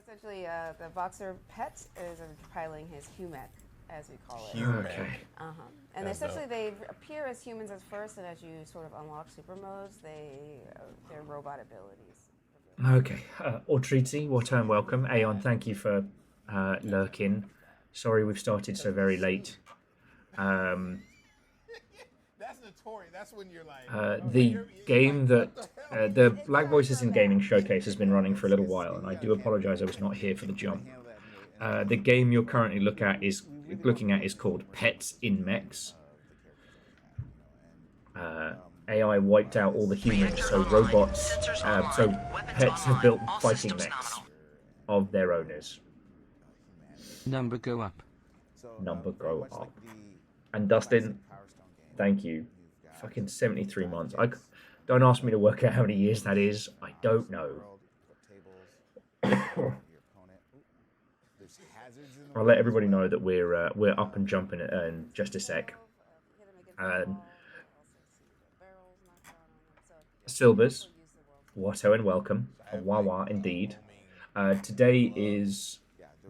essentially, the boxer pet is piloting his humet, as we call it. Okay. And essentially, they appear as humans at first, and as you sort of unlock super modes, their robot abilities. Okay. Ortrizi, what welcome. Aeon, thank you for lurking. Sorry we've started so very late. That's notorious. That's when you're like. The game that the Black Voices in Gaming showcase has been running for a little while, and I do apologise I was not here for the jump. The game you're currently looking at is called Pets in Mechs. AI wiped out all the humans, so robots, so pets have built fighting mechs of their owners. Number go up. Number go up. And Dustin, thank you. Fucking 73 months. Don't ask me to work out how many years that is. I don't know. I'll let everybody know that we're up and jumping in just a sec. Silvers, Watto and welcome. Wawa indeed. Today is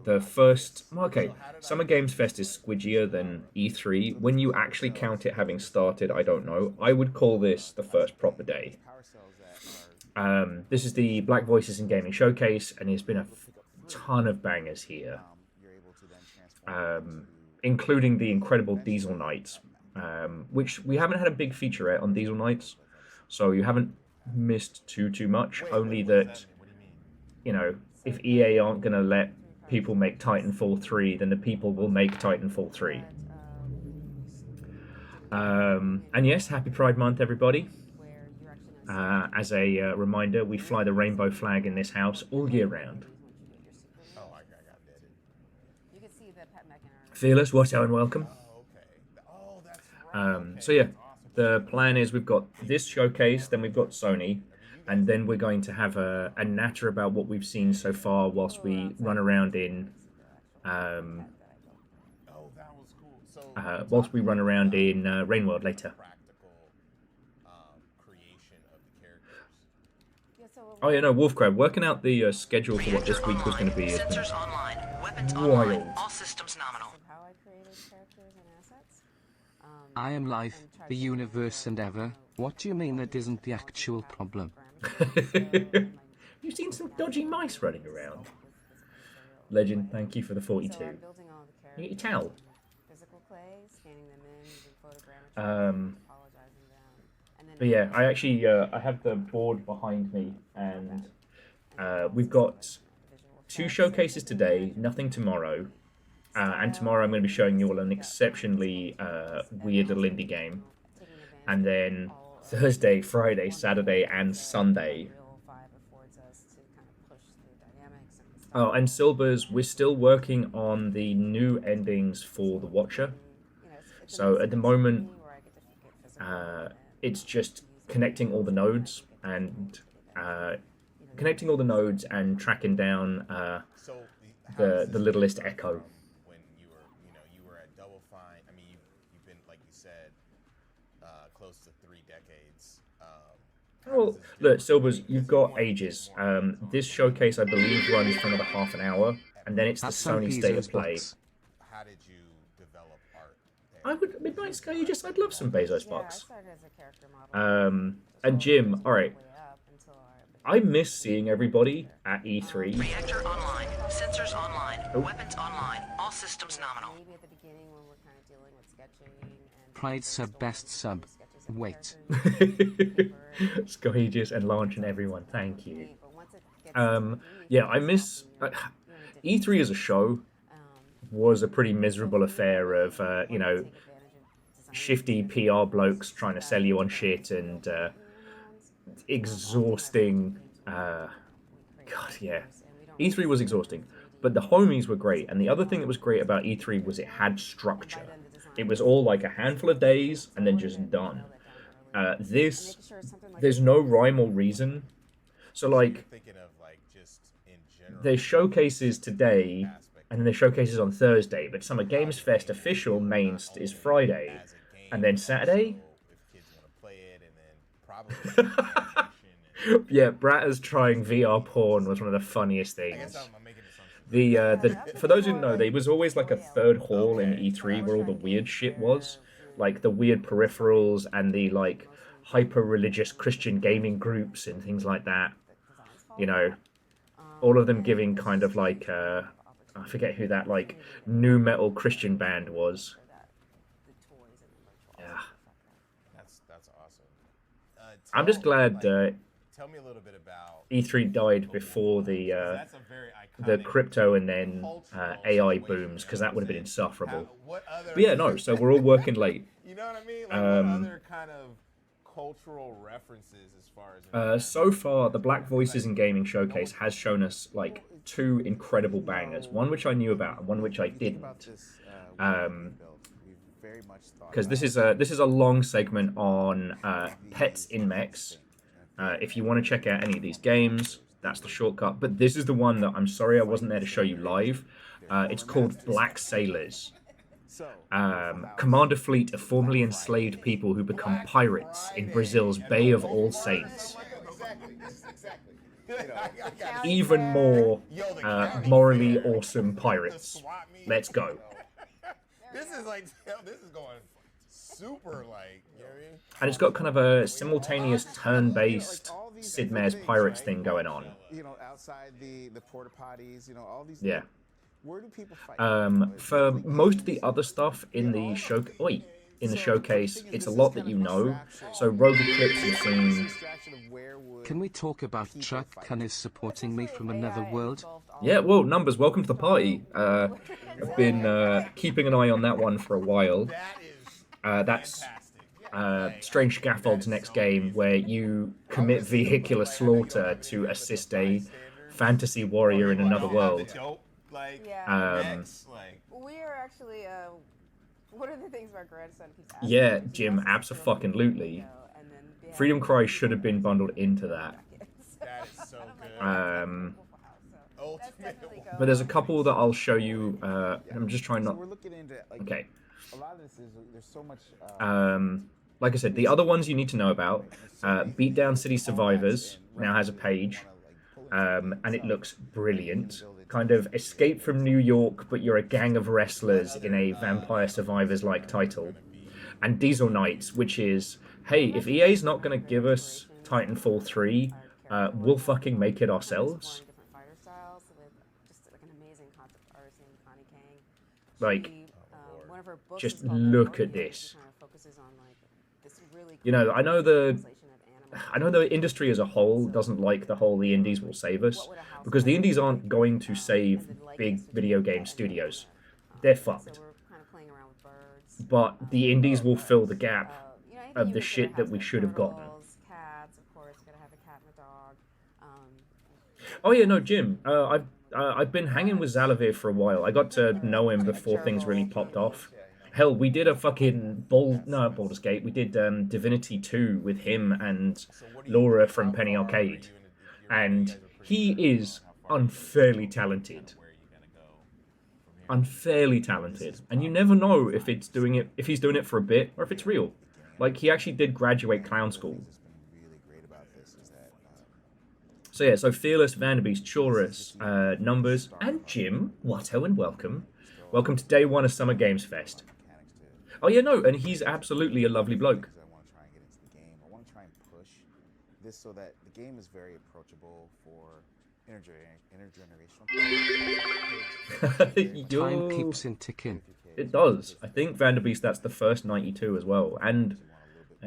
the first. Okay, Summer Games Fest is squidgier than E3. When you actually count it having started, I don't know. I would call this the first proper day. This is the Black Voices in Gaming Showcase, and there's been a ton of bangers here, including the incredible Diesel Nights, which we haven't had a big featurette on Diesel Nights, so you haven't missed too much. Only that, you know, if EA aren't going to let people make Titanfall 3, then the people will make Titanfall 3. And yes, happy Pride Month, everybody. As a reminder, we fly the rainbow flag in this house all year round. Fearless, Watto and welcome. So yeah, the plan is we've got this showcase, then we've got Sony, and then we're going to have a natter about what we've seen so far whilst we run around in Rainworld later. Oh yeah, no, Wolfcrab, working out the schedule for what this week was going to be has been wild. All systems nominal. I am life, the universe and ever. What do you mean that isn't the actual problem? You've seen some dodgy mice running around. Legend, thank you for the 42. You get your towel. But yeah, I actually I have the board behind me, and we've got 2 showcases today, nothing tomorrow. And tomorrow I'm going to be showing you all an exceptionally weird little indie game. And then Thursday, Friday, Saturday, and Sunday. Oh, and Silvers, we're still working on the new endings for The Watcher. So at the moment, it's just connecting all the nodes and tracking down the littlest echo. Close to 3 decades. Well, look, Silvers, you've got ages. This showcase, I believe, runs for another half an hour, and then it's the Sony State of Play. How did you develop art? I would, Midnight Sky, I'd love some Bezos bucks. And Jim, alright. I miss seeing everybody at E3. Reactor online, sensors online, weapons online, all systems nominal. Pride sub, best sub. Wait. Scoagius and Launch and everyone, thank you. Yeah, I miss... E3 as a show was a pretty miserable affair of, you know, shifty PR blokes trying to sell you on shit and exhausting... God, yeah. E3 was exhausting. But the homies were great, and the other thing that was great about E3 was it had structure. It was all like a handful of days and then just done. There's no rhyme or reason. So, like, there's showcases today, and then there's showcases on Thursday, but Summer Games Fest official main is Friday, and then Saturday? Yeah, Bratters trying VR porn was one of the funniest things. The for those who know, there was always like a third hall in E3 where all the weird shit was, like the weird peripherals and the like hyper religious Christian gaming groups and things like that. You know, all of them giving kind of like I forget who that like new metal Christian band was. Yeah, That's awesome. I'm just glad Tell me a little bit about E3 died before that's a very the iconic crypto and then cultural AI situation, booms, because that would have been insufferable. What other? But yeah, no. So we're all working late. You know what I mean? Like what other kind of cultural references as far as? So far, the Black Voices in Gaming Showcase has shown us like two incredible bangers. One which I knew about, and one which I didn't. Because this is a long segment on pets in mechs. If you want to check out any of these games, that's the shortcut. But this is the one that I'm sorry I wasn't there to show you live. It's called Black Sailors. Command a fleet of formerly enslaved people who become pirates in Brazil's Bay of All Saints. Even more morally awesome pirates. Let's go. This is going super like, you know what I mean? And it's got kind of a simultaneous turn-based Sid Meier's Pirates thing going on. You know, outside the porta potties, you know, all these. Yeah. Where do people fight? For most of the other stuff in the showcase, it's a lot that you know. So Rogue Eclipse you've seen. Can we talk about Chuck Can is supporting me from another world? Yeah, well, Numbers, welcome to the party. I've been keeping an eye on that one for a while. That's Strange Scaffold's next game, where you commit vehicular slaughter to assist a fantasy warrior in another world. We are actually. What are the things our grandson keeps asking? Yeah, Jim, abso-fucking-lutely. Freedom Cry should have been bundled into that. That is so good. But there's a couple that I'll show you. I'm just trying not. We're looking into like, Okay. a lot of this is there's so much. Like I said, the other ones you need to know about. Beatdown City Survivors now has a page, and it looks brilliant. Kind of Escape from New York, but you're a gang of wrestlers in a Vampire Survivors-like title. And Diesel Knights, which is, hey, if EA's not going to give us Titanfall 3, we'll fucking make it ourselves. Like, just look at this. You know, I know the industry as a whole doesn't like the whole the indies will save us, because the indies aren't going to save big video game studios. They're fucked. But the indies will fill the gap of the shit that we should have gotten. Oh yeah, no, Jim. I've been hanging with Zalavir for a while. I got to know him before things really popped off. Hell, we did a fucking Baldur's Gate. We did Divinity 2 with him and Laura from Penny Arcade, and he is unfairly talented. Unfairly talented, and you never know if he's doing it for a bit or if it's real. Like, he actually did graduate clown school. So yeah, so Fearless, Vanderbeest, Chorus, Numbers, and Jim, Watto, and welcome. Welcome to day one of Summer Games Fest. Oh yeah, no, and he's absolutely a lovely bloke. I want to try and get into the game. I want to try and push this so that the game is very approachable for intergenerational. Time keeps in ticking. It does. I think Vanderbeest, that's the first 92 as well. And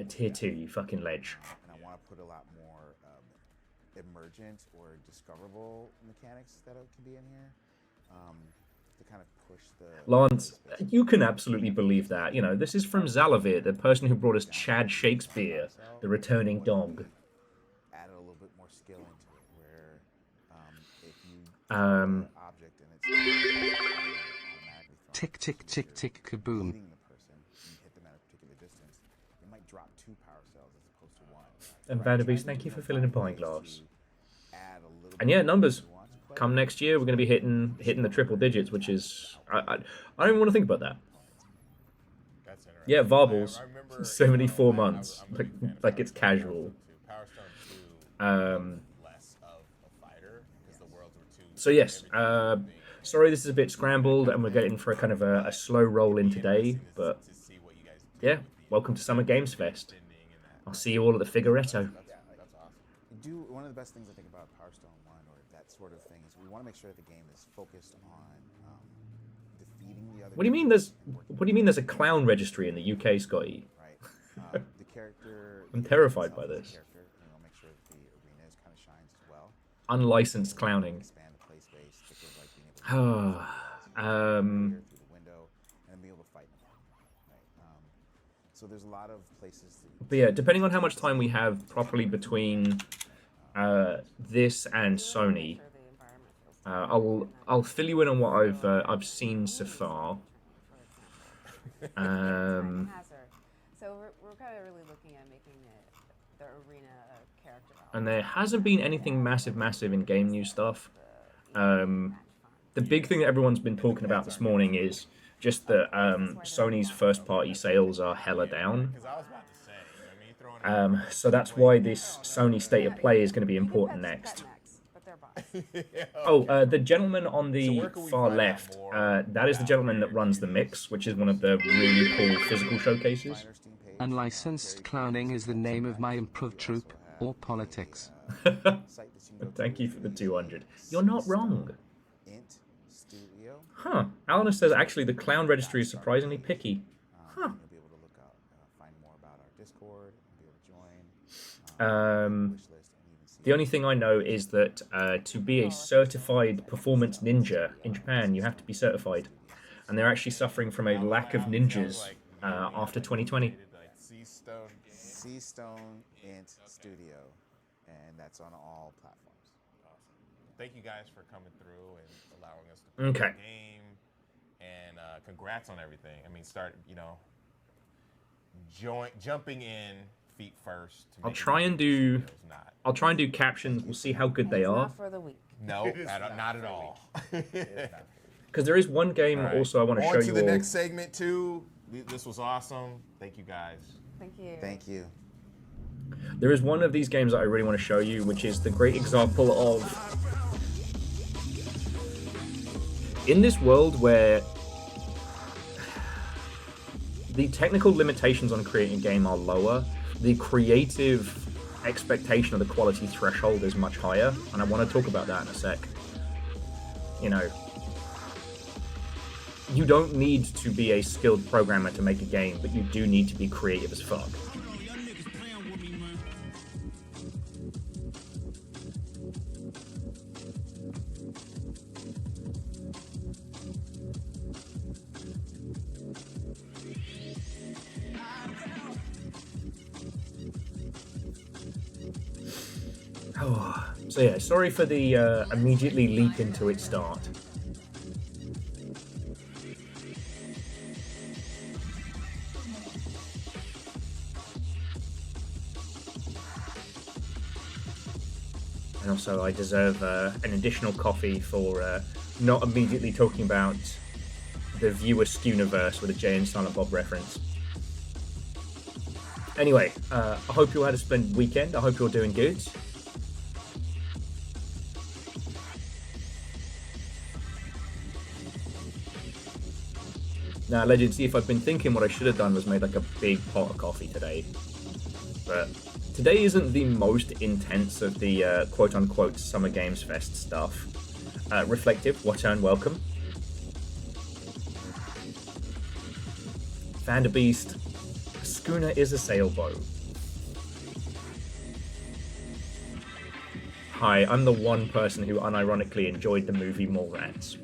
Tier 2, you fucking ledge. And I want to put a lot more emergent or discoverable mechanics that can be in here. To kind of push the... Lance, you can absolutely believe that. You know, this is from Zalavir, the person who brought us Chad Shakespeare, the returning dog. Added a little bit more skill into it, where if you object and it's automatically tick tick tick tick kaboom. hitting the person and you hit them at a particular distance, it might drop 2 power cells as opposed to 1. And Vanderbeest, thank you for filling in Pine Glass. Add a little And yeah, numbers. Come next year, we're going to be hitting the triple digits, which is... I don't even want to think about that. That's interesting. Yeah, Varbles, I remember, 74 months. Like it's casual. Power Stone 2 less of a fighter because the worlds were too. So yes, Sorry this is a bit scrambled and we're getting for a kind of a slow roll in today, but yeah, welcome to Summer Games Fest. I'll see you all at the Figuretto. That's awesome. One of the best things I think about Power Stone 1 or that sort of thing is we want to make sure that the game is focused on defeating the other. What do you mean there's a clown registry in the UK, Scotty? Right. The character. I'm terrified by this. Make sure that the arena is kind of shines as well. Unlicensed clowning. Expand the play space, particularly like being able to through the window and be able to fight them. Right. So there's a lot of places. But yeah, depending on how much time we have properly between this and Sony, I'll fill you in on what I've seen so far. So we're kind of really looking at making the arena a character. And there hasn't been anything massive in game news stuff. The big thing that everyone's been talking about this morning is just that Sony's first-party sales are hella down. So that's why this Sony State of Play is going to be important next. Oh, the gentleman on the far left, that is the gentleman that runs the Mix, which is one of the really cool physical showcases. Unlicensed clowning is the name of my improv troupe, or politics. Thank you for the 200. You're not wrong. Huh. Alanus says, actually, the clown registry is surprisingly picky. Huh. The only thing I know is that to be a certified performance ninja in Japan, you have to be certified. And they're actually suffering from a lack of ninjas after 2020. Seastone Int Studio, and that's on all platforms. Awesome. Thank you guys for coming through and allowing us to play the game. And congrats on everything. I mean, jumping in feet first. I'll try and do captions. We'll see how good they are. Not for the week. No, not at all. Because there is one game also I want to show you. On to the next segment too. This was awesome. Thank you guys. Thank you. Thank you. There is one of these games that I really want to show you, which is the great example of, in this world where the technical limitations on creating a game are lower, the creative expectation of the quality threshold is much higher, and I want to talk about that in a sec. You know, you don't need to be a skilled programmer to make a game, but you do need to be creative as fuck. So yeah, sorry for the immediately leap into its start. And also I deserve an additional coffee for not immediately talking about the viewer Skewniverse with a Jay and Silent Bob reference. Anyway, I hope you all had a splendid weekend. I hope you're doing good. Now, Legend, see, if I've been thinking, what I should have done was made like a big pot of coffee today. But today isn't the most intense of the quote-unquote Summer Games Fest stuff. Reflective, Watan, welcome. Vanderbeest, a schooner is a sailboat. Hi, I'm the one person who unironically enjoyed the movie Mallrats.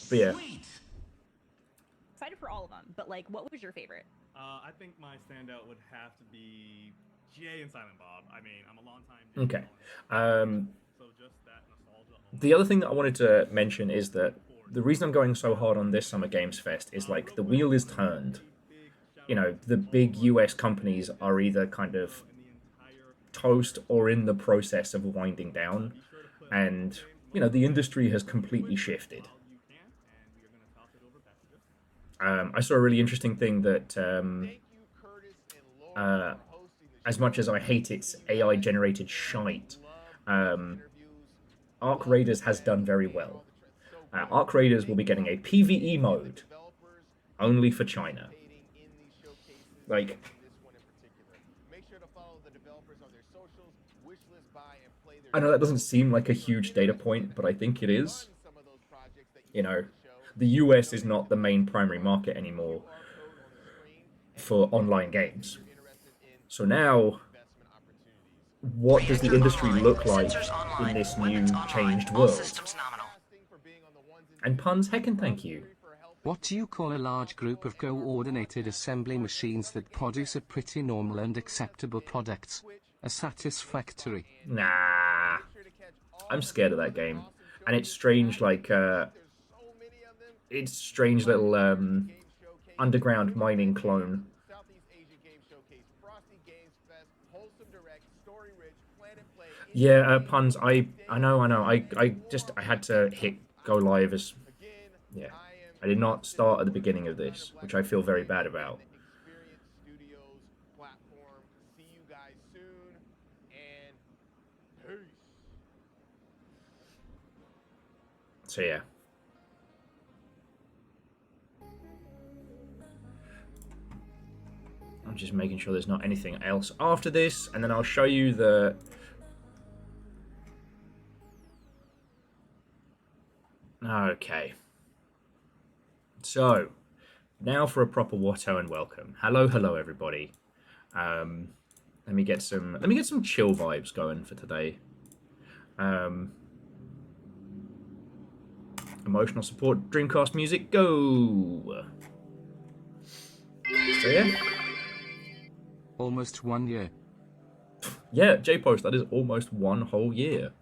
But yeah. Excited for all of them, but like, what was your favorite? I think my standout would have to be Jay and Silent Bob. I mean, I'm a long time. Okay. So just that nostalgia. The other thing that I wanted to mention is that the reason I'm going so hard on this Summer Games Fest is like the wheel is turned. You know, the big US companies are either kind of toast or in the process of winding down, and you know the industry has completely shifted. I saw a really interesting thing that as much as I hate its AI generated shite, Arc Raiders has done very well. Arc Raiders will be getting a PvE mode only for China. Like, I know that doesn't seem like a huge data point, but I think it is. You know, the US is not the main primary market anymore for online games. So now, what does the industry look like in this new changed world? And puns, heckin' thank you. What do you call a large group of coordinated assembly machines that produce a pretty normal and acceptable product? A satisfactory. Nah. I'm scared of that game. And it's strange, like, it's strange little, underground mining clone. Yeah, puns, I know. I had to hit go live as, yeah. I did not start at the beginning of this, which I feel very bad about. So yeah. I'm just making sure there's not anything else after this, and then I'll show you the... Okay. So, now for a proper Watto and welcome. Hello everybody. Let me get some chill vibes going for today. Emotional support, Dreamcast music, go! So yeah. Almost 1 year. Yeah, J-Post, that is almost 1 whole year.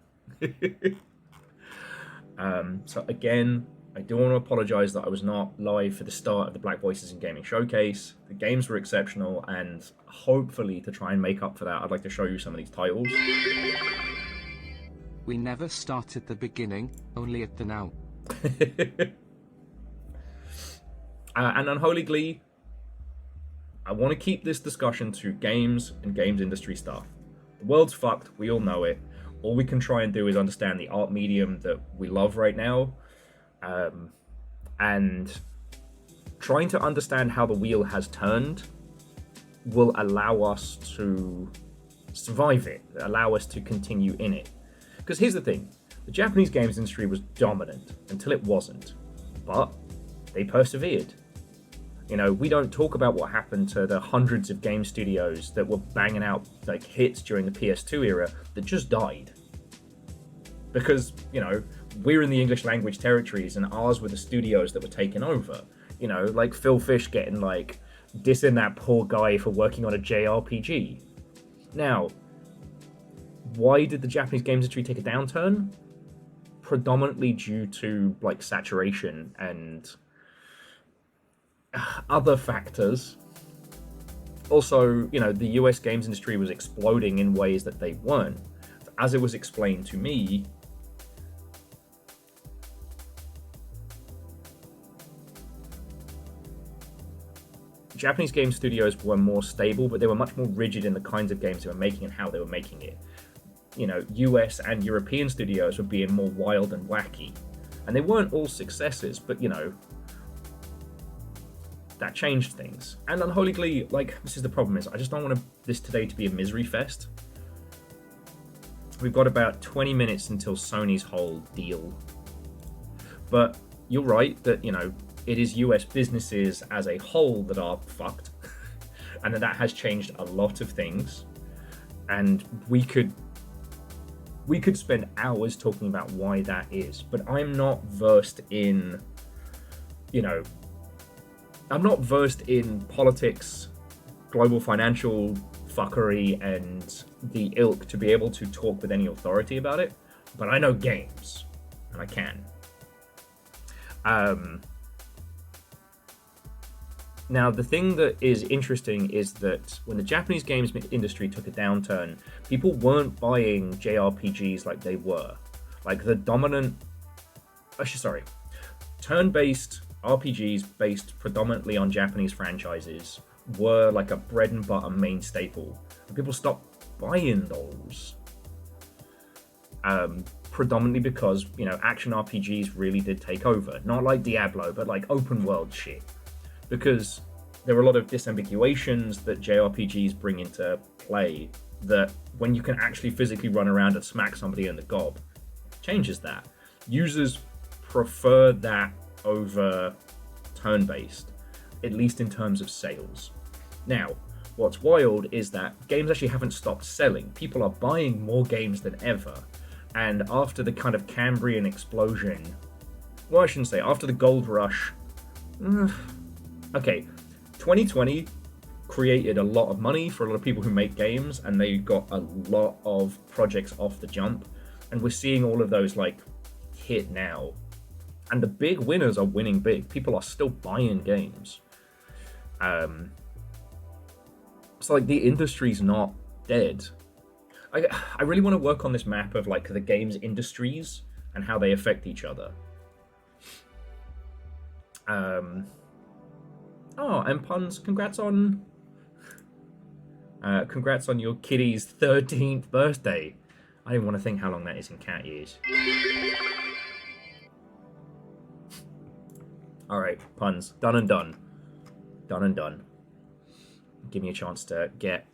So again, I do want to apologise that I was not live for the start of the Black Voices in Gaming Showcase. The games were exceptional, and hopefully to try and make up for that, I'd like to show you some of these titles. We never start at the beginning, only at the now. And Unholy Glee, I want to keep this discussion to games and games industry stuff. The world's fucked, we all know it. All we can try and do is understand the art medium that we love right now, and trying to understand how the wheel has turned will allow us to survive it, allow us to continue in it. Because here's the thing, the Japanese games industry was dominant until it wasn't, but they persevered. You know, we don't talk about what happened to the hundreds of game studios that were banging out like hits during the PS2 era that just died. Because, you know, we're in the English language territories and ours were the studios that were taken over. You know, like Phil Fish getting like dissing that poor guy for working on a JRPG. Now, why did the Japanese games industry take a downturn? Predominantly due to like saturation and other factors. Also, you know, the US games industry was exploding in ways that they weren't. As it was explained to me, Japanese game studios were more stable, but they were much more rigid in the kinds of games they were making and how they were making it. You know, US and European studios were being more wild and wacky. And they weren't all successes, but, you know, that changed things. And Unholy Glee, like, this is the problem, is I just don't want this today to be a misery fest. We've got about 20 minutes until Sony's whole deal. But you're right that, you know, it is US businesses as a whole that are fucked. And that has changed a lot of things. And we could spend hours talking about why that is. But I'm not versed in, you know, I'm not versed in politics, global financial fuckery, and the ilk to be able to talk with any authority about it. But I know games, and I can. Now, the thing that is interesting is that when the Japanese games industry took a downturn, people weren't buying JRPGs like they were. Like the dominant... turn-based RPGs based predominantly on Japanese franchises were like a bread and butter main staple. And people stopped buying those. Predominantly because, you know, action RPGs really did take over. Not like Diablo, but like open world shit. Because there are a lot of disambiguations that JRPGs bring into play that when you can actually physically run around and smack somebody in the gob, changes that. Users prefer that over turn-based, at least in terms of sales. Now, what's wild is that games actually haven't stopped selling. People are buying more games than ever. And after the kind of Cambrian explosion, well, I shouldn't say, after the gold rush, okay, 2020 created a lot of money for a lot of people who make games, and they got a lot of projects off the jump. And we're seeing all of those like hit now. And the big winners are winning big. People are still buying games. So like the industry's not dead. I really want to work on this map of like the games industries and how they affect each other. Oh, and Puns, congrats on your kiddie's 13th birthday. I didn't want to think how long that is in cat years. Alright, Puns, done and done. Done and done. Give me a chance to get...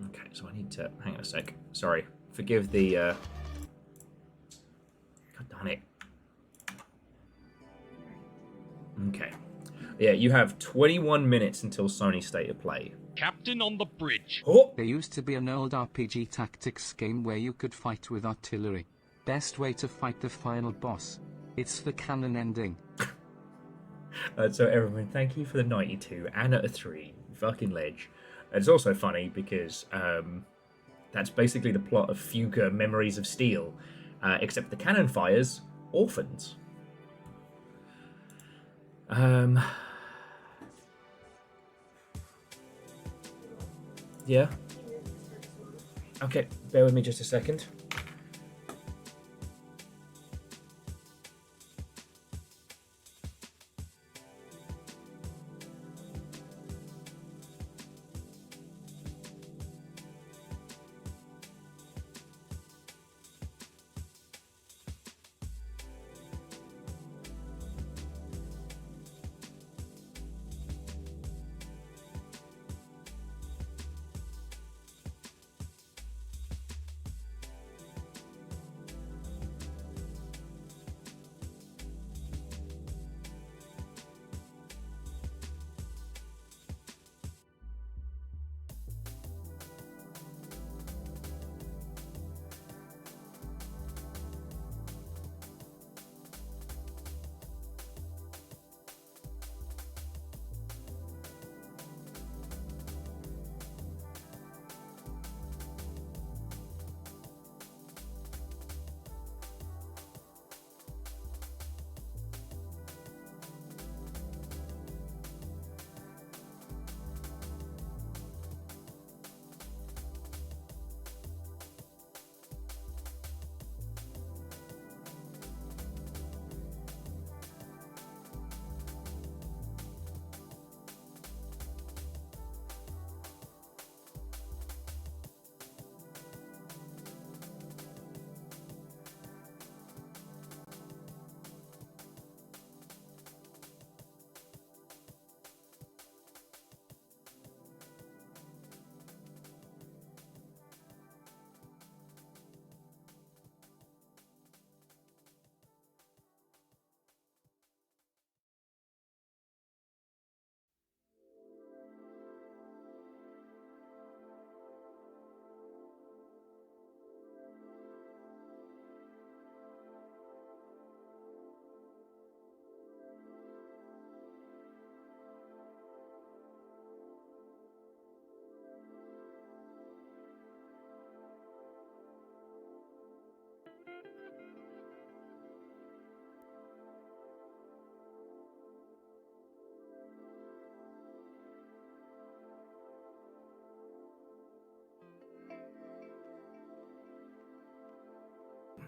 Okay, so I need to... Hang on a sec. Sorry. Forgive the... God darn it. Okay. Yeah, you have 21 minutes until Sony's State of Play. Captain on the bridge. Oh! There used to be an old RPG tactics game where you could fight with artillery. Best way to fight the final boss. It's the canon ending. So everyone, thank you for the 92 and a 3. Fucking ledge. It's also funny because that's basically the plot of Fuga Memories of Steel, except the cannon fires orphans. Yeah. Okay, bear with me just a second.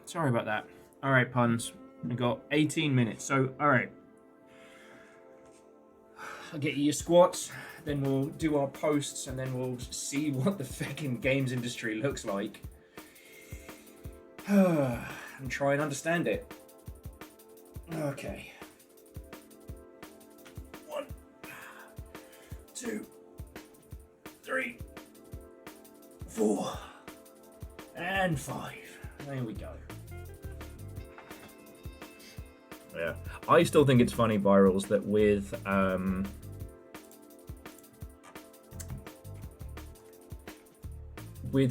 Sorry about that. All right, puns. We got 18 minutes. So, all right. I'll get you your squats, then we'll do our posts, and then we'll see what the fucking games industry looks like. And try and understand it. Okay. 1, 2, 3, 4, and 5. There we go. Yeah, I still think it's funny, Virals, that with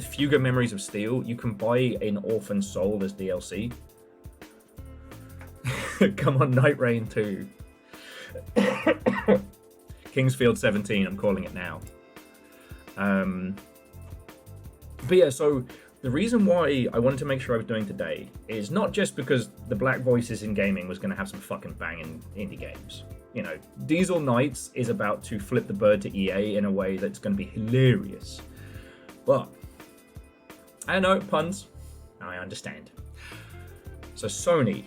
Fuga Memories of Steel, you can buy an Orphan Soul as DLC. Come on, Night Rain 2. Kingsfield 17, I'm calling it now. But yeah, so the reason why I wanted to make sure I was doing today is not just because the Black Voices in gaming was going to have some fucking banging indie games. You know, Diesel Knights is about to flip the bird to EA in a way that's going to be hilarious. But, I know, puns. I understand. So Sony.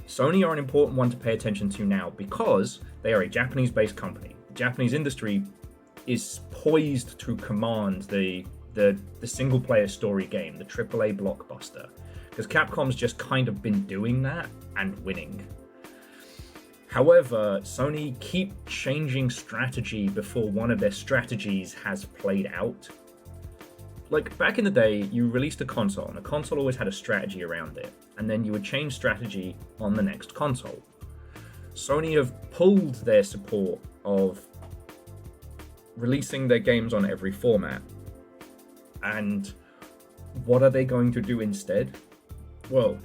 Sony are an important one to pay attention to now because they are a Japanese-based company. The Japanese industry is poised to command the single-player story game, the AAA blockbuster, because Capcom's just kind of been doing that and winning. However, Sony keep changing strategy before one of their strategies has played out. Like, back in the day, you released a console, and a console always had a strategy around it, and then you would change strategy on the next console. Sony have pulled their support of releasing their games on every format. And what are they going to do instead? Well,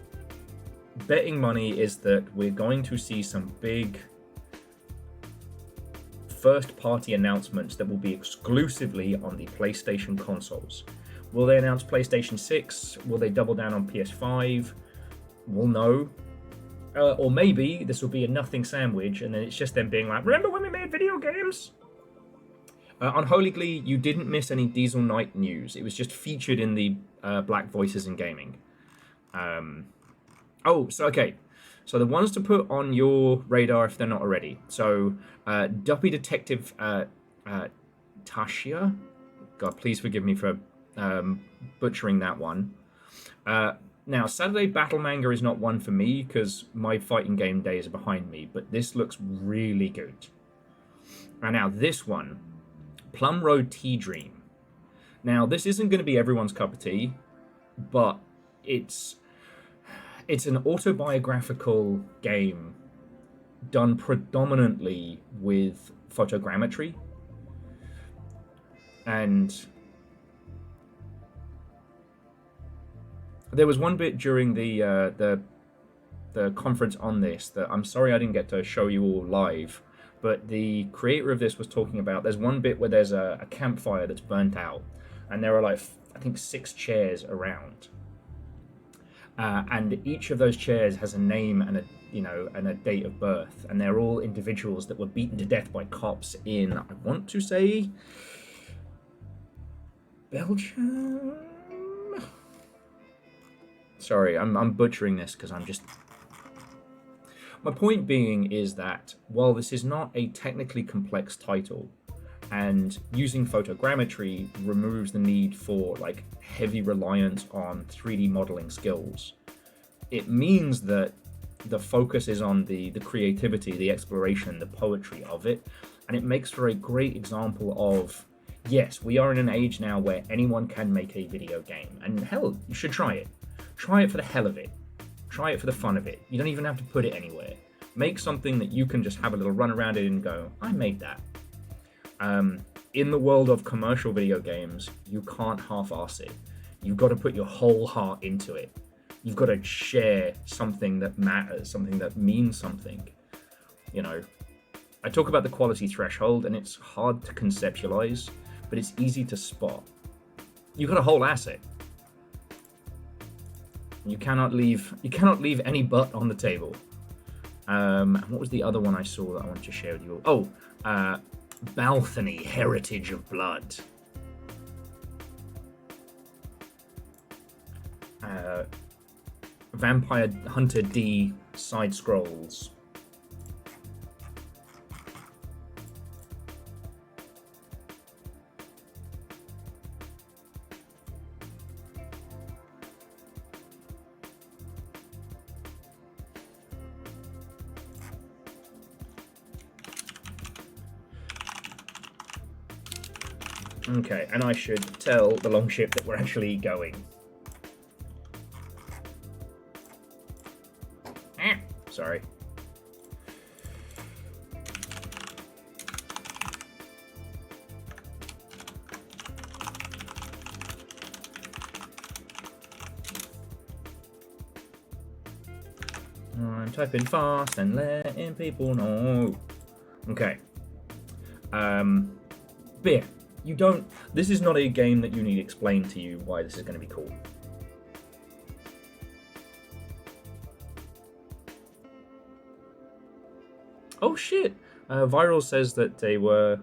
betting money is that we're going to see some big first-party announcements that will be exclusively on the PlayStation consoles. Will they announce PlayStation 6? Will they double down on PS5? We'll know. Or maybe this will be a nothing sandwich, and then it's just them being like, remember when we made video games? Unholy Glee, you didn't miss any Diesel Knight news. It was just featured in the Black Voices in Gaming. Okay. So the ones to put on your radar if they're not already. So, Duppy Detective Tasha. God, please forgive me for butchering that one. Now, Saturday Battle Manga is not one for me because my fighting game days are behind me, but this looks really good. And now this one, Plum Road Tea Dream. Now, this isn't going to be everyone's cup of tea, but it's an autobiographical game done predominantly with photogrammetry. And there was one bit during the conference on this that I'm sorry I didn't get to show you all live, but the creator of this was talking about, there's one bit where there's a campfire that's burnt out, and there are like, I think 6 chairs around. And each of those chairs has a name and a date of birth, and they're all individuals that were beaten to death by cops in, I want to say, Belgium? Sorry, I'm butchering this because I'm just... My point being is that while this is not a technically complex title, and using photogrammetry removes the need for like heavy reliance on 3D modeling skills, it means that the focus is on the creativity, the exploration, the poetry of it, and it makes for a great example of, yes, we are in an age now where anyone can make a video game, and hell, you should try it. Try it for the hell of it. Try it for the fun of it. You don't even have to put it anywhere. Make something that you can just have a little run around it and go, I made that. In the world of commercial video games, you can't half-ass it. You've got to put your whole heart into it. You've got to share something that matters, something that means something. You know, I talk about the quality threshold, and it's hard to conceptualize, but it's easy to spot. You've got a whole asset. You cannot leave any butt on the table. What was the other one I saw that I wanted to share with you all? Balthany, Heritage of Blood. Vampire Hunter D side scrolls. Okay, and I should tell the longship that we're actually going. Sorry. I'm typing fast and letting people know. Okay. But yeah, you don't. This is not a game that you need explained to you why this is going to be cool. Oh shit! Viral says that they were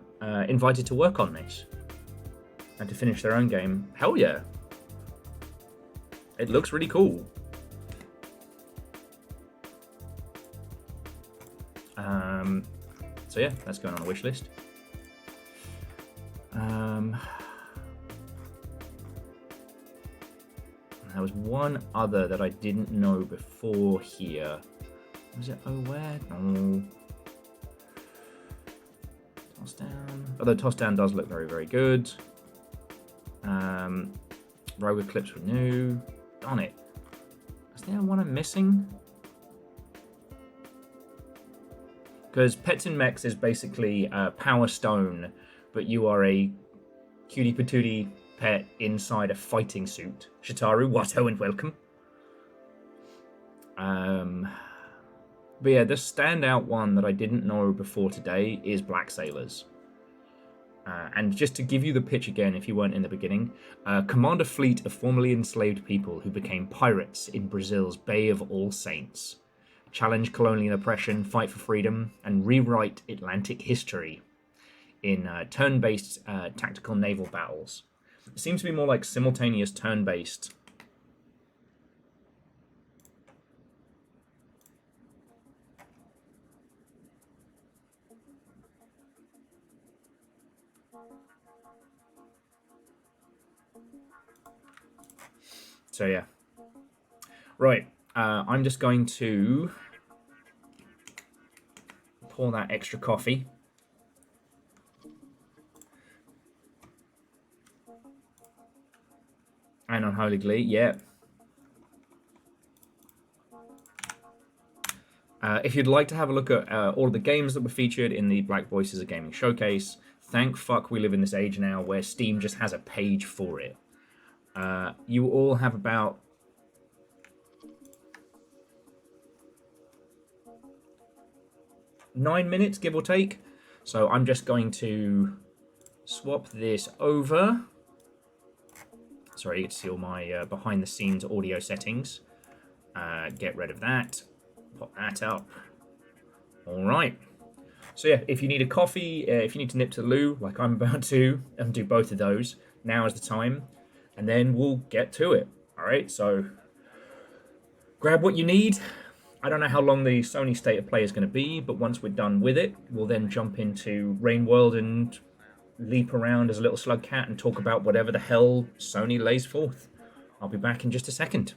invited to work on this and to finish their own game. Hell yeah! It looks really cool. So yeah, that's going on a wish list. There was one other that I didn't know before here. Was it Where? No. Toss down. Although Toss Down does look very, very good. Rogue Eclipse were new. Darn it. Is there one I'm missing? Because Pets in Mechs is basically Power Stone, but you are a cutie patootie pet inside a fighting suit. Shitaru, Watto, and welcome. But yeah, the standout one that I didn't know before today is Black Sailors. And just to give you the pitch again, if you weren't in the beginning, command a fleet of formerly enslaved people who became pirates in Brazil's Bay of All Saints. Challenge colonial oppression, fight for freedom, and rewrite Atlantic history in turn-based tactical naval battles. It seems to be more like simultaneous turn-based. So yeah. Right. I'm just going to pour that extra coffee. And Unholy Glee, yeah. If you'd like to have a look at all of the games that were featured in the Black Voices of Gaming Showcase, thank fuck we live in this age now where Steam just has a page for it. You all have about 9 minutes, give or take. So I'm just going to swap this over. Sorry, you get to see all my behind-the-scenes audio settings. Get rid of that. Pop that up. All right. So yeah, if you need a coffee, if you need to nip to the loo, like I'm about to, and do both of those, now is the time. And then we'll get to it. All right, so grab what you need. I don't know how long the Sony State of Play is going to be, but once we're done with it, we'll then jump into Rain World and leap around as a little slug cat and talk about whatever the hell Sony lays forth. I'll be back in just a second.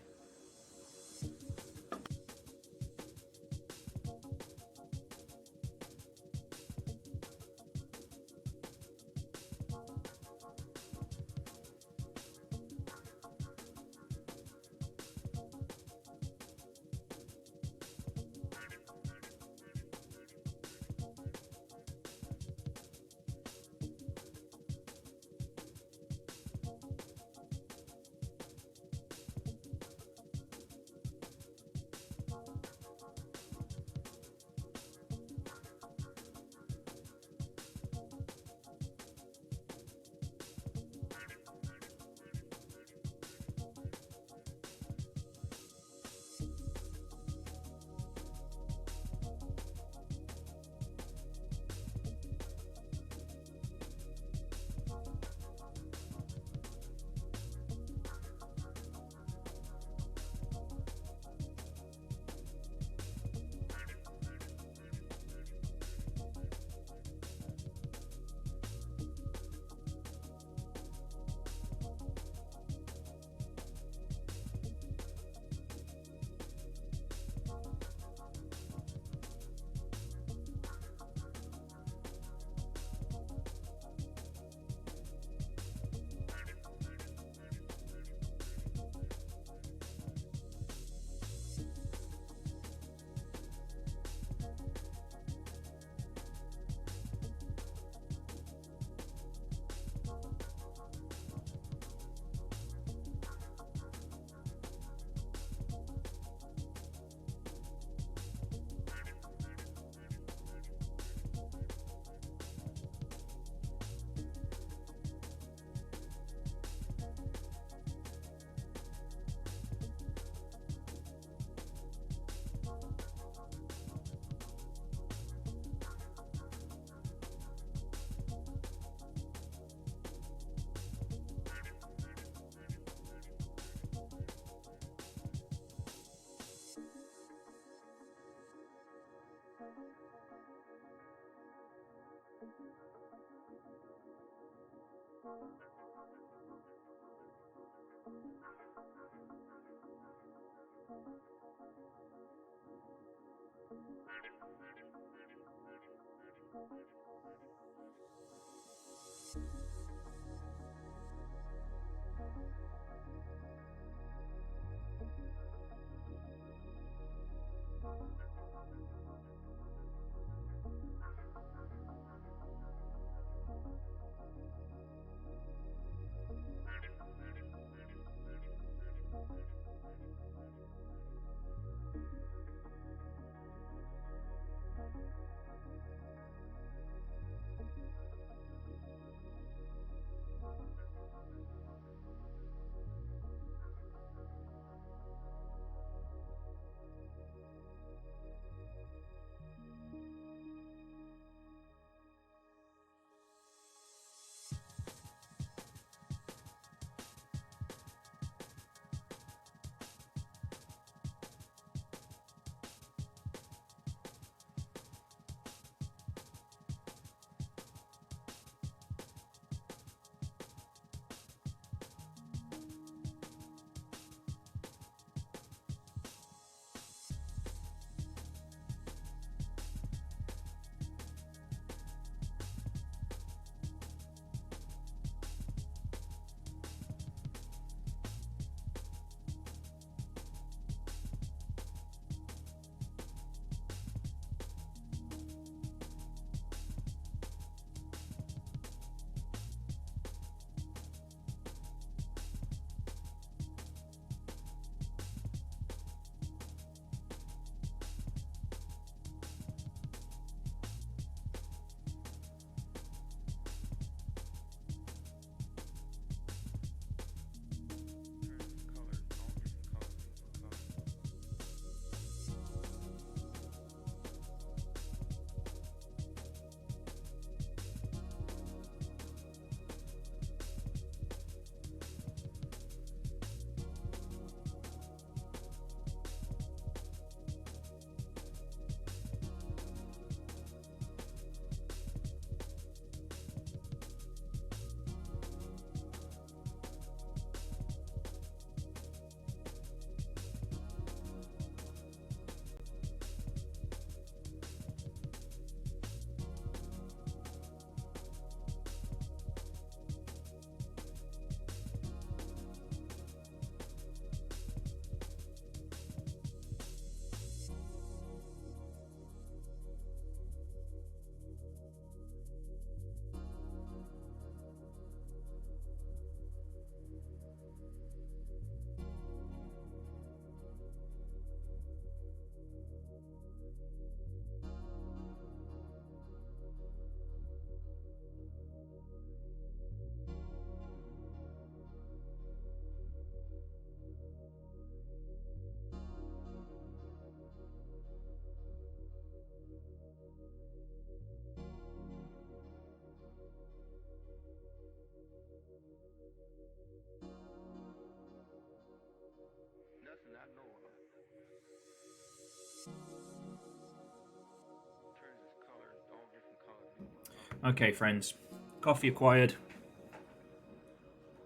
Okay, friends. Coffee acquired.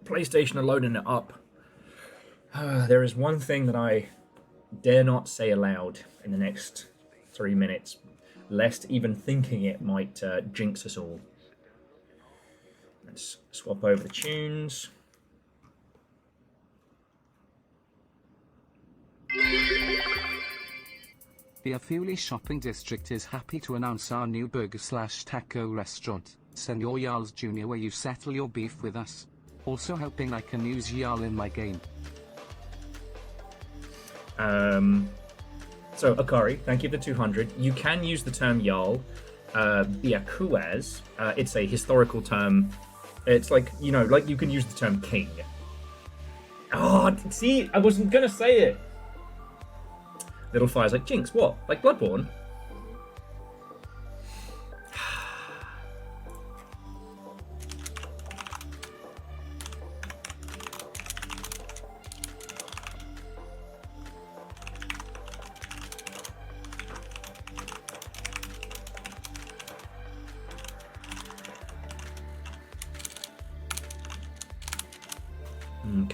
PlayStation are loading it up. There is one thing that I dare not say aloud in the next 3 minutes, lest even thinking it might jinx us all. Let's swap over the tunes. The Afuli shopping district is happy to announce our new burger/taco restaurant, Senor Yarls Jr., where you settle your beef with us. Also hoping I can use Yarl in my game. So, Akari, thank you for 200. You can use the term Yarl, Biakuaz. It's a historical term. It's like, you know, like you can use the term king. Oh, see, I wasn't gonna say it. Little Fire's like, Jinx, what? Like Bloodborne?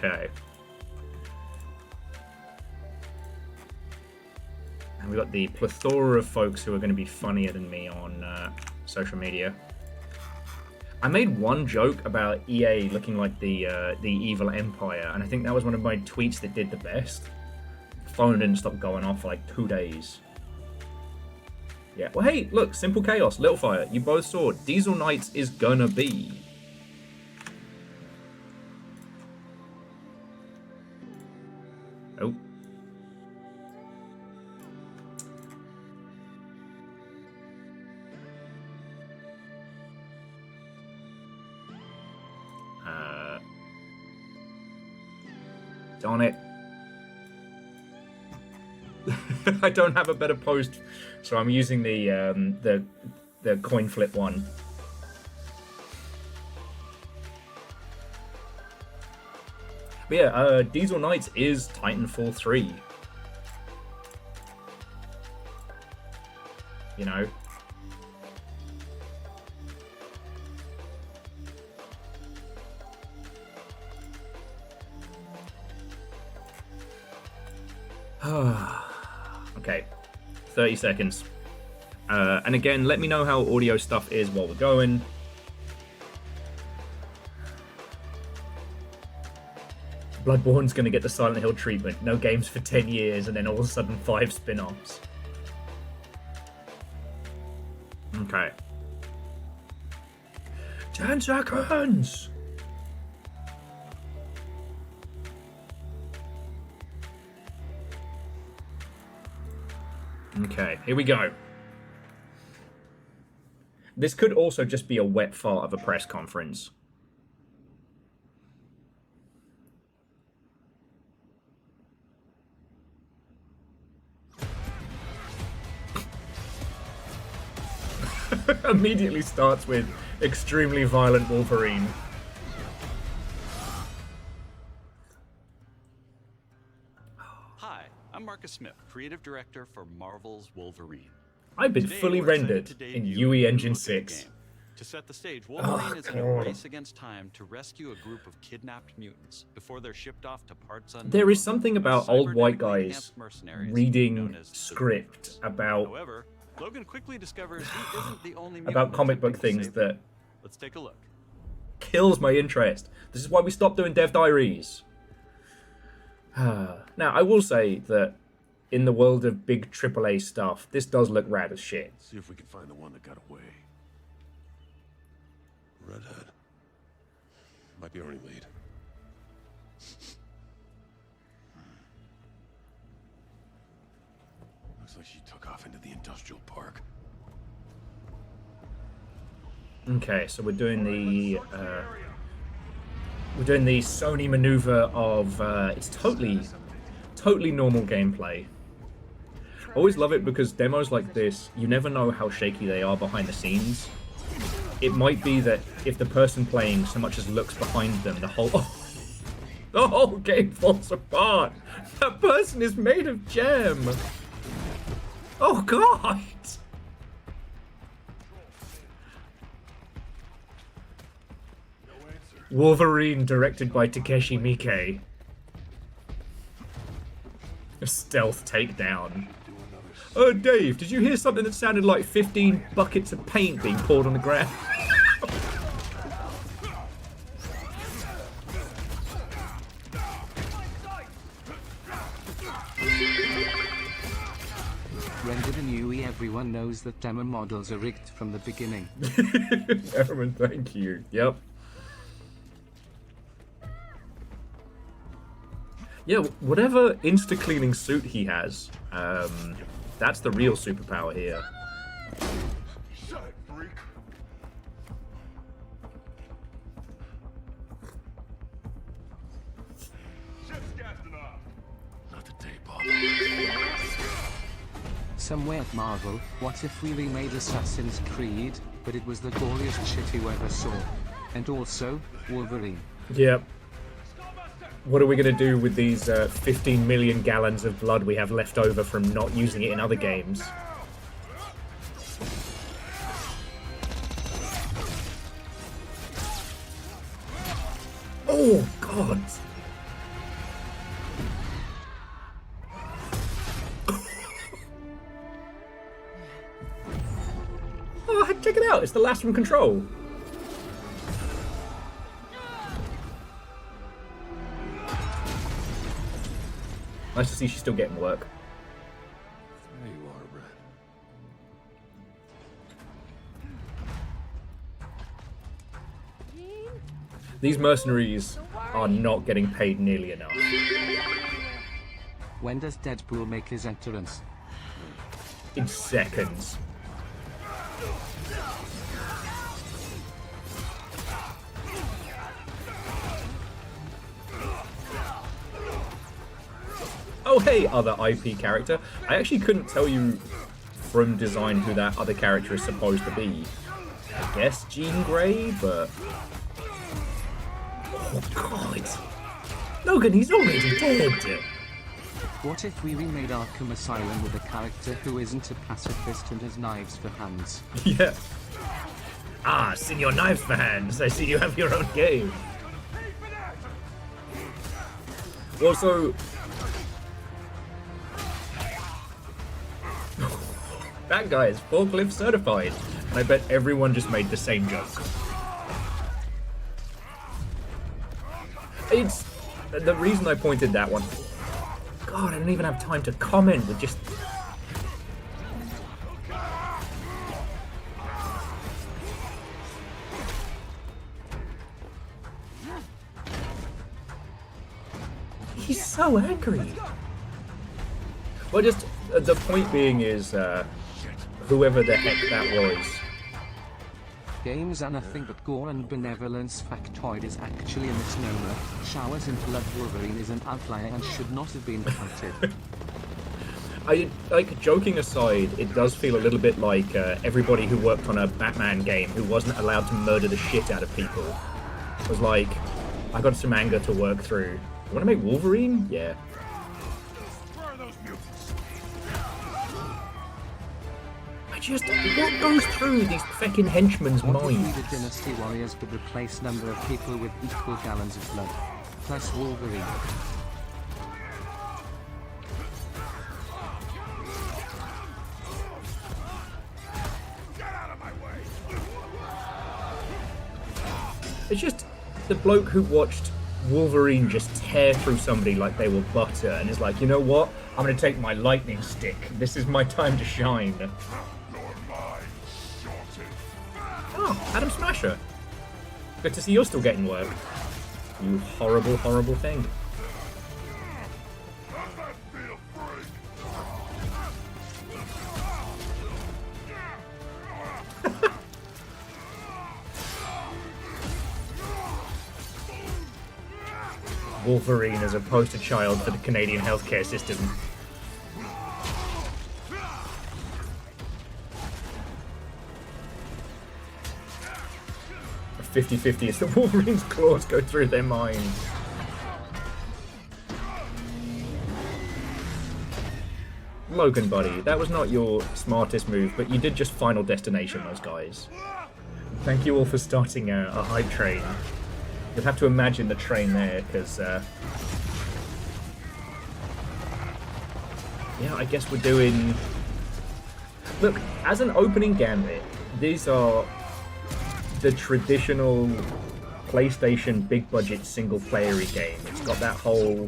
Okay. And we've got the plethora of folks who are going to be funnier than me on social media. I made one joke about EA looking like the evil empire, and I think that was one of my tweets that did the best. Phone didn't stop going off for like 2 days. Yeah, well hey, look, Simple Chaos, Little Fire, you both saw Diesel Knights is gonna be. Oh. Darn it. I don't have a better post, so I'm using the coin flip one. But yeah, Diesel Knights is Titanfall 3. You know. Okay, 30 seconds. And again, let me know how audio stuff is while we're going. Bloodborne's gonna get the Silent Hill treatment. No games for 10 years and then all of a sudden 5 spin-offs. Okay. 10 seconds! Okay, here we go. This could also just be a wet fart of a press conference. Immediately starts with extremely violent Wolverine. Hi, I'm Marcus Smith, creative director for Marvel's Wolverine. I've been Today, fully we're excited rendered to in debut UE a Engine new look at the 6. game. To set the stage, Wolverine is in a God. race against time to rescue a group of kidnapped mutants before they're shipped off to parts unknown. There is something about old white cybernetically guys enhanced mercenaries reading known as the script about However, Logan quickly discovers he isn't the only mutant about comic book attempting to things save them. that Let's take a look. kills my interest. This is why we stopped doing Dev Diaries. Now, I will say that in the world of big AAA stuff, this does look rad as shit. See if we can find the one that got away. Redhead. Might be our only lead. Looks like she took off into the industrial park. Okay, so we're doing the Sony maneuver of it's totally normal gameplay. I always love it because demos like this, you never know how shaky they are behind the scenes. It might be that if the person playing so much as looks behind them, the whole game falls apart. That person is made of jam. Oh god. Wolverine, directed by Takeshi Miike. A stealth takedown. Dave, did you hear something that sounded like 15 buckets of paint being poured on the ground? Rendered in UE, everyone knows that demo models are rigged from the beginning. Everyone, thank you. Yep. Yeah, whatever insta-cleaning suit he has, that's the real superpower here. Shut it, freak. Shit's gassing off. Not today, Bob. Somewhere at Marvel, what if we remade Assassin's Creed, but it was the goriest shit you ever saw? And also, Wolverine. Yep. What are we going to do with these 15 million gallons of blood we have left over from not using it in other games? Oh, God. check it out. It's the last from Control. Nice to see she's still getting work. There you are, Red. These mercenaries are not getting paid nearly enough. When does Deadpool make his entrance? In seconds. Oh hey, other IP character. I actually couldn't tell you from design who that other character is supposed to be. I guess Jean Grey, but... Oh god! Logan, he's already dead! What if we remade Arkham Asylum with a character who isn't a pacifist and has knives for hands? Yeah. Ah, Senor Knives for Hands. I see you have your own game. Also, that guy is forklift certified, and I bet everyone just made the same joke. It's the reason I pointed that one. God, I don't even have time to comment. It just. He's so angry. Well, just the point being is, whoever the heck that was. Games are nothing but gore and benevolence. Factoid is actually a misnomer. Showers in blood. Wolverine is an outlier and should not have been counted. Like, joking aside, it does feel a little bit like everybody who worked on a Batman game who wasn't allowed to murder the shit out of people. It was like, I got some anger to work through. You want to make Wolverine? Yeah. What goes through these fucking henchmen's What if minds? the Dynasty Warriors could replace number of people with equal gallons of blood? Plus Wolverine. It's just the bloke who watched Wolverine just tear through somebody like they were butter and is like, you know what? I'm gonna take my lightning stick. This is my time to shine. Oh, Adam Smasher. Good to see you're still getting work. You horrible, horrible thing. Wolverine as a poster child for the Canadian healthcare system. A 50-50 as the Wolverine's claws go through their minds. Logan, buddy, that was not your smartest move, but you did just Final Destination those guys. Thank you all for starting a hype train. You'll have to imagine the train there, because, yeah, I guess we're doing... Look, as an opening gambit, these are the traditional PlayStation big-budget single-player-y game. It's got that whole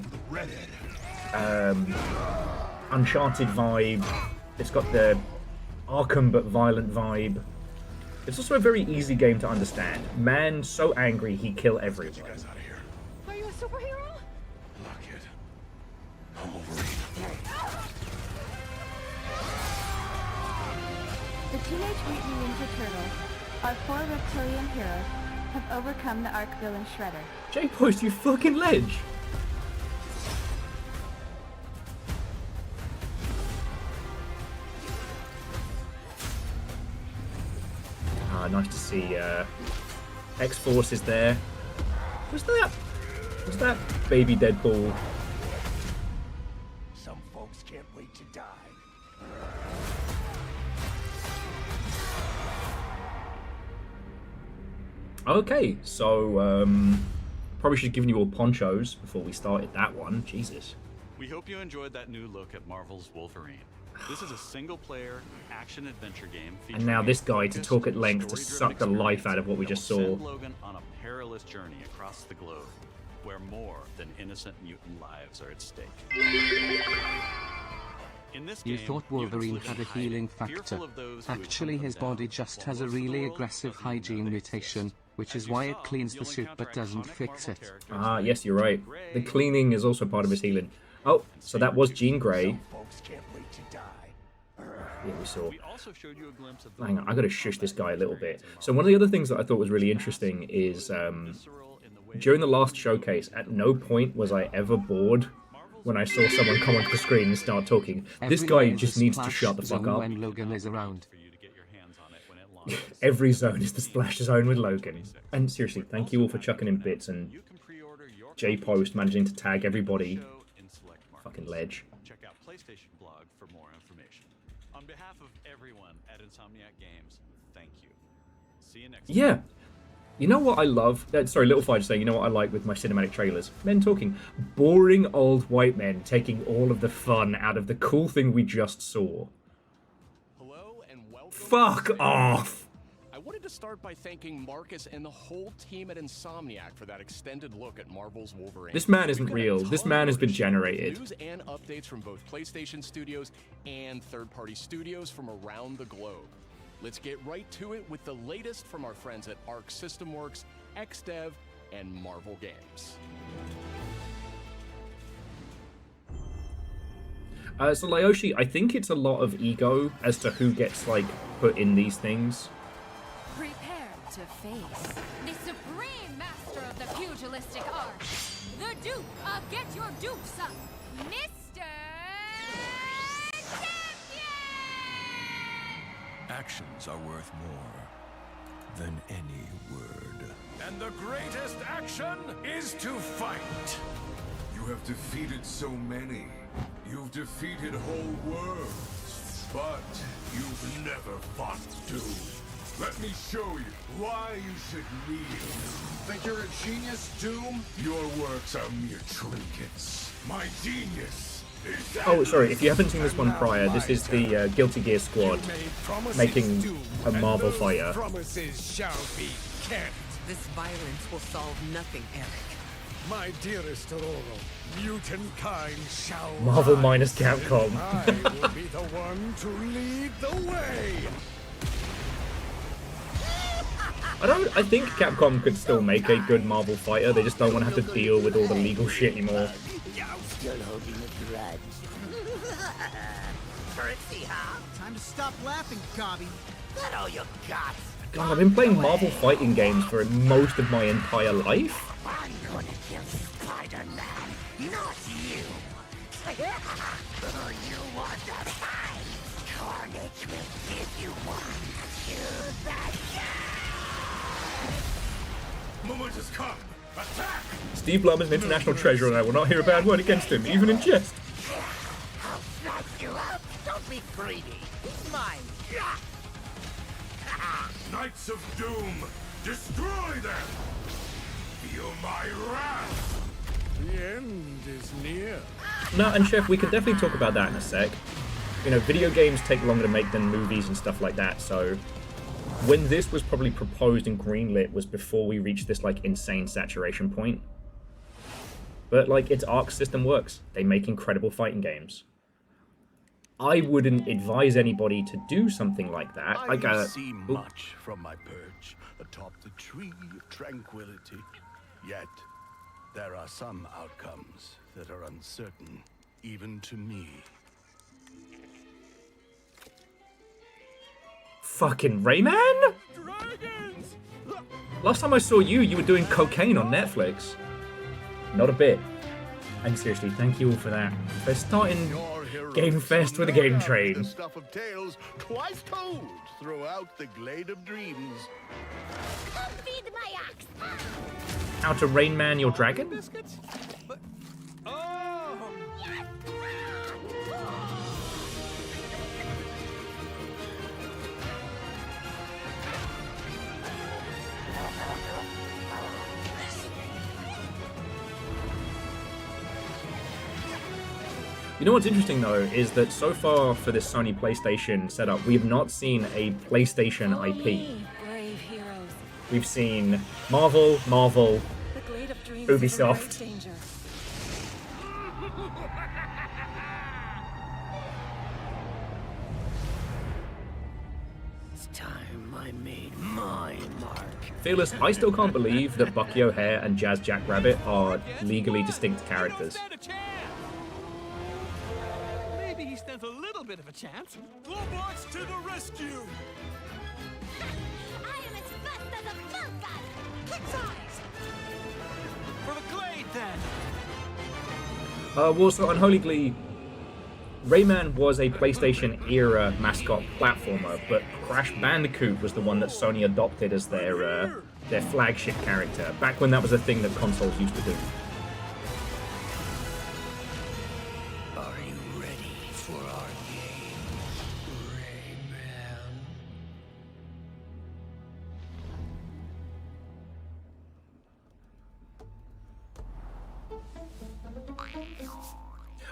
Uncharted vibe. It's got the Arkham but violent vibe. It's also a very easy game to understand. Man so angry he kill everyone. Are you a superhero? Look it. I'm Wolverine. The Teenage Mutant Ninja Turtles, our 4 reptilian heroes, have overcome the Ark villain Shredder. J-Post, you fucking ledge! Nice to see X-Force is there. Was that baby Deadpool? Some folks can't wait to die. Okay, so probably should have given you all ponchos before we started that one. Jesus. We hope you enjoyed that new look at Marvel's Wolverine. This is a single-player action-adventure game. And now this guy to focused, talk at length to story-driven suck the life out of what we experience just that will saw. send Logan on a perilous journey across the globe, where more than innocent mutant lives are at stake. In this You game, thought Wolverine mutants live had a in hiding, healing factor. fearful of those who would Actually, hunt his them down. body just While has a most of the really world aggressive doesn't even know hygiene they mutation, exist. which As is you why saw, it cleans the you'll suit but encounter doesn't iconic fix Marvel it. characters Ah, like yes, you're right. Jean The Grey, cleaning is also part of his healing. Oh, so that was Jean Grey. Folks can't wait to die. Yeah, we saw. We also showed you a glimpse of the Hang on, I gotta shush this guy a little bit. So one of the other things that I thought was really interesting is during the last showcase, at no point was I ever bored when I saw someone come onto the screen and start talking. This Everywhere guy is just a needs to splash shut the fuck zone up. when Logan is around. for you to get your hands on it when it launches. Every zone is the splash zone with Logan. And seriously, thank you all for chucking in bits and You can pre-order your J-Post managing to tag everybody. show in select markets. Fucking ledge. Check out PlayStation blog for more information. On behalf of everyone at Insomniac Games, thank you. See you next time. Yeah. You know what I love? Sorry, Little Fire just saying, you know what I like with my cinematic trailers? Men talking. Boring old white men taking all of the fun out of the cool thing we just saw. Hello and welcome. Fuck off! I wanted to start by thanking Marcus and the whole team at Insomniac for that extended look at Marvel's Wolverine. This man isn't We've got a real. ton This man has more been to share, generated. News and updates from both PlayStation Studios and third-party studios from around the globe. Let's get right to it with the latest from our friends at Arc System Works, XDev, and Marvel Games. So Lyoshi, I think it's a lot of ego as to who gets like put in these things. Prepare to face the supreme master of the pugilistic art, the Duke of Get Your Dukes Up, Mr. Actions are worth more than any word. And the greatest action is to fight. You have defeated so many. You've defeated whole worlds. But you've never fought Doom. Let me show you why you should kneel. Think you're a genius, Doom? Your works are mere trinkets. My genius is Oh, sorry, if you haven't seen this one prior, this is the Guilty Gear squad making a Marvel fighter. Promises shall be kept. This violence will solve nothing, Eric. My dearest Aurora, mutant kind shall Marvel rise. minus Capcom. I will be the one to lead the way. I think Capcom could still make a good Marvel fighter, they just don't want to have to deal with all the legal shit anymore. Still holding a grudge. Currency, huh? Time to stop laughing, Gobby. That all you got? God, I've been playing Marvel fighting games for most of my entire life. I'm gonna kill Spider-Man, not you. You want to fight? Carnage will give you one. Choose that. moment has come. Attack! Steve Blum is an international treasure and I will not hear a bad word against him, even in jest. I'll snatch you up. Don't be greedy. He's mine. Knights of Doom, destroy them! Feel my wrath! The end is near. No, and Chef, we can definitely talk about that in a sec. You know, video games take longer to make than movies and stuff like that, so when this was probably proposed and greenlit was before we reached this, like, insane saturation point. But, like, its Arc System works. They make incredible fighting games. I wouldn't advise anybody to do something like that. I see much from my perch atop the tree of tranquility. Yet, there are some outcomes that are uncertain, even to me. Fucking Rayman? Last time I saw you, you were doing cocaine on Netflix. Not a bit. And seriously, thank you all for that. For starting Game Fest with a game train. The stuff of tales twice told throughout the Glade of Dreams. Come feed my ox. How to Rain Man your dragon? You know what's interesting though is that so far for this Sony PlayStation setup, we have not seen a PlayStation IP. Brave heroes. We've seen Marvel, The glade of dreams is in Ubisoft. great danger. It's time I made my mark. Fearless, I still can't believe that Bucky O'Hare and Jazz Jackrabbit are legally distinct characters. Maybe he stands a little bit of a chance. Globots to the rescue! I am as fast as a falcon! Kick size! For the glade, then! Warsaw Unholy Glee. Rayman was a PlayStation era mascot platformer, but Crash Bandicoot was the one that Sony adopted as their flagship character, back when that was a thing that consoles used to do. Are you ready for our game, Rayman?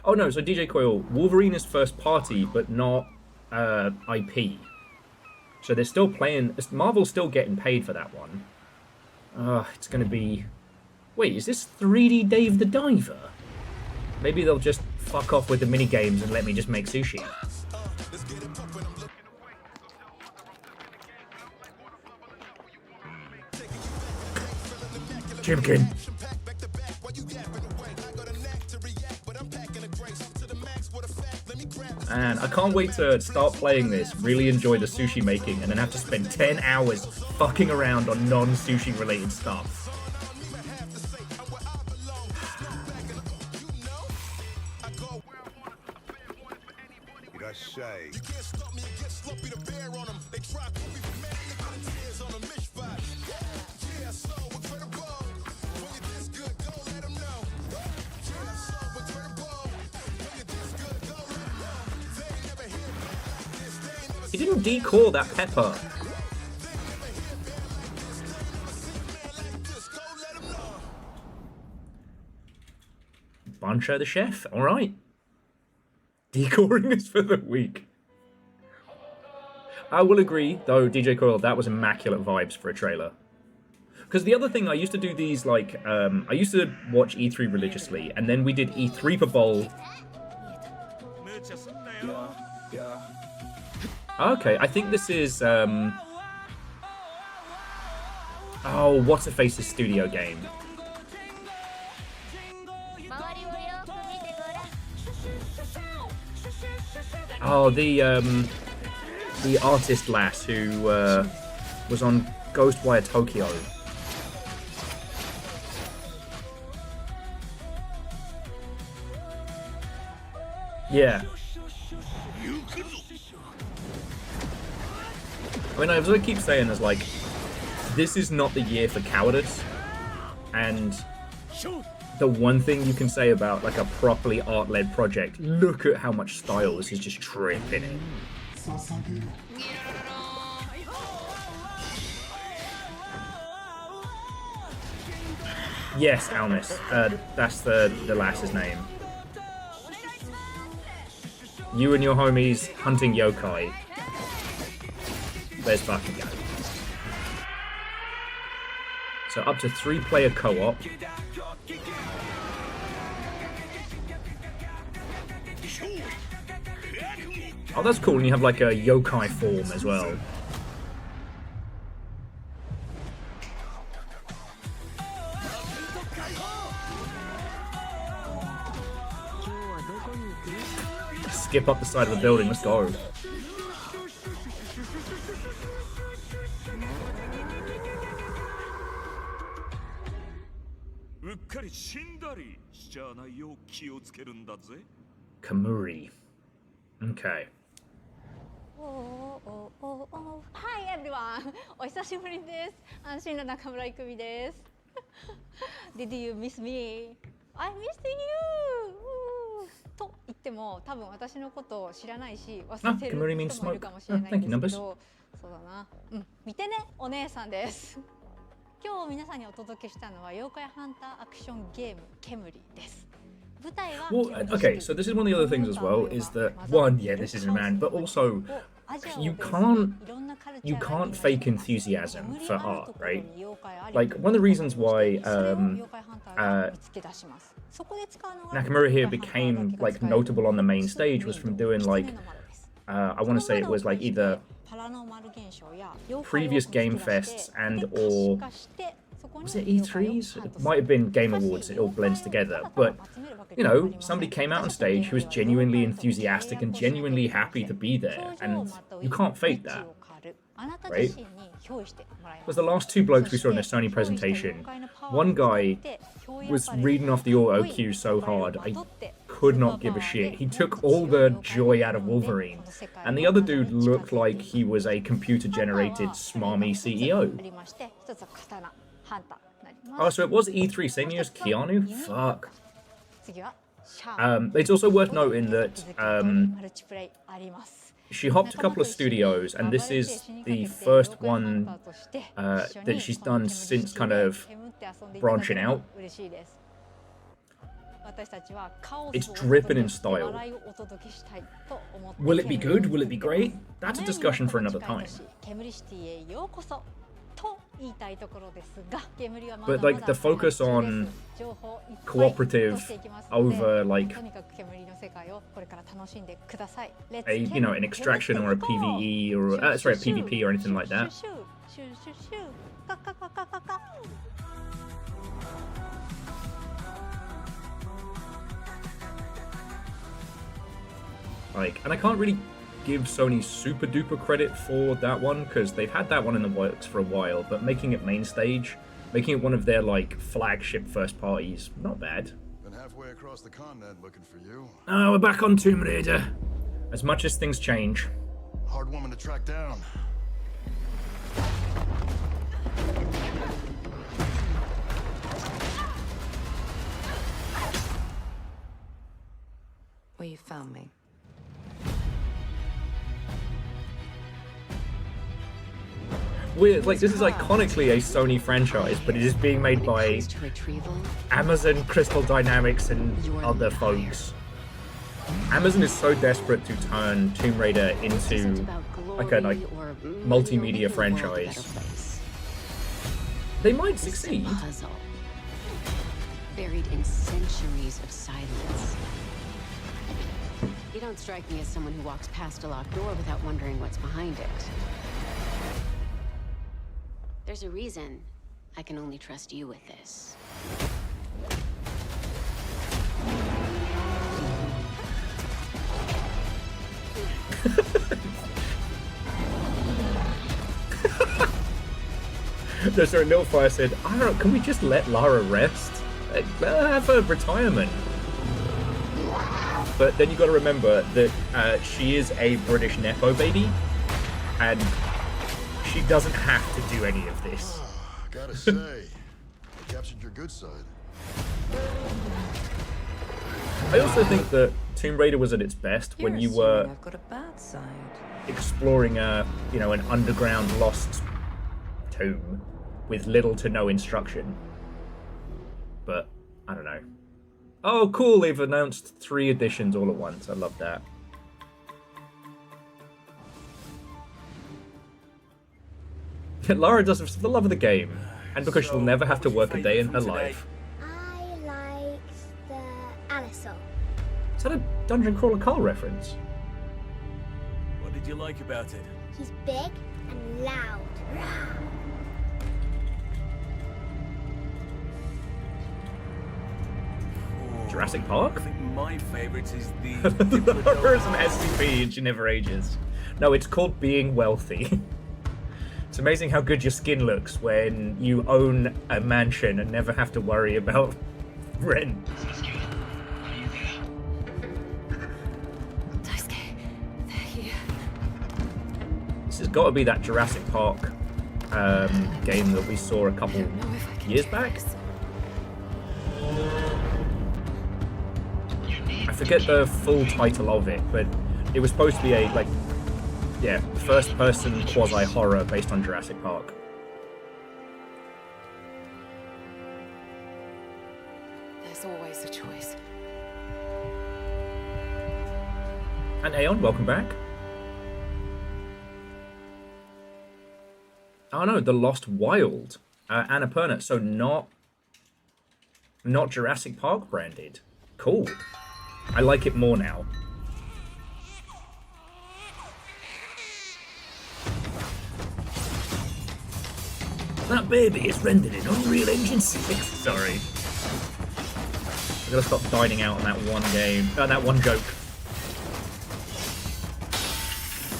Oh no, so DJ Coil, Wolverine is first party, but not IP. So they're still playing, Marvel's still getting paid for that one. It's gonna be... Wait, is this 3D Dave the Diver? Maybe they'll just fuck off with the minigames and let me just make sushi. Chimkin. And I can't wait to start playing this, really enjoy the sushi making, and then have to spend 10 hours fucking around on non-sushi related stuff. He didn't decore that pepper. Bancho the chef, alright. Decoring is for the week. I will agree, though, DJ Coil, that was immaculate vibes for a trailer. Because the other thing, I used to do these, like, I used to watch E3 religiously, and then we did E3 per bowl. Okay, I think this is, oh, what's the face's studio game? Oh, the artist lass who was on Ghostwire Tokyo. Yeah. I mean, I keep saying is like, this is not the year for cowardice, and the one thing you can say about like a properly art-led project, look at how much style this is just tripping in. Yes, Almis, that's the lass's name. You and your homies hunting yokai. Let's fucking go. So up to 3-player co-op. Oh, that's cool, and you have like a yokai form as well. Skip up the side of the building, let's go. Kamuri. Okay. Hi everyone! お久しぶりです。安心の中村いくみです。Did you miss me? I missed you! と言っても多分私のことを知らないし忘れてる人もいるかもしれないんですけど、そうだな。見てね、お姉さんです。今日皆さんにお届けしたのは妖怪ハンターアクションゲームケムリです。Well, okay, so this is one of the other things as well, is that one, yeah, this isn't a man, but also you can't fake enthusiasm for art, right? Like, one of the reasons why Nakamura here became like notable on the main stage was from doing like I want to say it was like either previous Game Fests and or was it E3s? It might have been Game Awards, it all blends together. But, you know, somebody came out on stage who was genuinely enthusiastic and genuinely happy to be there. And you can't fake that, right? Because the last two blokes we saw in the Sony presentation, one guy was reading off the auto cue so hard, I could not give a shit. He took all the joy out of Wolverine. And the other dude looked like he was a computer-generated smarmy CEO. Oh, so it was E3, same year as Keanu? Fuck. It's also worth noting that she hopped a couple of studios, and this is the first one that she's done since kind of branching out. It's dripping in style. Will it be good? Will it be great? That's a discussion for another time. But like the focus on cooperative over like a, you know, an extraction or a PvE or sorry, a PvP or anything like that. Like, and I can't really give Sony super duper credit for that one because they've had that one in the works for a while, but making it main stage, making it one of their like flagship first parties, not bad. Been halfway across the continent looking for you. Oh, we're back on Tomb Raider. As much as things change. Hard woman to track down. Well, you found me. Weird, like, this is iconically a Sony franchise, but it is being made by Amazon, Crystal Dynamics, and other folks. Amazon is so desperate to turn Tomb Raider into like a multimedia franchise. They might succeed. Puzzle, buried in centuries of silence. You don't strike me as someone who walks past a locked door without wondering what's behind it. There's a reason I can only trust you with this. No, sorry, Nilfire said, can we just let Lara rest? Let her have her retirement. But then you got to remember that she is a British Nepo baby, and she doesn't have to do any of this. Gotta say, you captured your good side. I also think that Tomb Raider was at its best when you were I've got a bad side. exploring an underground lost tomb with little to no instruction. But I don't know. Oh, cool! They've announced 3 editions all at once. I love that. Lara does it for the love of the game, and because she'll never have to work a day in her life. I liked the Anisole. Is that a Dungeon Crawler Carl reference? What did you like about it? He's big and loud. Jurassic Park? I think my favorite is the Lara's an SCP and she never ages. No, it's called being wealthy. It's amazing how good your skin looks when you own a mansion and never have to worry about rent. Daisuke, they're here. This has got to be that Jurassic Park game that we saw a couple years back. I forget the full title of it, but it was supposed to be a first-person quasi-horror based on Jurassic Park. There's always a choice. And Aeon, welcome back. Oh no, The Lost Wild. Annapurna, so not Jurassic Park branded. Cool. I like it more now. That baby is rendered in Unreal Engine 6. Sorry. I gotta stop dining out on that one game, that one joke.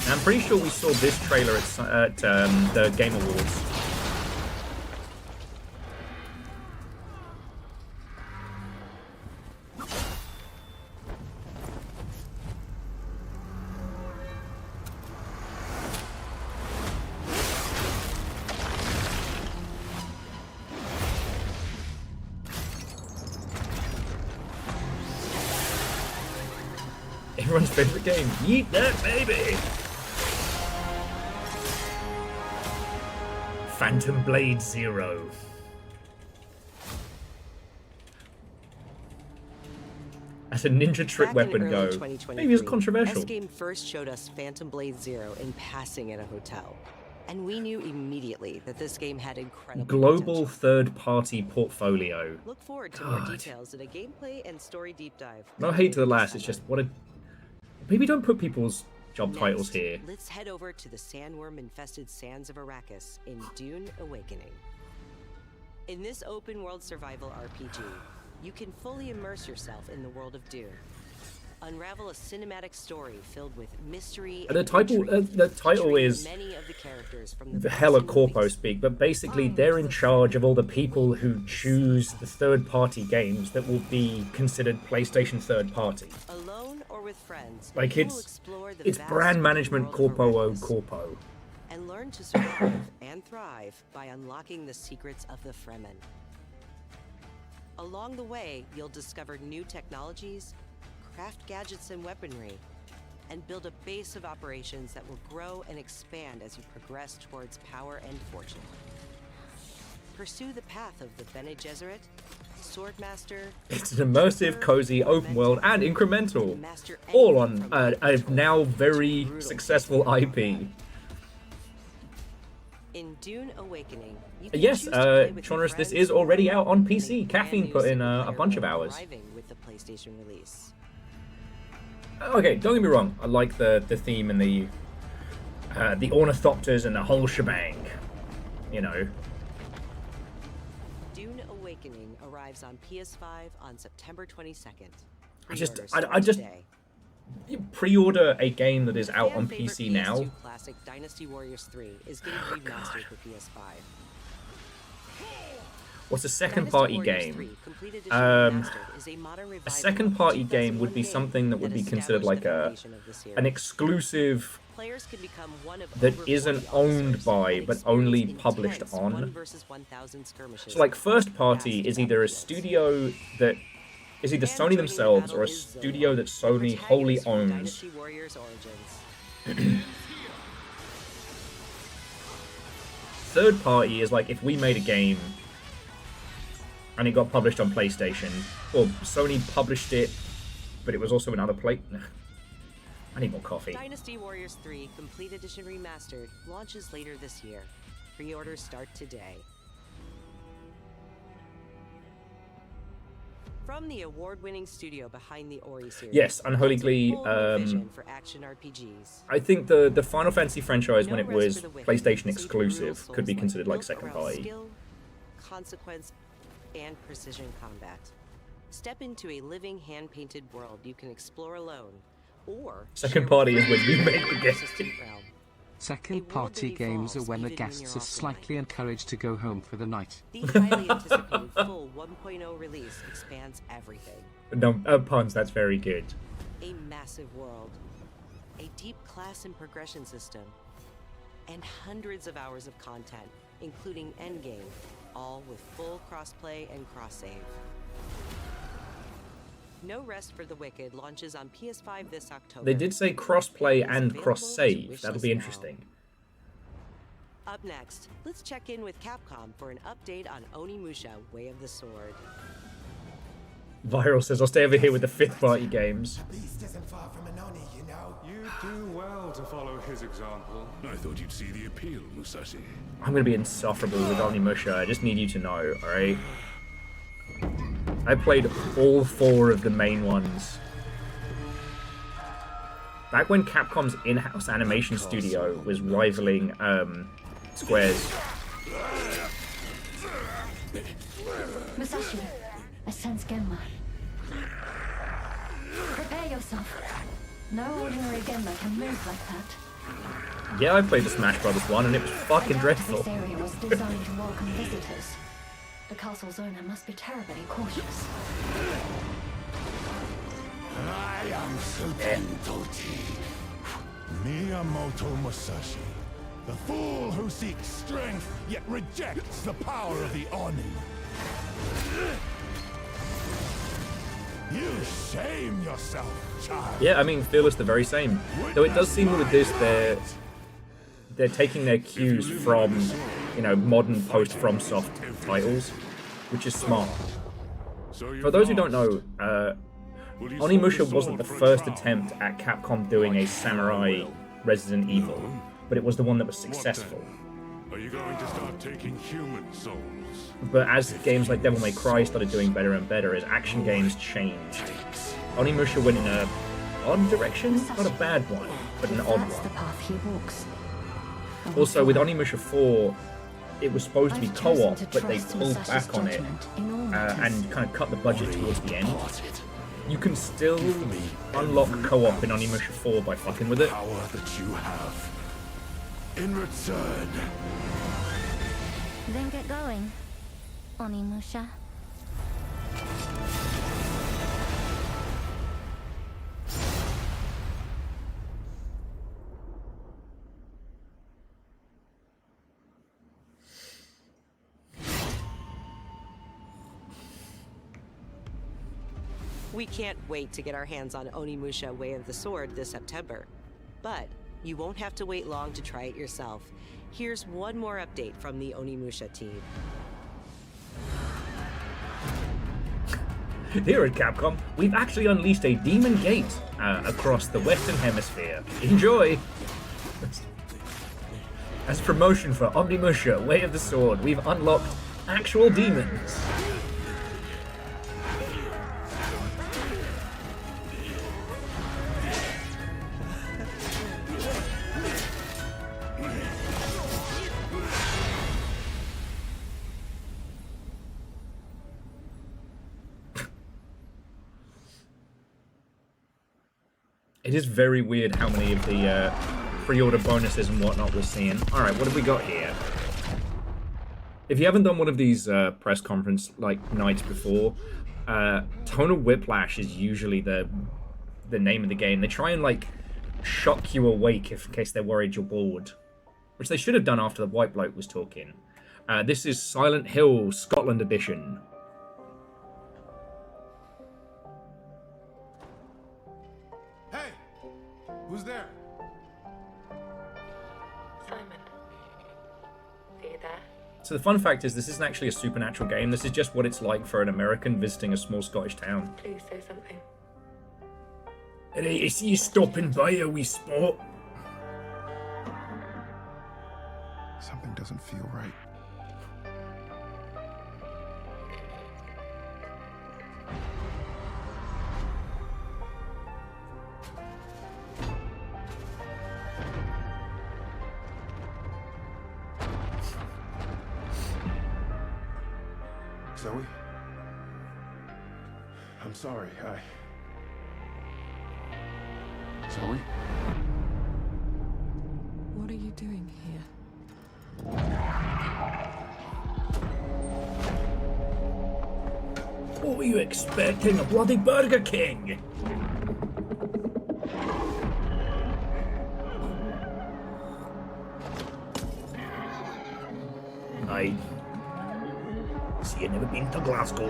And I'm pretty sure we saw this trailer at the Game Awards. Everyone's favorite game. Yeet that baby! Phantom Blade Zero. As a ninja trick Back weapon in go. early Maybe it's controversial. S-Game first showed us Phantom Blade Zero in passing at a hotel. And we knew immediately that this game had incredible Global third-party portfolio. Look forward to God. more details in a gameplay and story deep dive. No hate to the last, it's just what a... Maybe don't put people's job titles here. Let's head over to the sandworm-infested sands of Arrakis in Dune Awakening. In this open-world survival RPG, you can fully immerse yourself in the world of Dune. Unravel a cinematic story filled with mystery and The title is many of the characters from the hella corpo speak, but basically they're in charge of all the people who choose the third-party games that will be considered PlayStation third-party. alone or with friends. Like you will it's explore the it's vast brand management world of corpo o Arrakis corpo. and learn to survive and thrive by unlocking the secrets of the Fremen. Along the way, you'll discover new technologies, craft gadgets and weaponry, and build a base of operations that will grow and expand as you progress towards power and fortune. Pursue the path of the Bene Gesserit, Swordmaster. It's an immersive, cozy, open world, and incremental, all on a now very successful IP. In Dune Awakening, you can Yes, choose to play with your Chonrus, this friends is already or out on play PC. brand Caffeine new put in single a player bunch of mode hours. arriving with the PlayStation release. Okay, don't get me wrong. I like the theme and the ornithopters and the whole shebang. You know. Dune Awakening arrives on PS5 on September 22nd. I just Pre-orders I start just today. pre-order a game that is out Fan on favorite PC PS2 now. classic Dynasty Warriors 3 is getting remastered for PS5. What's a second-party Dynasty game? Warriors 3 Complete Edition Remastered is a modern A revival second-party of the game would be 2001 something that would be considered like an exclusive Players can become one of that over isn't 40 owned officers by and but only experience published intense 1 on. versus 1,000 skirmishes So like across first party is either a studio that is either Sony themselves or a studio that Sony wholly owns. Dynasty Warriors Origins. Third party is like if we made a game and it got published on PlayStation, or Sony published it, but it was also in other I need more coffee. Dynasty Warriors 3 Complete Edition Remastered launches later this year. Pre-orders start today. From the award-winning studio behind the Ori series. Yes, Unholy Glee. Vision for action RPGs. I think the Final Fantasy franchise, when it No rest was for the wicked, PlayStation so exclusive, could be Souls-like considered like built second around party. Skill, consequence, and precision combat. Step into a living hand-painted world you can explore alone, or Second party is when you make the game. Second party games are when the guests are slightly encouraged to go home for the night. The highly anticipated full 1.0 release expands everything. No puns. That's very good. A massive world, a deep class and progression system, and hundreds of hours of content, including endgame, all with full crossplay and cross-save. No Rest for the Wicked launches on PS5 this October. They did say cross-play and cross-save. That'll be interesting. Up next, let's check in with Capcom for an update on Onimusha: Way of the Sword. Viral says, I'll stay over here with the 5th party games. You do well to follow his example. I thought you'd see the appeal, Musashi. I'm going to be insufferable with Onimusha. I just need you to know, alright? I played all 4 of the main ones. Back when Capcom's in-house animation studio was rivaling Square's. Musashi, I sense Genma. Prepare yourself. No ordinary Genma can move like that. Yeah, I played the Smash Brothers one and it was fucking dreadful. This area was designed to welcome visitors. The castle's owner must be terribly cautious. I am Sultan Tochi, Miyamoto Musashi, the fool who seeks strength yet rejects the power of the Oni. You shame yourself, child. Yeah, I mean, Fearless the very same. Though it does seem with this they're taking their cues from, you know, modern post-FromSoft titles, which is smart. For those who don't know, Onimusha wasn't the first attempt at Capcom doing a samurai Resident Evil, but it was the one that was successful. Are you going to start taking human souls? But as games like Devil May Cry started doing better and better, as action games changed, Onimusha went in a odd direction, not a bad one, but an odd That's the one. path he walks. Also, with Onimusha 4, it was supposed to be co-op, but they pulled back on it and kind of cut the budget towards the end. You can still unlock co-op in Onimusha 4 by fucking with it. Power that you have. In return. Then get going, Onimusha. We can't wait to get our hands on Onimusha Way of the Sword this September. But you won't have to wait long to try it yourself. Here's one more update from the Onimusha team. Here at Capcom, we've actually unleashed a Demon Gate across the Western Hemisphere. Enjoy! As promotion for Onimusha Way of the Sword, we've unlocked actual demons. It is very weird how many of the pre-order bonuses and whatnot we're seeing. Alright, what have we got here? If you haven't done one of these press conference nights before, Tonal Whiplash is usually the name of the game. They try and shock you awake in case they're worried you're bored. Which they should have done after the white bloke was talking. This is Silent Hill Scotland edition. Who's there? Simon. Are you there? So the fun fact is this isn't actually a supernatural game. This is just what it's like for an American visiting a small Scottish town. Please say something. Hey, I see you stopping by, a wee spot. Something doesn't feel right. Zoe? I'm sorry, Zoe? What are you doing here? What were you expecting? A bloody Burger King? I see you never been to Glasgow.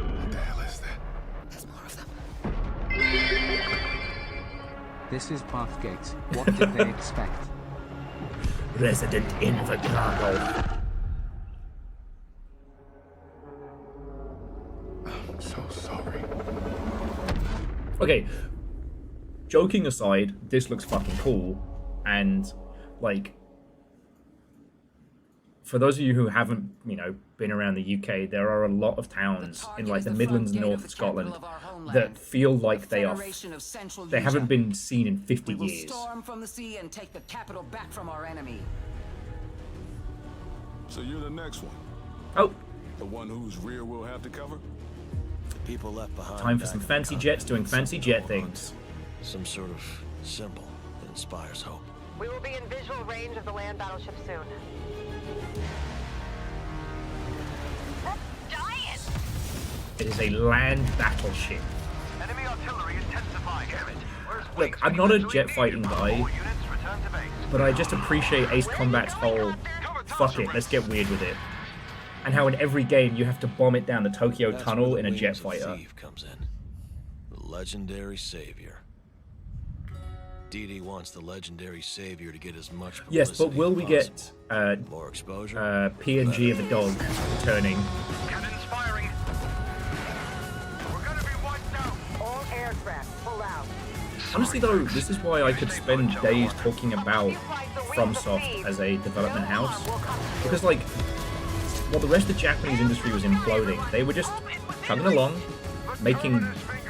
What the hell is that? There's more of them. This is Pathgate. What did they expect? Resident Evil. Okay, joking aside, this looks fucking cool, and like, for those of you who haven't, you know, been around the UK, there are a lot of towns in like the Midlands and North of Scotland that feel like they haven't been seen in 50 years. Storm from the sea and take the capital back from our enemy. So you're the next one? Oh. The one whose rear we'll have to cover? The people left behind. Time for some fancy jets doing fancy jet things. Some sort of symbol that inspires hope. We will be in visual range of the land battleship soon. It is a land battleship. Enemy artillery intensifying. Look, I'm not a jet fighting guy, but I just appreciate Ace Combat's whole fuck it, let's get weird with it. And how in every game you have to bomb it down the Tokyo Tunnel in a jet fighter. Comes in. The legendary savior. DD wants the legendary savior to get as much publicity. Yes, but will we get more exposure? PNG of the dog returning? Cannons firing. We're gonna be wiped out. All aircraft, pull out. Honestly though, this is why I could spend days talking about FromSoft as a development house. Because like, while the rest of the Japanese industry was imploding, they were just chugging along, making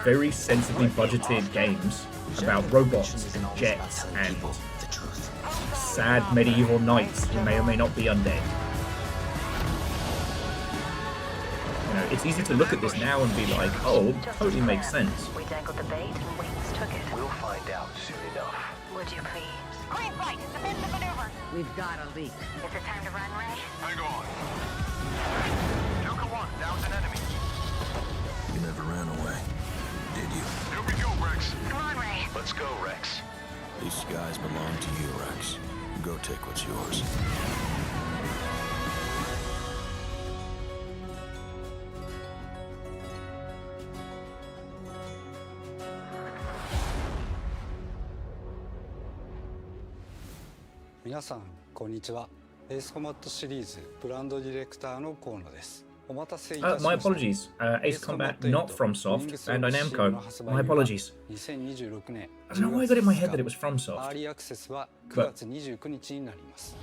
very sensibly budgeted games about robots and jets and sad medieval knights who may or may not be undead. You know, it's easy to look at this now and be like, oh, it totally makes sense. We dangled the bait and Wings took it. We'll find out soon enough. Would you please? Green flight, defensive maneuver. We've got a leak. Is it time to run, Ray? Hang on. Joker 1, down's an enemy. You never ran away, did you? Here we go, Rex. Come on, Ray. Let's go, Rex. These skies belong to you, Rex. Go take what's yours. Minasan, こんにちは。エースコマットシリーズブランドディレクターの河野です。My apologies. Ace Combat, not FromSoft, Bandai Namco. My apologies. I don't know why I got it in my head that it was FromSoft. アーリーアクセスは9月29日になります。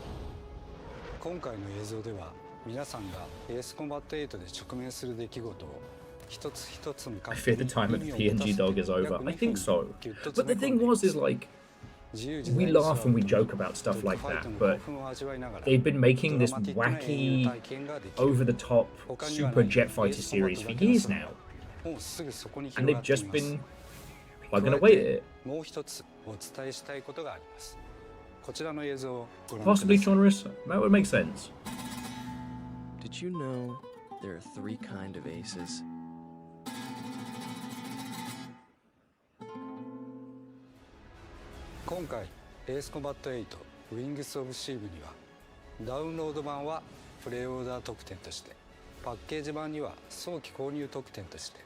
今回の映像では皆さんがエースコンバット8で直面する出来事を一つ一つ向か I って fear the time of the PNG dog is over. I think so. But the thing was, is like, we laugh and we joke about stuff like that, but they've been making this wacky, over-the-top super jet fighter series for years now. And they've just been plugging away at it. もう一つお伝えしたいことがあります。こちらの映像をご覧ください。 Possibly Chonrus? That would make sense. Did you know there are 3 kinds of aces? 今回エースコンバット8 Wings of Shiv にはダウンロード版はプレイオーダー特典として、パッケージ版には早期購入特典として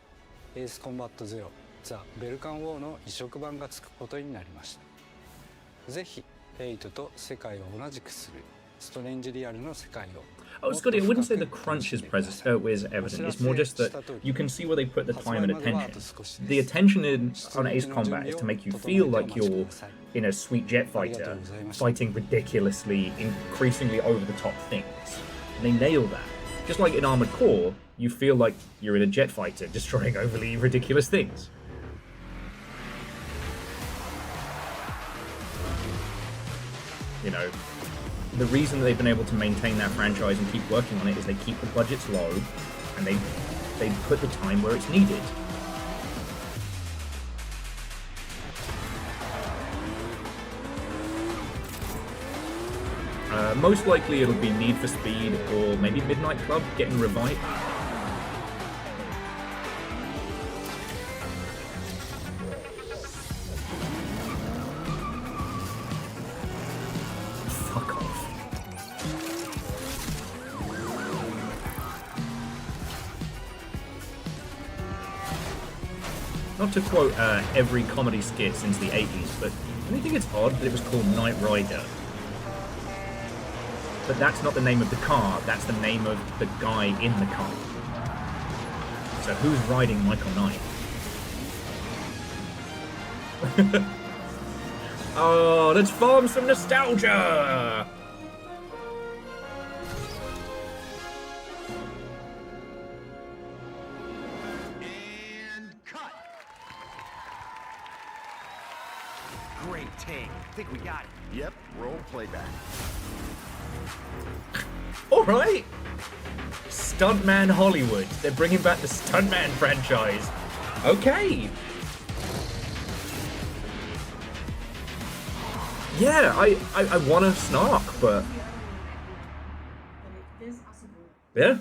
エースコンバット0ザ・ベルカンウォーの移植版がつくことになりました。ぜひ8と世界を同じくするストレンジリアルの世界を Oh, Scotty, I wouldn't say the crunch is evident. It's more just that you can see where they put the time and attention. The attention on Ace Combat is to make you feel like you're in a sweet jet fighter, fighting ridiculously, increasingly over-the-top things. And they nail that. Just like in Armored Core, you feel like you're in a jet fighter, destroying overly ridiculous things. You know, the reason they've been able to maintain that franchise and keep working on it is they keep the budgets low and they put the time where it's needed. Most likely it'll be Need for Speed or maybe Midnight Club getting revived. Not to quote every comedy skit since the 80s, but I don't think it's odd that it was called Knight Rider. But that's not the name of the car, that's the name of the guy in the car. So who's riding Michael Knight? Oh, let's farm some nostalgia! Great take. Think we got it. Yep, roll playback. Alright! Stuntman Hollywood. They're bringing back the Stuntman franchise. Okay. Yeah, I want to snark, but... Yeah.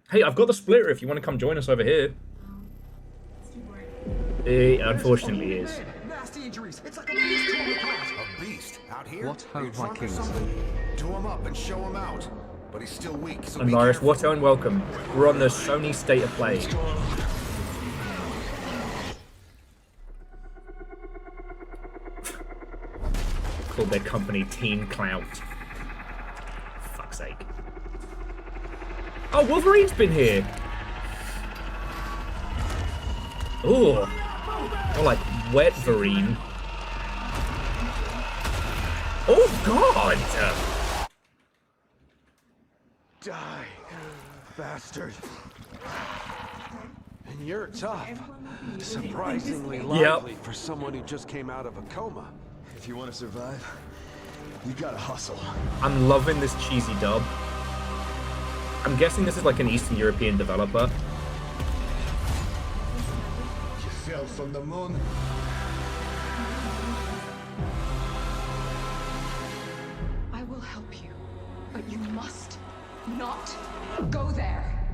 Hey, I've got the splitter if you want to come join us over here. It unfortunately is. Nasty injuries. It's like a beast torn apart. A beast out here? What ho, You're drunk or Vikings? something? Tow him up and show him out. But he's still weak, so And be Lars, careful. what and welcome. We're on the Sony State of Play. Called their company Teen Clout. Fuck's sake. Oh, Wolverine's been here. Ooh. More like Wetverine. Oh, God! Die, bastard. And you're tough. Surprisingly lively for someone who just came out of a coma. If you want to survive, you gotta hustle. I'm loving this cheesy dub. I'm guessing this is like an Eastern European developer. You fell from the moon. I will help you, but you must not go there.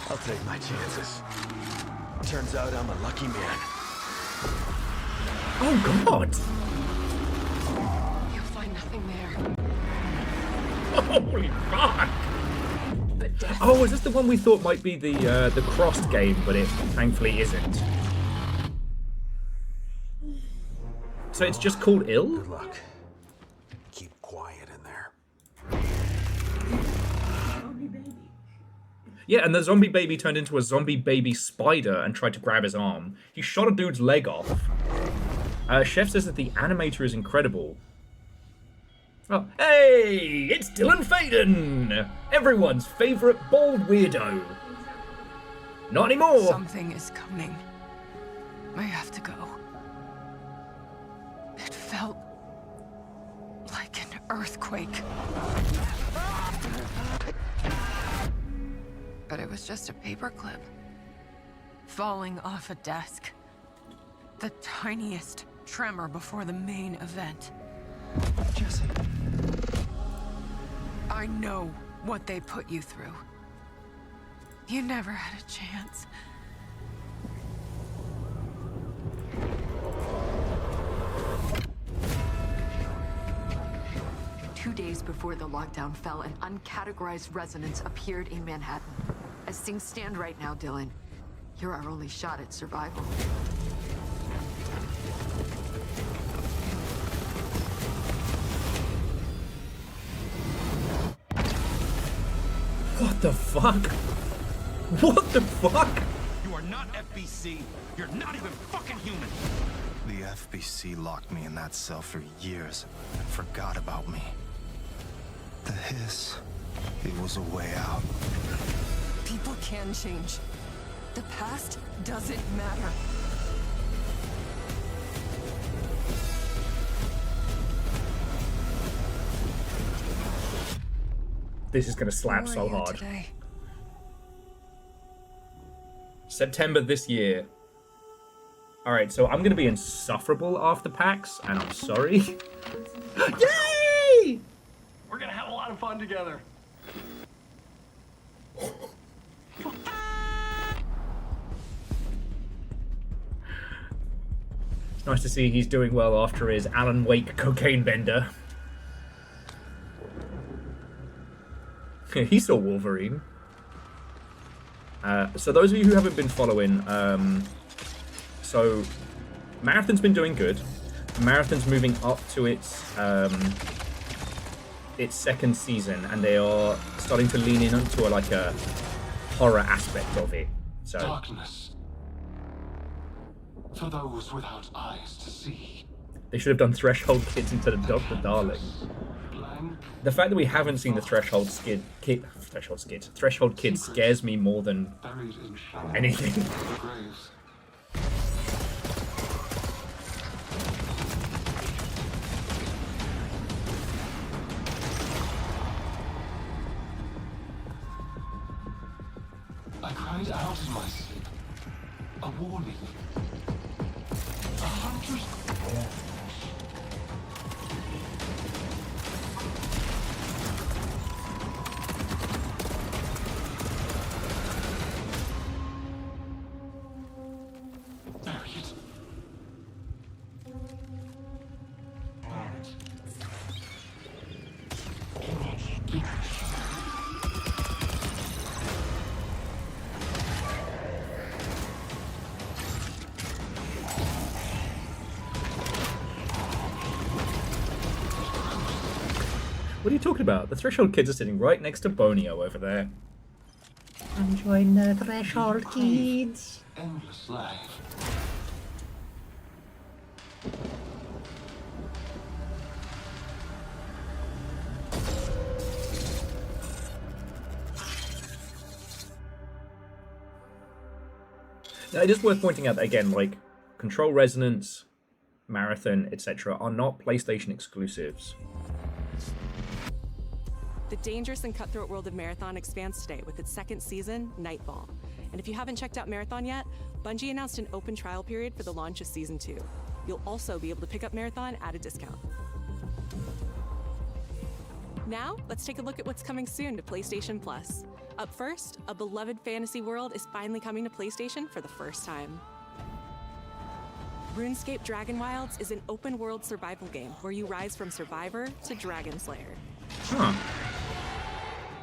I'll take my chances. Turns out I'm a lucky man. Oh, God! You'll find nothing there. Holy fuck! Oh, is this the one we thought might be the crossed game, but it thankfully isn't? So it's just called Ill? Good luck. Keep quiet in there. Yeah, and the zombie baby turned into a zombie baby spider and tried to grab his arm. He shot a dude's leg off. Chef says that the animator is incredible. Oh, hey! It's Dylan Faden! Everyone's favorite bald weirdo. Not anymore! Something is coming. I have to go. It felt like an earthquake. But it was just a paperclip. Falling off a desk. The tiniest tremor before the main event. Jesse. I know what they put you through. You never had a chance. Two days before the lockdown fell, an uncategorized resonance appeared in Manhattan. As things stand right now, Dylan, you're our only shot at survival. What the fuck? What the fuck? You are not FBC. You're not even fucking human. The FBC locked me in that cell for years and forgot about me. The hiss, it was a way out. People can change. The past doesn't matter. This is gonna slap Who are so you hard. today? September this year. Alright, so I'm gonna be insufferable after PAX, and I'm sorry. Yay! We're gonna have a lot of fun together. It's nice to see he's doing well after his Alan Wake cocaine bender. He saw Wolverine. So those of you who haven't been following, so Marathon's been doing good. Marathon's moving up to its second season, and they are starting to lean in onto a horror aspect of it. So. Darkness. For those without eyes to see. They should have done Threshold Kids instead of Dr. Darling. The fact that we haven't seen the Threshold Kid scares me more than anything. I cried out in my sleep. A warning. A hunter's call. What are you talking about? The Threshold Kids are sitting right next to Bonio over there. Come join the Threshold Kids. Endless life. Now, it is worth pointing out that, again, like, Control Resonance, Marathon, etc. are not PlayStation exclusives. The dangerous and cutthroat world of Marathon expands today with its second season, Nightfall. And if you haven't checked out Marathon yet, Bungie announced an open trial period for the launch of Season 2. You'll also be able to pick up Marathon at a discount. Now, let's take a look at what's coming soon to PlayStation Plus. Up first, a beloved fantasy world is finally coming to PlayStation for the first time. RuneScape Dragon Wilds is an open-world survival game where you rise from survivor to dragon slayer. Huh.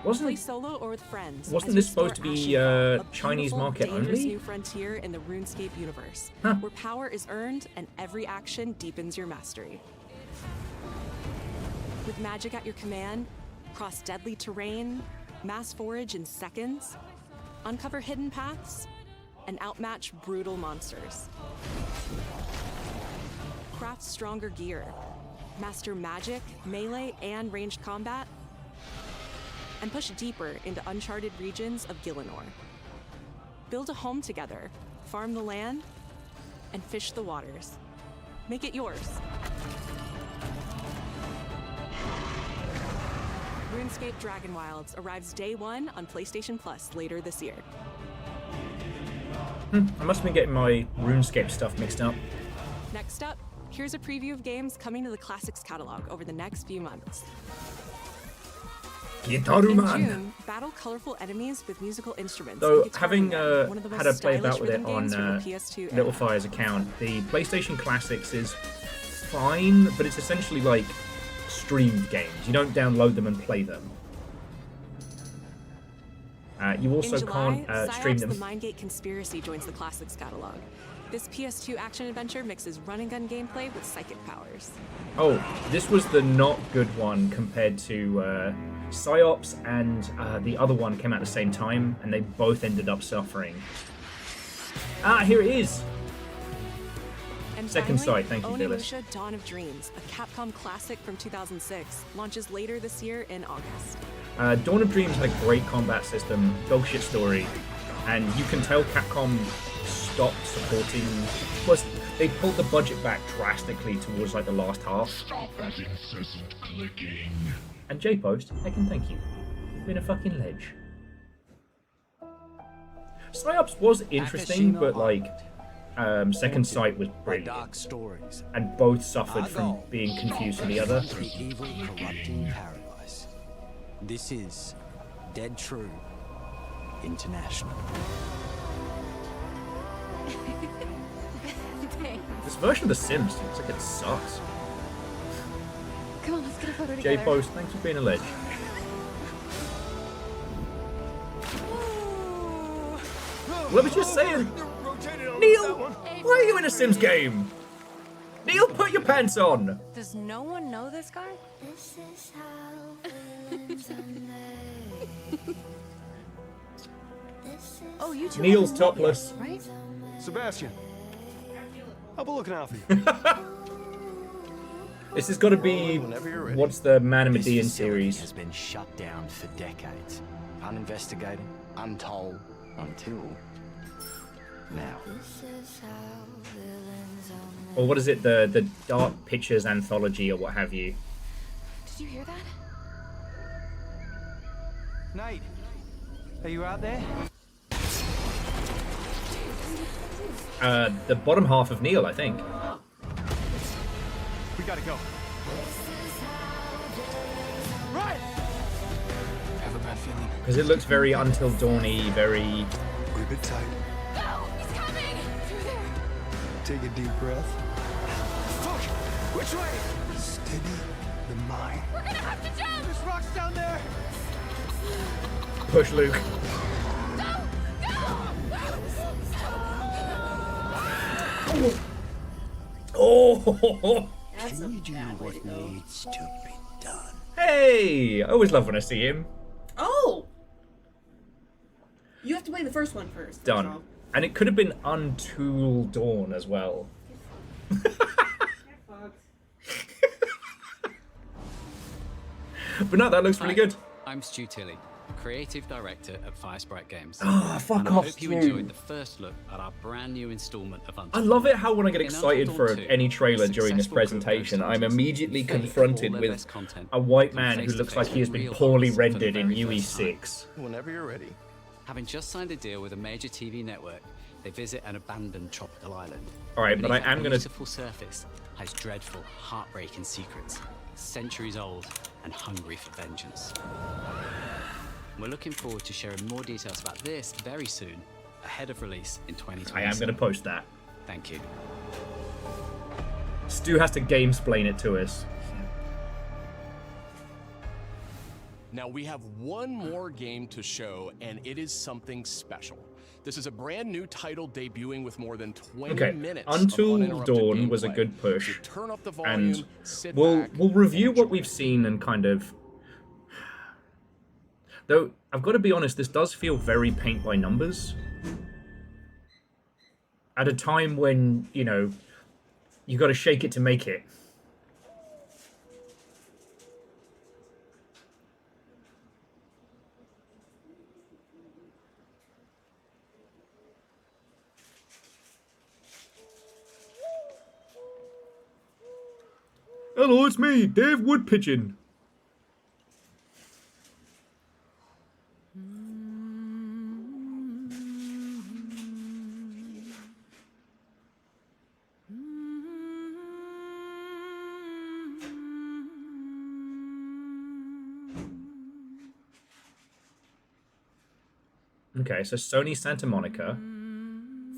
Play solo or with friends. Wasn't as this you supposed to explore be Ashenfall, a Chinese beautiful, market dangerous only? new frontier in the RuneScape universe, Huh. where power is earned and every action deepens your mastery. With magic at your command, cross deadly terrain, mass forage in seconds, uncover hidden paths, and outmatch brutal monsters. Craft stronger gear, master magic, melee, and ranged combat, and push deeper into uncharted regions of Gielinor. Build a home together, farm the land, and fish the waters. Make it yours. RuneScape Dragon Wilds arrives day one on PlayStation Plus later this year. I must have been getting my RuneScape stuff mixed up. Next up, here's a preview of games coming to the Classics catalog over the next few months. In June, battle colorful enemies with musical instruments. Though, and Guitar having Hero, one of the had most a play stylish about with it rhythm on games from the PS2 era. Little Fire's account, the PlayStation Classics is fine, but it's essentially like streamed games. You don't download them and play them. You also In July, can't stream Psyops them. The Mindgate Conspiracy joins the Classics catalog. This PS2 action adventure mixes run-and-gun gameplay with psychic powers. Oh, this was the not good one compared to Psyops, and the other one came out at the same time, and they both ended up suffering. Ah, here it is! And Second finally, Sight, thank you, Phyllis. Onimusha Dawn of Dreams, a Capcom classic from 2006, launches later this year in August. Dawn of Dreams had a great combat system, dogshit story, and you can tell Capcom stopped supporting. Plus, they pulled the budget back drastically towards like the last half. Stop that incessant clicking. And J-Post, I can thank you. You've been a fucking ledge. Psyops was interesting, but like Second Sight was brilliant, and both suffered from being confused with the other. The evil corrupting paradise. This is Dead True International. This version of The Sims looks like it sucks. Come on, let's get a photo together. J-Post, thanks for being a ledge. What was you saying? Neil, why are you in a Sims game? Neil, put your pants on! Does no one know this guy? This is how villains are made. This Oh, you two. Neil's haven't met topless. yet, right? Sebastian, I'll be looking out for you. This has got to be what's the Man of Medean series? Has been shut down for decades, uninvestigated, untold, until now. Or what is it? The Dark Pictures Anthology or what have you? Did you hear that? Nate, are you out there? The bottom half of Neil, I think. We gotta go. Right. Have a bad feeling. Because it looks very Until Dawn-y, very... We're a bit tight. No, he's coming! Through there. Take a deep breath. Fuck! Which way? Steady the mind. We're gonna have to jump! There's rocks down there! Push Luke. Oh! You do what needs to be done. Hey! I always love when I see him. Oh! You have to play the first one first. Done. And it could have been Until Dawn as well. But no, that looks really good. I'm Stu Tilley, Creative Director at Firesprite Games. Ah, fuck and off, I hope you Stu. enjoyed the first look at our brand new installment of Until I love it how when I get In excited Until for Dawn 2, any trailer during this successful presentation, I'm immediately Fate confronted all their with best content a white and man who face-to-face looks like he has with been real poorly hosts for the rendered in very first time. UE6. Whenever you're ready. Having just signed a deal with a major TV network, they visit an abandoned tropical island. Alright, but I Beneath am that gonna... beautiful surface hides dreadful, heartbreaking secrets, centuries old and hungry for vengeance. We're looking forward to sharing more details about this very soon, ahead of release in 2020. I am going to post that. Thank you. Stu has to game-splain it to us. Now we have one more game to show, and it is something special. This is a brand new title debuting with more than 20 minutes of Until uninterrupted Dawn was a gameplay. good push. So turn up the And volume, sit we'll back, review what we've seen and kind of... Though, I've got to be honest, this does feel very paint by numbers. At a time when, you know, you got to shake it to make it. Hello, it's me, Dave Woodpigeon. Okay, so Sony Santa Monica,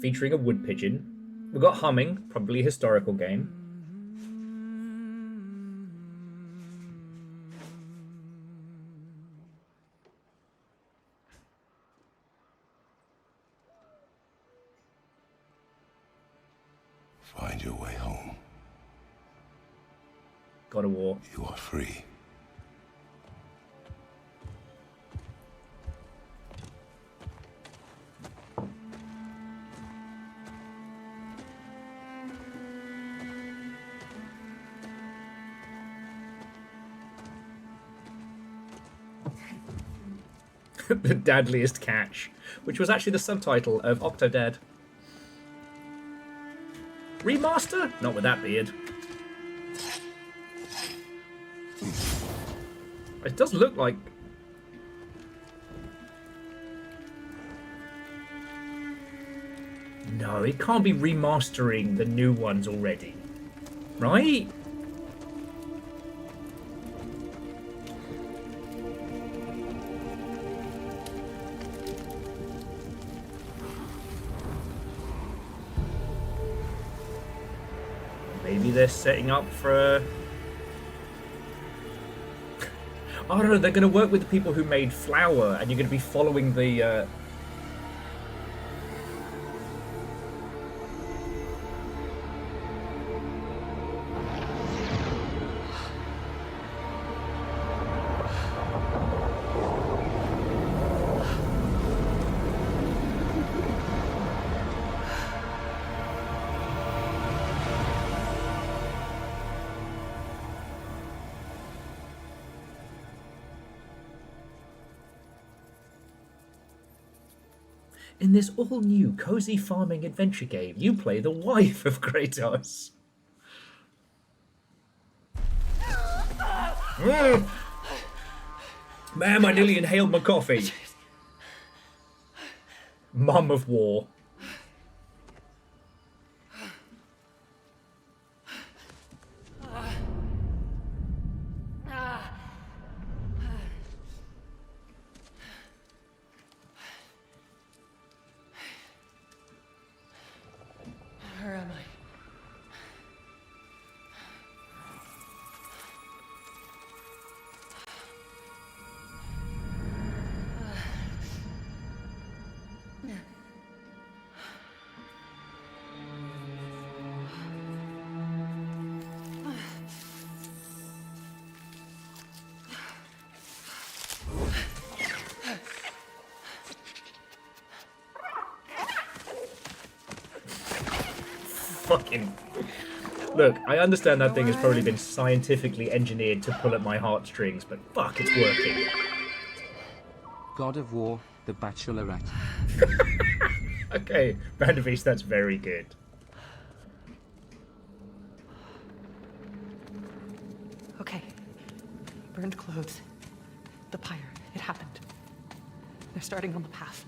featuring a wood pigeon. We've got Humming, probably a historical game. Find your way home. God of War. You are free. The Deadliest Catch, which was actually the subtitle of Octodad. Remaster? Not with that beard. It does look like... No, it can't be remastering the new ones already. Right? Maybe they're setting up for... Oh no, they're going to work with the people who made Flower, and you're going to be following the... In this all-new cozy farming adventure game, you play the wife of Kratos. Ma'am, I nearly inhaled my coffee. Mum of War. Where am I? Fucking... Look, I understand that thing has probably been scientifically engineered to pull at my heartstrings, but fuck, it's working. God of War, The Bachelorette. Okay, Vanderbeest, that's very good. Okay. Burned clothes. The pyre. It happened. They're starting on the path.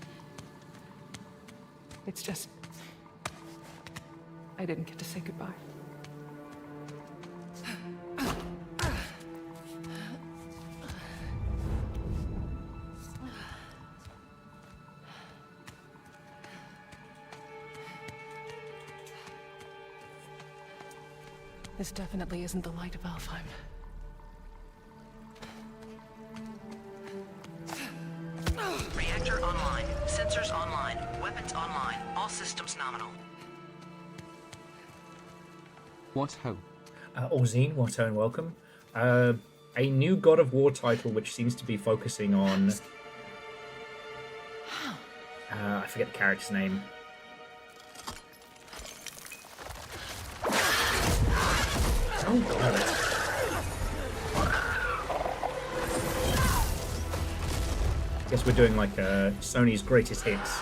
It's just... I didn't get to say goodbye. This definitely isn't the light of Alfheim. Reactor online. Sensors online. Weapons online. All systems nominal. What ho? Orzine, what and welcome. A new God of War title which seems to be focusing on... I forget the character's name. Oh god. Guess we're doing like Sony's greatest hits.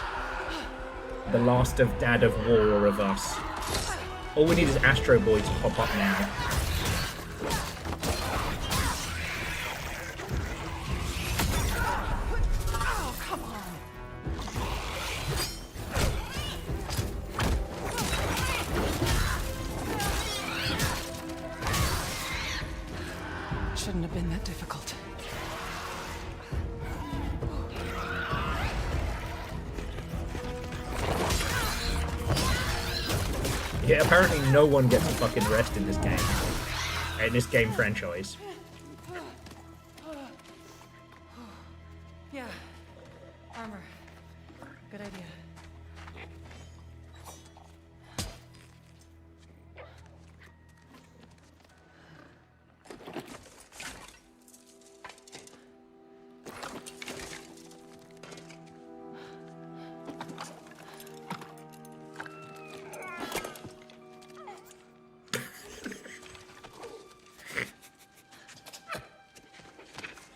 The last of Dad of War of Us. All we need is Astro Boy to pop up now. Oh, come on. Shouldn't have been that difficult. Yeah, apparently no one gets a fucking rest in this game. In this game franchise. Yeah. Armor. Good idea.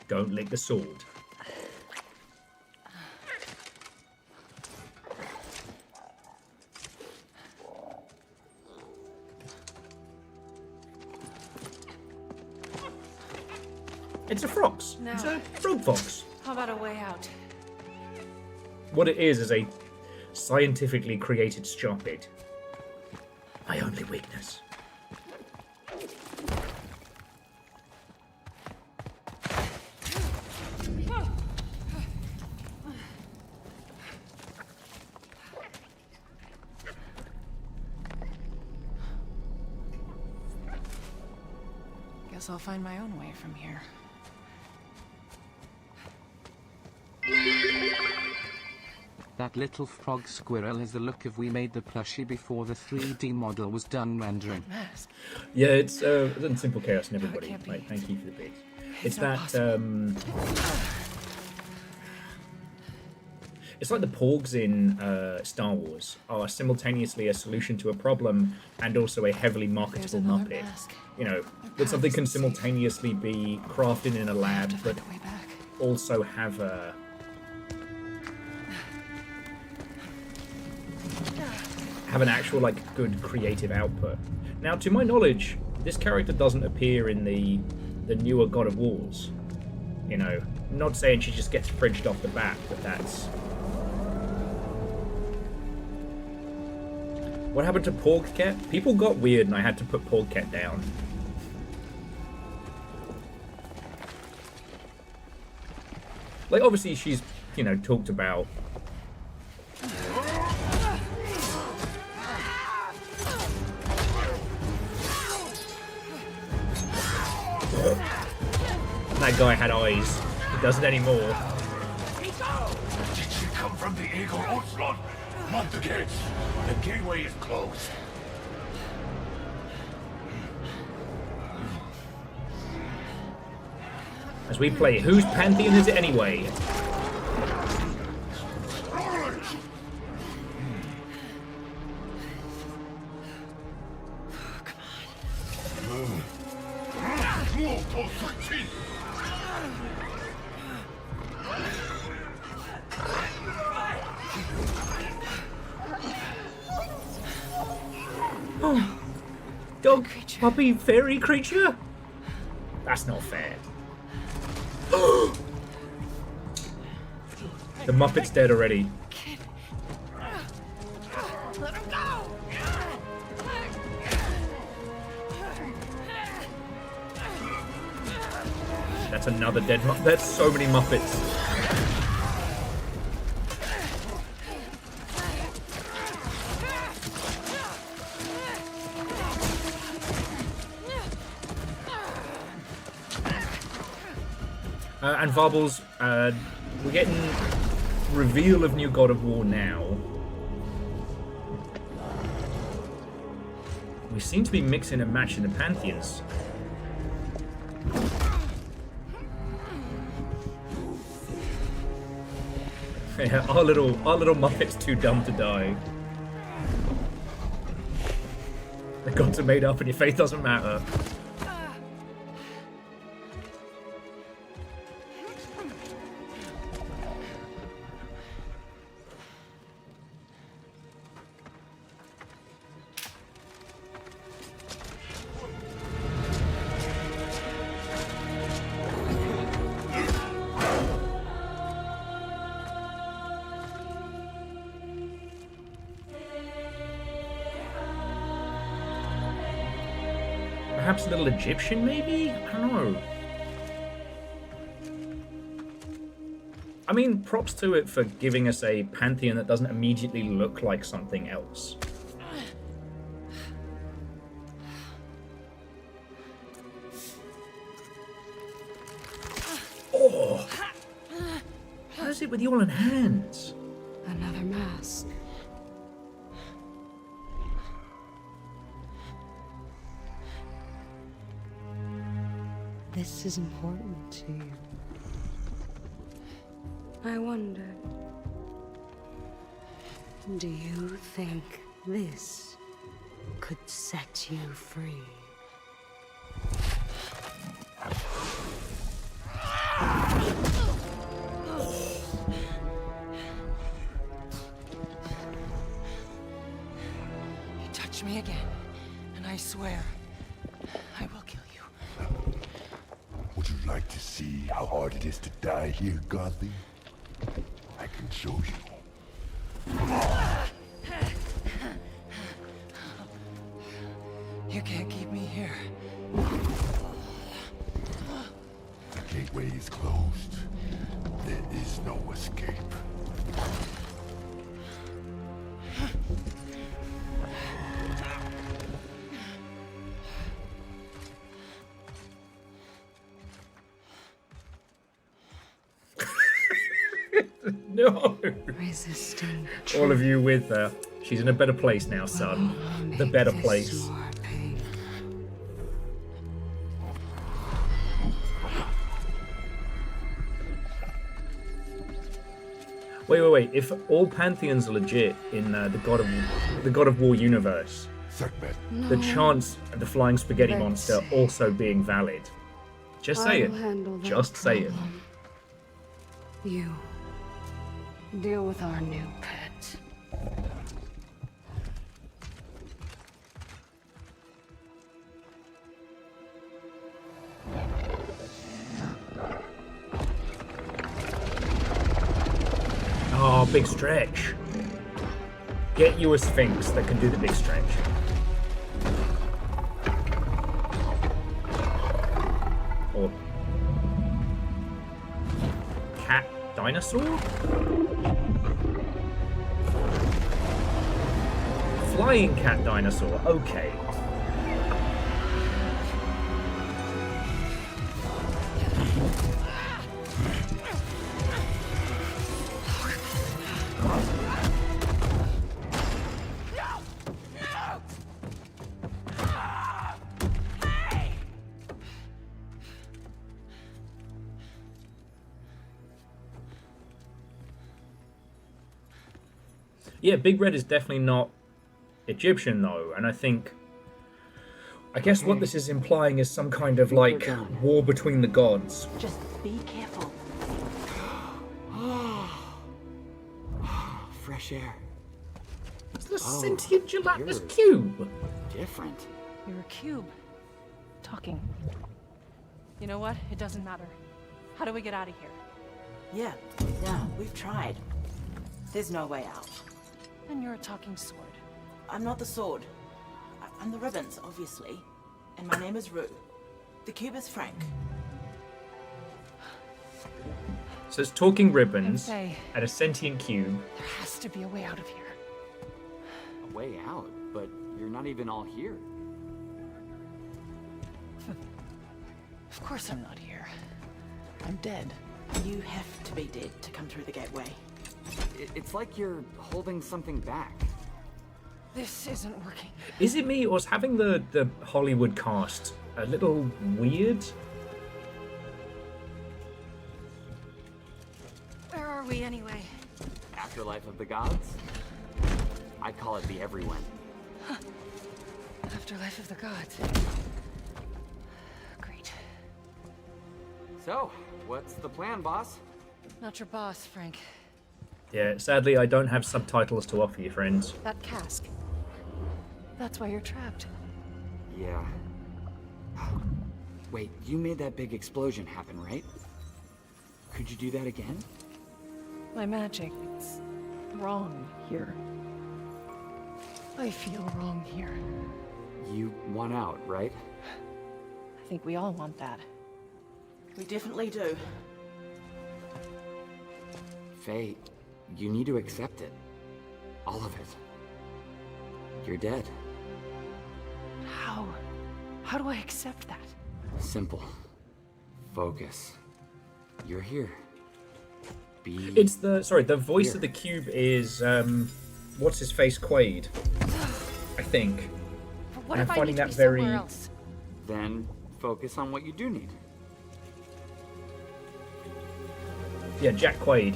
Don't lick the sword. It's a fox. Now, it's a frog fox. How about a way out? What it is a scientifically created sharp bit. My only weakness. Guess I'll find my own way from here. That little frog squirrel has the look of we made the plushie before the 3D model was done rendering. Yeah, it's Simple Chaos and everybody. Like, thank you for the bit. It's that it's like the Porgs in Star Wars are simultaneously a solution to a problem and also a heavily marketable Muppet. You know, that something can simultaneously be crafted in a lab, but also have a have an actual like good creative output. Now, to my knowledge, this character doesn't appear in the newer God of Wars. You know, not saying she just gets fridged off the bat, but that's... What happened to Porgket? People got weird and I had to put Porgket down. Like, obviously she's, you know, talked about... That guy had eyes. He doesn't anymore. Did she come from the Eagle Onslaught? Not the gates. The gateway is closed. As we play, whose Pantheon is it anyway? Oh, dog, puppy, fairy creature? That's not fair. The Muppet's dead already. Let him go! That's another dead Muppet. That's so many Muppets. And Varbles, we're getting reveal of new God of War now. We seem to be mixing and matching the Pantheons. Yeah, our little Muppet's too dumb to die. The gods are made up and your faith doesn't matter. Perhaps a little Egyptian, maybe? I don't know. I mean, props to it for giving us a Pantheon that doesn't immediately look like something else. Oh! How is it with you all in hands? Another mask. This is important to you. I wonder, do you think this could set you free? You touch me again, and I swear, I will kill you. Would you like to see how hard it is to die here, Godly? I can show you. You can't keep me here. The gateway is closed. There is no escape. No! Resisting. All of you with her. She's in a better place now, son. The better place. Wait. If all Pantheons are legit in the God of War universe, the chance of the flying spaghetti monster also being valid. Just say it. Just say it. You deal with our new pet. big stretch. Get you a Sphinx that can do the big stretch. Or cat dinosaur? Flying cat dinosaur, okay. Yeah, Big Red is definitely not Egyptian though, and I guess what this is implying is some kind of like war between the gods. Just be careful. Fresh air. It's the sentient gelatinous cube. Different. You're a cube. Talking. You know what? It doesn't matter. How do we get out of here? Yeah, we've tried. There's no way out. And you're a talking sword. I'm not the sword. I'm the ribbons, obviously. And my name is Rue. The cube is Frank. So it's talking ribbons Faye. at a sentient cube. There has to be a way out of here. A way out? But you're not even all here. Of course I'm not here. I'm dead. You have to be dead to come through the gateway. It's like you're holding something back. This isn't working. Is it me, or is having the Hollywood cast a little weird? Where are we anyway? Afterlife of the Gods? I call it the Everyone. Afterlife of the Gods. Great. So, what's the plan, boss? Not your boss, Frank. Yeah, sadly I don't have subtitles to offer you, friends. That cask. That's why you're trapped. Yeah. Wait, you made that big explosion happen, right? Could you do that again? My magic, it's wrong here. I feel wrong here. You want out, right? I think we all want that. We definitely do. Faye, you need to accept it. All of it. You're dead. How? How do I accept that? Simple. Focus. You're here. Be... It's the voice here. of the cube is what's his face, Quaid, I think. But what And if I'm I finding need to that be very somewhere else? Then focus on what you do need. Yeah, Jack Quaid.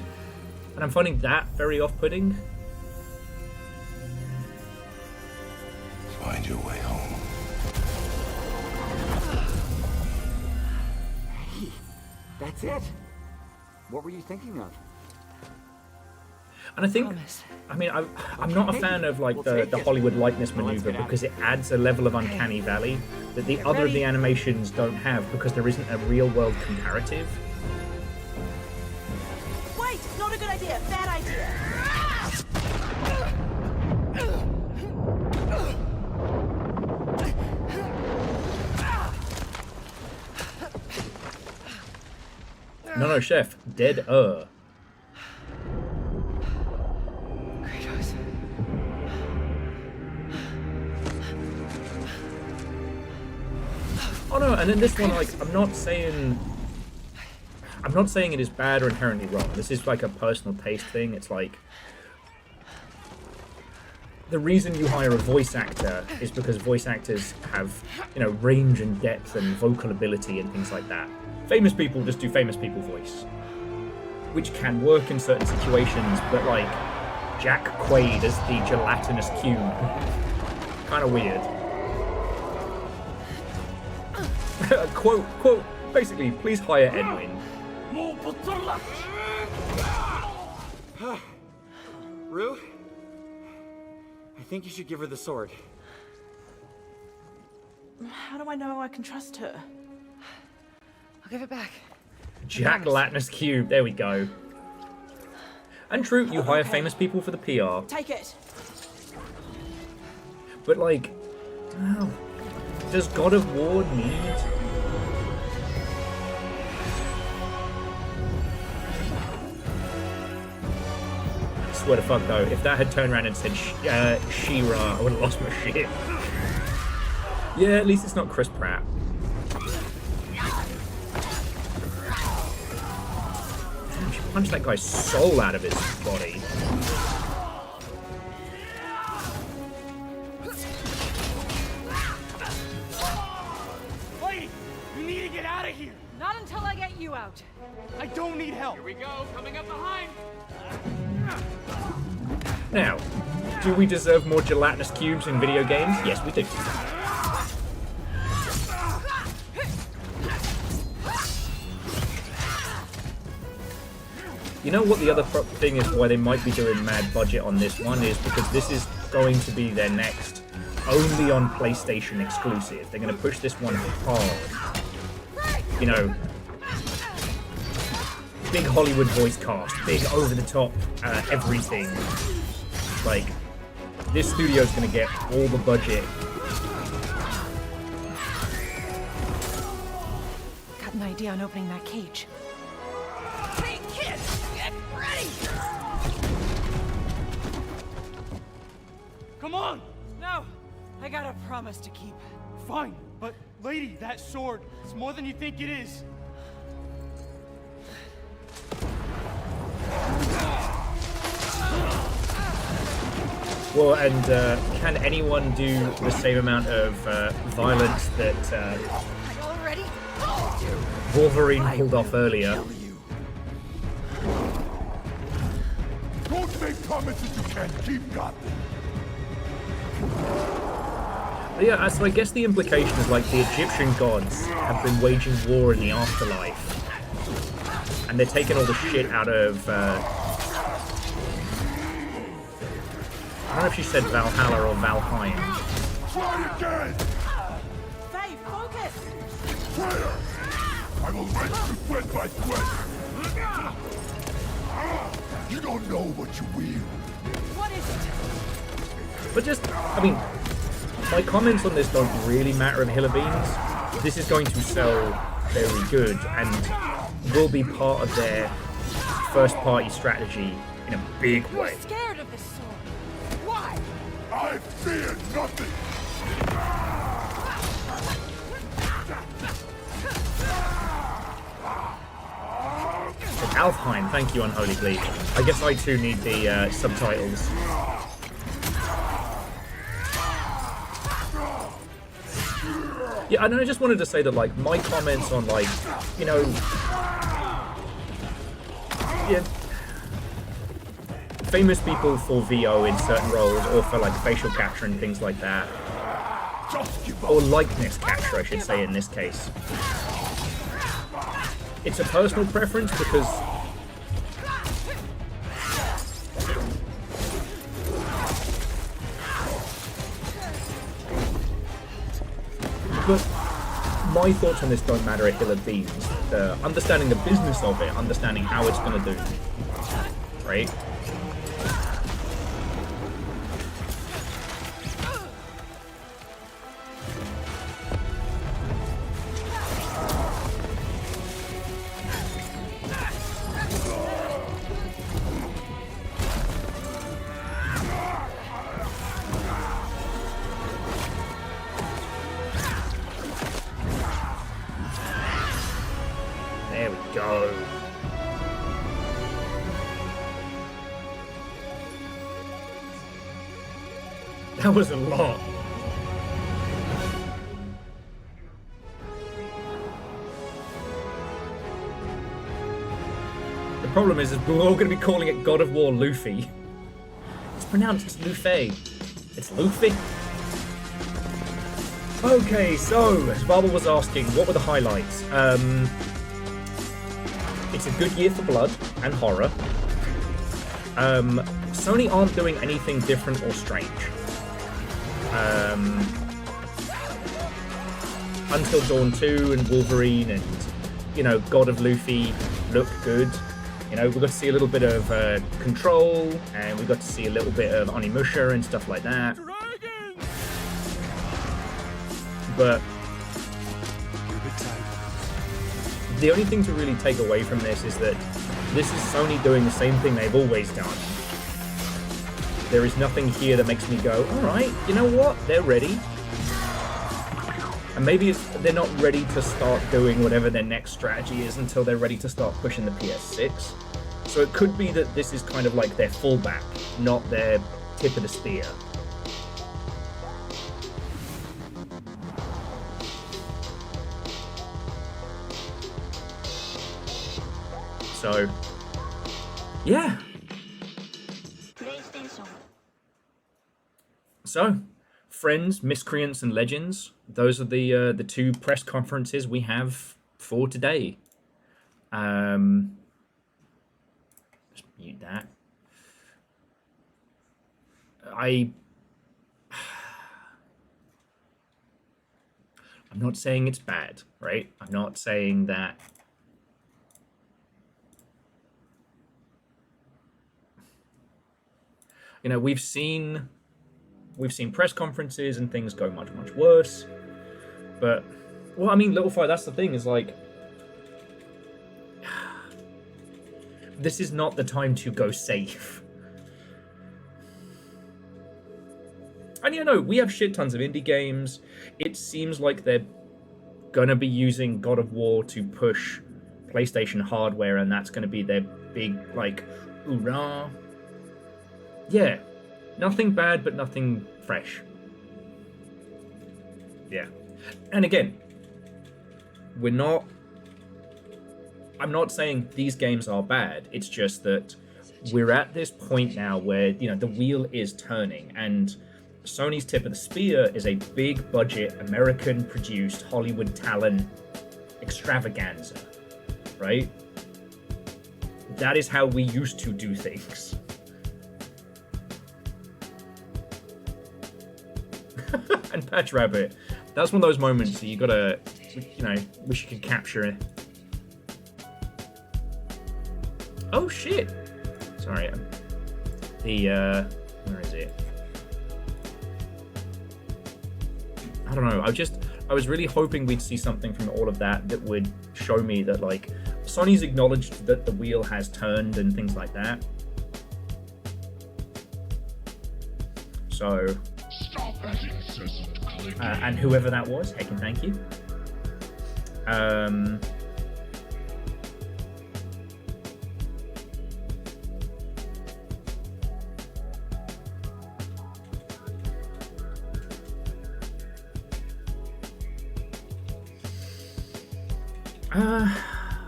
And I'm finding that very off-putting. Find your way home. Hey, that's it. What were you thinking of? And I think, I mean, I'm not a fan of like the Hollywood likeness maneuver because it adds a level of uncanny valley that the other of the animations don't have because there isn't a real-world comparative. Wait! Not a good idea! Bad idea! No, Chef. Dead-er. Kratos. Oh no, and then this one, like, I'm not saying it is bad or inherently wrong. This is like a personal taste thing. It's like the reason you hire a voice actor is because voice actors have, you know, range and depth and vocal ability and things like that. Famous people just do famous people voice, which can work in certain situations, but like Jack Quaid as the gelatinous cube, kind of weird. quote, basically, please hire Edwin. Rue? I think you should give her the sword. How do I know I can trust her? I'll give it back. Jack Latnus cube, there we go. And true, you hire famous people for the PR. Take it. But like, wow, does God of War need? I swear to fuck though, if that had turned around and said She-Ra, I would have lost my shit. Yeah, at least it's not Chris Pratt. Damn, she punched that guy's soul out of his body. Lady, you need to get out of here. Not until I get you out. I don't need help. Here we go, coming up behind. Now, do we deserve more gelatinous cubes in video games? Yes, we do. You know what the other thing is why they might be doing mad budget on this one is because this is going to be their next only on PlayStation exclusive. They're going to push this one hard. You know, big Hollywood voice cast, big over-the-top everything. Like, this studio's going to get all the budget. Got an idea on opening that cage. Hey, kids, get ready! Come on! No, I got a promise to keep. Fine, but lady, that sword, it's more than you think it is. Well, and can anyone do the same amount of violence that Wolverine pulled off earlier? Don't make promises you can't keep, Gotham. Yeah, so I guess the implication is like the Egyptian gods have been waging war in the afterlife, and they're taking all the shit out of. I don't know if she said Valhalla or Valheim. Try again! Faye, focus! Fire! I will wrench you thread by thread! You don't know what you wield. What is it? But just, I mean, my comments on this don't really matter a hill of beans. This is going to sell very good and will be part of their first-party strategy in a big way. You're scared of this sword. Why? I fear nothing! Alfheim, thank you, Unholy Bleed. I guess I too need the subtitles. Yeah, and I just wanted to say that, like, my comments on, like, you know, yeah, famous people for VO in certain roles, or for, like, facial capture and things like that, or likeness capture, I should say, in this case. It's a personal preference because but my thoughts on this don't matter a hill of beans. Understanding the business of it, understanding how it's going to do, right? There we go. That was a lot. The problem is we're all going to be calling it God of War Luffy. It's pronounced Luffy. It's Luffy. Okay, so, as Barbara was asking, what were the highlights? It's a good year for blood and horror. Sony aren't doing anything different or strange. Until Dawn 2 and Wolverine and, you know, God of Luffy look good. You know, we got to see a little bit of Control, and we got to see a little bit of Onimusha and stuff like that. But the only thing to really take away from this is that this is Sony doing the same thing they've always done. There is nothing here that makes me go, alright, you know what, they're ready. And maybe they're not ready to start doing whatever their next strategy is until they're ready to start pushing the PS6. So it could be that this is kind of like their fallback, not their tip of the spear. So, yeah. So, Friends, Miscreants, and Legends. Those are the two press conferences we have for today. Just mute that. I'm not saying it's bad, right? I'm not saying that. You know, we've seen press conferences and things go much, much worse. But, well, I mean, Little Fire, that's the thing, is like, this is not the time to go safe. And you know, we have shit tons of indie games. It seems like they're gonna be using God of War to push PlayStation hardware, and that's gonna be their big, like, hoorah. Yeah. Nothing bad, but nothing fresh. Yeah. And again, I'm not saying these games are bad. It's just that we're at this point now where, you know, the wheel is turning, and Sony's tip of the spear is a big budget, American produced Hollywood talent extravaganza, right? That is how we used to do things. And Patch Rabbit, that's one of those moments that you gotta, you know, wish you could capture it. Oh shit! Sorry, where is it? I don't know. I was really hoping we'd see something from all of that that would show me that, like, Sony's acknowledged that the wheel has turned and things like that. So. And whoever that was, heckin' thank you.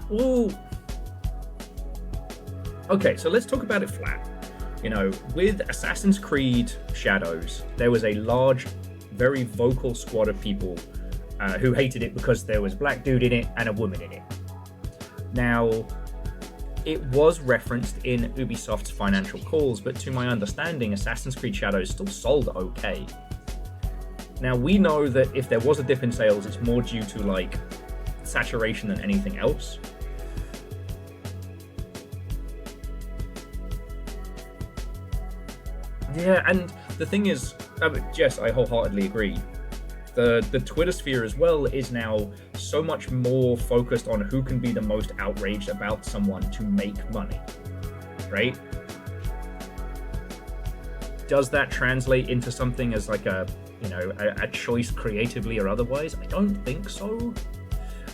Well, okay, so let's talk about it flat. You know, with Assassin's Creed Shadows, there was a large, very vocal squad of people who hated it because there was a black dude in it and a woman in it. Now, it was referenced in Ubisoft's financial calls, but to my understanding, Assassin's Creed Shadows still sold okay. Now, we know that if there was a dip in sales, it's more due to, like, saturation than anything else. Yeah, and the thing is, Jess, I wholeheartedly agree. The Twitter sphere as well is now so much more focused on who can be the most outraged about someone to make money, right? Does that translate into something as like a choice creatively or otherwise? I don't think so.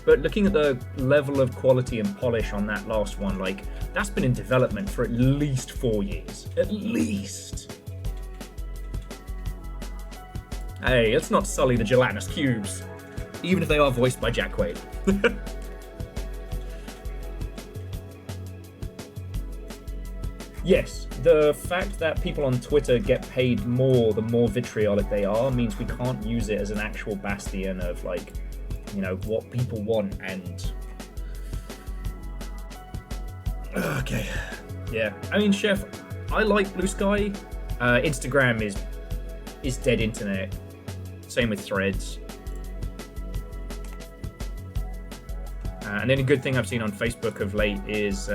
But looking at the level of quality and polish on that last one, like, that's been in development for at least 4 years. At least. Hey, let's not sully the gelatinous cubes, even if they are voiced by Jack Quaid. Yes, the fact that people on Twitter get paid more the more vitriolic they are means we can't use it as an actual bastion of, like, you know, what people want. And okay, yeah, I mean, Chef, I like Blue Sky. Instagram is dead internet. Same with Threads. And then a good thing I've seen on Facebook of late is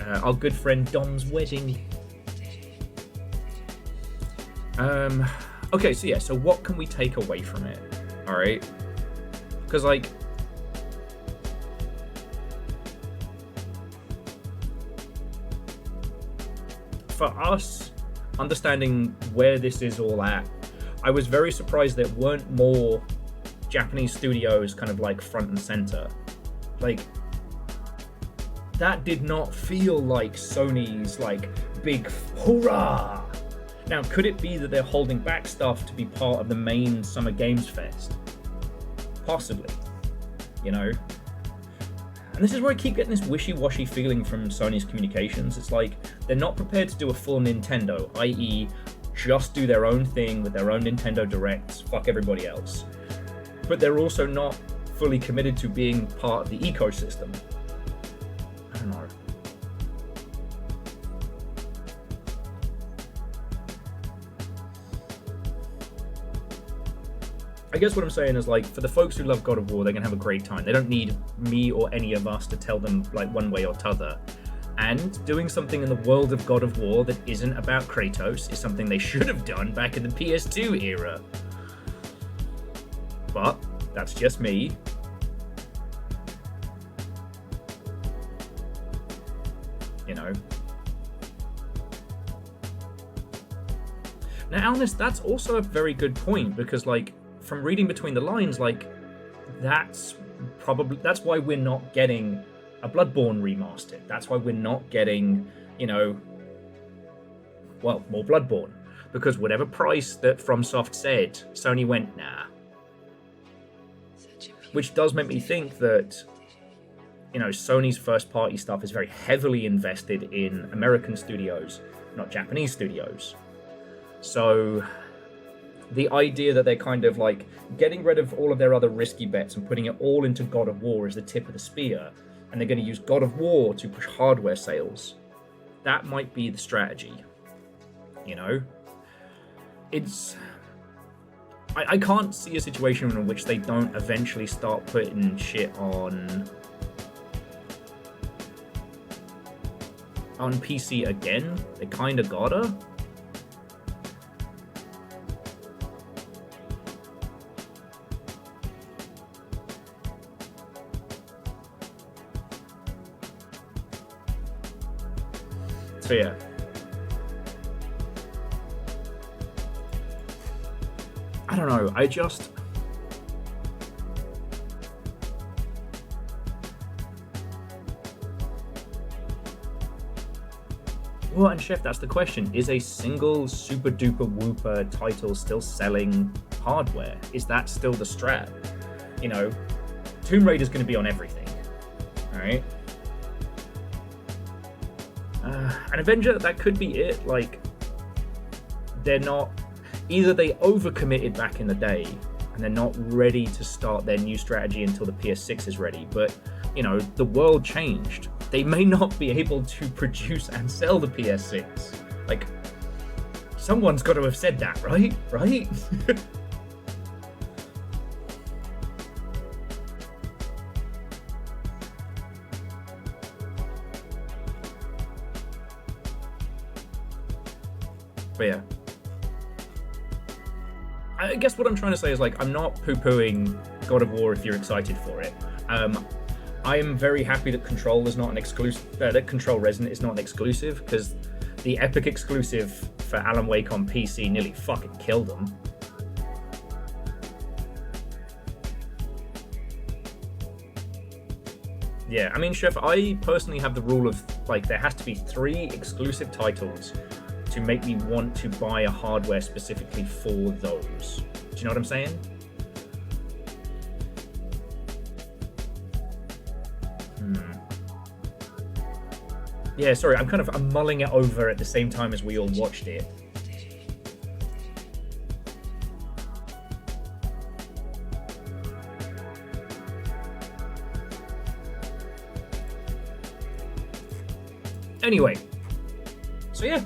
Our good friend Dom's wedding. Okay, so yeah, so what can we take away from it? Alright? Because, like, for us, understanding where this is all at, I was very surprised there weren't more Japanese studios kind of like front and center. Like, that did not feel like Sony's like big hoorah. Now, could it be that they're holding back stuff to be part of the main Summer Games Fest? Possibly, you know? And this is where I keep getting this wishy-washy feeling from Sony's communications. It's like they're not prepared to do a full Nintendo, i.e. just do their own thing with their own Nintendo Directs, fuck everybody else. But they're also not fully committed to being part of the ecosystem. I don't know. I guess what I'm saying is, like, for the folks who love God of War, they're gonna have a great time. They don't need me or any of us to tell them, like, one way or t'other. And doing something in the world of God of War that isn't about Kratos is something they should have done back in the PS2 era. But that's just me. You know. Now, Alnis, that's also a very good point, because, like, from reading between the lines, like, that's why we're not getting a Bloodborne remastered. That's why we're not getting, you know, well, more Bloodborne. Because whatever price that FromSoft said, Sony went, nah. Which does make me think that, you know, Sony's first party stuff is very heavily invested in American studios, not Japanese studios. So the idea that they're kind of like getting rid of all of their other risky bets and putting it all into God of War as the tip of the spear, and they're going to use God of War to push hardware sales, that might be the strategy. You know? It's... I can't see a situation in which they don't eventually start putting shit on PC again. They kinda gotta. So yeah. I don't know, I just... Well, and Chef, that's the question. Is a single super duper whooper title still selling hardware? Is that still the strat? You know, Tomb Raider's going to be on everything. Alright? An Avenger, that could be it. Like, they're not... Either they overcommitted back in the day and they're not ready to start their new strategy until the PS6 is ready, but, you know, the world changed. They may not be able to produce and sell the PS6. Like, someone's got to have said that, right? Right? But yeah. I guess what I'm trying to say is, like, I'm not poo-pooing God of War if you're excited for it. I am very happy that Control is not an exclusive. That Control Resonant is not an exclusive, because the Epic exclusive for Alan Wake on PC nearly fucking killed them. Yeah, I mean, Chef, I personally have the rule of, like, there has to be 3 exclusive titles to make me want to buy a hardware specifically for those. Do you know what I'm saying? Yeah, sorry, I'm mulling it over at the same time as we all watched it. Anyway, so yeah.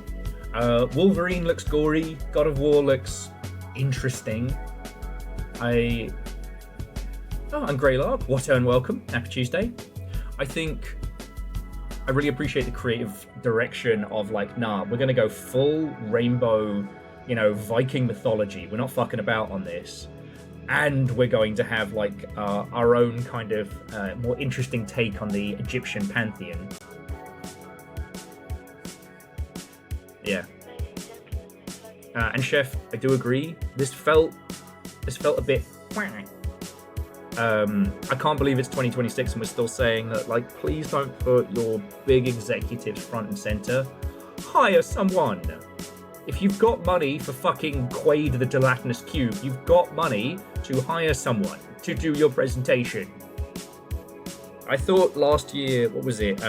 Wolverine looks gory. God of War looks interesting. And Greylark, what and welcome. Happy Tuesday. I think I really appreciate the creative direction of like, nah, we're gonna go full rainbow, you know, Viking mythology. We're not fucking about on this. And we're going to have like our own kind of more interesting take on the Egyptian pantheon. Yeah. And Chef, I do agree. This felt a bit. I can't believe it's 2026 and we're still saying that, like, please don't put your big executives front and center. Hire someone. If you've got money for fucking Quaid the Gelatinous Cube, you've got money to hire someone to do your presentation. I thought last year, what was it?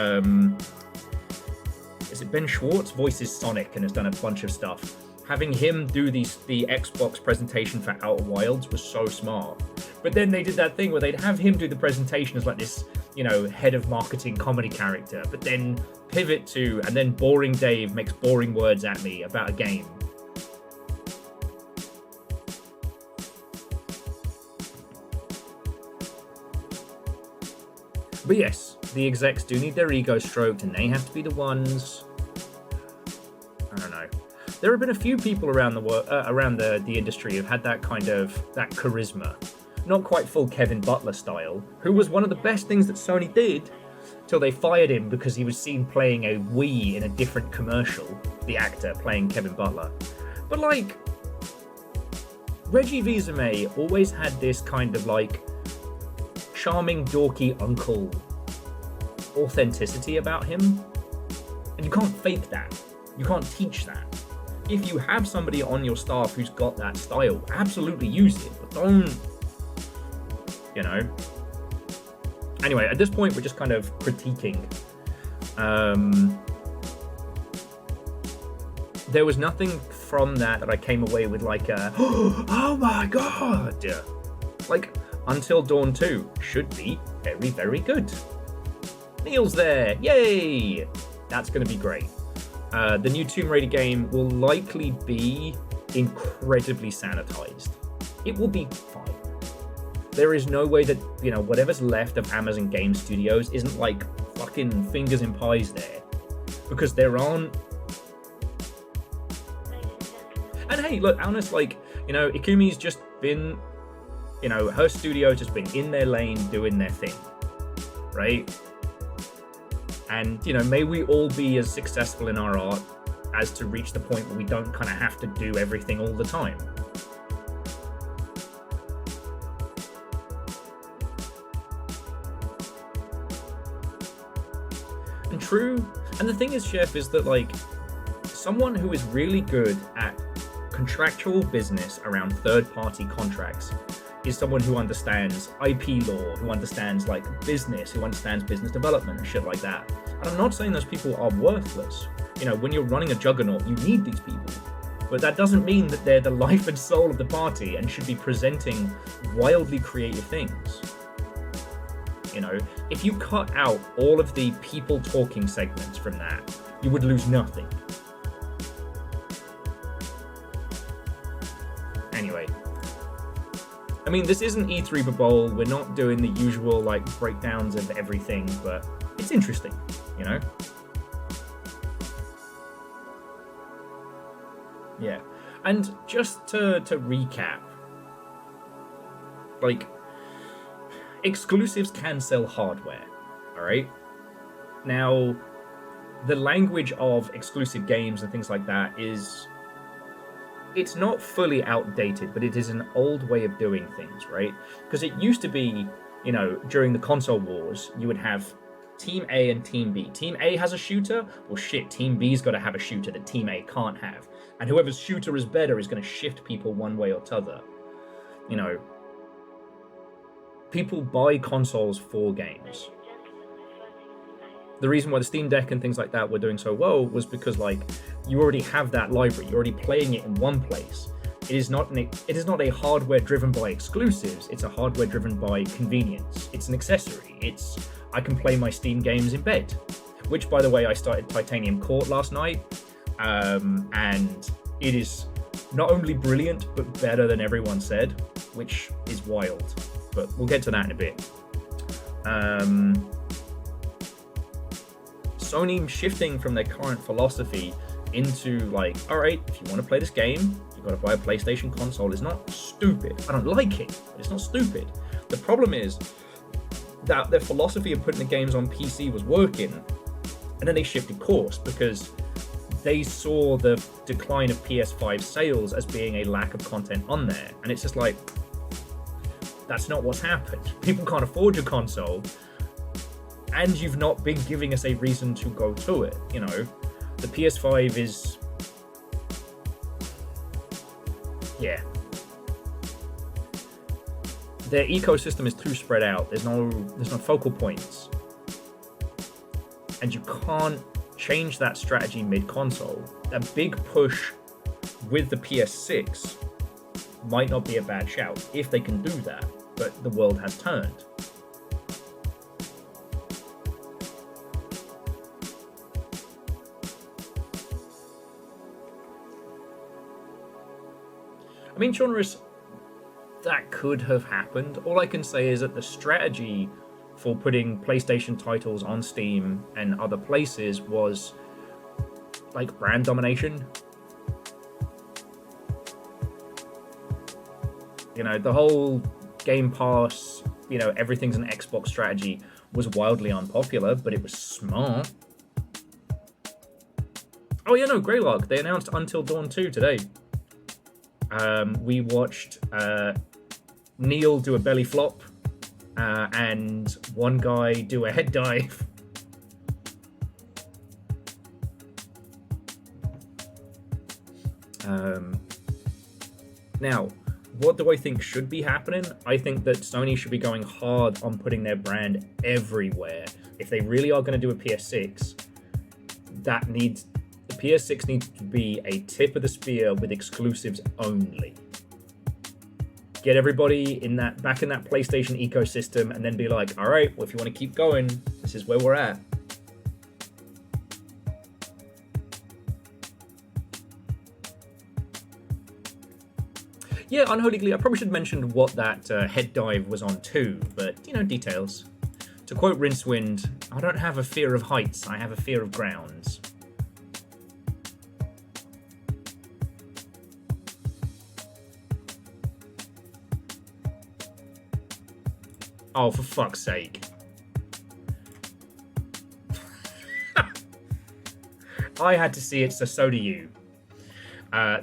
Is it Ben Schwartz voices Sonic and has done a bunch of stuff? Having him do the Xbox presentation for Outer Wilds was so smart. But then they did that thing where they'd have him do the presentation as like this, you know, head of marketing comedy character, but then pivot to, and then Boring Dave makes boring words at me about a game. But yes, the execs do need their ego stroked and they have to be the ones. I don't know. There have been a few people around the industry who've had that kind of, that charisma. Not quite full Kevin Butler style, who was one of the best things that Sony did till they fired him because he was seen playing a Wii in a different commercial, the actor playing Kevin Butler. But like, Reggie Fils-Aimé always had this kind of like charming, dorky uncle authenticity about him. And you can't fake that. You can't teach that. If you have somebody on your staff who's got that style, absolutely use it, but don't, you know. Anyway, at this point, we're just kind of critiquing. There was nothing from that I came away with like a, oh my god! Like, Until Dawn 2 should be very, very good. Neil's there, yay! That's going to be great. The new Tomb Raider game will likely be incredibly sanitized. It will be fine. There is no way that, you know, whatever's left of Amazon Game Studios isn't like fucking fingers in pies there. Because there aren't. And hey, look, honest, like, you know, Ikumi's just been, you know, her studio's just been in their lane doing their thing. Right? And, you know, may we all be as successful in our art as to reach the point where we don't kind of have to do everything all the time. And true, and the thing is, Chef, is that, like, someone who is really good at contractual business around third-party contracts is someone who understands IP law, who understands like business, who understands business development and shit like that. And I'm not saying those people are worthless. You know, when you're running a juggernaut, you need these people. But that doesn't mean that they're the life and soul of the party and should be presenting wildly creative things. You know, if you cut out all of the people talking segments from that, you would lose nothing. Anyway. I mean, this isn't E3 Bowl, we're not doing the usual, like, breakdowns of everything, but it's interesting, you know? Yeah. And just to recap, like, exclusives can sell hardware, alright? Now, the language of exclusive games and things like that is... it's not fully outdated, but it is an old way of doing things, right? Because it used to be, you know, during the console wars, you would have Team A and Team B. Team A has a shooter, well shit, Team B's got to have a shooter that Team A can't have. And whoever's shooter is better is going to shift people one way or t'other. You know, people buy consoles for games. The reason why the Steam Deck and things like that were doing so well was because, like, you already have that library. You're already playing it in one place. It is not a hardware driven by exclusives. It's a hardware driven by convenience. It's an accessory. It's, I can play my Steam games in bed. Which, by the way, I started Titanium Court last night. And it is not only brilliant, but better than everyone said, which is wild. But we'll get to that in a bit. Sony shifting from their current philosophy into like, all right, if you want to play this game, you've got to buy a PlayStation console is not stupid. I don't like it, but it's not stupid. The problem is that their philosophy of putting the games on PC was working, and then they shifted course because they saw the decline of PS5 sales as being a lack of content on there. And it's just like, that's not what's happened. People can't afford your console, and you've not been giving us a reason to go to it, you know? The PS5 is... yeah. Their ecosystem is too spread out. There's no focal points. And you can't change that strategy mid-console. A big push with the PS6 might not be a bad shout if they can do that, but the world has turned. I mean, Chonris, that could have happened. All I can say is that the strategy for putting PlayStation titles on Steam and other places was like brand domination. You know, the whole Game Pass, you know, everything's an Xbox strategy was wildly unpopular, but it was smart. Oh yeah, no, Greylark, they announced Until Dawn 2 today. We watched Neil do a belly flop and one guy do a head dive. Now, what do I think should be happening? I think that Sony should be going hard on putting their brand everywhere. If they really are going to do a PS6, the PS6 needs to be a tip of the spear with exclusives only. Get everybody back in that PlayStation ecosystem, and then be like, all right, well, if you want to keep going, this is where we're at. Yeah, Unholy Glee, I probably should mention what that head dive was on too, but, you know, details. To quote Rincewind, I don't have a fear of heights, I have a fear of grounds. Oh, for fuck's sake. I had to see it, so do you.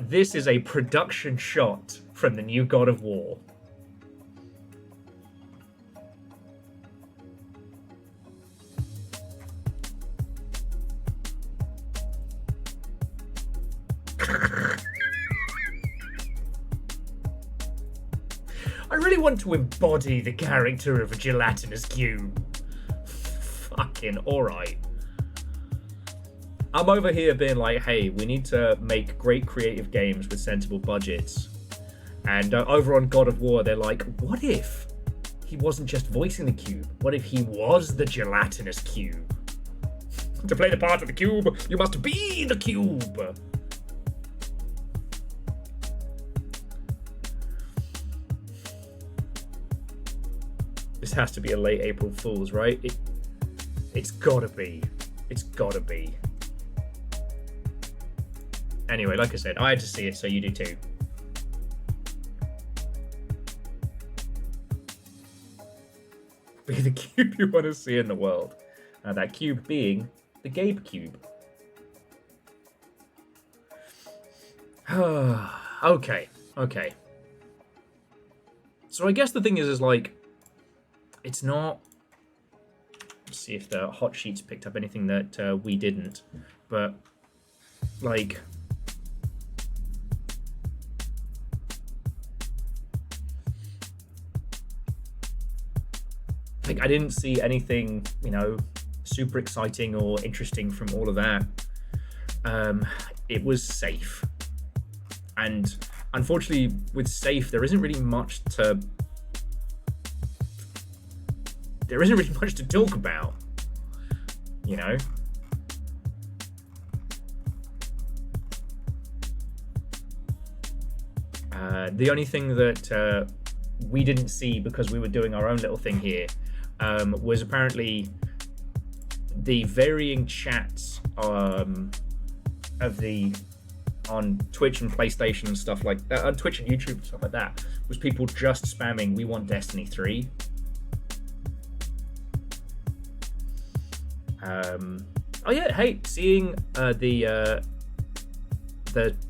This is a production shot from the new God of War. I really want to embody the character of a gelatinous cube. Fucking alright. I'm over here being like, hey, we need to make great creative games with sensible budgets. And over on God of War, they're like, what if he wasn't just voicing the cube? What if he was the gelatinous cube? To play the part of the cube, you must be the cube. This has to be a late April Fool's, right? It's gotta be. It's gotta be. Anyway, like I said, I had to see it, so you do too. Be the cube you want to see in the world. That cube being the Gabe Cube. Okay. So I guess the thing is like, it's not... Let's see if the hot sheets picked up anything that we didn't. But, like... I didn't see anything, you know, super exciting or interesting from all of that. It was safe. And unfortunately, with safe, there isn't really much to talk about, you know? The only thing that we didn't see because we were doing our own little thing here was apparently the varying chats of the on Twitch and PlayStation and stuff like that, on Twitch and YouTube and stuff like that, was people just spamming, "We want Destiny 3." Oh yeah, hey, seeing the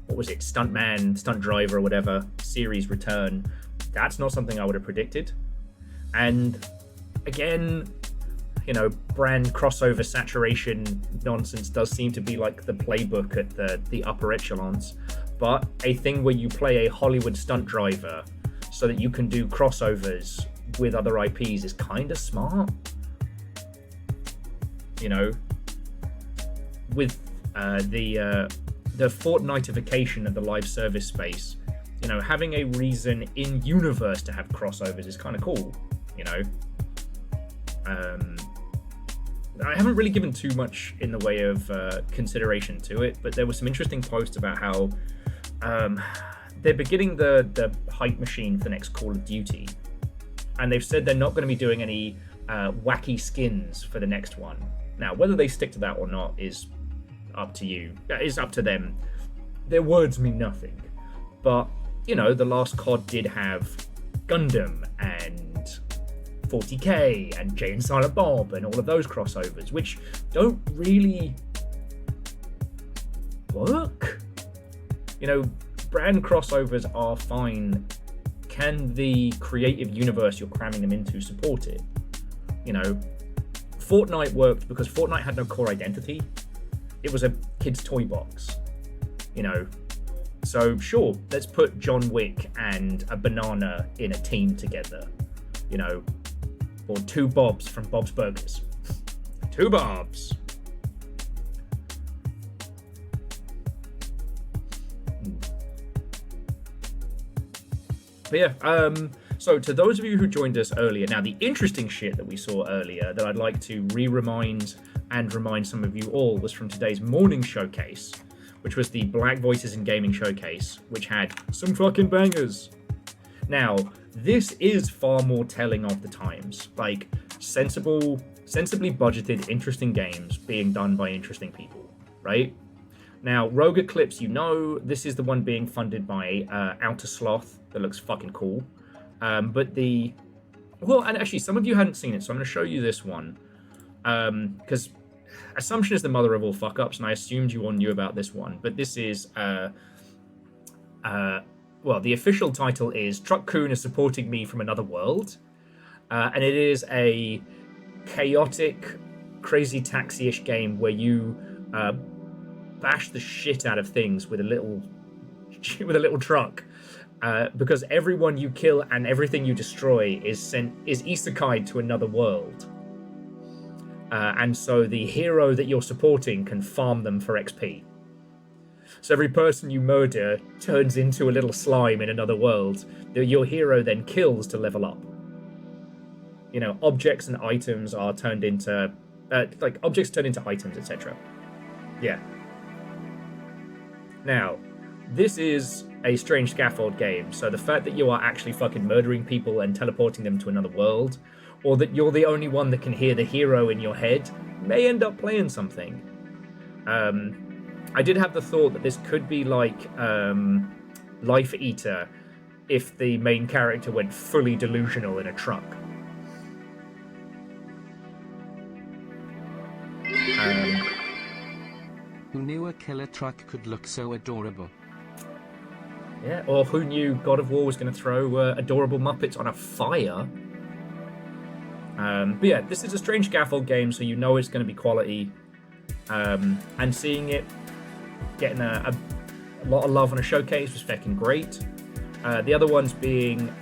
what was it, stunt driver or whatever series return, that's not something I would have predicted. And again, you know, brand crossover saturation nonsense does seem to be like the playbook at the upper echelons, but a thing where you play a Hollywood stunt driver so that you can do crossovers with other IPs is kind of smart. You know, with the Fortnite-ification of the live service space, you know, having a reason in universe to have crossovers is kind of cool. You know, I haven't really given too much in the way of consideration to it, but there was some interesting posts about how they're beginning the hype machine for the next Call of Duty, and they've said they're not going to be doing any wacky skins for the next one. Now, whether they stick to that or not is up to you. It's up to them. Their words mean nothing. But, you know, the last COD did have Gundam and 40K and Jay and Silent Bob and all of those crossovers, which don't really work. You know, brand crossovers are fine. Can the creative universe you're cramming them into support it? You know, Fortnite worked because Fortnite had no core identity. It was a kid's toy box, you know. So sure, let's put John Wick and a banana in a team together, you know, or two Bobs from Bob's Burgers. Two Bobs. But yeah, so to those of you who joined us earlier, now the interesting shit that we saw earlier that I'd like to remind some of you all was from today's morning showcase, which was the Black Voices in Gaming showcase, which had some fucking bangers. Now, this is far more telling of the times, like sensibly budgeted, interesting games being done by interesting people, right? Now, Rogue Eclipse, you know, this is the one being funded by Outer Sloth that looks fucking cool. Well, and actually, some of you hadn't seen it, so I'm going to show you this one. Because assumption is the mother of all fuck-ups, and I assumed you all knew about this one. But this is, well, the official title is Truck-kun is supporting me from another world. And it is a chaotic, crazy taxi-ish game where you bash the shit out of things with a little truck. Because everyone you kill and everything you destroy is isekai'd to another world. And so the hero that you're supporting can farm them for XP. So every person you murder turns into a little slime in another world that your hero then kills to level up. You know, objects and items are turned into... objects turn into items, etc. Yeah. Now, this is a strange scaffold game, so the fact that you are actually fucking murdering people and teleporting them to another world, or that you're the only one that can hear the hero in your head, may end up playing something. I did have the thought that this could be like Life Eater if the main character went fully delusional in a truck. Who knew a killer truck could look so adorable? Yeah, or who knew God of War was going to throw adorable Muppets on a fire? But yeah, this is a strange scaffold game, so you know it's going to be quality. And seeing it getting a lot of love on a showcase was fucking great. The other ones being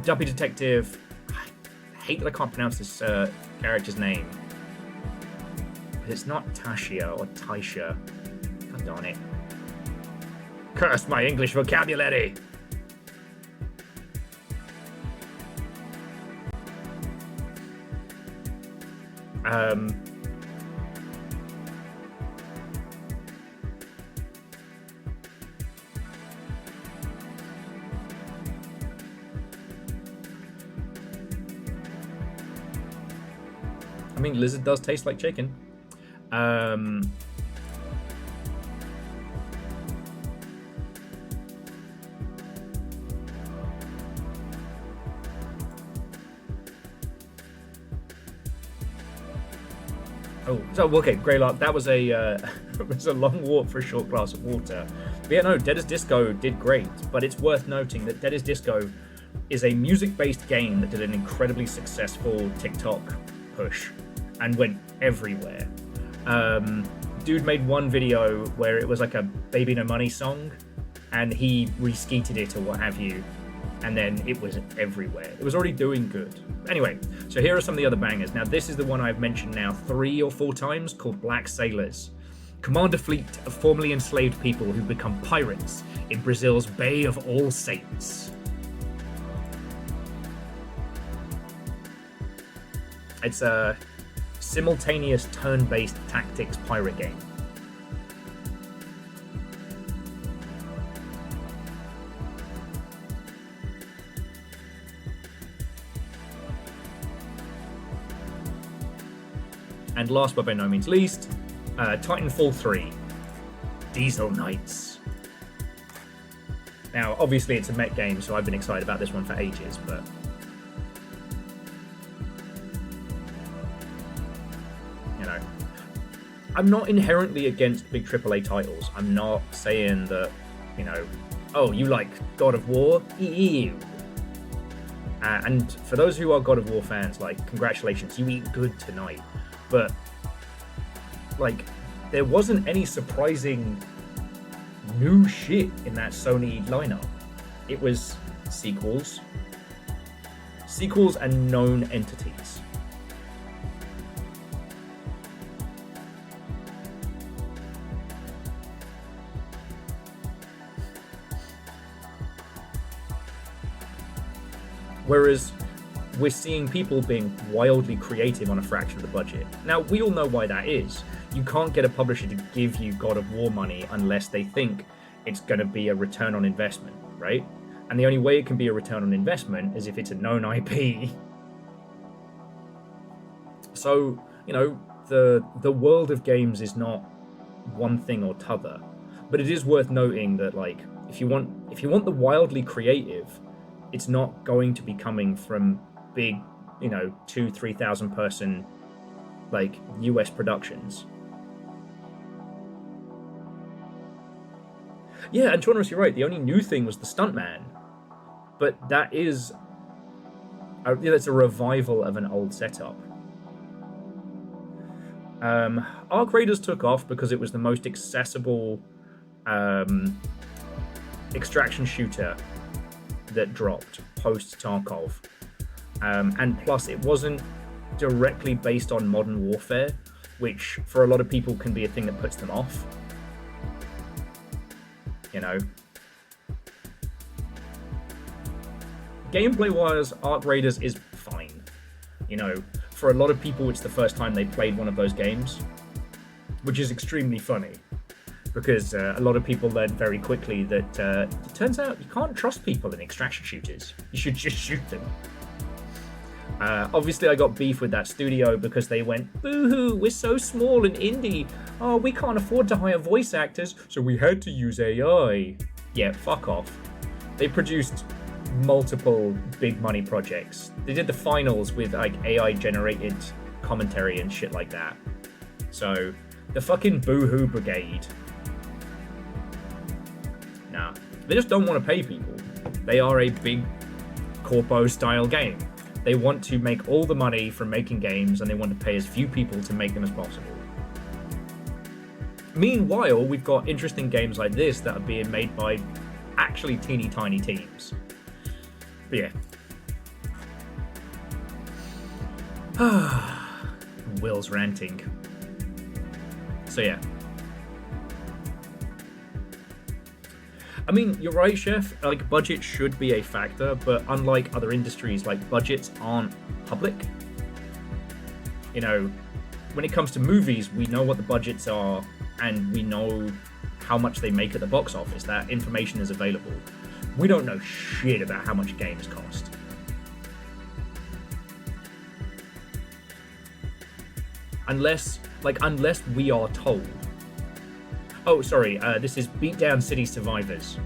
Duppy Detective. I hate that I can't pronounce this character's name. It's not Tashia or Taisha. God darn it. Curse my English vocabulary! mean, lizard does taste like chicken. Oh, so okay, Greylark, that was a it was a long walk for a short glass of water. But yeah, no, Dead as Disco did great, but it's worth noting that Dead as Disco is a music-based game that did an incredibly successful TikTok push and went everywhere. Dude made one video where it was like a Baby No Money song, and he reskeeted it or what have you, and then it was everywhere. It was already doing good. Anyway, so here are some of the other bangers. Now, this is the one I've mentioned now 3 or 4 times, called Black Sailors. Command a fleet of formerly enslaved people who become pirates in Brazil's Bay of All Saints. It's a simultaneous turn-based tactics pirate game. And last but by no means least, Titanfall 3, Diesel Knights. Now, obviously it's a mech game, so I've been excited about this one for ages, but... you know, I'm not inherently against big AAA titles. I'm not saying that, you know, oh, you like God of War? Ew. And for those who are God of War fans, like, congratulations, you eat good tonight. But, like, there wasn't any surprising new shit in that Sony lineup. It was sequels and known entities. Whereas we're seeing people being wildly creative on a fraction of the budget. Now, we all know why that is. You can't get a publisher to give you God of War money unless they think it's going to be a return on investment, right? And the only way it can be a return on investment is if it's a known IP. So, you know, the world of games is not one thing or t'other. But it is worth noting that, like, if you want the wildly creative, it's not going to be coming from big, you know, 2,000-3,000 person, like, US productions. Yeah, and Chaunerus, you're right. The only new thing was the Stuntman, but that is that's a revival of an old setup. Arc Raiders took off because it was the most accessible extraction shooter that dropped post Tarkov. And plus, it wasn't directly based on Modern Warfare, which for a lot of people can be a thing that puts them off. You know, gameplay-wise, Arc Raiders is fine. You know, for a lot of people, it's the first time they played one of those games, which is extremely funny, because a lot of people learned very quickly that it turns out you can't trust people in extraction shooters. You should just shoot them. Obviously, I got beef with that studio because they went, boo-hoo, we're so small and indie. Oh, we can't afford to hire voice actors, so we had to use AI. Yeah, fuck off. They produced multiple big money projects. They did the finals with, like, AI-generated commentary and shit like that. So, the fucking boo-hoo brigade. Nah, they just don't want to pay people. They are a big corpo-style game. They want to make all the money from making games, and they want to pay as few people to make them as possible. Meanwhile, we've got interesting games like this that are being made by actually teeny tiny teams. But yeah. Will's ranting. So yeah. I mean, you're right, Chef. Like, budget should be a factor, but unlike other industries, like, budgets aren't public. You know, when it comes to movies, we know what the budgets are, and we know how much they make at the box office. That information is available. We don't know shit about how much games cost. unless we are told. Oh, sorry, this is Beatdown City Survivors.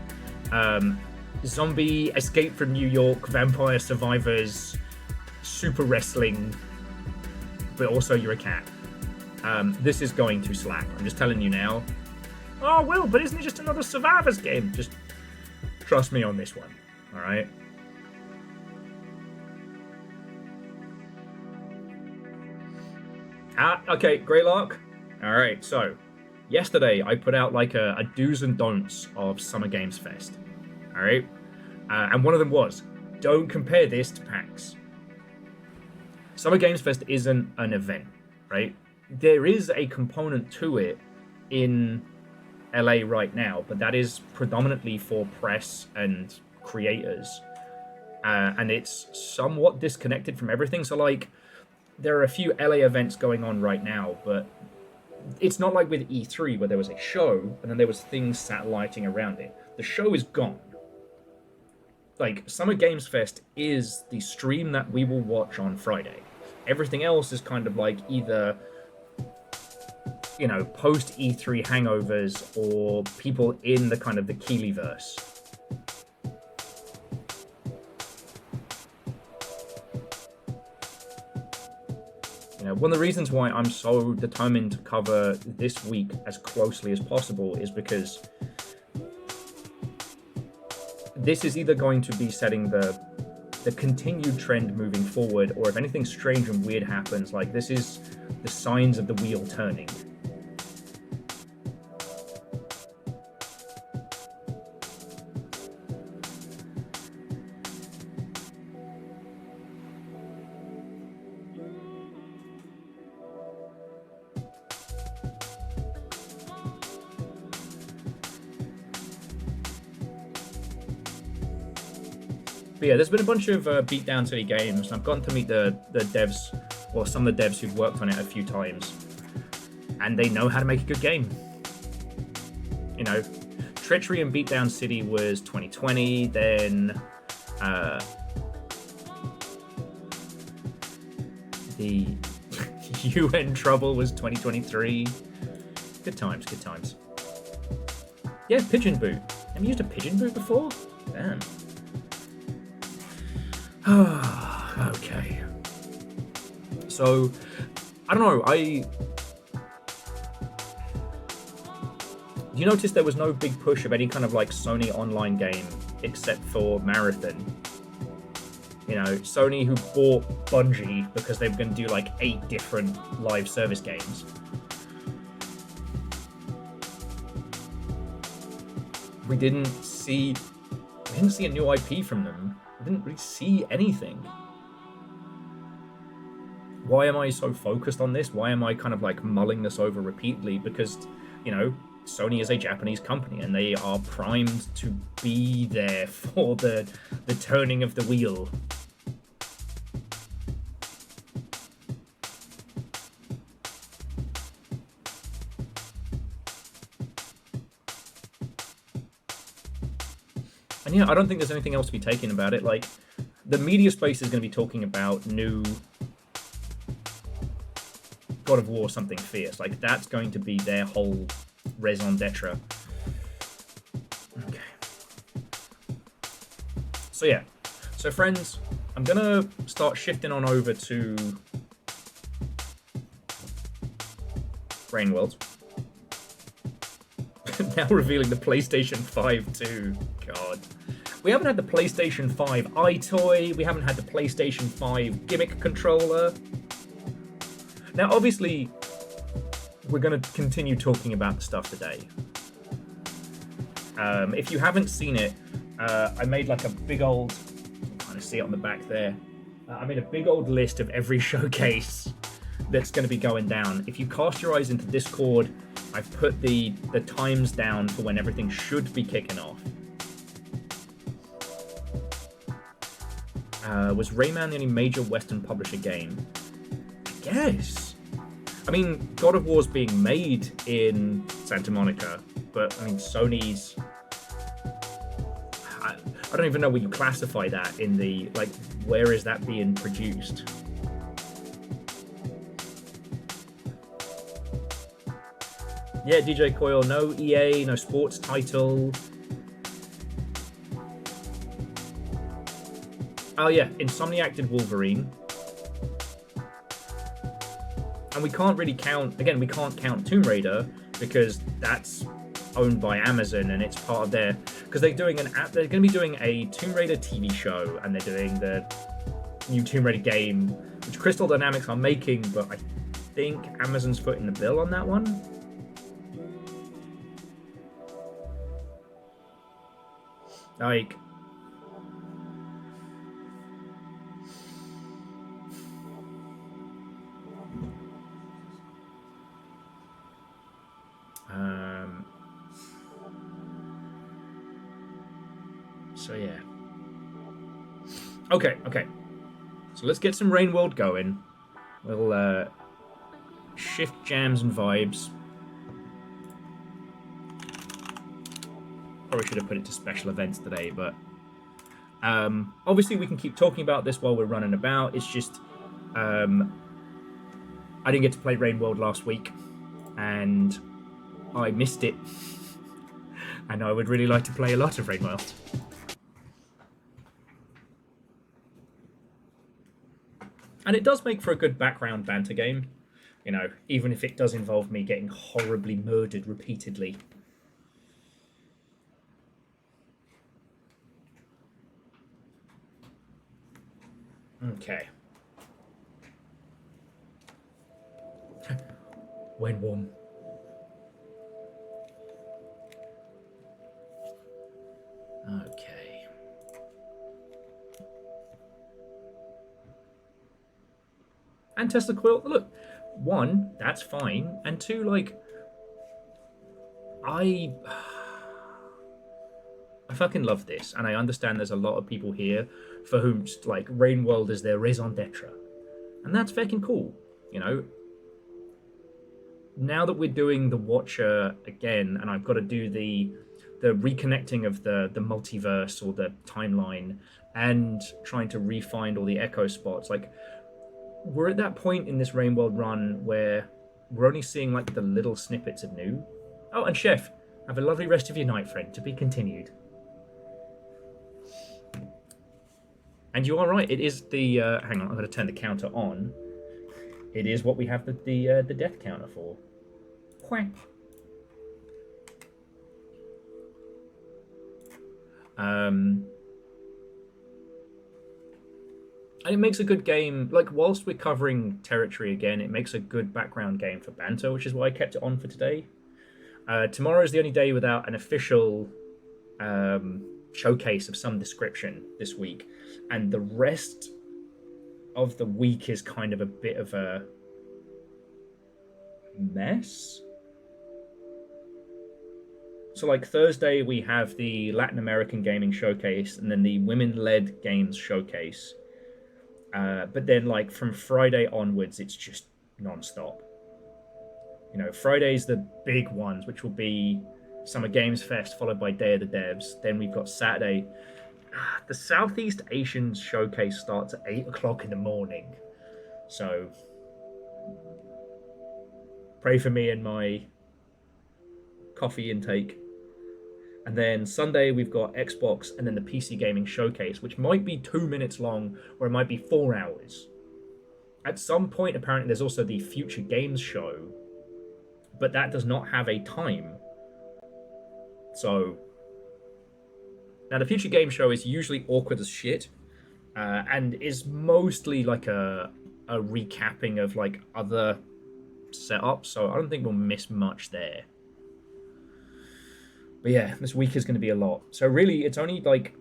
Zombie, Escape from New York, Vampire Survivors, Super Wrestling, but also you're a cat. This is going to slap. I'm just telling you now. Oh, Will, but isn't it just another Survivors game? Just trust me on this one, alright? Okay, Greylark. Alright, so, yesterday I put out like a do's and don'ts of Summer Games Fest. Alright? And one of them was, don't compare this to PAX. Summer Games Fest isn't an event, right? There is a component to it in LA right now, but that is predominantly for press and creators. And it's somewhat disconnected from everything. So, like, there are a few LA events going on right now, but it's not like with E3 where there was a show and then there was things satelliting around it. The show is gone. Like, Summer Games Fest is the stream that we will watch on Friday. Everything else is kind of like either, you know, post E3 hangovers or people in the kind of the Keighleyverse. You know, one of the reasons why I'm so determined to cover this week as closely as possible is because this is either going to be setting the continued trend moving forward, or if anything strange and weird happens, like, this is the signs of the wheel turning. But yeah, there's been a bunch of Beatdown City games, and I've gotten to meet the devs, or some of the devs who've worked on it a few times, and they know how to make a good game. You know, Treachery and Beatdown City was 2020, then the UN Trouble was 2023. Good times, good times. Yeah, Pigeon Boot. Have you used a Pigeon Boot before? Damn. Okay. So, I don't know, you notice there was no big push of any kind of like Sony online game except for Marathon. You know, Sony, who bought Bungie because they were going to do like 8 different live service games. We didn't see a new IP from them. I didn't really see anything. Why am I so focused on this? Why am I kind of like mulling this over repeatedly? Because, you know, Sony is a Japanese company and they are primed to be there for the turning of the wheel. And yeah, I don't think there's anything else to be taken about it. Like, the media space is going to be talking about new God of War Something Fierce. Like, that's going to be their whole raison d'etre. Okay. So yeah. So friends, I'm going to start shifting on over to Brain World. Now revealing the PlayStation 5 too. God. We haven't had the PlayStation 5 iToy. We haven't had the PlayStation 5 gimmick controller. Now, obviously, we're going to continue talking about the stuff today. If you haven't seen it, I made like a big old... You can kind of see it on the back there. I made a big old list of every showcase that's going to be going down. If you cast your eyes into Discord, I've put the times down for when everything should be kicking off. Was Rayman the only major Western publisher game? I guess. I mean, God of War's being made in Santa Monica, but I mean, Sony's... I don't even know where you classify that in the, like, where is that being produced? Yeah, DJ Coil, no EA, no sports title. Oh yeah, Insomniac did Wolverine. And we can't really count, again, we can't count Tomb Raider because that's owned by Amazon and it's part of their, because they're going to be doing a Tomb Raider TV show and they're doing the new Tomb Raider game, which Crystal Dynamics are making, but I think Amazon's footing the bill on that one. Like, so yeah. Okay. So let's get some Rain World going. We'll shift jams and vibes. Probably should have put it to special events today, but obviously we can keep talking about this while we're running about. It's just I didn't get to play Rain World last week, and I missed it. And I would really like to play a lot of Rain World. And it does make for a good background banter game, you know, even if it does involve me getting horribly murdered repeatedly. Okay. When warm. Okay. And Tesla Coil, look, one, that's fine, and two, like, I fucking love this, and I understand there's a lot of people here for whom, like, Rain World is their raison d'etre, and that's fucking cool, you know. Now that we're doing the Watcher again, and I've got to do the reconnecting of the multiverse or the timeline, and trying to re-find all the echo spots, like, we're at that point in this Rain World run where we're only seeing, like, the little snippets of new. Oh, and Chef, have a lovely rest of your night, friend. To be continued. And you are right. It is the hang on, I'm going to turn the counter on. It is what we have the death counter for. Whack. And it makes a good game, like, whilst we're covering territory again, it makes a good background game for banter, which is why I kept it on for today. Tomorrow is the only day without an official showcase of some description this week, and the rest of the week is kind of a bit of a mess. So, like, Thursday we have the Latin American Gaming Showcase and then the Women-Led Games Showcase. But then, like, from Friday onwards, it's just non-stop. You know, Friday's the big ones, which will be Summer Games Fest, followed by Day of the Devs. Then we've got Saturday. The Southeast Asian Showcase starts at 8 o'clock in the morning. So, pray for me and my coffee intake. And then Sunday we've got Xbox and then the PC Gaming Showcase, which might be 2 minutes long or it might be 4 hours. At some point, apparently, there's also the Future Games Show, but that does not have a time. So, now the Future Games Show is usually awkward as shit, and is mostly like a recapping of, like, other setups, so I don't think we'll miss much there. But yeah, this week is going to be a lot. So really, it's only, like,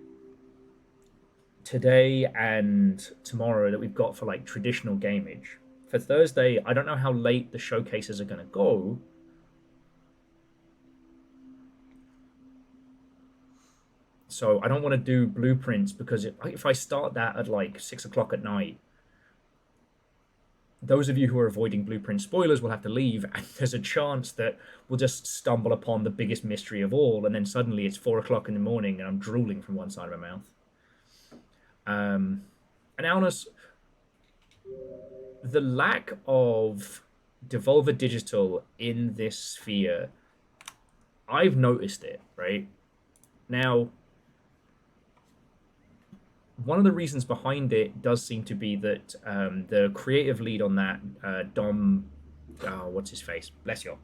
today and tomorrow that we've got for, like, traditional gamage. For Thursday, I don't know how late the showcases are going to go. So I don't want to do blueprints, because if I start that at, like, 6 o'clock at night, those of you who are avoiding blueprint spoilers will have to leave, and there's a chance that we'll just stumble upon the biggest mystery of all, and then suddenly it's 4 o'clock in the morning and I'm drooling from one side of my mouth. And Alnus, the lack of Devolver Digital in this sphere, I've noticed it, right? Now, one of the reasons behind it does seem to be that the creative lead on that, Dom, what's his face? Bless you.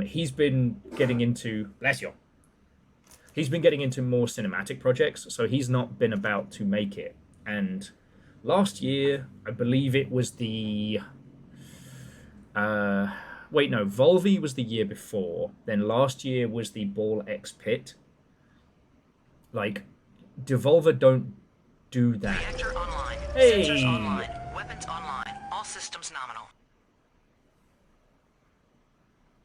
He's been getting into, he's been getting into more cinematic projects, so he's not been about to make it. And last year, I believe it was the, wait, no, Volvi was the year before. Then last year was the Ball X Pit. Like, Devolver don't do that. Reactor online. Hey! Sensors online. Weapons online. All systems nominal.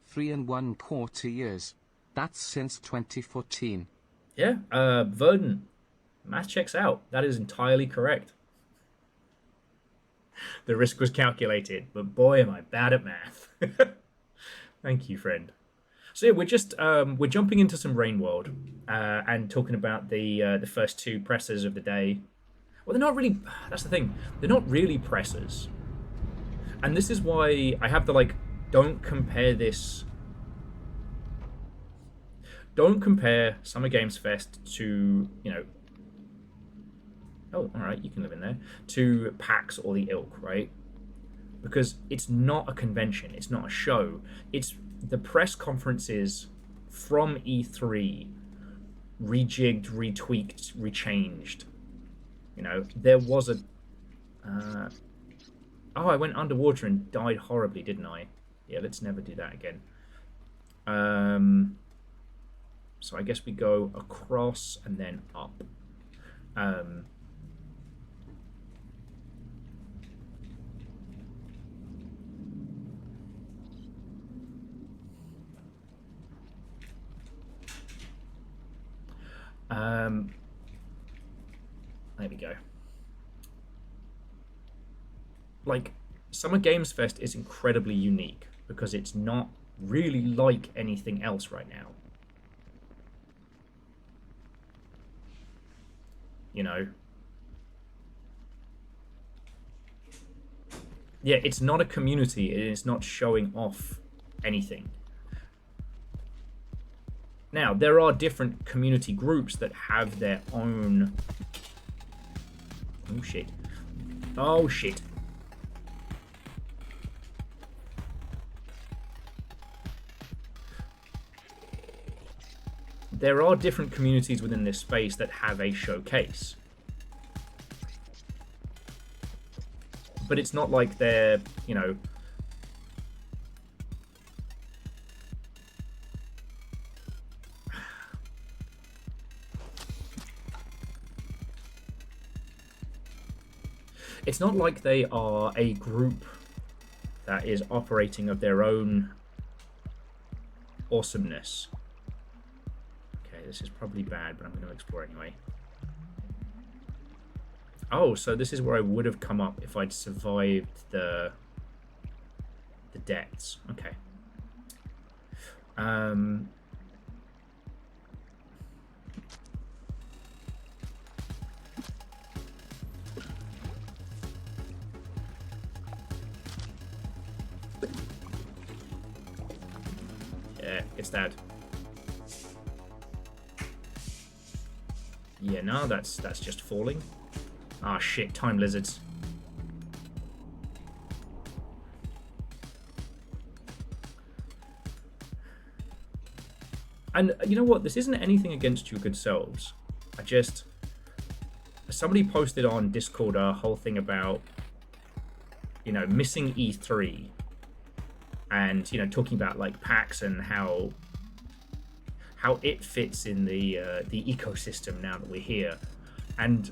3 1/4 years. That's since 2014. Yeah, Verdant. Math checks out. That is entirely correct. The risk was calculated, but boy, am I bad at math. Thank you, friend. So yeah, we're just we're jumping into some Rainworld and talking about the first two pressers of the day. Well, they're not really. That's the thing. They're not really pressers, and this is why I have the like. Don't compare this. Don't compare Summer Games Fest to, you know. Oh, all right, you can live in there. To PAX or the ilk, right? Because it's not a convention. It's not a show. It's the press conferences from E3 rejigged, retweaked, rechanged. You know, there was a... oh, I went underwater and died horribly, didn't I? Yeah, let's never do that again. So I guess we go across and then up. There we go. Like, Summer Games Fest is incredibly unique because it's not really like anything else right now. You know? Yeah, it's not a community. It is not showing off anything. Now, there are different community groups that have their own... Oh, shit. Oh, shit. There are different communities within this space that have a showcase. But it's not like they're, you know... It's not like they are a group that is operating of their own awesomeness. Okay, this is probably bad, but I'm going to explore anyway. Oh, so this is where I would have come up if I'd survived the depths. Okay. Yeah, it's that. Yeah, no, that's just falling. Ah, shit, time lizards. And you know what? This isn't anything against your good selves. I just... Somebody posted on Discord a whole thing about, you know, missing E3. And, you know, talking about, like, PAX and how it fits in the ecosystem now that we're here. And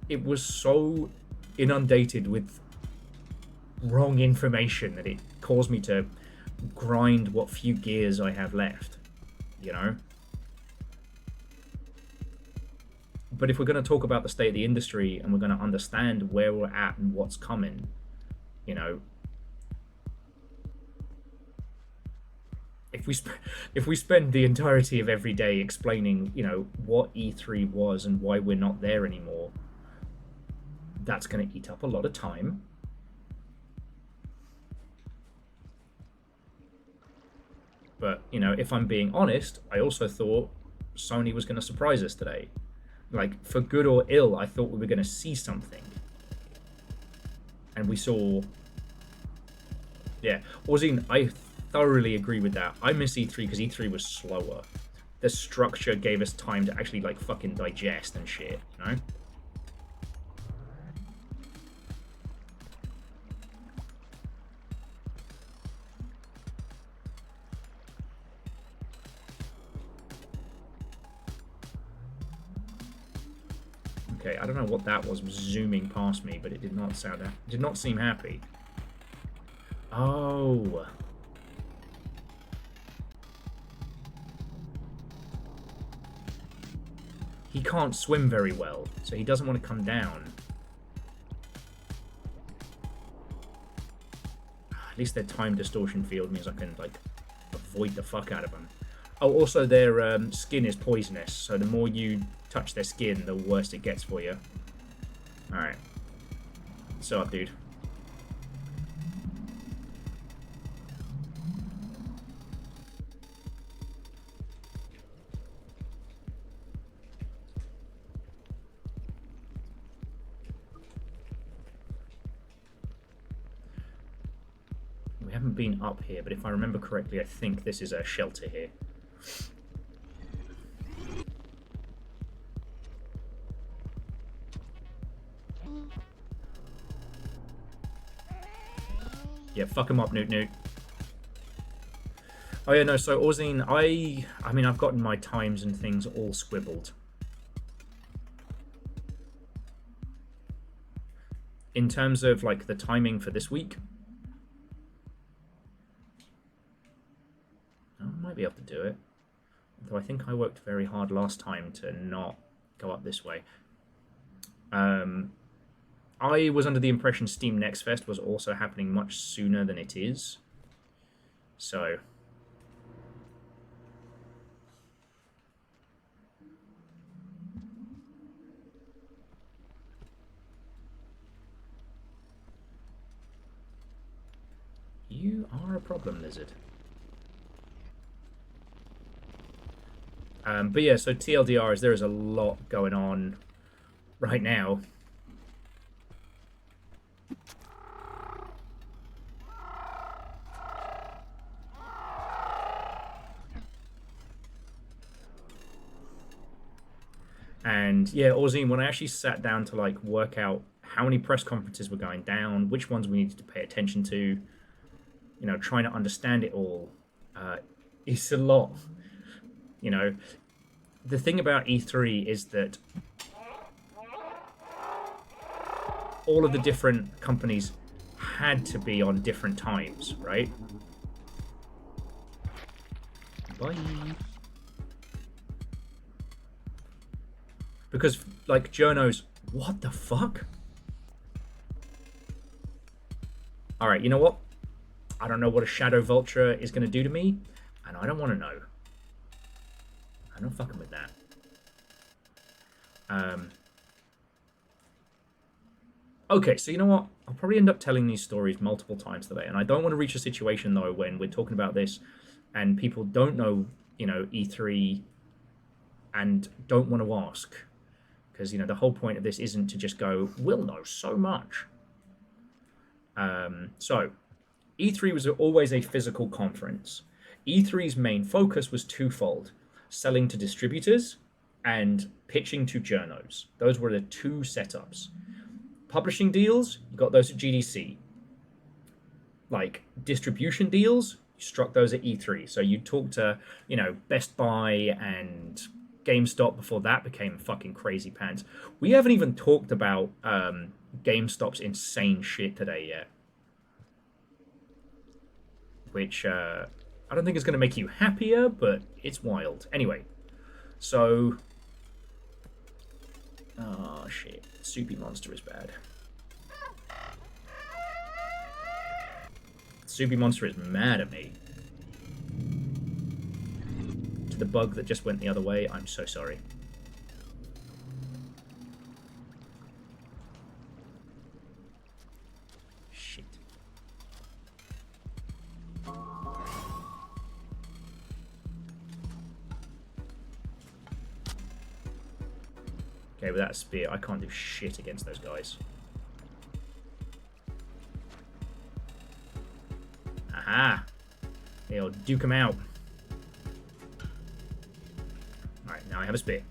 it was so inundated with wrong information that it caused me to grind what few gears I have left, you know? But if we're going to talk about the state of the industry and we're going to understand where we're at and what's coming, you know, if we spend the entirety of every day explaining, you know, what E3 was and why we're not there anymore, that's going to eat up a lot of time. But, you know, if I'm being honest, I also thought Sony was going to surprise us today. Like, for good or ill, I thought we were going to see something. And we saw... Yeah, Orzine, I thoroughly agree with that. I miss E3 because E3 was slower. The structure gave us time to actually, like, fucking digest and shit, you know? Okay, I don't know what that was zooming past me, but it did not sound... did not seem happy. Oh. He can't swim very well, so he doesn't want to come down. At least their time distortion field means I can, like, avoid the fuck out of them. Oh, also their skin is poisonous, so the more you touch their skin, the worse it gets for you. Alright. What's up, dude? We haven't been up here, but if I remember correctly, I think this is a shelter here. Yeah, fuck him up, Newt Newt. Oh yeah, no, so Orzine, I mean, I've gotten my times and things all scribbled. In terms of, like, the timing for this week, I might be able to do it. Though I think I worked very hard last time to not go up this way. I was under the impression Steam Next Fest was also happening much sooner than it is. So... You are a problem, lizard. But yeah, so TLDR is there is a lot going on right now. And yeah, Orzine, when I actually sat down to like work out how many press conferences were going down, which ones we needed to pay attention to, you know, trying to understand it all, it's a lot. You know, the thing about E3 is that all of the different companies had to be on different times, right? Bye. Because, like, journos, what the fuck? Alright, you know what? I don't know what a Shadow Vulture is going to do to me, and I don't want to know. I'm not fucking with that. Okay, so you know what? I'll probably end up telling these stories multiple times today, and I don't want to reach a situation, though, when we're talking about this and people don't know, you know, E3 and don't want to ask. Because, you know, the whole point of this isn't to just go, we'll know so much. So, E3 was always a physical conference. E3's main focus was twofold. Selling to distributors and pitching to journos. Those were the two setups. Publishing deals, you got those at GDC. Like, distribution deals, you struck those at E3. So you talk to, you know, Best Buy and GameStop before that became fucking crazy pants. We haven't even talked about GameStop's insane shit today yet. Which, I don't think it's going to make you happier, but it's wild. Anyway, so... Oh, shit. Soupy Monster is bad. Soupy Monster is mad at me. To the bug that just went the other way, I'm so sorry. Okay, with that spear, I can't do shit against those guys. Aha! He'll duke him out. Alright, now I have a spear.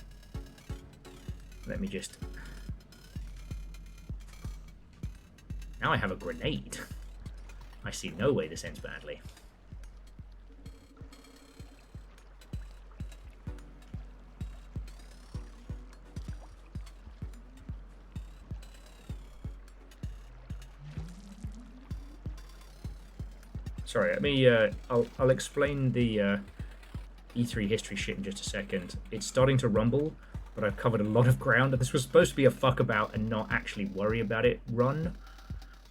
Let me just... Now I have a grenade. I see no way this ends badly. Sorry, let me, I'll explain the E3 history shit in just a second. It's starting to rumble, but I've covered a lot of ground. This was supposed to be a fuck about and not actually worry about it run,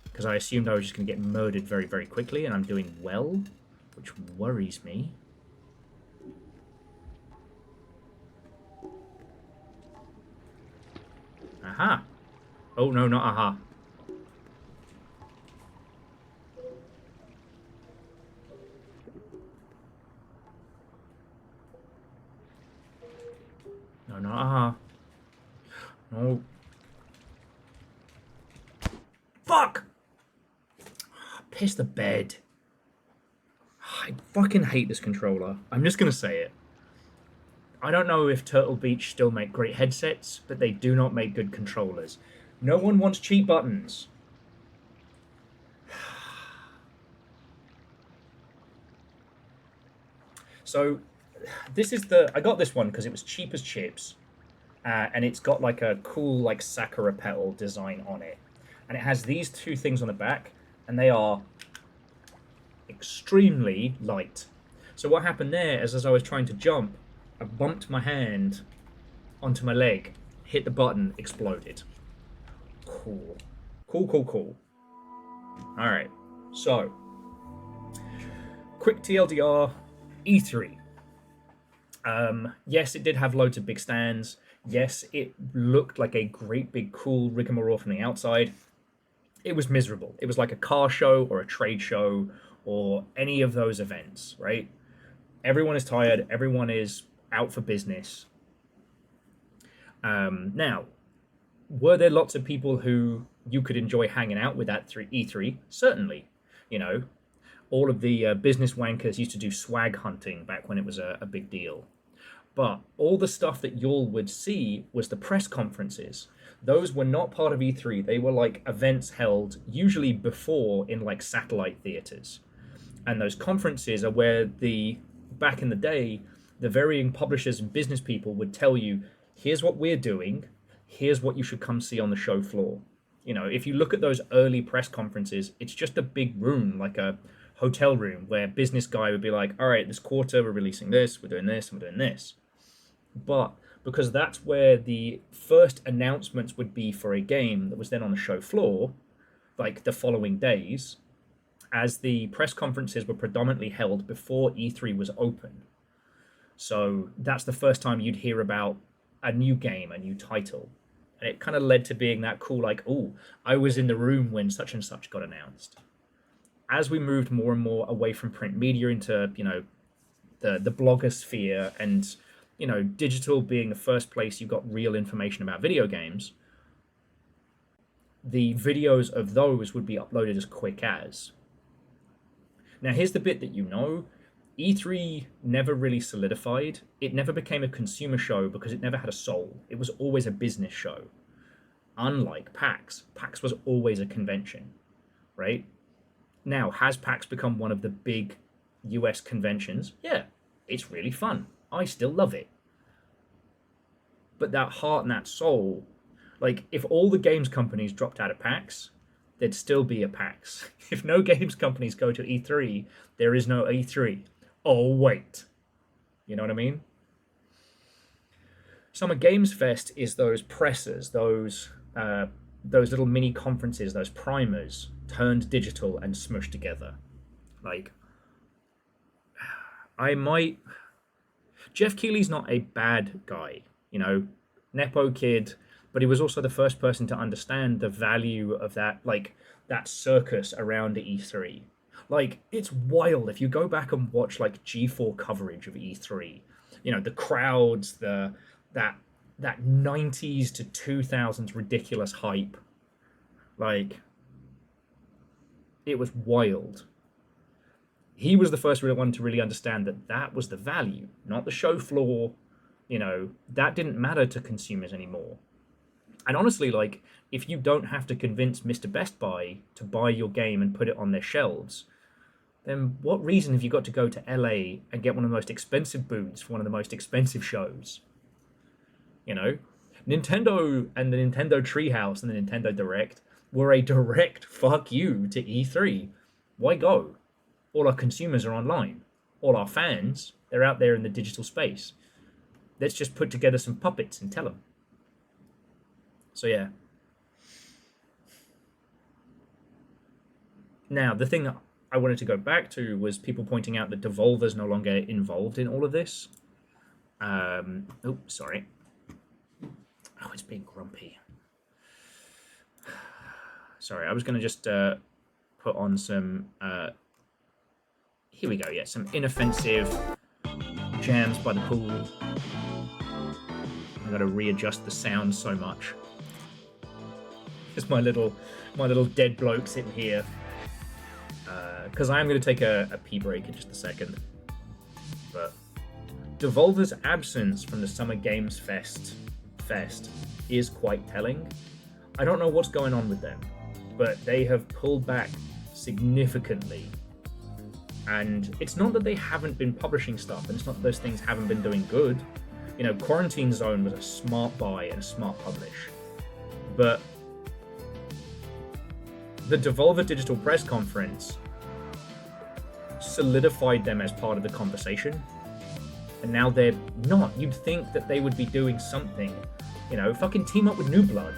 because I assumed I was just going to get murdered very, very quickly, and I'm doing well, which worries me. Aha! Oh, no, not aha. No, not aha. No. Fuck! Piss the bed. I fucking hate this controller. I'm just gonna say it. I don't know if Turtle Beach still make great headsets, but they do not make good controllers. No one wants cheap buttons. So, this is the... I got this one because it was cheap as chips. And it's got like a cool like Sakura petal design on it. And it has these two things on the back, and they are extremely light. So what happened there is, as I was trying to jump, I bumped my hand onto my leg, hit the button, exploded. Cool. Cool, cool, cool. Alright, so quick TLDR, E3. Yes, it did have loads of big stands. Yes, it looked like a great big cool rigmarole from the outside. It was miserable. It was like a car show or a trade show or any of those events, right? Everyone is tired. Everyone is out for business. Now, were there lots of people who you could enjoy hanging out with at E3? Certainly. You know, all of the business wankers used to do swag hunting back when it was a big deal. But all the stuff that y'all would see was the press conferences. Those were not part of E3. They were like events held usually before in like satellite theaters. And those conferences are where back in the day, the varying publishers and business people would tell you, here's what we're doing. Here's what you should come see on the show floor. You know, if you look at those early press conferences, it's just a big room, like a hotel room, where a business guy would be like, all right, this quarter we're releasing this, we're doing this, and we're doing this. But because that's where the first announcements would be for a game that was then on the show floor, like the following days, as the press conferences were predominantly held before E3 was open. So that's the first time you'd hear about a new game, a new title. And it kind of led to being that cool, like, oh, I was in the room when such and such got announced. As we moved more and more away from print media into, you know, the blogosphere and, you know, digital being the first place you got real information about video games, the videos of those would be uploaded as quick as. Now, here's the bit that you know. E3 never really solidified. It never became a consumer show because it never had a soul. It was always a business show. Unlike PAX. PAX was always a convention, right? Now, has PAX become one of the big US conventions? Yeah, it's really fun. I still love it. But that heart and that soul, like, if all the games companies dropped out of PAX, there'd still be a PAX. If no games companies go to E3, there is no E3. Oh, wait. You know what I mean? Summer Games Fest is those presses, those little mini conferences, those primers, turned digital and smushed together. Like, Jeff Keighley's not a bad guy, you know, Nepo kid, but he was also the first person to understand the value of that, like, that circus around E3. Like, it's wild if you go back and watch, like, G4 coverage of E3. You know, the crowds, that that 90s to 2000s ridiculous hype. Like, it was wild. He was the first one to really understand that that was the value, not the show floor. You know, that didn't matter to consumers anymore. And honestly, like, if you don't have to convince Mr. Best Buy to buy your game and put it on their shelves, then what reason have you got to go to LA and get one of the most expensive booths for one of the most expensive shows? You know, Nintendo and the Nintendo Treehouse and the Nintendo Direct were a direct fuck you to E3. Why go? All our consumers are online. All our fans, they're out there in the digital space. Let's just put together some puppets and tell them. So yeah. Now, the thing that I wanted to go back to was people pointing out that Devolver's no longer involved in all of this. Oh, sorry. Oh, it's being grumpy. Sorry, I was going to just put on some... here we go, yeah, some inoffensive jams by the pool. I've got to readjust the sound so much. It's my little dead bloke sitting here. Because I am going to take a pee break in just a second. But Devolver's absence from the Summer Games Fest is quite telling. I don't know what's going on with them, but they have pulled back significantly. And it's not that they haven't been publishing stuff, and it's not that those things haven't been doing good. You know, Quarantine Zone was a smart buy and a smart publish. But the Devolver Digital Press Conference solidified them as part of the conversation. And now they're not. You'd think that they would be doing something. You know, fucking team up with New Blood.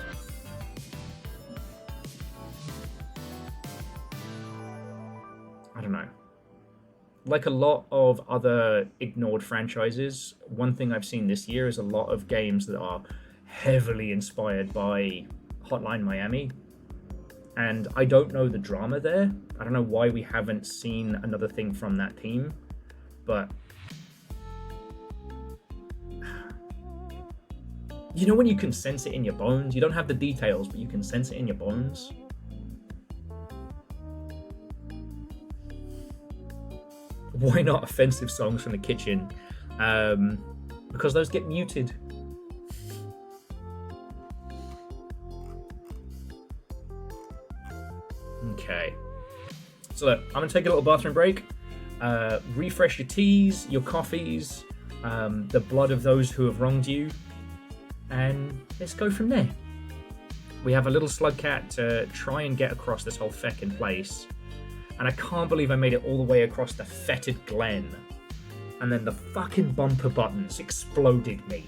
I don't know. Like a lot of other ignored franchises, one thing I've seen this year is a lot of games that are heavily inspired by Hotline Miami. And I don't know the drama there. I don't know why we haven't seen another thing from that team. But you know when you can sense it in your bones? You don't have the details, but you can sense it in your bones. Why not offensive songs from the kitchen? Because those get muted. Okay. So look, I'm going to take a little bathroom break. Refresh your teas, your coffees, the blood of those who have wronged you. And let's go from there. We have a little slug cat to try and get across this whole feckin' place. And I can't believe I made it all the way across the fetid glen. And then the fucking bumper buttons exploded me.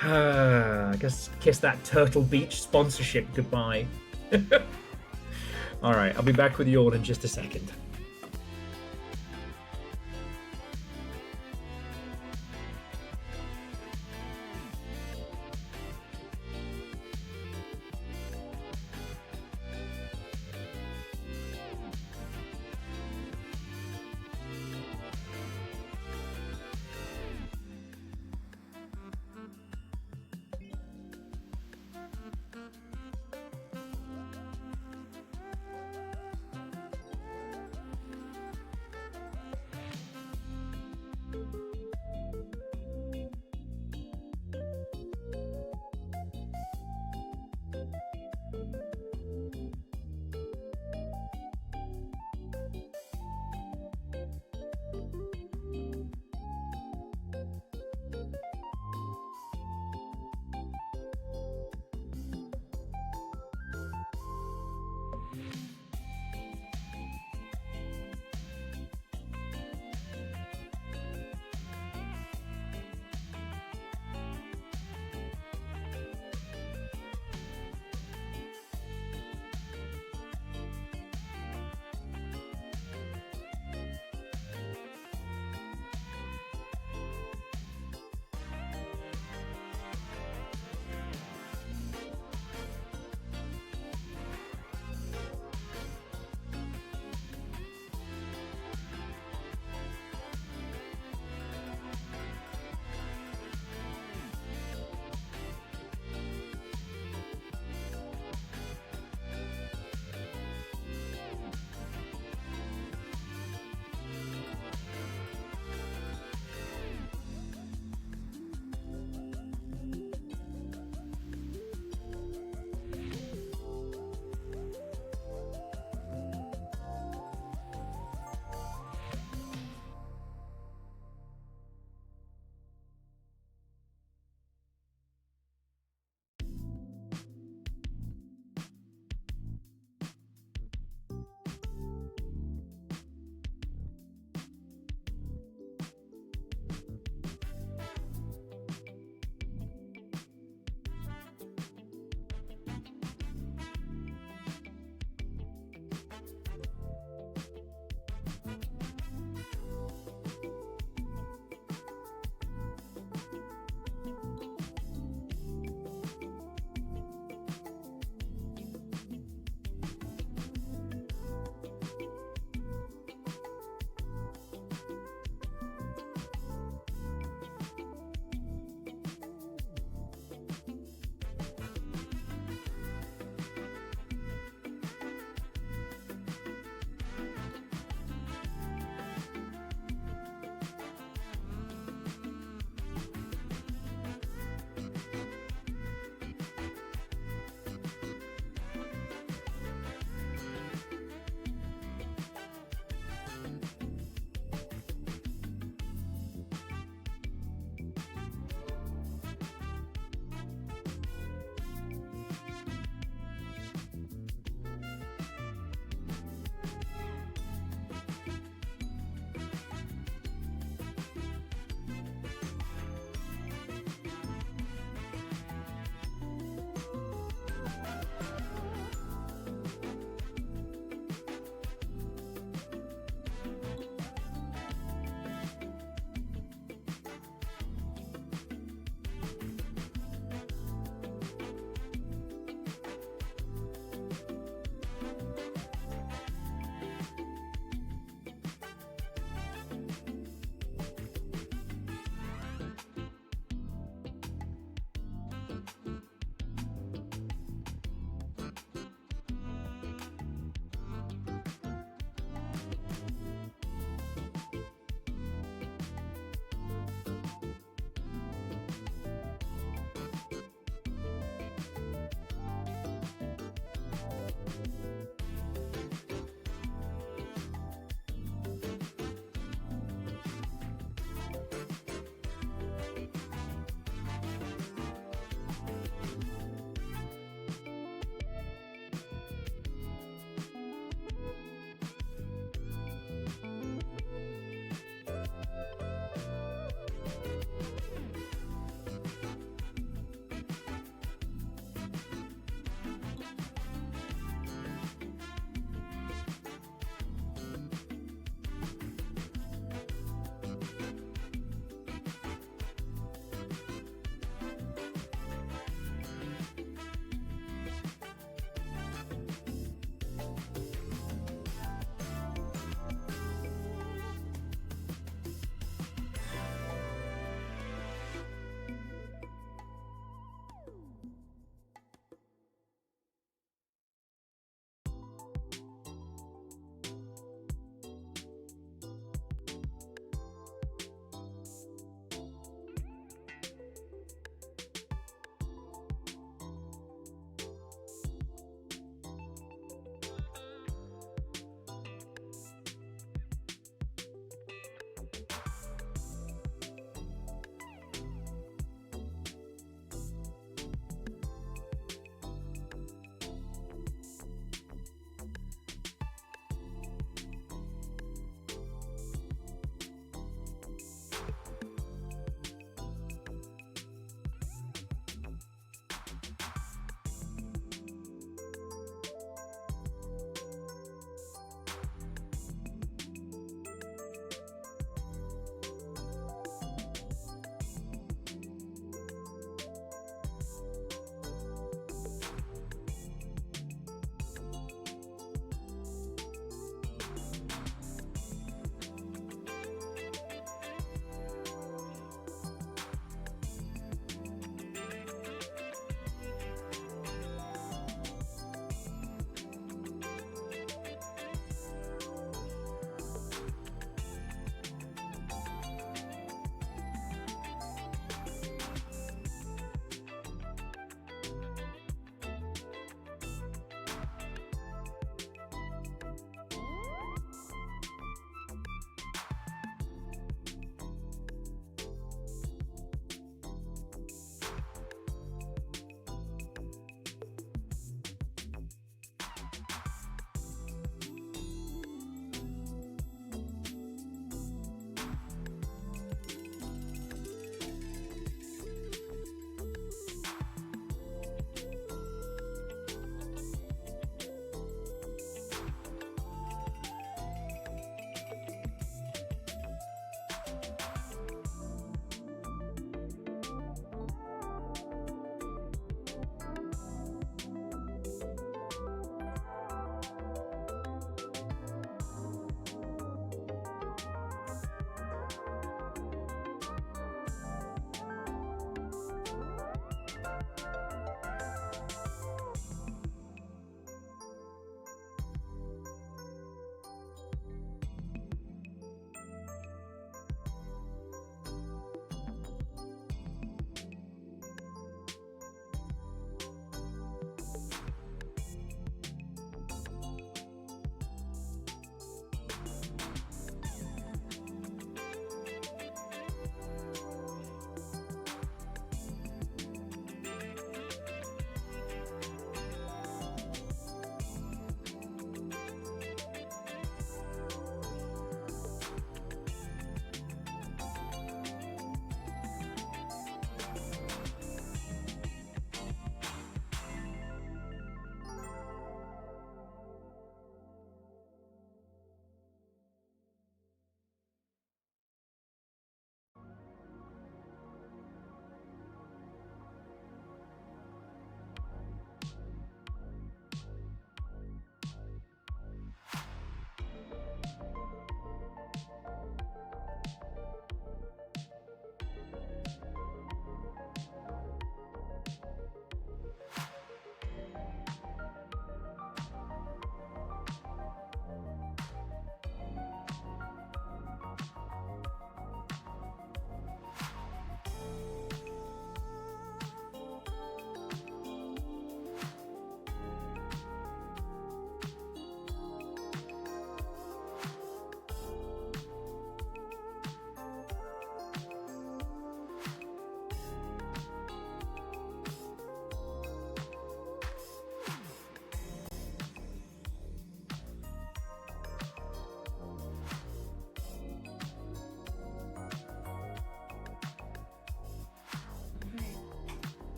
I guess kiss that Turtle Beach sponsorship goodbye. Alright, I'll be back with you all in just a second.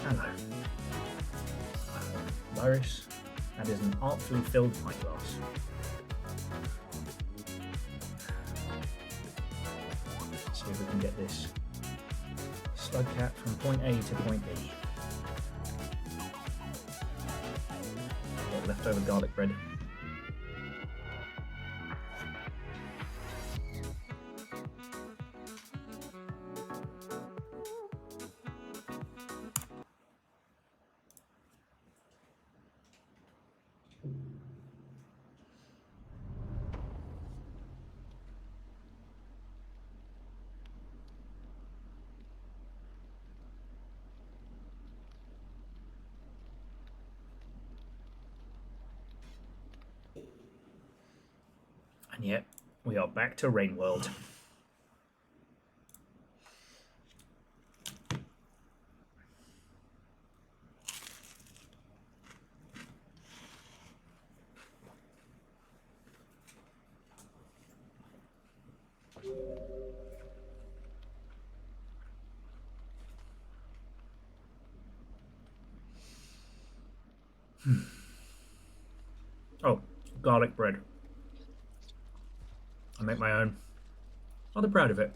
Hello. Virus. That is an artfully filled pint glass. Let's see if we can get this slug cat from point A to point B. Got leftover garlic bread. And yet, we are back to Rain World. Oh, garlic bread. I make my own. Rather proud of it.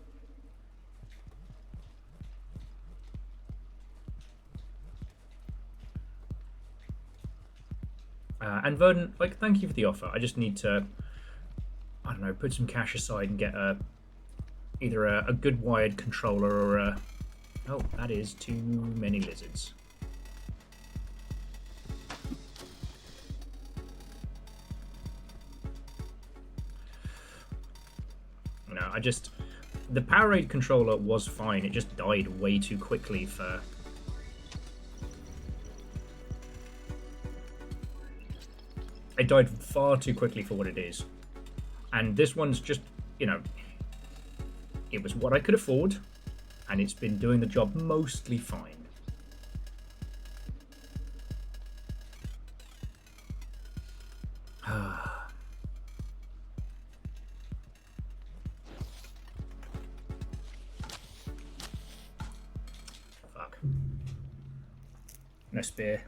And Verdant, like, thank you for the offer. I just need to, I don't know, put some cash aside and get either a good wired controller or a... Oh, that is too many lizards. The Powerade controller was fine, it just died way too quickly for... It died far too quickly for what it is. And this one's just, you know, it was what I could afford, and it's been doing the job mostly fine. No spear.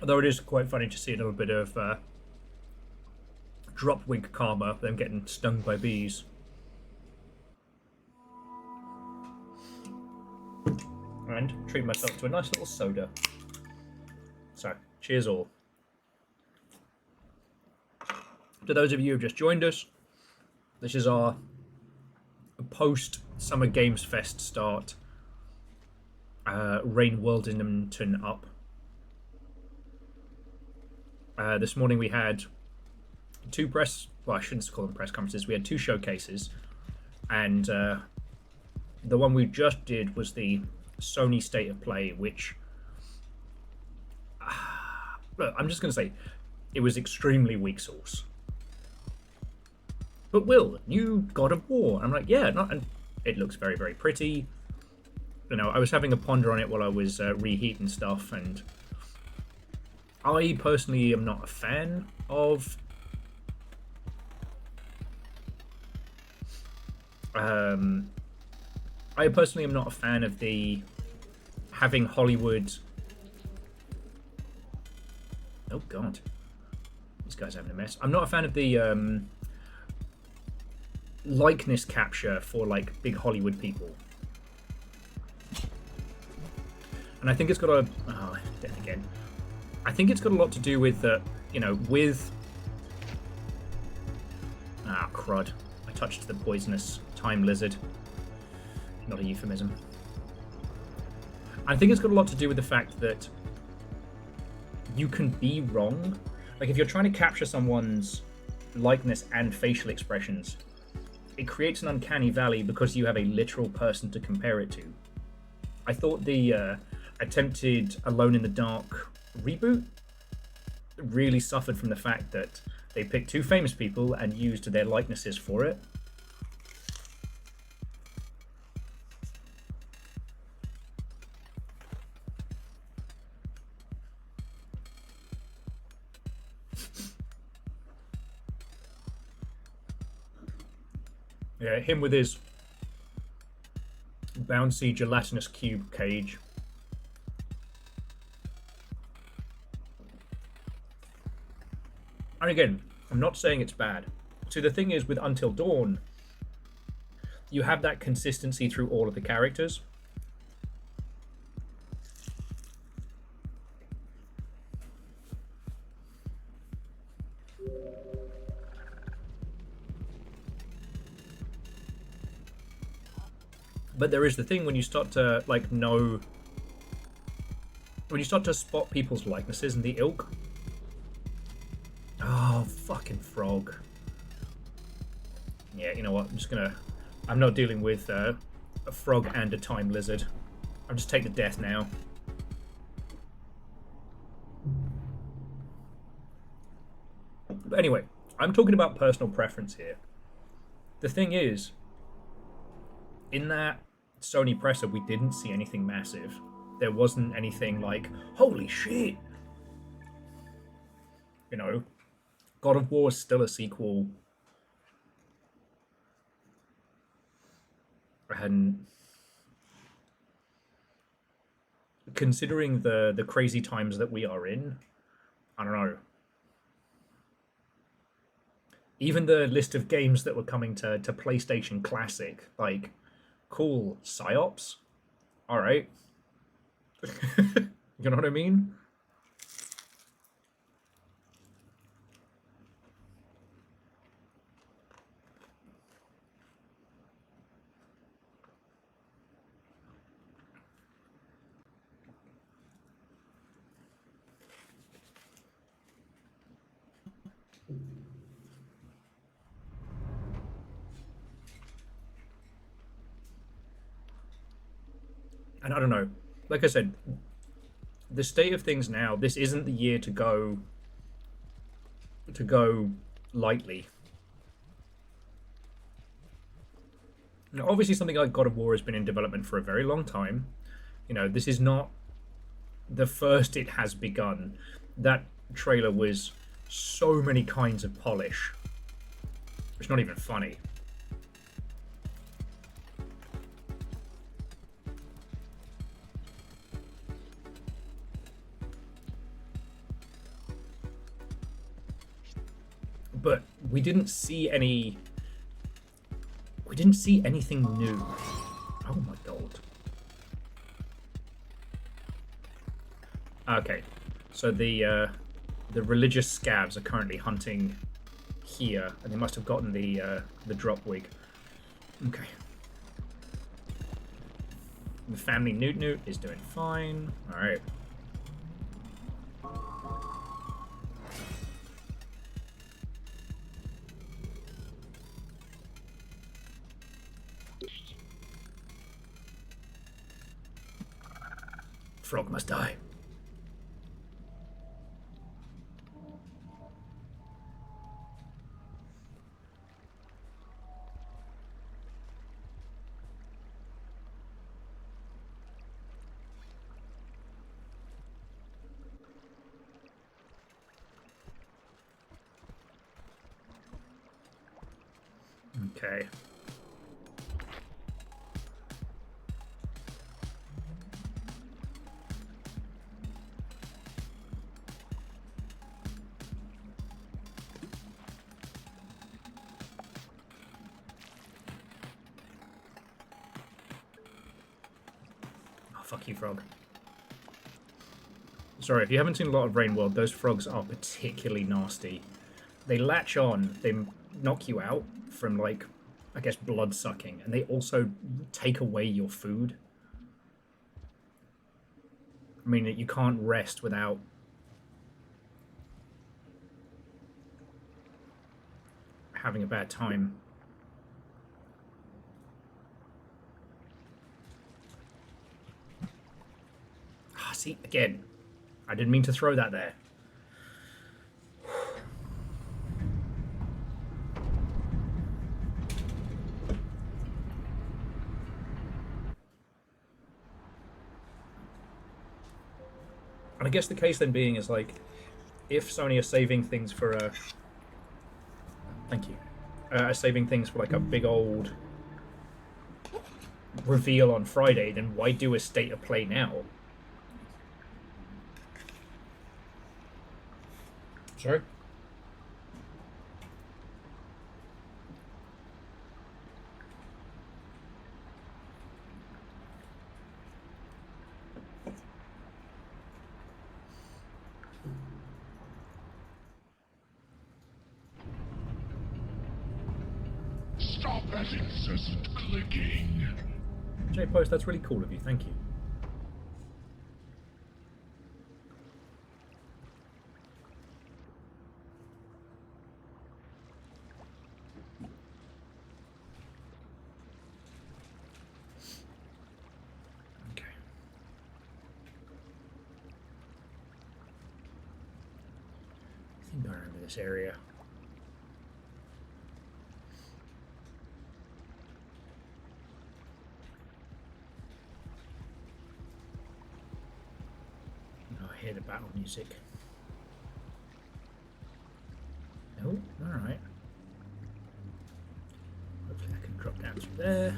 Although it is quite funny to see a little bit of drop wig karma, them getting stung by bees. And treat myself to a nice little soda. So, cheers all. To those of you who've just joined us, this is our post-Summer Games Fest start. Rain Worldington up. This morning we had two well, I shouldn't call them press conferences. We had two showcases, and the one we just did was the Sony State of Play, which look, I'm just going to say it was extremely weak sauce. But Will, new God of War. I'm like, yeah, and it looks very, very pretty. You know, I was having a ponder on it while I was reheating stuff, and I personally am not a fan of I personally am not a fan of the having Hollywood. Oh god, this guy's having a mess. I'm not a fan of the likeness capture for like big Hollywood people, and I think it's got a. Oh, then again, I think it's got a lot to do with you know, with crud. I touched the poisonous time lizard. Not a euphemism. I think it's got a lot to do with the fact that you can be wrong. Like if you're trying to capture someone's likeness and facial expressions, it creates an uncanny valley because you have a literal person to compare it to. I thought the attempted Alone in the Dark reboot really suffered from the fact that They picked 2 famous people and used their likenesses for it. Yeah, him with his bouncy gelatinous cube cage. And again, I'm not saying it's bad. So the thing is, with Until Dawn, you have that consistency through all of the characters. But there is the thing when you start to, like, know... When you start to spot people's likenesses in the ilk. Oh, fucking frog. Yeah, you know what? I'm just gonna... I'm not dealing with a frog and a time lizard. I'll just take the death now. But anyway, I'm talking about personal preference here. The thing is, in that Sony presser, we didn't see anything massive. There wasn't anything like, holy shit! You know, God of War is still a sequel. And considering the crazy times that we are in, I don't know. Even the list of games that were coming to PlayStation Classic, like, cool, PsyOps? Alright. You know what I mean? And I don't know, like I said, the state of things now, this isn't the year to go lightly. Now, obviously something like God of War has been in development for a very long time. You know, this is not the first it has begun. That trailer was so many kinds of polish. It's not even funny. But we didn't see anything new. Oh my god. Okay, so the religious scavs are currently hunting here, and they must have gotten the drop wig. Okay. The family Newt Newt is doing fine. All right. Frog must die. Okay. Fuck you, frog. Sorry, if you haven't seen a lot of Rain World, those frogs are particularly nasty. They latch on, they knock you out from, like, I guess, blood sucking, and they also take away your food. I mean, you can't rest without having a bad time. See, again, I didn't mean to throw that there. And I guess the case then being is like, if Sony are saving things for a... Thank you. Saving things for like a big old reveal on Friday, then why do a state of play now? Sorry? Stop that incessant clicking. J-Post, that's really cool of you, thank you. Okay. I think I remember this area. Hear the battle music. No, alright. Hopefully I can drop down through there.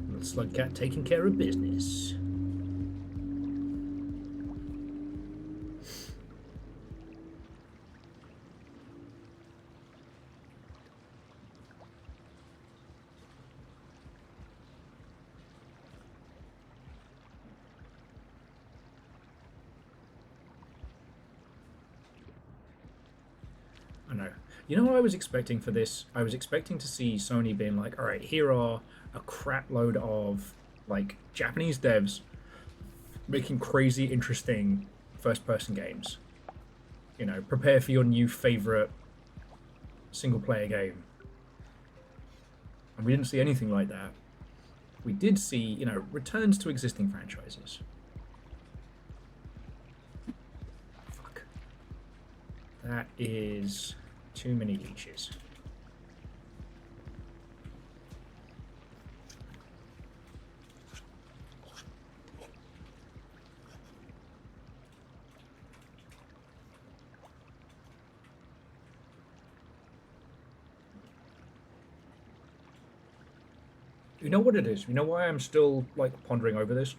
Little slug cat taking care of business. I know. You know what I was expecting for this? I was expecting to see Sony being like, alright, here are a crap load of like Japanese devs making crazy interesting first-person games. You know, prepare for your new favorite single-player game. And we didn't see anything like that. We did see, you know, returns to existing franchises. Fuck. That is too many leeches. You know what it is? You know why I'm still, like, pondering over this?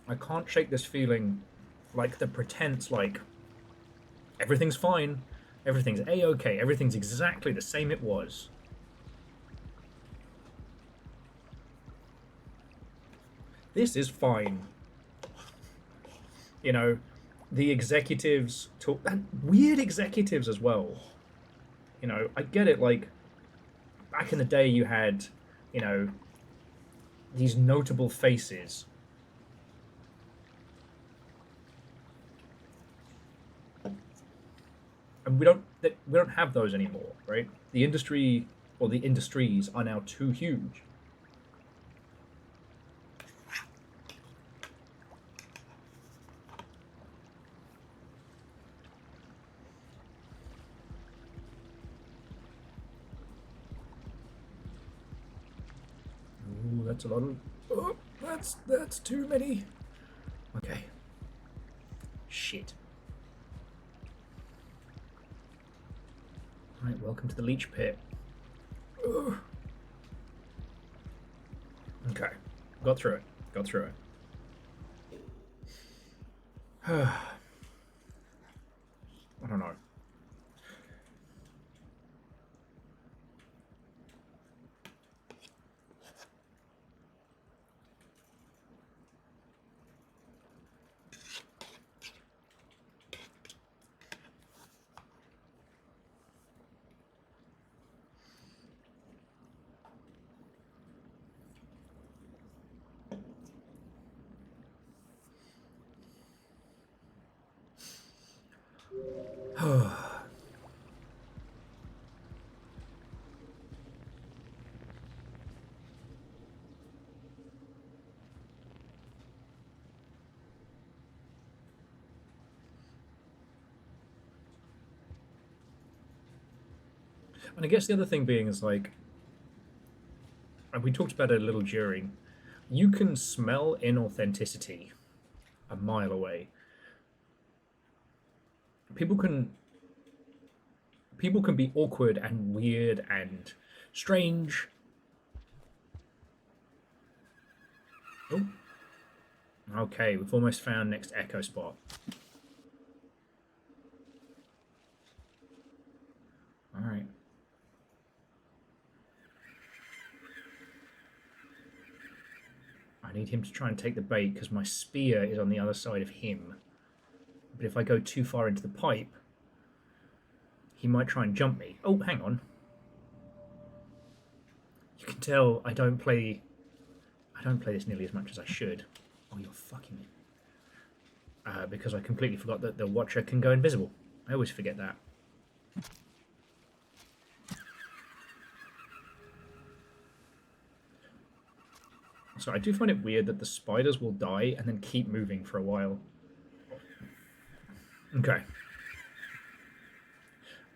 I can't shake this feeling, like, the pretense, like, everything's fine, everything's A-okay, everything's exactly the same it was. This is fine. You know, the executives talk, and weird executives as well. You know, I get it, like, back in the day you had, you know, these notable faces. And we don't have those anymore, right? The industry, or the industries, are now too huge. Ooh, that's a lot of... Oh, that's too many. Okay. Shit. Right, welcome to the leech pit. Ugh. Okay, got through it. Got through it. I don't know. And I guess the other thing being is like, and we talked about it a little during, you can smell inauthenticity a mile away. People can be awkward and weird and strange. Oh. Okay, we've almost found next echo spot. All right. I need him to try and take the bait because my spear is on the other side of him. But if I go too far into the pipe, he might try and jump me. Oh, hang on. You can tell I don't play this nearly as much as I should. Oh, you're fucking me. Because I completely forgot that the Watcher can go invisible. I always forget that. So I do find it weird that the spiders will die and then keep moving for a while. Okay.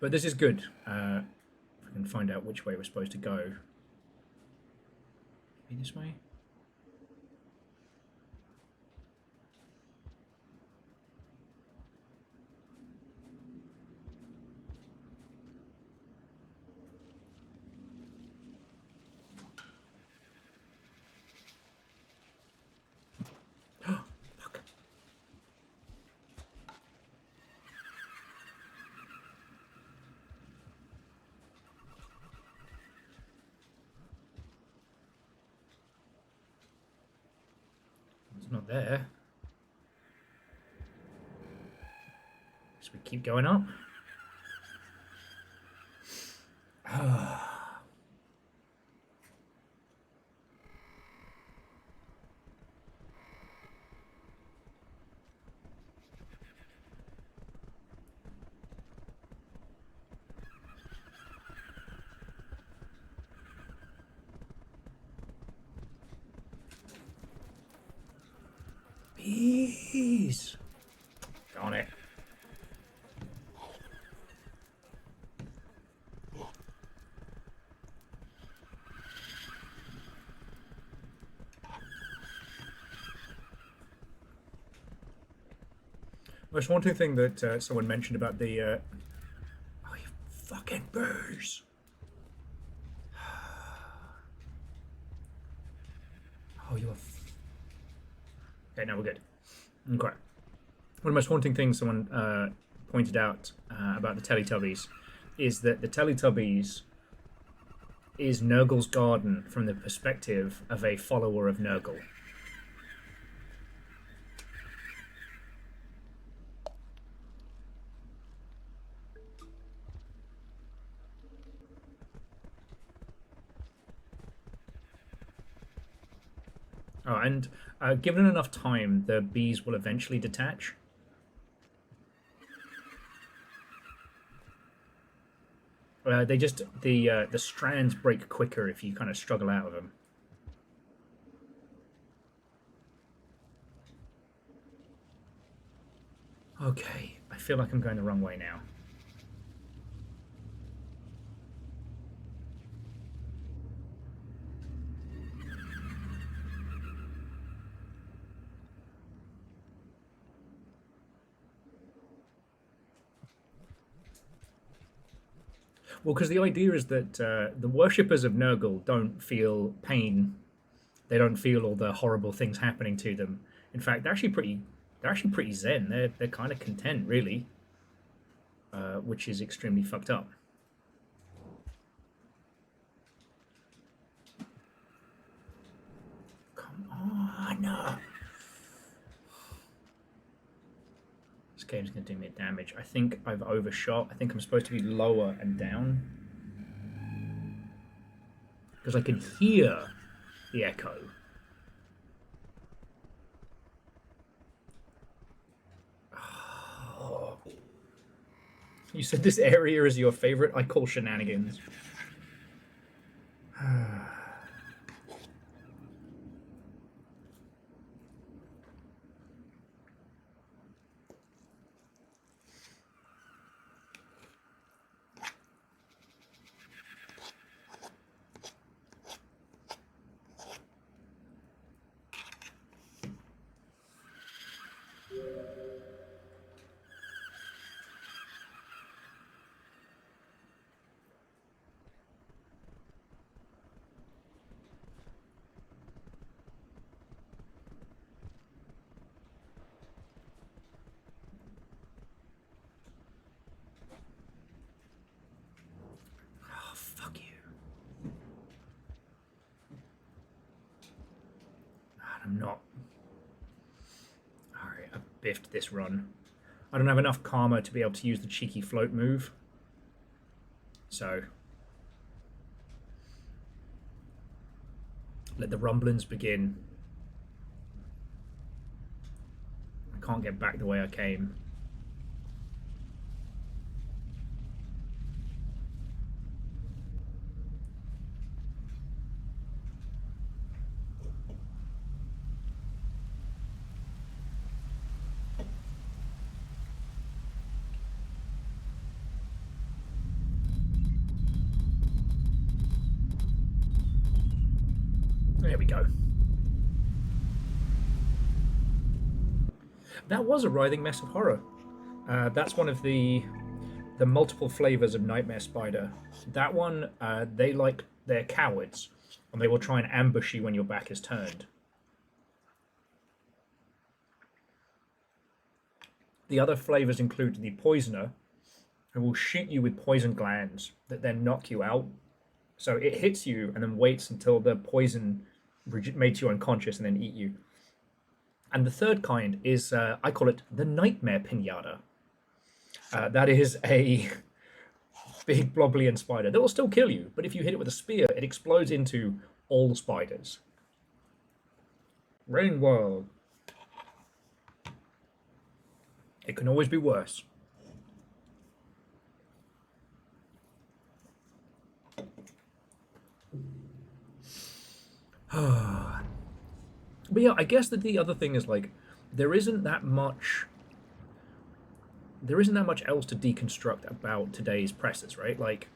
But this is good. If I can find out which way we're supposed to go. Maybe this way? Not there. So we keep going up. Bees! Darn it. Most wanting thing that someone mentioned about the oh, you fucking bees! Oh, you are. Okay, now we're good. Okay. One of the most haunting things someone pointed out about the Teletubbies is that the Teletubbies is Nurgle's garden from the perspective of a follower of Nurgle. Oh, and given enough time, the bees will eventually detach. They just the strands break quicker if you kind of struggle out of them. Okay, I feel like I'm going the wrong way now. Well, because the idea is that the worshippers of Nurgle don't feel pain. They don't feel all the horrible things happening to them. In fact, they're actually pretty zen. They're kind of content, really, which is extremely fucked up. Come on. This game's going to do me damage. I think I've overshot. I think I'm supposed to be lower and down. Because I can hear the echo. Oh. You said this area is your favorite? I call shenanigans. biffed this run. I don't have enough karma to be able to use the cheeky float move. So let the rumblings begin. I can't get back the way I came. There we go. That was a writhing mess of horror. That's one of the multiple flavors of Nightmare Spider. That one, they're cowards, and they will try and ambush you when your back is turned. The other flavors include the Poisoner, who will shoot you with poison glands that then knock you out. So it hits you and then waits until the poison makes you unconscious and then eat you. And the third kind is, I call it the Nightmare Pinata. That is a big bloblin spider that will still kill you, but if you hit it with a spear, it explodes into all spiders. Rain World. It can always be worse. But yeah, I guess that the other thing is, like, there isn't that much else to deconstruct about today's presses, right? Like,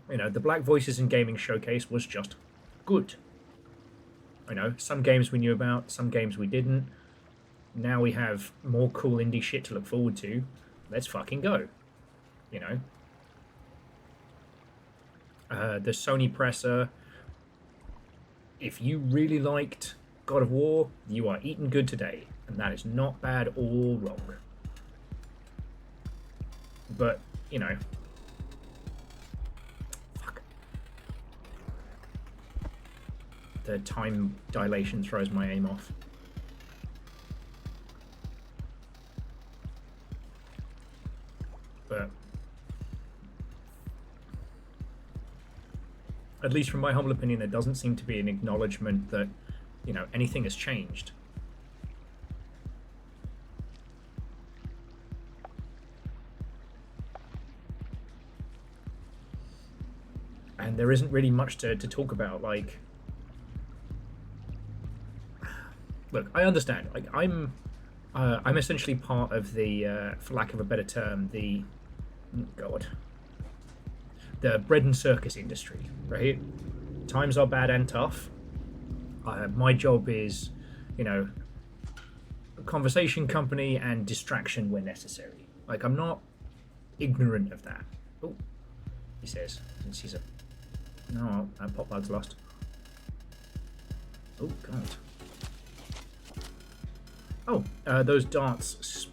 you know, the Black Voices in Gaming Showcase was just good. You know, some games we knew about, some games we didn't. Now we have more cool indie shit to look forward to. Let's fucking go. You know? The Sony presser. If you really liked God of War, you are eating good today. And that is not bad or wrong. But, you know. Fuck. The time dilation throws my aim off. But at least from my humble opinion, there doesn't seem to be an acknowledgement that, you know, anything has changed. And there isn't really much to talk about. Like, look, I understand. Like, I'm essentially part of the, for lack of a better term, the bread and circus industry, right? Times are bad and tough. My job is, you know, a conversation company and distraction where necessary. Like, I'm not ignorant of that. Oh, he says. Since he's a... No, Pop Bud's lost. Oh, God. Oh, those darts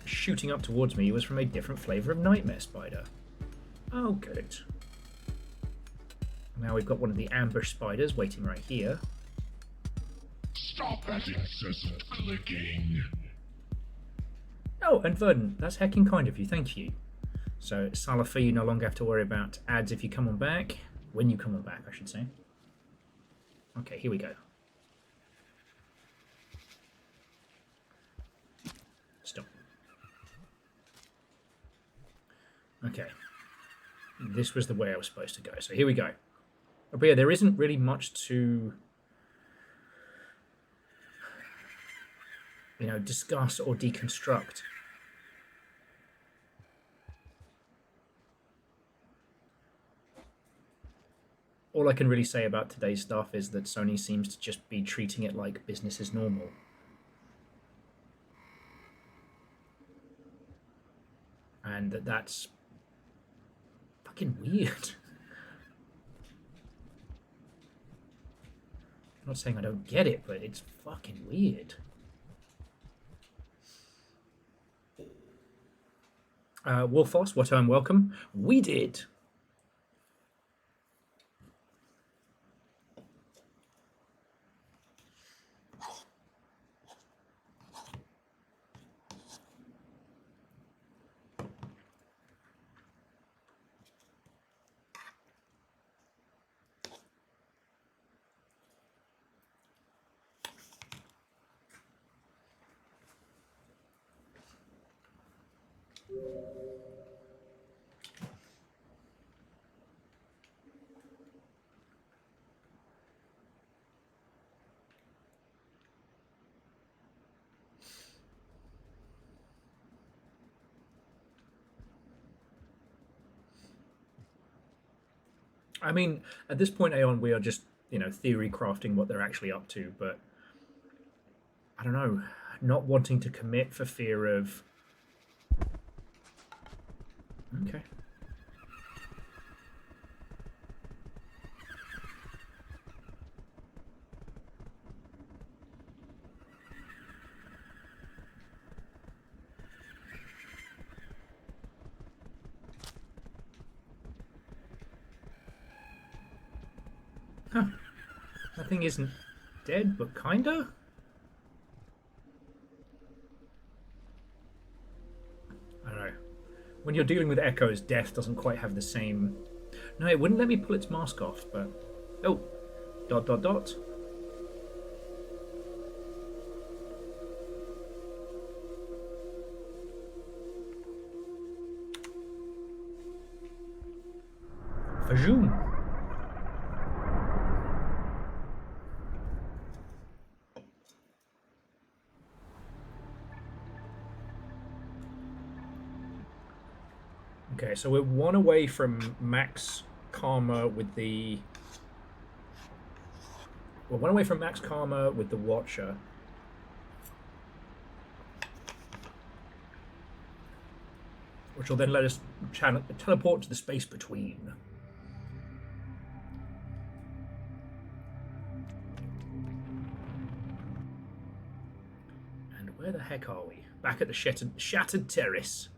shooting up towards me was from a different flavor of Nightmare Spider. Oh, good. Now we've got one of the ambush spiders waiting right here. Stop that incessant clicking. Oh, and Verdant, that's hecking kind of you, thank you. So, Salafi, you no longer have to worry about ads if you come on back. When you come on back, I should say. Okay, here we go. Stop. Okay. This was the way I was supposed to go. So here we go. But yeah, there isn't really much to, you know, discuss or deconstruct. All I can really say about today's stuff is that Sony seems to just be treating it like business as normal. And that's fucking weird. I'm not saying I don't get it, but it's fucking weird. Wolfos, what time welcome? We did. I mean, at this point, Aeon, we are just, you know, theory crafting what they're actually up to, but I don't know, not wanting to commit for fear of... Okay. Huh. That thing isn't dead, but kinda? I don't know. When you're dealing with echoes, death doesn't quite have the same... No, it wouldn't let me pull its mask off, but... Oh! ... Fajoom! Okay, so we're one away from max karma with the... We're one away from max karma with the Watcher. Which will then let us teleport to the space between. And where the heck are we? Back at the Shattered Terrace.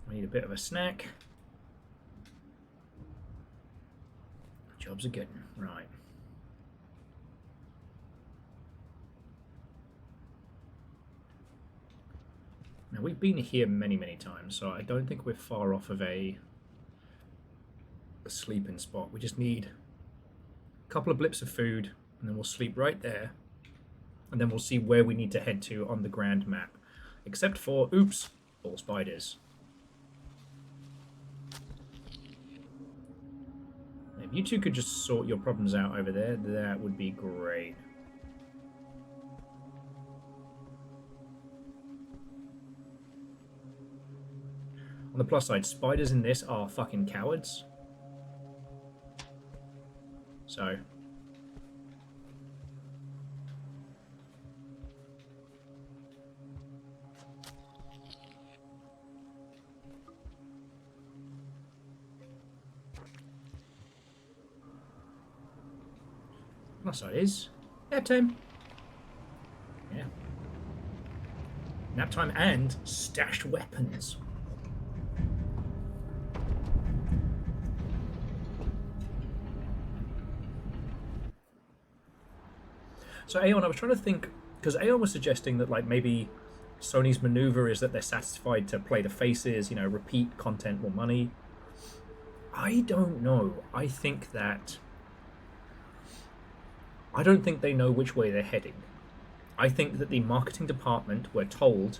I need a bit of a snack. Jobs are good. Right. Now, we've been here many, many times, so I don't think we're far off of a sleeping spot. We just need a couple of blips of food, and then we'll sleep right there. And then we'll see where we need to head to on the grand map. Except for, oops, all spiders. If you two could just sort your problems out over there, that would be great. On the plus side, spiders in this are fucking cowards. So... plus side is... nap time. Yeah. Nap time and stashed weapons. So Aeon, I was trying to think, because Aeon was suggesting that like maybe Sony's maneuver is that they're satisfied to play the faces, you know, repeat content, more money. I don't know. I don't think they know which way they're heading. I think that the marketing department were told,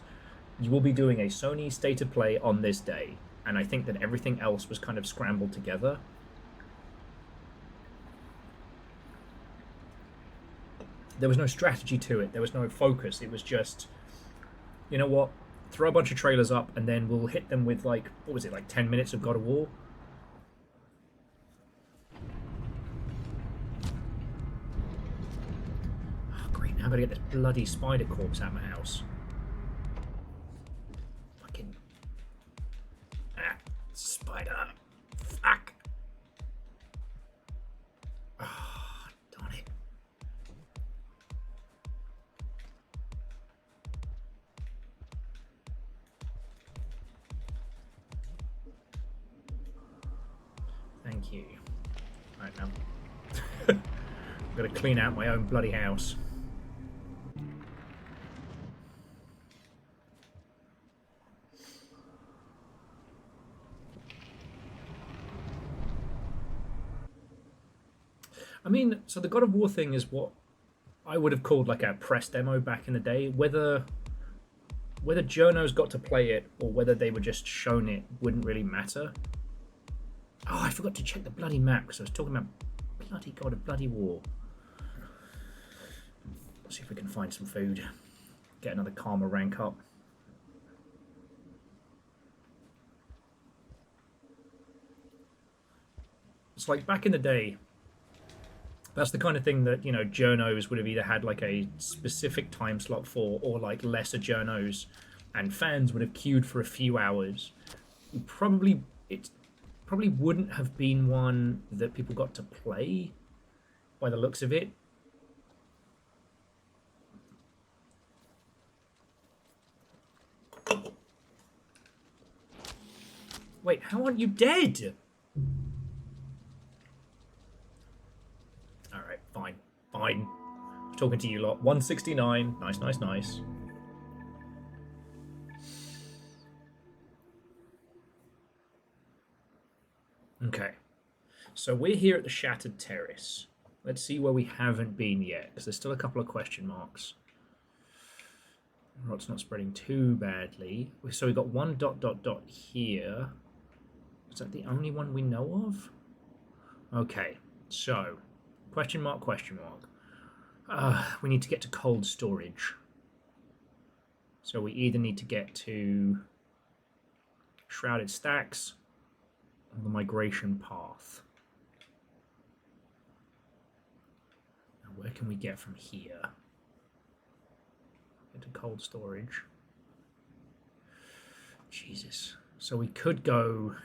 you will be doing a Sony State of Play on this day. And I think that everything else was kind of scrambled together. There was no strategy to it. There was no focus. It was just, you know what? Throw a bunch of trailers up and then we'll hit them with like, what was it, like 10 minutes of God of War? Oh, great. Now I've got to get this bloody spider corpse out of my house. Fucking... Ah, spider. Fuck. Ah, darn it. Thank you. Right now. I've got to clean out my own bloody house. I mean, so the God of War thing is what I would have called like a press demo back in the day. Whether journos got to play it or whether they were just shown it wouldn't really matter. Oh, I forgot to check the bloody map because I was talking about bloody God of bloody War. Let's see if we can find some food. Get another karma rank up. It's like back in the day, that's the kind of thing that, you know, journos would have either had like a specific time slot for, or like lesser journos, and fans would have queued for a few hours. It probably wouldn't have been one that people got to play by the looks of it. Wait, how aren't you dead? Alright, fine. Fine. I'm talking to you lot. 169. Nice, nice, nice. Okay. So we're here at the Shattered Terrace. Let's see where we haven't been yet, because there's still a couple of question marks. Rot's not spreading too badly. So we've got one ... here. Is that the only one we know of? Okay, so question mark, question mark. We need to get to cold storage. So we either need to get to Shrouded Stacks or the migration path. Now where can we get from here? Get to cold storage. Jesus. So we could go...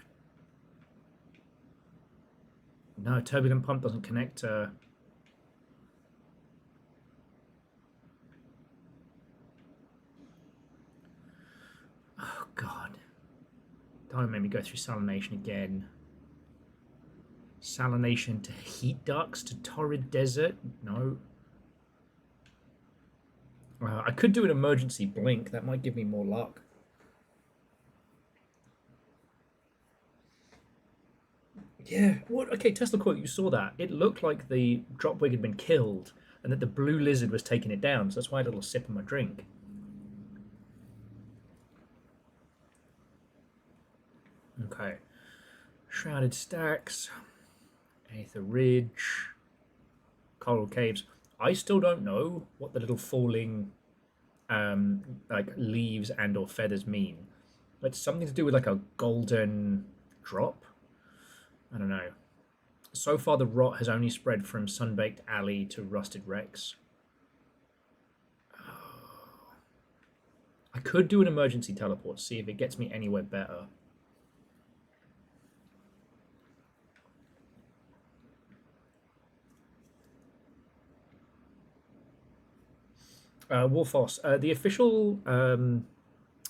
No, Turbulent Pump doesn't connect to... Oh, God. Don't make me go through salination again. Salination to heat ducts to Torrid Desert? No. I could do an emergency blink. That might give me more luck. Yeah, what? Okay, Tesla Coil, you saw that. It looked like the Dropwig had been killed and that the blue lizard was taking it down, so that's why I had a little sip of my drink. Okay. Shrouded Stacks, Aether Ridge, Coral Caves. I still don't know what the little falling like leaves and or feathers mean. It's something to do with like a golden drop. I don't know. So far the rot has only spread from Sunbaked Alley to Rusted Rex. I could do an emergency teleport, see if it gets me anywhere better. Wolfos, the official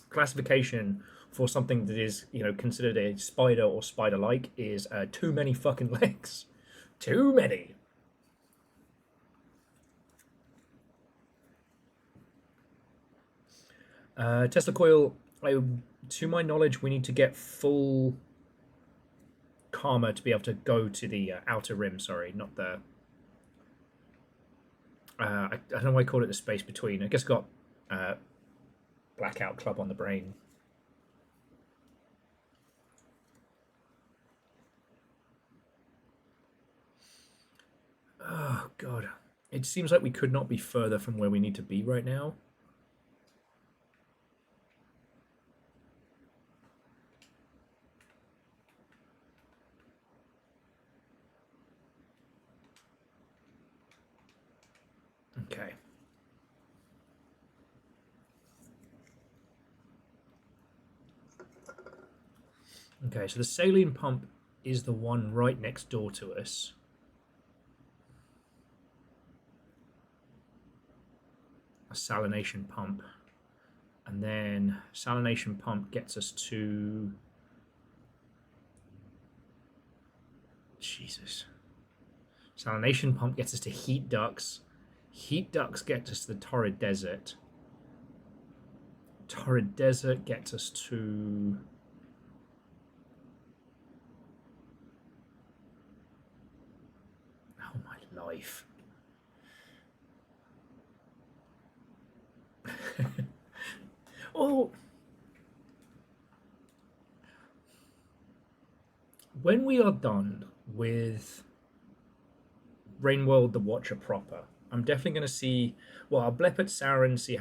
classification for something that is, you know, considered a spider or spider-like is too many fucking legs. Too many. Tesla Coil, to my knowledge, we need to get full karma to be able to go to the outer rim, sorry, not the... I don't know why I called it the space between. I guess got Blackout Club on the brain. Oh, God. It seems like we could not be further from where we need to be right now. Okay. Okay, so the saline pump is the one right next door to us. A salination pump. And then salination pump gets us to... Jesus. Salination pump gets us to heat ducts. Heat ducts get us to the Torrid Desert. Torrid Desert gets us to... Oh my life. Oh! When we are done with Rainworld the Watcher proper, I'm definitely going to see, well, I'll blep at Sauron, see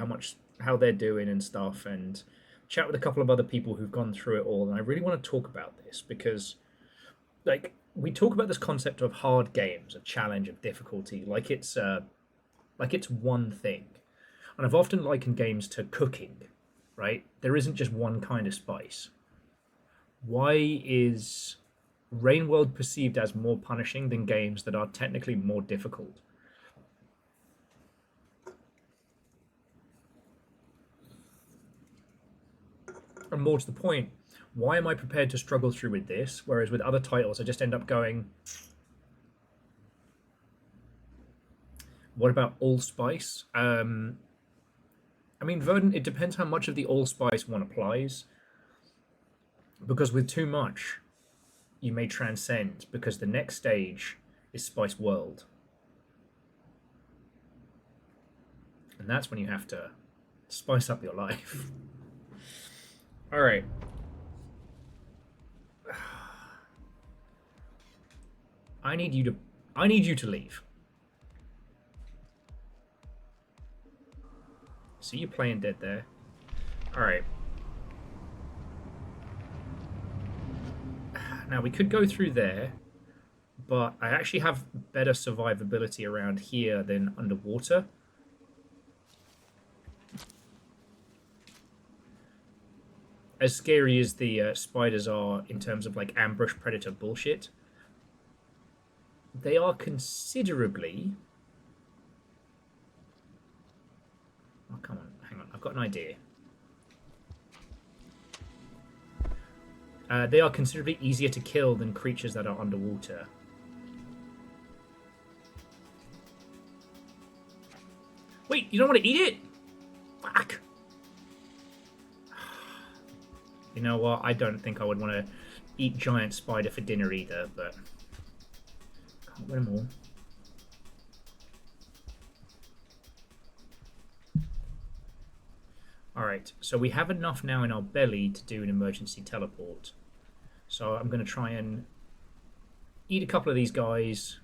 how they're doing and stuff, and chat with a couple of other people who've gone through it all. And I really want to talk about this because, like, we talk about this concept of hard games, a challenge of difficulty, like it's one thing. And I've often likened games to cooking, right? There isn't just one kind of spice. Why is Rainworld perceived as more punishing than games that are technically more difficult? And more to the point, why am I prepared to struggle through with this, whereas with other titles I just end up going, what about allspice? I mean, Verdant, it depends how much of the allspice one applies, because with too much, you may transcend, because the next stage is Spice World. And that's when you have to spice up your life. All right. I need you to leave. See you playing dead there. All right. Now we could go through there, but I actually have better survivability around here than underwater. As scary as the spiders are in terms of like ambush predator bullshit, they are considerably... Oh, come on, hang on, I've got an idea. They are considerably easier to kill than creatures that are underwater. Wait, you don't want to eat it? Fuck. You know what? I don't think I would want to eat giant spider for dinner either, but can't win them all. Alright, so we have enough now in our belly to do an emergency teleport. So I'm going to try and eat a couple of these guys.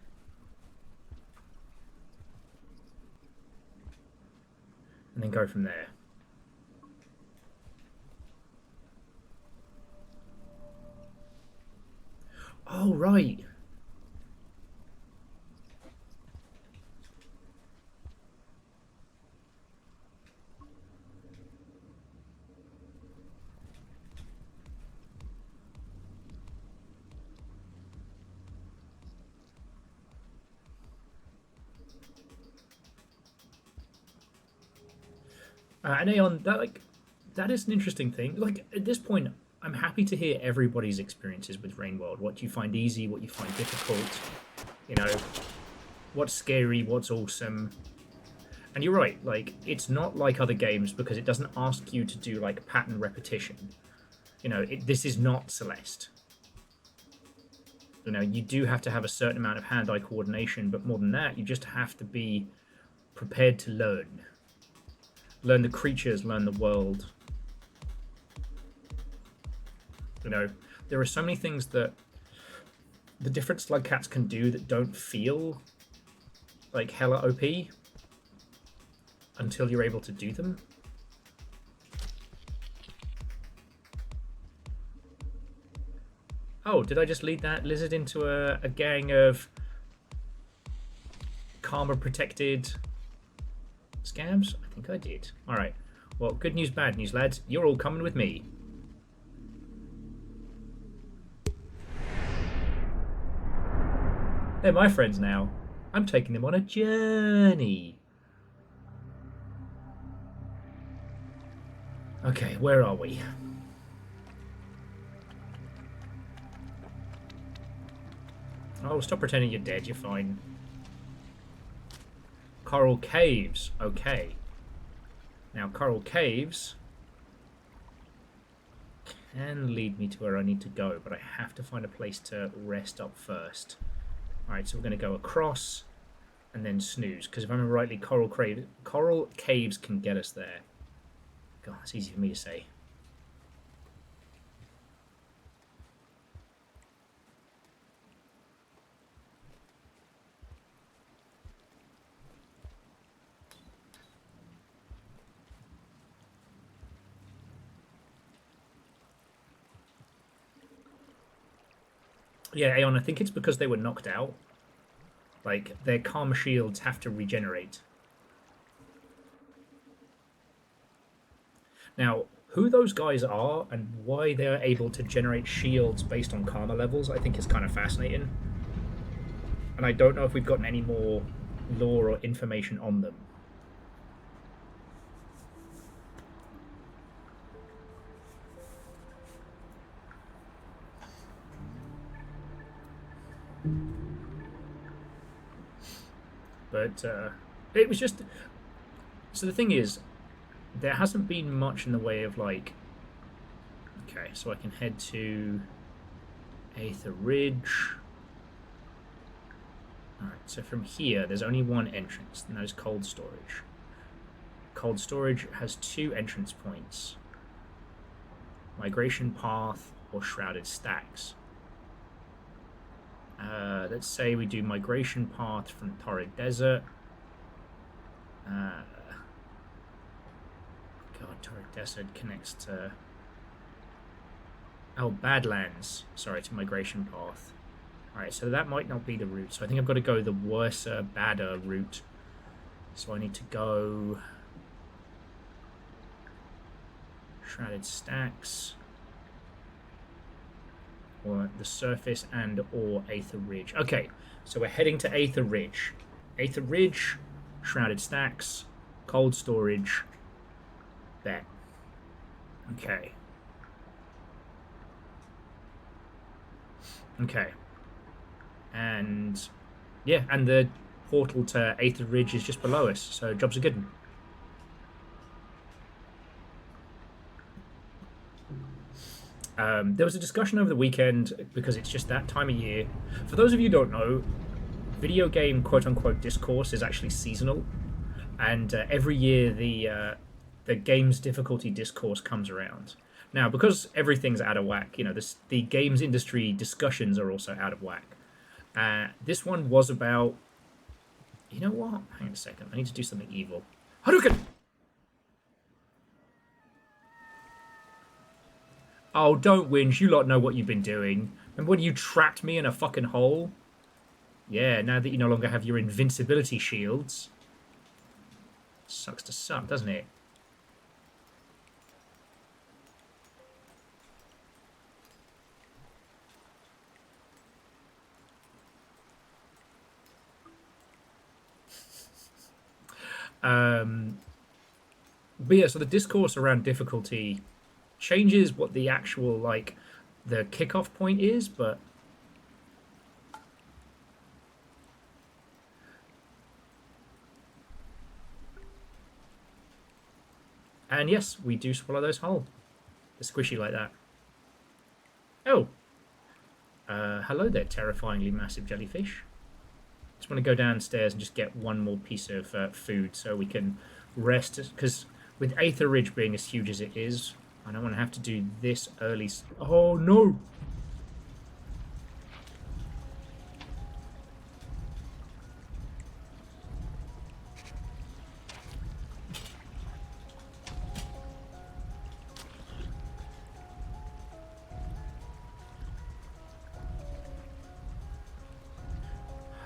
And then go from there. Oh, right. And Aeon, that is an interesting thing. Like, at this point, I'm happy to hear everybody's experiences with Rainworld. What you find easy, what you find difficult. You know, what's scary, what's awesome. And you're right, like, it's not like other games because it doesn't ask you to do, like, pattern repetition. You know, this is not Celeste. You know, you do have to have a certain amount of hand-eye coordination, but more than that, you just have to be prepared to learn. Learn the creatures, learn the world. You know, there are so many things that the different slug cats can do that don't feel like hella OP until you're able to do them. Oh, did I just lead that lizard into a gang of karma-protected scabs? I think I did. Alright. Well, good news, bad news, lads. You're all coming with me. They're my friends now. I'm taking them on a journey. Okay, where are we? Oh, stop pretending you're dead. You're fine. Coral Caves. Okay. Now, Coral Caves can lead me to where I need to go, but I have to find a place to rest up first. Alright, so we're going to go across and then snooze, because if I remember rightly, Coral Caves can get us there. God, it's easy for me to say. Yeah, Aeon, I think it's because they were knocked out. Like, their karma shields have to regenerate. Now, who those guys are and why they're able to generate shields based on karma levels, I think is kind of fascinating. And I don't know if we've gotten any more lore or information on them. But it was just... So the thing is, there hasn't been much in the way of, like... Okay, so I can head to Aether Ridge. Alright, so from here, there's only one entrance, and that is Cold Storage. Cold Storage has 2 entrance points. Migration Path or Shrouded Stacks. Let's say we do Migration Path from Torrid Desert. God, Torrid Desert connects to... Oh, Badlands. Sorry, to Migration Path. Alright, so that might not be the route. So I think I've got to go the worse, badder route. So I need to go... Shrouded Stacks. Or the surface and or Aether Ridge. Okay, so we're heading to Aether Ridge. Aether Ridge, Shrouded Stacks, Cold Storage, bet. Okay. Okay. And yeah, and the portal to Aether Ridge is just below us, so jobs are good. There was a discussion over the weekend, because it's just that time of year. For those of you who don't know, video game quote-unquote discourse is actually seasonal, and every year the game's difficulty discourse comes around. Now, because everything's out of whack, you know, the games industry discussions are also out of whack. This one was about... You know what? Hang on a second. I need to do something evil. Hadouken! Oh, don't whinge. You lot know what you've been doing. Remember when you trapped me in a fucking hole? Yeah, now that you no longer have your invincibility shields. Sucks to suck, doesn't it? But yeah, so the discourse around difficulty changes what the actual, like, the kickoff point is, but and yes, we do swallow those whole. They're squishy like that. Oh, hello there, terrifyingly massive jellyfish. Just want to go downstairs and just get one more piece of food so we can rest, because with Aether Ridge being as huge as it is, I don't want to have to do this early. Oh no!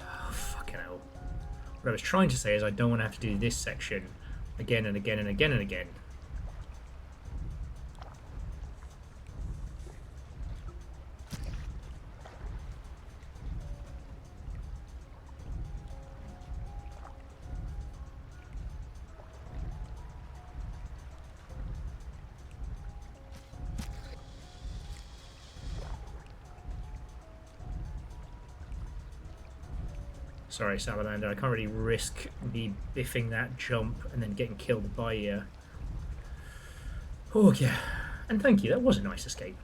Oh, fucking hell. What I was trying to say is I don't want to have to do this section again and again and again and again. Sorry, Salamander, I can't really risk me biffing that jump and then getting killed by you. Oh, yeah. And thank you, that was a nice escape.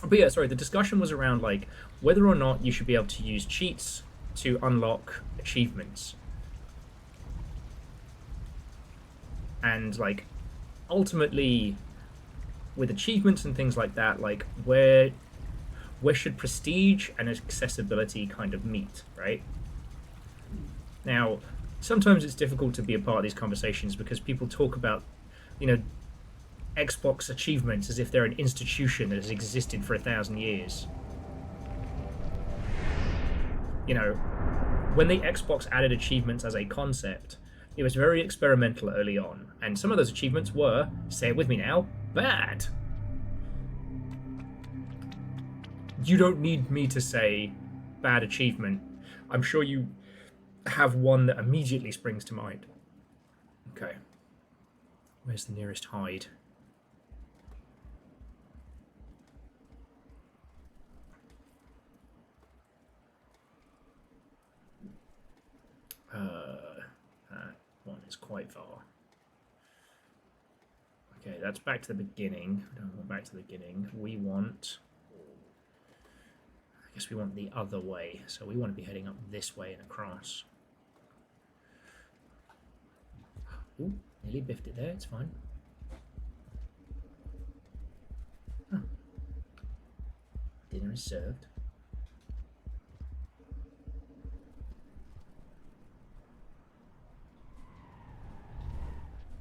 But yeah, sorry, the discussion was around, like, whether or not you should be able to use cheats to unlock achievements. And, like, ultimately, with achievements and things like that, like, where should prestige and accessibility kind of meet, right? Now, sometimes it's difficult to be a part of these conversations because people talk about, you know, Xbox achievements as if they're an institution that has existed for 1,000 years. you know, when the Xbox added achievements as a concept, it was very experimental early on, and some of those achievements were, say it with me now, bad. You don't need me to say bad achievement. I'm sure you have one that immediately springs to mind. Okay. Where's the nearest hide? That one is quite far. Okay, that's back to the beginning. We don't want back to the beginning. We want... I guess we want the other way. So we want to be heading up this way and across. Ooh, nearly biffed it there. It's fine. Huh. Dinner is served.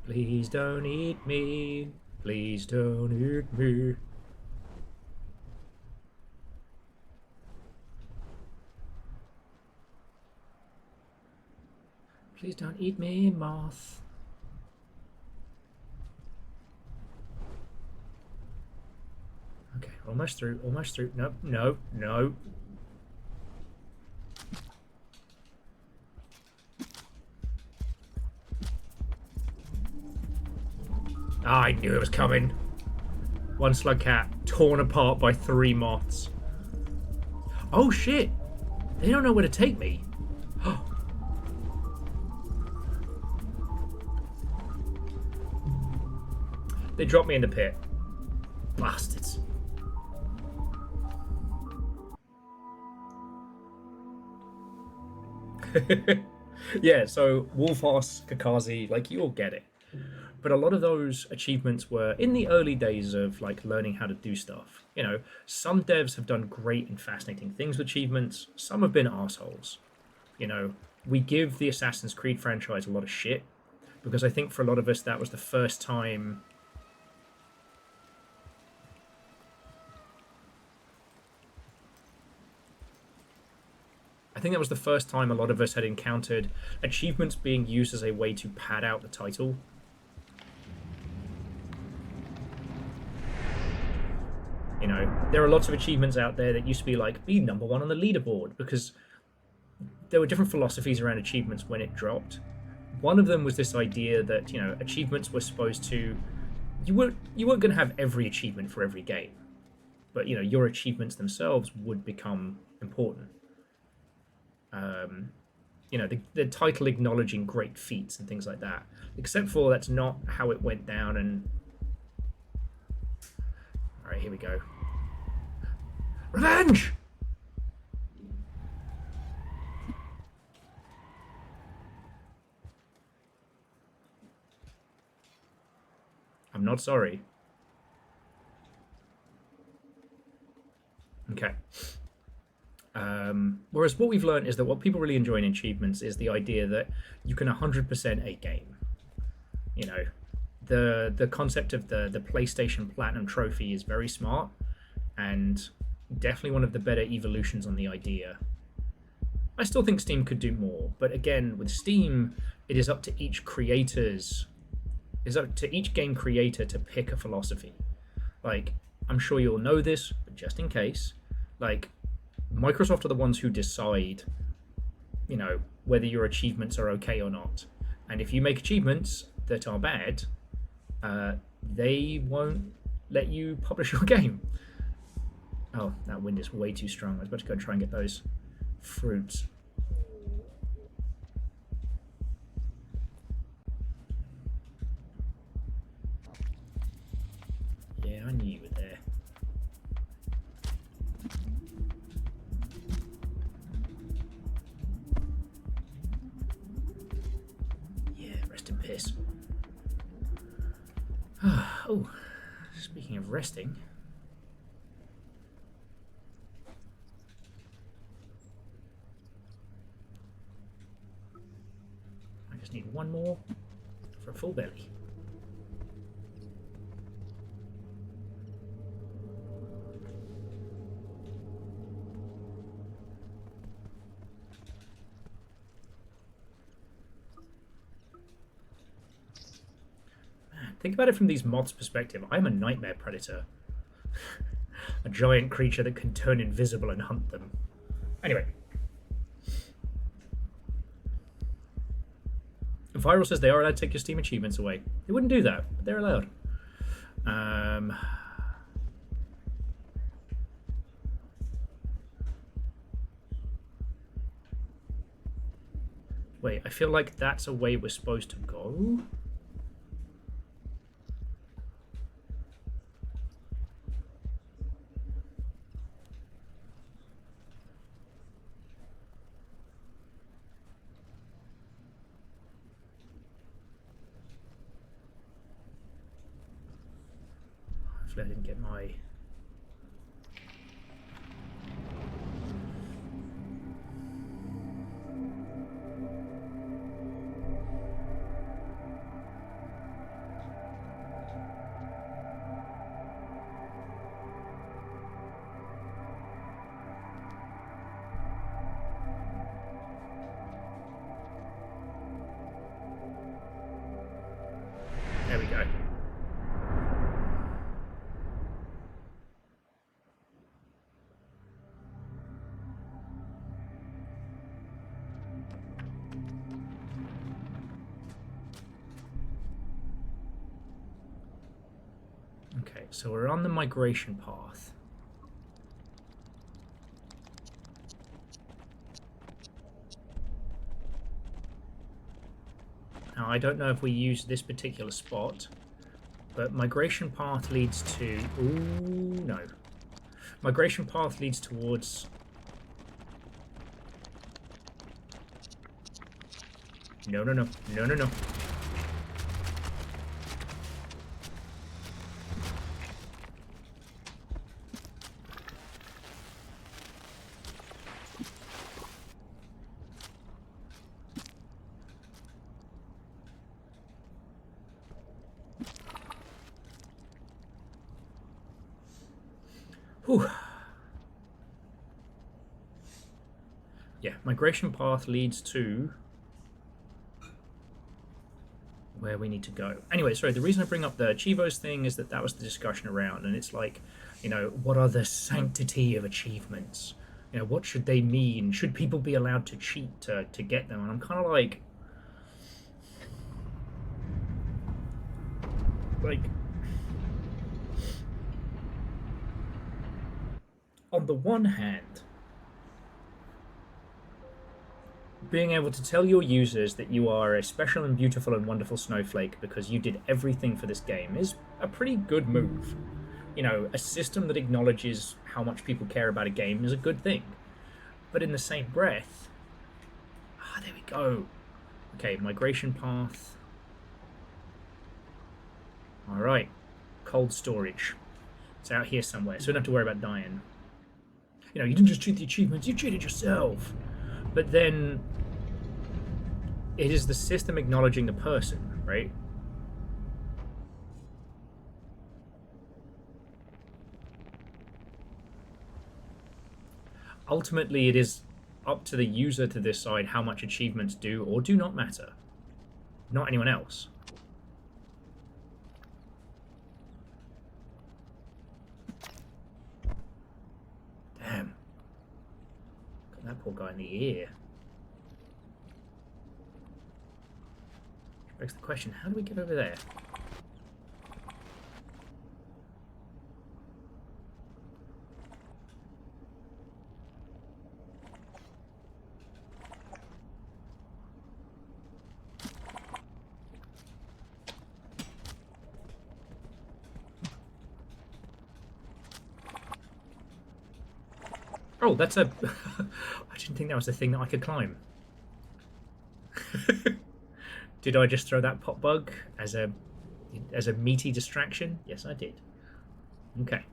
Please don't eat me. Please don't eat me. Please don't eat me, moth. Okay, almost through, almost through. No, no, no. I knew it was coming. One slug cat torn apart by 3 moths. Oh shit! They don't know where to take me. They dropped me in the pit. Bastards. Yeah, so Wolfos, Kakazi, like, you all get it. But a lot of those achievements were in the early days of like learning how to do stuff. You know, some devs have done great and fascinating things with achievements. Some have been assholes. You know, we give the Assassin's Creed franchise a lot of shit because I think for a lot of us that was the first time. I think that was the first time a lot of us had encountered achievements being used as a way to pad out the title. You know, there are lots of achievements out there that used to be like, be #1 on the leaderboard, because there were different philosophies around achievements when it dropped. One of them was this idea that, you know, achievements were supposed to... You weren't going to have every achievement for every game. But, you know, your achievements themselves would become important. You know, the title acknowledging great feats and things like that. Except for that's not how it went down and... Alright, here we go. Revenge! I'm not sorry. Okay. Whereas what we've learned is that what people really enjoy in achievements is the idea that you can 100% a game. You know, the concept of the PlayStation Platinum Trophy is very smart and definitely one of the better evolutions on the idea. I still think Steam could do more, but again, with Steam, it is up to each game creator to pick a philosophy. Like, I'm sure you'll know this, but just in case, like, Microsoft are the ones who decide, you know, whether your achievements are okay or not. And if you make achievements that are bad, they won't let you publish your game. Oh, that wind is way too strong. I was about to go and try and get those fruits. Yeah, I knew you were there. Yeah, rest in peace. Oh, speaking of resting. I just need one more for a full belly. Think about it from these moths' perspective. I'm a nightmare predator. A giant creature that can turn invisible and hunt them. Anyway. Viral says they are allowed to take your Steam achievements away. They wouldn't do that, but they're allowed. Wait, I feel like that's a way we're supposed to go. Hopefully I didn't get my... There we go. Okay, so we're on the migration path. Now, I don't know if we use this particular spot, but migration path leads to... Ooh, no. Migration path leads towards... No, no, no. No, no, no. Whew. Yeah, migration path leads to where we need to go. Anyway, sorry, the reason I bring up the Chivos thing is that that was the discussion around, and it's like, you know, what are the sanctity of achievements? You know, what should they mean? Should people be allowed to cheat to get them? And I'm kind of like, on the one hand, being able to tell your users that you are a special and beautiful and wonderful snowflake because you did everything for this game is a pretty good move. You know, a system that acknowledges how much people care about a game is a good thing. But in the same breath... Ah, there we go. Okay, migration path. Alright. Cold storage. It's out here somewhere, so we don't have to worry about dying. You know, you didn't just cheat the achievements, you cheated yourself. But then it is the system acknowledging the person, right? Ultimately, it is up to the user to decide how much achievements do or do not matter. Not anyone else. Damn. Got that poor guy in the ear. Which begs the question, how do we get over there? Oh, that's a... I didn't think that was the thing that I could climb. Did I just throw that pot bug as a meaty distraction? Yes, I did. Okay.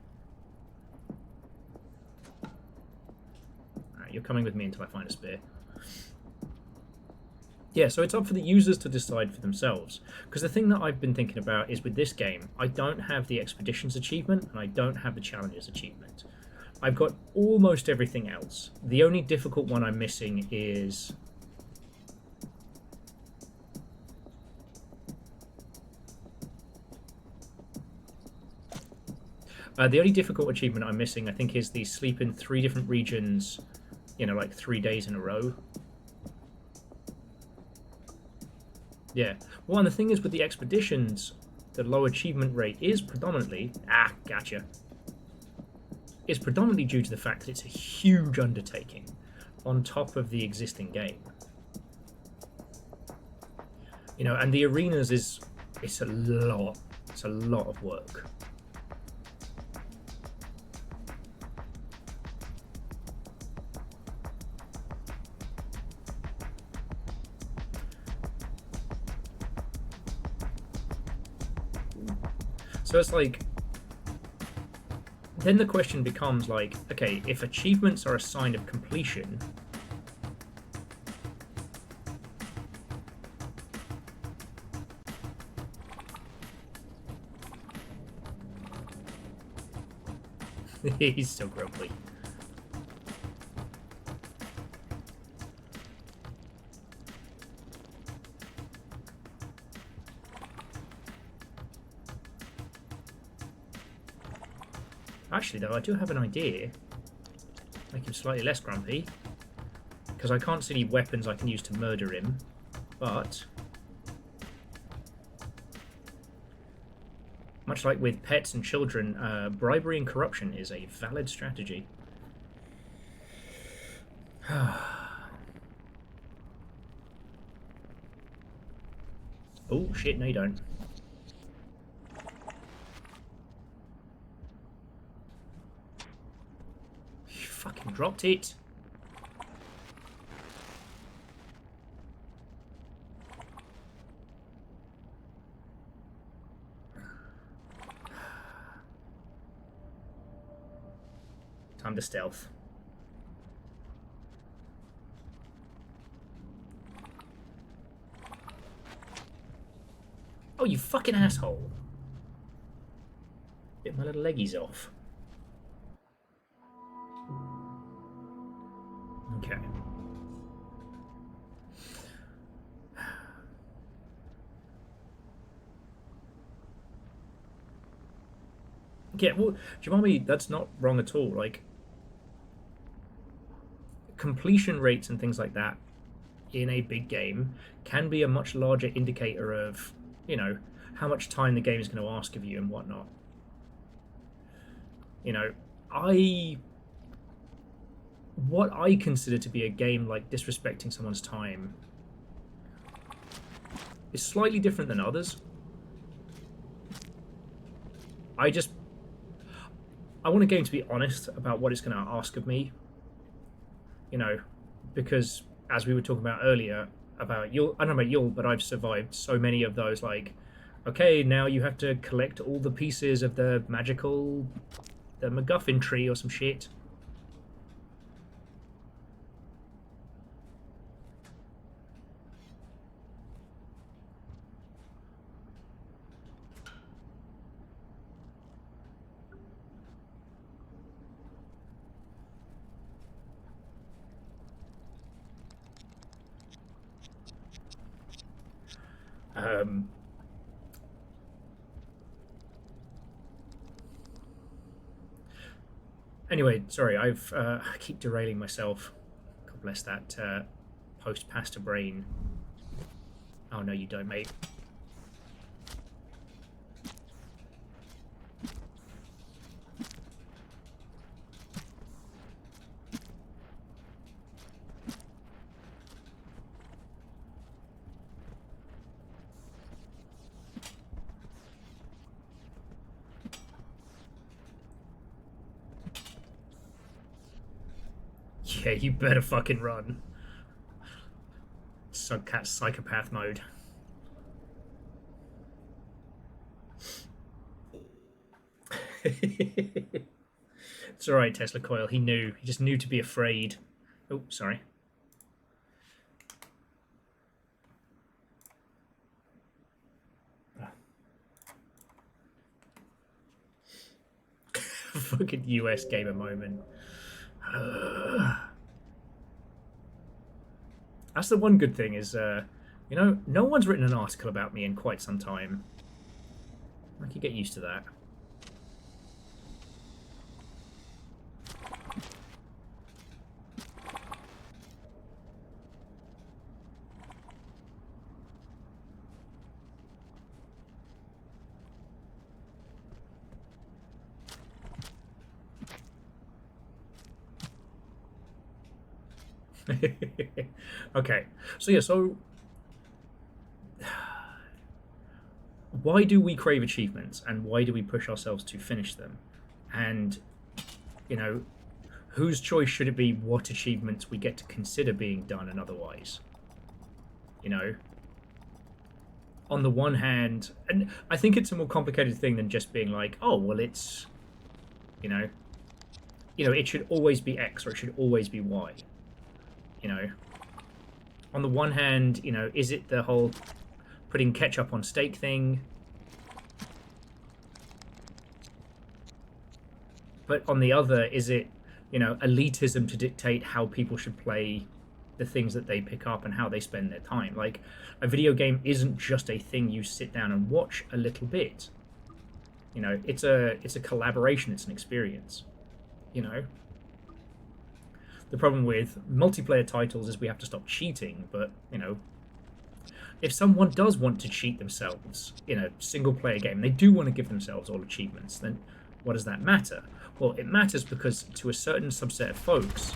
Alright, you're coming with me until I find a spear. Yeah, so it's up for the users to decide for themselves. Because the thing that I've been thinking about is with this game, I don't have the Expeditions achievement and I don't have the Challenges achievement. I've got almost everything else. The only difficult one I'm missing is... The only difficult achievement I'm missing, I think, is the sleep in 3 different regions, you know, like 3 days in a row. Yeah. Well, and the thing is with the expeditions, the low achievement rate is predominantly... Ah, gotcha. It's predominantly due to the fact that it's a huge undertaking on top of the existing game. You know, and the arenas is... It's a lot. It's a lot of work. So it's like, then the question becomes like, okay, if achievements are a sign of completion, he's so grumpy. Actually, though, I do have an idea. Make him slightly less grumpy. Because I can't see any weapons I can use to murder him. But... much like with pets and children, bribery and corruption is a valid strategy. Oh, shit, no you don't. Fucking dropped it. Time to stealth. Oh, you fucking asshole. Bit my little leggies off. Okay. Yeah, well, do you mind me? That's not wrong at all. Like, completion rates and things like that in a big game can be a much larger indicator of, you know, how much time the game is going to ask of you and whatnot. You know, what I consider to be a game like disrespecting someone's time is slightly different than others. I want a game to be honest about what it's going to ask of me. You know, because as we were talking about earlier, about Yule, I don't know about Yule, but I've survived so many of those, like, okay, now you have to collect all the pieces of the MacGuffin tree or some shit. Anyway, sorry, I keep derailing myself. God bless that post-pasta brain. Oh no, you don't, mate. Yeah, you better fucking run. Subcat psychopath mode. It's alright, Tesla Coil. He knew. He just knew to be afraid. Oh, sorry. Fucking US gamer moment. That's the one good thing is, you know, no one's written an article about me in quite some time. I could get used to that. Okay, so yeah, so why do we crave achievements, and why do we push ourselves to finish them? And, you know, whose choice should it be what achievements we get to consider being done and otherwise? You know, on the one hand, and I think it's a more complicated thing than just being like, oh, well, it's, you know, it should always be X or it should always be Y. You know, on the one hand, you know, is it the whole putting ketchup on steak thing? But on the other, is it, you know, elitism to dictate how people should play the things that they pick up and how they spend their time? Like, a video game isn't just a thing you sit down and watch a little bit. You know, it's a collaboration, it's an experience. You know, the problem with multiplayer titles is we have to stop cheating, but, you know, if someone does want to cheat themselves in a single-player game, they do want to give themselves all achievements, then what does that matter? Well, it matters because to a certain subset of folks,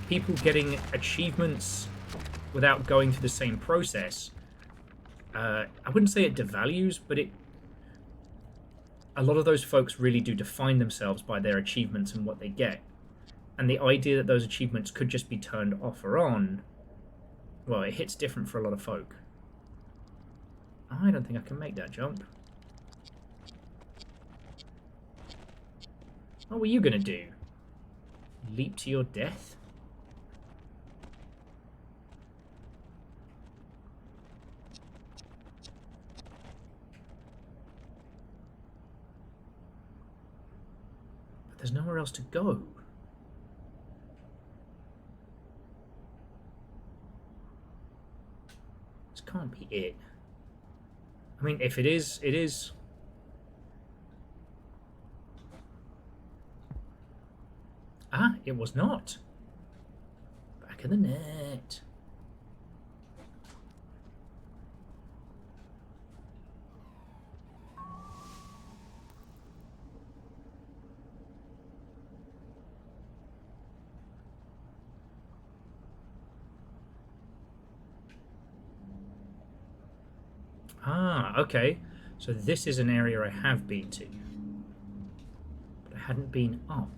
people getting achievements without going through the same process, I wouldn't say it devalues, but a lot of those folks really do define themselves by their achievements and what they get. And the idea that those achievements could just be turned off or on, well, it hits different for a lot of folk. I don't think I can make that jump. What were you gonna do? Leap to your death? But there's nowhere else to go. Can't be it. I mean, if it is, it is. Ah, it was not. Back of the net. Ah, okay. So this is an area I have been to. But I hadn't been up.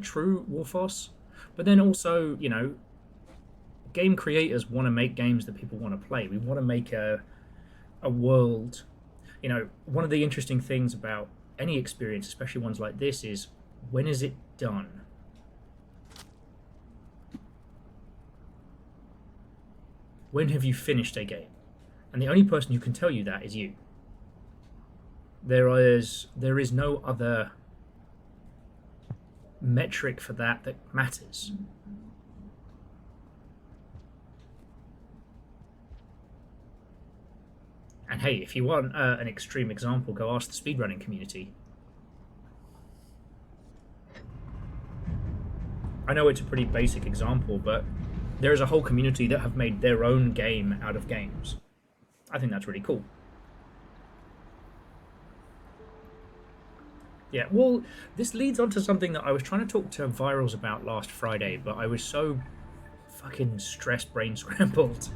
True, Warfoss. But then also, you know, game creators want to make games that people want to play. We want to make a world. You know, one of the interesting things about any experience, especially ones like this, is when is it done? When have you finished a game? And the only person who can tell you that is you. There is no other metric for that matters. And hey, if you want an extreme example, go ask the speedrunning community. I know it's a pretty basic example, but there is a whole community that have made their own game out of games. I think that's really cool. Yeah, well, this leads on to something that I was trying to talk to Virals about last Friday, but I was so fucking stressed, brain scrambled,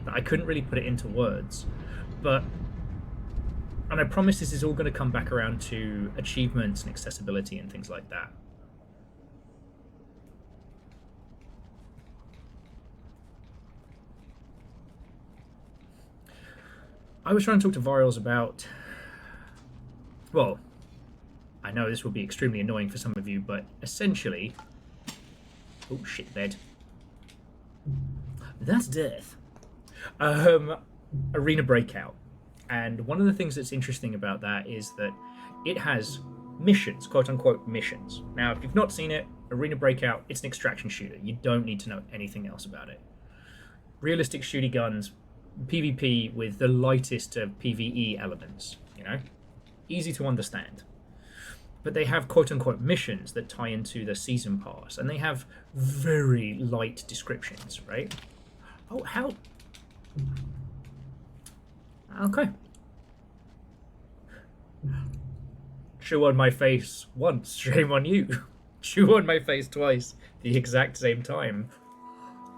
that I couldn't really put it into words. But, and I promise this is all going to come back around to achievements and accessibility and things like that. I was trying to talk to Virals about, well, I know this will be extremely annoying for some of you, but essentially, oh shit, bed. That's death. Arena Breakout. And one of the things that's interesting about that is that it has missions, quote unquote missions. Now, if you've not seen it, Arena Breakout, it's an extraction shooter. You don't need to know anything else about it. Realistic shooty guns, PvP with the lightest of PvE elements, you know? Easy to understand. But they have quote-unquote missions that tie into the season pass, and they have very light descriptions, right? Oh, how? Okay. Chew on my face once, shame on you. Chew on my face twice, the exact same time.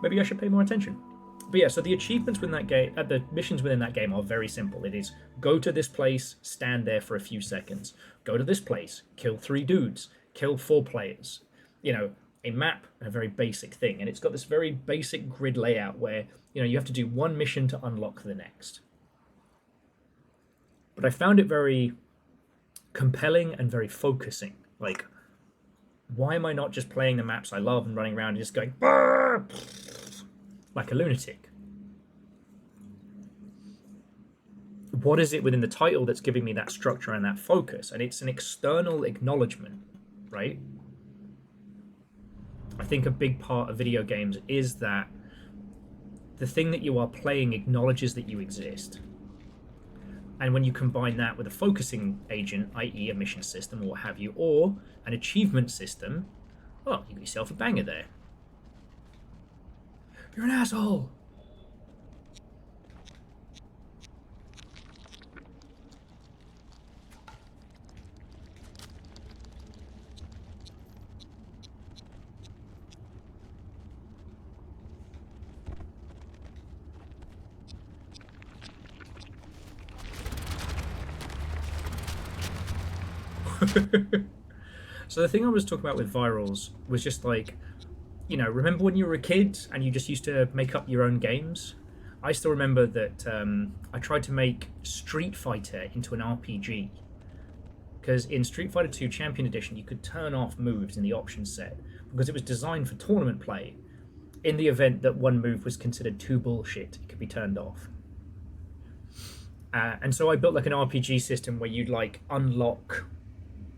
Maybe I should pay more attention. But yeah, so the achievements within that game, the missions within that game are very simple. It is go to this place, stand there for a few seconds. Go to this place, kill 3 dudes, kill 4 players. You know, a map and a very basic thing. And it's got this very basic grid layout where, you know, you have to do one mission to unlock the next. But I found it very compelling and very focusing. Like, why am I not just playing the maps I love and running around and just going like a lunatic? What is it within the title that's giving me that structure and that focus? And it's an external acknowledgement, right? I think a big part of video games is that the thing that you are playing acknowledges that you exist. And when you combine that with a focusing agent, i.e. a mission system or what have you, or an achievement system, well, you got yourself a banger there. You're an asshole! So the thing I was talking about with virals was just like, you know, remember when you were a kid and you just used to make up your own games? I still remember that I tried to make Street Fighter into an RPG. Because in Street Fighter 2 Champion Edition, you could turn off moves in the options set because it was designed for tournament play. In the event that one move was considered too bullshit, it could be turned off. And so I built like an RPG system where you'd like unlock,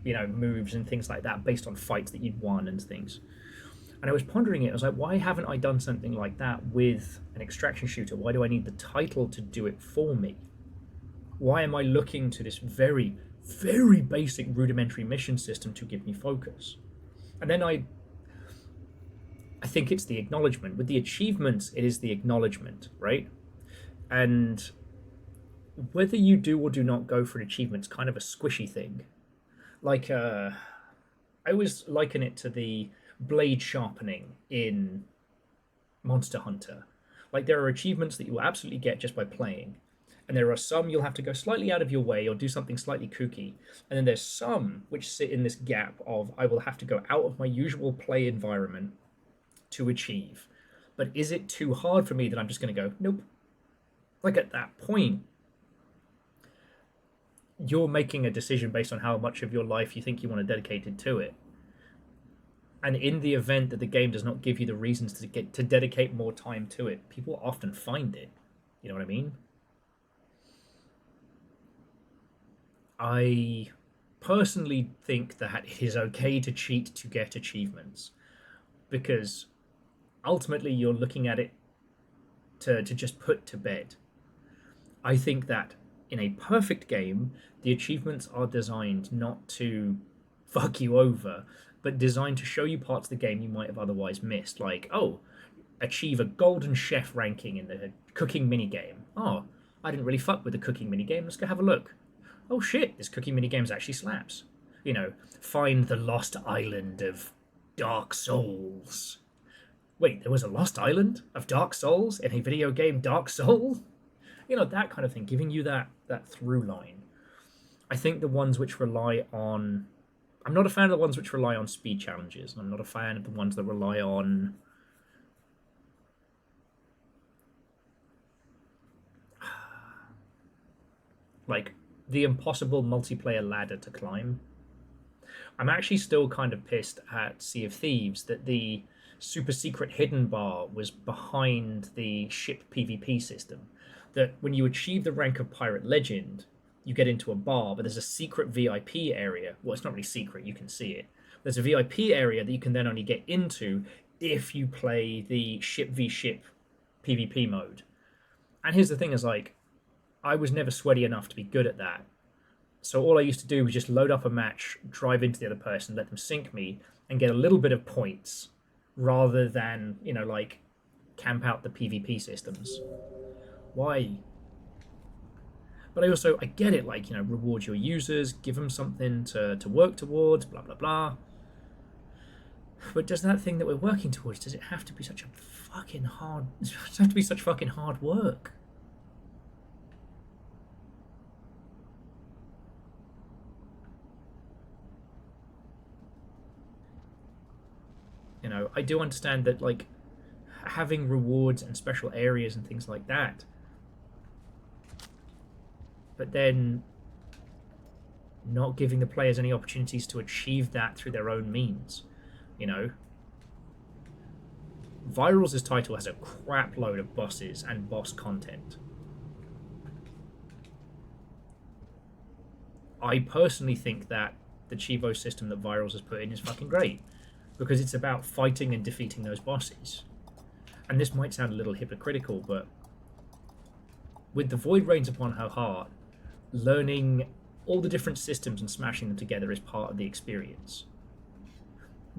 you know, moves and things like that based on fights that you'd won and things. And I was pondering it. I was like, why haven't I done something like that with an extraction shooter? Why do I need the title to do it for me? Why am I looking to this very, very basic rudimentary mission system to give me focus? And then I think it's the acknowledgement. With the achievements, it is the acknowledgement, right? And whether you do or do not go for an achievement is kind of a squishy thing. Like, I always liken it to the blade sharpening in Monster Hunter. Like, there are achievements that you will absolutely get just by playing, and there are some you'll have to go slightly out of your way or do something slightly kooky, and then there's some which sit in this gap of I will have to go out of my usual play environment to achieve. But is it too hard for me that I'm just going to go, nope? Like, at that point, you're making a decision based on how much of your life you think you want to dedicate it to it. And in the event that the game does not give you the reasons to dedicate more time to it, people often find it. You know what I mean? I personally think that it is okay to cheat to get achievements, because ultimately you're looking at it to just put to bed. I think that in a perfect game, the achievements are designed not to fuck you over, but designed to show you parts of the game you might have otherwise missed. Like, oh, achieve a golden chef ranking in the cooking minigame. Oh, I didn't really fuck with the cooking minigame. Let's go have a look. Oh shit, this cooking minigame actually slaps. You know, find the lost island of Dark Souls. Wait, there was a lost island of Dark Souls in a video game Dark Souls? You know, that kind of thing, giving you that through line. I think the ones which rely on... I'm not a fan of the ones which rely on speed challenges. I'm not a fan of the ones that rely on... like, the impossible multiplayer ladder to climb. I'm actually still kind of pissed at Sea of Thieves that the super secret hidden bar was behind the ship PvP system. That when you achieve the rank of Pirate Legend, you get into a bar, but there's a secret VIP area. Well, it's not really secret, you can see it. There's a VIP area that you can then only get into if you play the ship v ship PvP mode. And here's the thing is, like, I was never sweaty enough to be good at that. So all I used to do was just load up a match, drive into the other person, let them sink me, and get a little bit of points, rather than, you know, like, camp out the PvP systems. Why? But I get it, like, reward your users, give them something to work towards, blah, blah, blah. But does that thing that we're working towards, does it have to be such a fucking hard, does it have to be such fucking hard work? I do understand that, like, having rewards and special areas and things like that, but then not giving the players any opportunities to achieve that through their own means. Virals' title has a crap load of bosses and boss content. I personally think that the Chivo system that Virals has put in is fucking great, because it's about fighting and defeating those bosses. And this might sound a little hypocritical, but with the Void Rains upon her heart, learning all the different systems and smashing them together is part of the experience.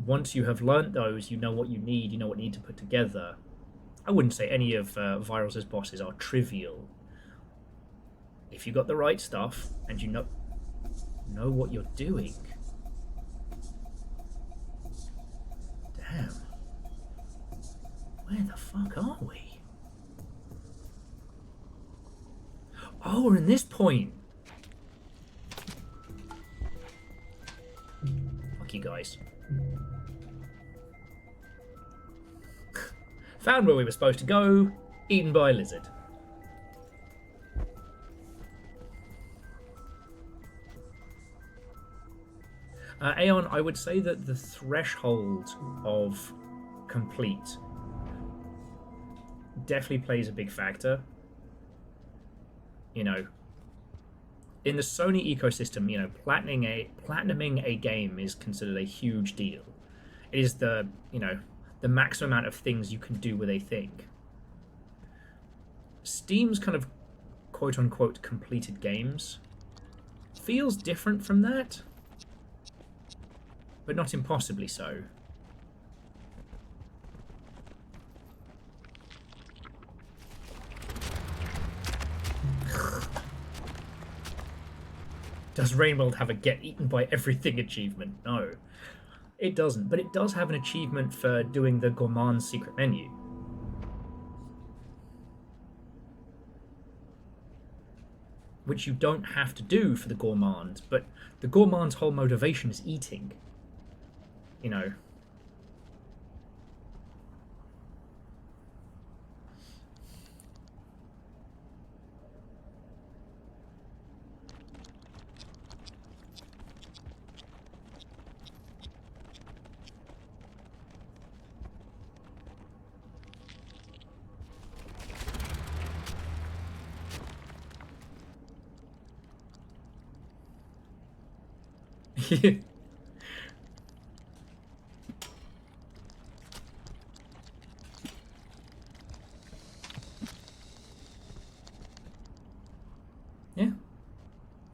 Once you have learnt those, you know what you know what you need to put together. I wouldn't say any of Virals' bosses are trivial. If you got the right stuff and you know what you're doing. Damn. Where the fuck are we? Oh, we're in this point. Fuck you guys. Found where we were supposed to go, eaten by a lizard. Aeon, I would say that the threshold of complete definitely plays a big factor. In the Sony ecosystem, platinuming a game is considered a huge deal. It is the maximum amount of things you can do with a thing. Steam's kind of quote-unquote completed games feels different from that, but not impossibly so. Does Rainworld have a get eaten by everything achievement? No, it doesn't, but it does have an achievement for doing the Gourmand's secret menu. Which you don't have to do for the Gourmand, but the Gourmand's whole motivation is eating.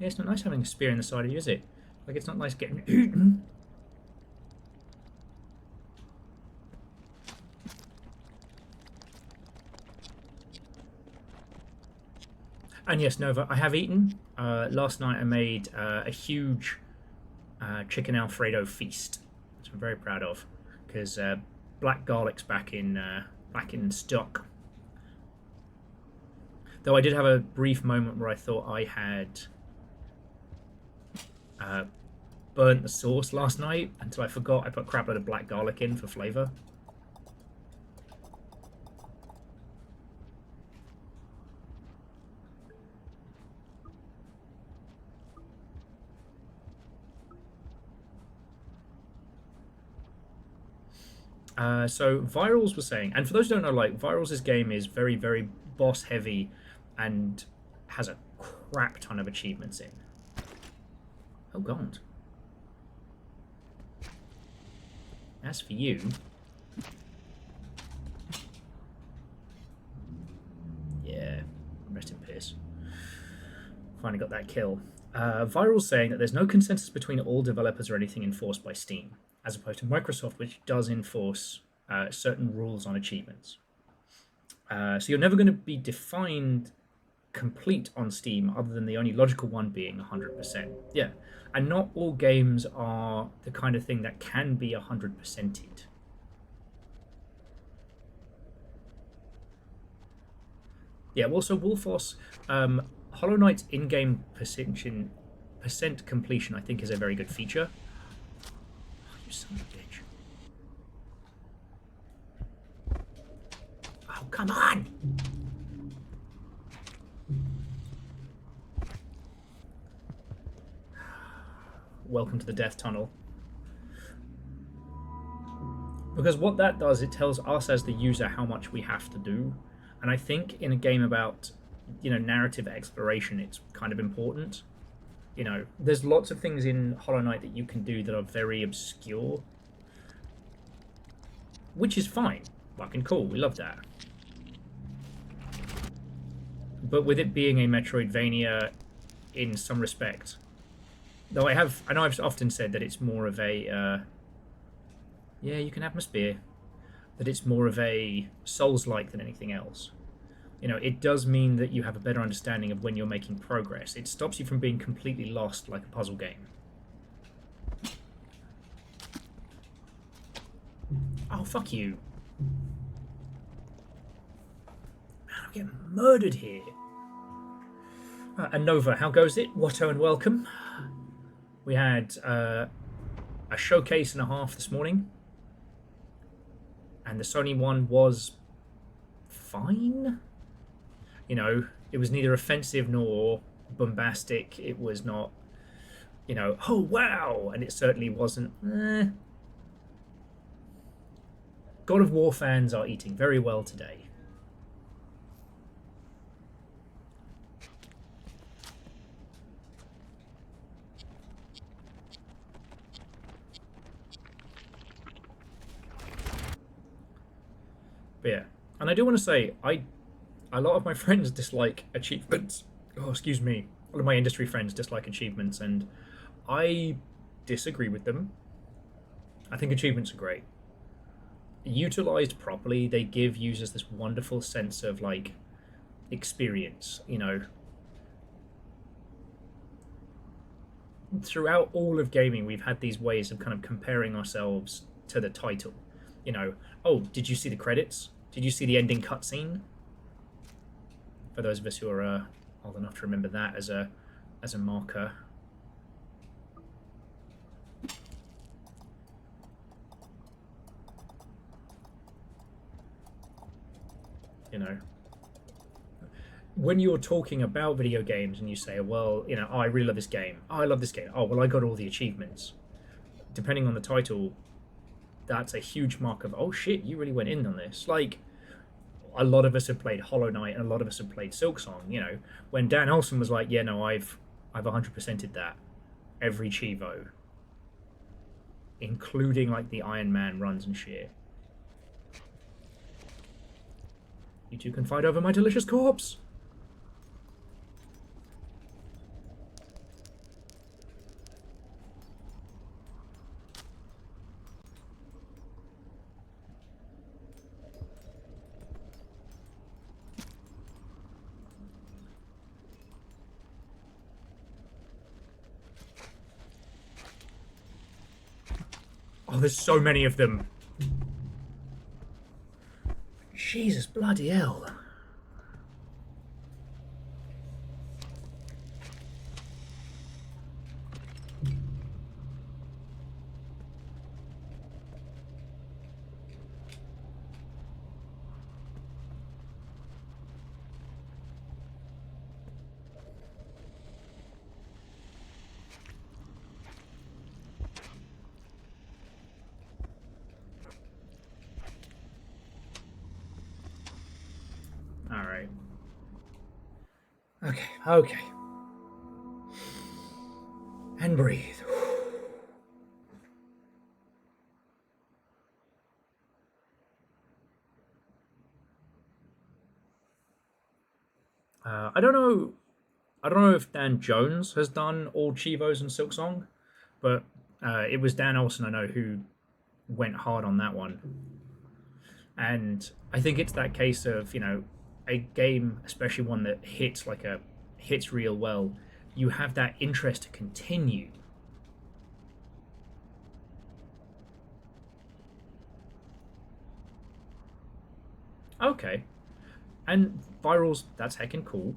Yeah, it's not nice having a spear in the side of you, is it? Like, it's not nice getting eaten. And yes, Nova, I have eaten. Last night I made a huge chicken Alfredo feast, which I'm very proud of, because black garlic's back in stock. Though I did have a brief moment where I thought I had burnt the sauce last night until I forgot I put crap load of black garlic in for flavour. So Virals was saying, and for those who don't know, like, Virals' game is very, very boss heavy and has a crap ton of achievements in. Oh god. As for you, yeah, rest in peace. Finally got that kill. Viral's saying that there's no consensus between all developers or anything enforced by Steam, as opposed to Microsoft, which does enforce certain rules on achievements. So you're never going to be defined complete on Steam, other than the only logical one being 100%. Yeah, and not all games are the kind of thing that can be 100%ed. Yeah, also Wolfos, Hollow Knight's in-game percent completion, I think, is a very good feature. Oh, you son of a bitch. Oh, come on! Welcome to the death tunnel. Because what that does, it tells us as the user how much we have to do. And I think in a game about, you know, narrative exploration, it's kind of important. You know, there's lots of things in Hollow Knight that you can do that are very obscure. Which is fine. Fucking cool. We love that. But with it being a Metroidvania in some respect, though I know I've often said that it's more of a, yeah, you can have my spear, that it's more of a Souls-like than anything else. You know, it does mean that you have a better understanding of when you're making progress. It stops you from being completely lost like a puzzle game. Oh, fuck you. Man, I'm getting murdered here. And Nova, how goes it? Watto and welcome. We had a showcase and a half this morning. And the Sony one was fine. You know, it was neither offensive nor bombastic. It was not, you know, oh wow, and it certainly wasn't. God of War fans are eating very well today. But yeah, and I do want to say, a lot of my friends dislike achievements. Oh, excuse me. A lot of my industry friends dislike achievements, and I disagree with them. I think achievements are great. Utilized properly, they give users this wonderful sense of, like, experience, you know. Throughout all of gaming, we've had these ways of kind of comparing ourselves to the title. You know, oh, did you see the credits? Did you see the ending cutscene? For those of us who are old enough to remember that as a marker. You know, when you're talking about video games and you say, well, you know, oh, I really love this game. Oh, I love this game. Oh, well, I got all the achievements. Depending on the title, that's a huge mark of, oh shit, you really went in on this. Like, a lot of us have played Hollow Knight and a lot of us have played Silksong, you know. When Dan Olsen was like, yeah, no, I've 100%ed that. Every Chivo. Including, like, the Iron Man runs and shit. You two can fight over my delicious corpse. Oh, there's so many of them. Jesus bloody hell. Alright. Okay. And breathe. I don't know if Dan Jones has done all Chivos and Silksong, but it was Dan Olsen, I know, who went hard on that one. And I think it's that case of, you know, a game, especially one that hits real well, you have that interest to continue. Okay. And virals, that's heckin' cool.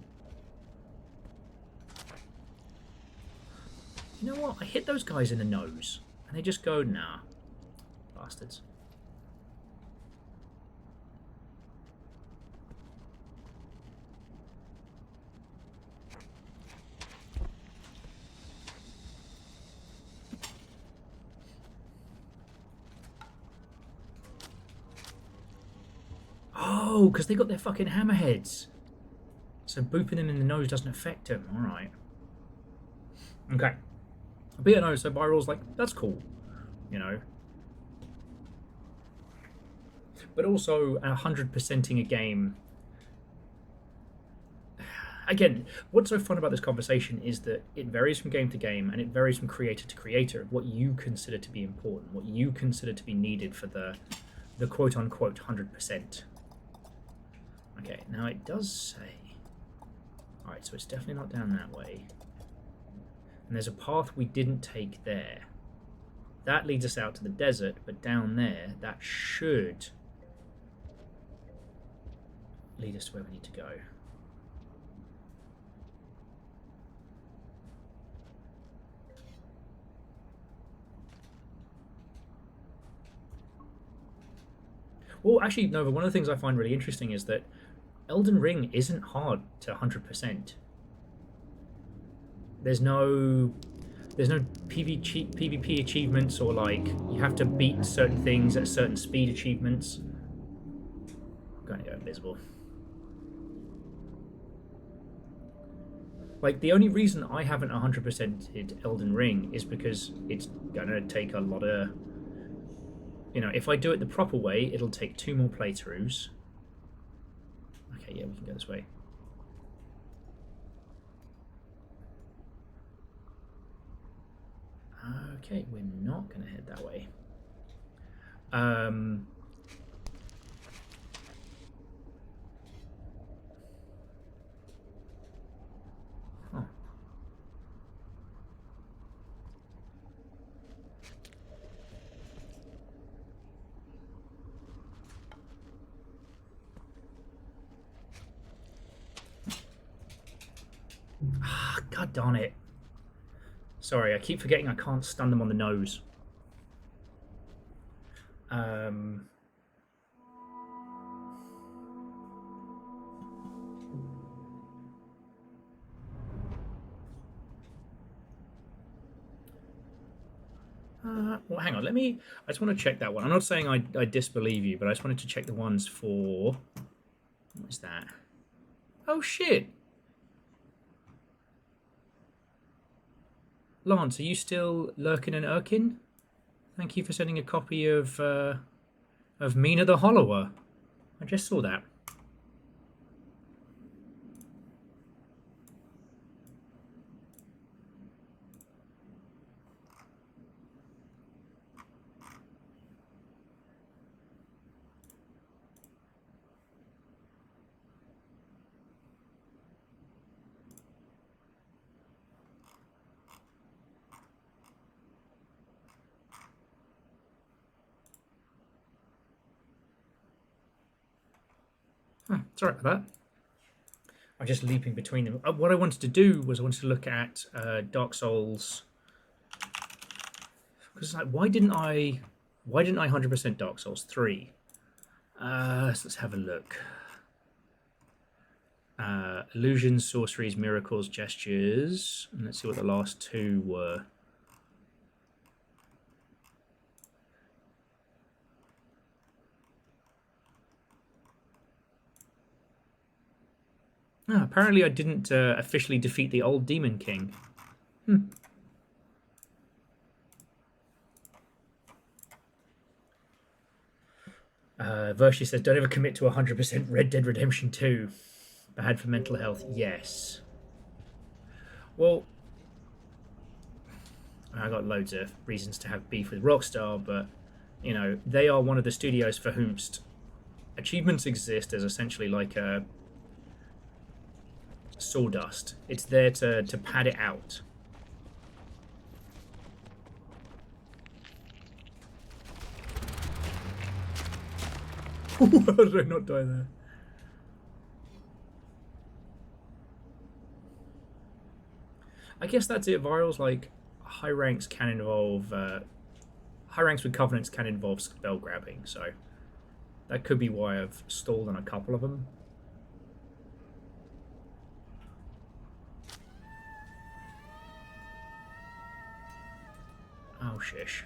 You know what? I hit those guys in the nose. And they just go, nah. Bastards. Oh, because they got their fucking hammerheads. So booping them in the nose doesn't affect them. Alright. Okay. But yeah, no, so virals, like, that's cool. You know. But also, 100%ing a game. Again, what's so fun about this conversation is that it varies from game to game, and it varies from creator to creator, what you consider to be important, what you consider to be needed for the quote-unquote 100%. Okay, now it does say... Alright, so it's definitely not down that way. And there's a path we didn't take there. That leads us out to the desert, but down there, that should lead us to where we need to go. Well, actually, no, but one of the things I find really interesting is that Elden Ring isn't hard to 100%. There's no PvP achievements, or like you have to beat certain things at certain speed achievements. I'm going to go invisible. Like, the only reason I haven't 100%ed Elden Ring is because it's going to take a lot of... You know, if I do it the proper way, it'll take 2 more playthroughs. Okay, yeah, we can go this way. Okay, we're not going to head that way. Huh. Ah, God darn it. Sorry, I keep forgetting I can't stun them on the nose. Well, hang on, I just want to check that one. I'm not saying I disbelieve you, but I just wanted to check the ones for... What is that? Oh, shit! Lance, are you still lurking and irking? Thank you for sending a copy of Mina the Hollower. I just saw that. Sorry about that. I'm just leaping between them. What I wanted to do was I wanted to look at Dark Souls. Because like, why didn't I 100% Dark Souls 3? So let's have a look. Illusions, sorceries, miracles, gestures. And let's see what the last 2 were. Oh, apparently I didn't officially defeat the old Demon King. Vershi says, don't ever commit to 100% Red Dead Redemption 2. Bad for mental health. Yes. Well, I got loads of reasons to have beef with Rockstar, but, you know, they are one of the studios for whom achievements exist as essentially like a sawdust. It's there to pad it out. How did I not die there? I guess that's it. Virals, like, high ranks can involve... high ranks with Covenants can involve spell grabbing, so that could be why I've stalled on a couple of them. Oh, shish.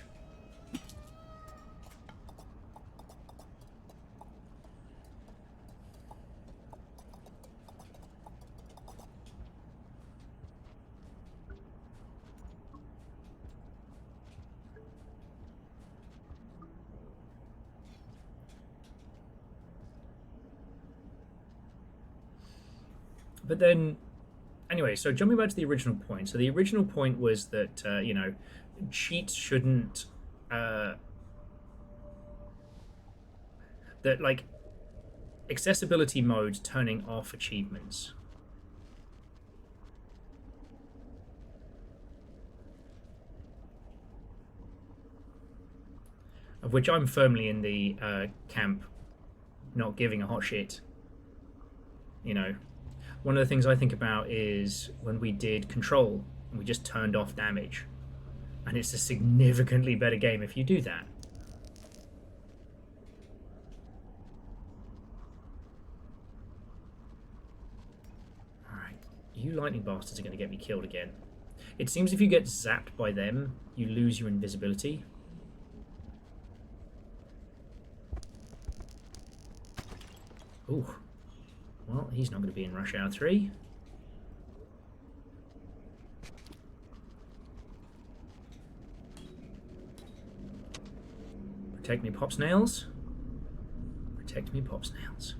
But then, anyway, so jumping back to the original point. So the original point was that, you know, cheats shouldn't... that, like, accessibility mode turning off achievements. Of which I'm firmly in the camp not giving a hot shit, you know. One of the things I think about is when we did Control and we just turned off damage. And it's a significantly better game if you do that. Alright, you lightning bastards are going to get me killed again. It seems if you get zapped by them, you lose your invisibility. Ooh. Well, he's not going to be in Rush Hour 3. Protect me, Pop Snails. Protect me, Pop Snails.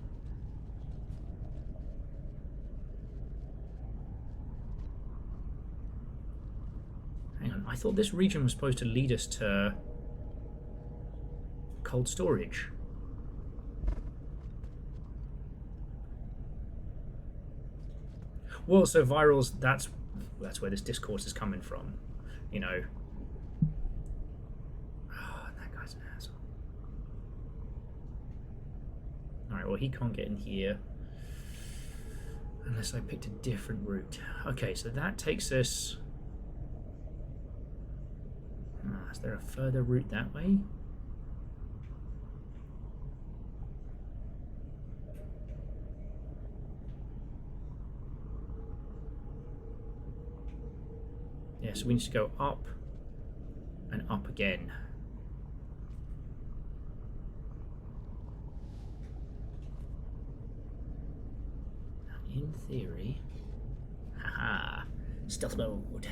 Hang on, I thought this region was supposed to lead us to cold storage. Well, so Virals, that's where this discourse is coming from, you know. Oh, that guy's an asshole. Alright, well, he can't get in here unless I picked a different route. Okay, so that takes us... is there a further route that way? Yeah, so we need to go up and up again. Now, in theory... Haha! Stealth mode.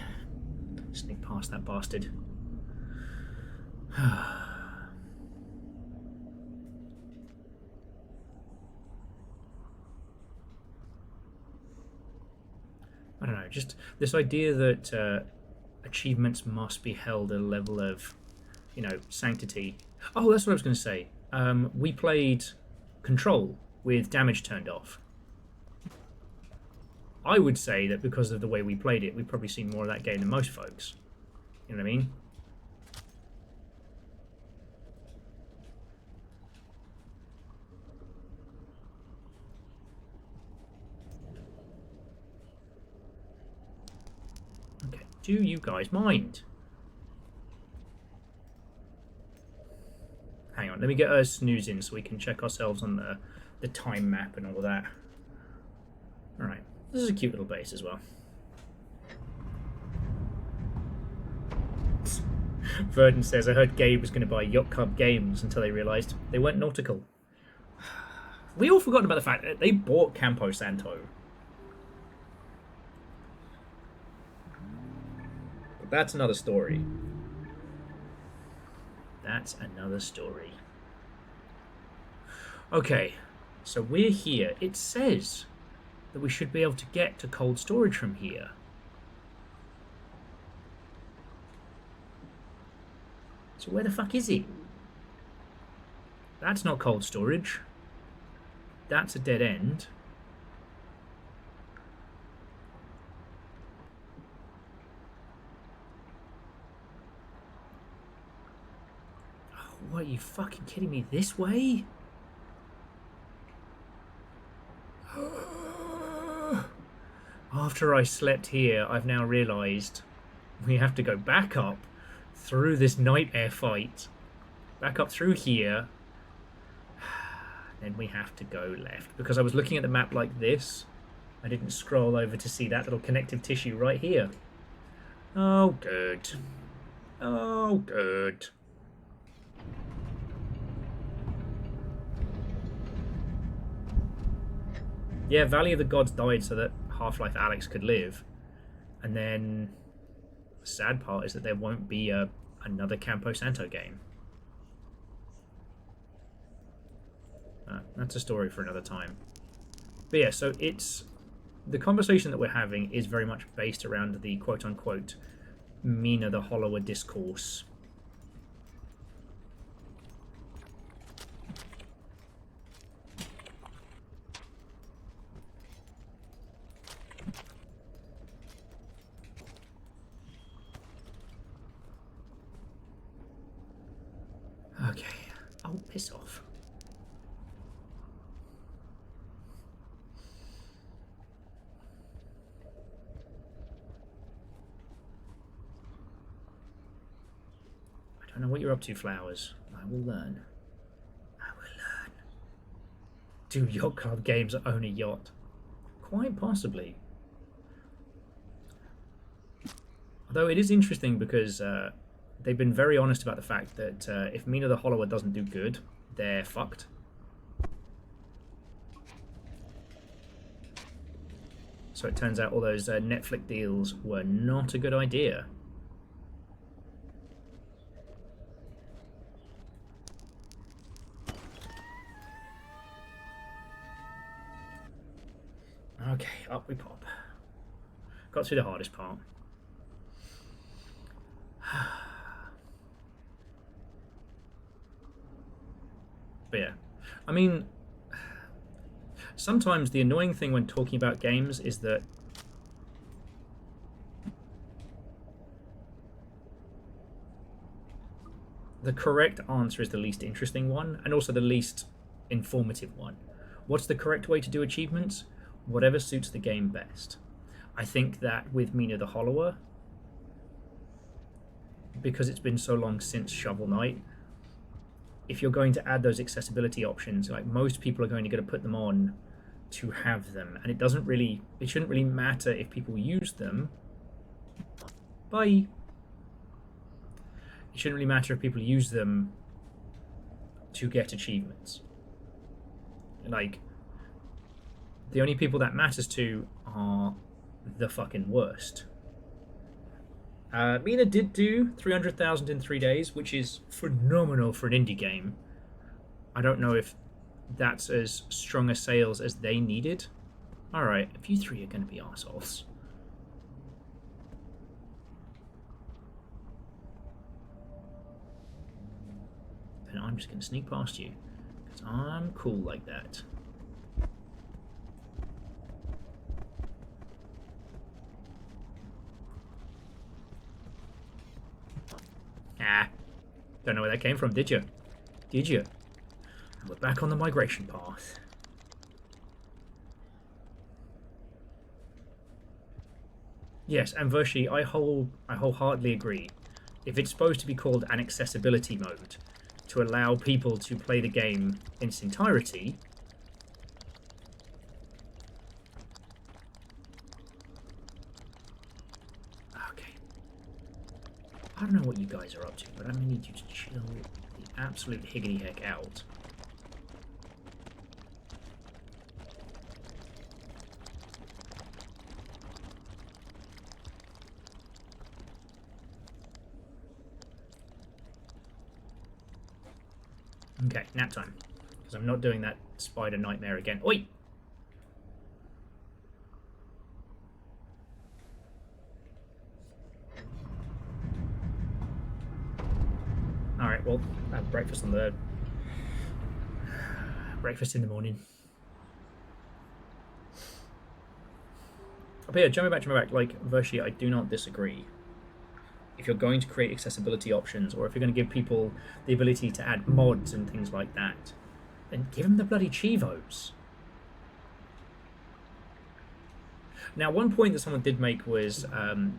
Sneak past that bastard. I don't know, just this idea that achievements must be held at a level of, you know, sanctity. Oh, that's what I was going to say. We played Control with damage turned off. I would say that because of the way we played it, we've probably seen more of that game than most folks. You know what I mean? Do you guys mind? Hang on, let me get a snooze in so we can check ourselves on the time map and all of that. Alright, this is a cute little base as well. Verdon says, I heard Gabe was going to buy Yacht Club games until they realised they weren't nautical. We all forgotten about the fact that they bought Campo Santo. That's another story. That's another story. Okay, so we're here. It says that we should be able to get to cold storage from here. So where the fuck is it? That's not cold storage. That's a dead end. What, are you fucking kidding me? This way? After I slept here, I've now realised we have to go back up through this nightmare fight. Back up through here. Then we have to go left. Because I was looking at the map like this. I didn't scroll over to see that little connective tissue right here. Oh, good. Oh, good. Yeah, Valley of the Gods died so that Half-Life Alyx could live. And then the sad part is that there won't be another Campo Santo game. That's a story for another time. But yeah, so it's... The conversation that we're having is very much based around the quote-unquote Mina the Hollower discourse. Okay. Oh, piss off. I don't know what you're up to, Flowers. I will learn. I will learn. Do yacht club games own a yacht? Quite possibly. Although it is interesting because they've been very honest about the fact that if Mina the Hollower doesn't do good, they're fucked. So it turns out all those Netflix deals were not a good idea. Okay, up we pop. Got through the hardest part. But yeah, I mean, sometimes the annoying thing when talking about games is that the correct answer is the least interesting one, and also the least informative one. What's the correct way to do achievements? Whatever suits the game best. I think that with Mina the Hollower, because it's been so long since Shovel Knight, if you're going to add those accessibility options, like most people are going to put them on to have them, and it shouldn't really matter if people use them. Bye. It shouldn't really matter if people use them to get achievements. Like, the only people that matters to are the fucking worst. Mina did do 300,000 in 3 days, which is phenomenal for an indie game. I don't know if that's as strong a sales as they needed. Alright, if you three are going to be arseholes. Then I'm just going to sneak past you, because I'm cool like that. Ah, don't know where that came from, did you? Did you? And we're back on the migration path. Yes, and Vershi, I wholeheartedly agree. If it's supposed to be called an accessibility mode, to allow people to play the game in its entirety, I don't know what you guys are up to, but I'm going to need you to chill the absolute higgity heck out. Okay, nap time. Because I'm not doing that spider nightmare again. Oi! Alright, well, I have breakfast in the morning. But yeah, jumping back, like, Vershi, I do not disagree. if you're going to create accessibility options, or if you're going to give people the ability to add mods and things like that, then give them the bloody Chivos. Now, one point that someone did make was,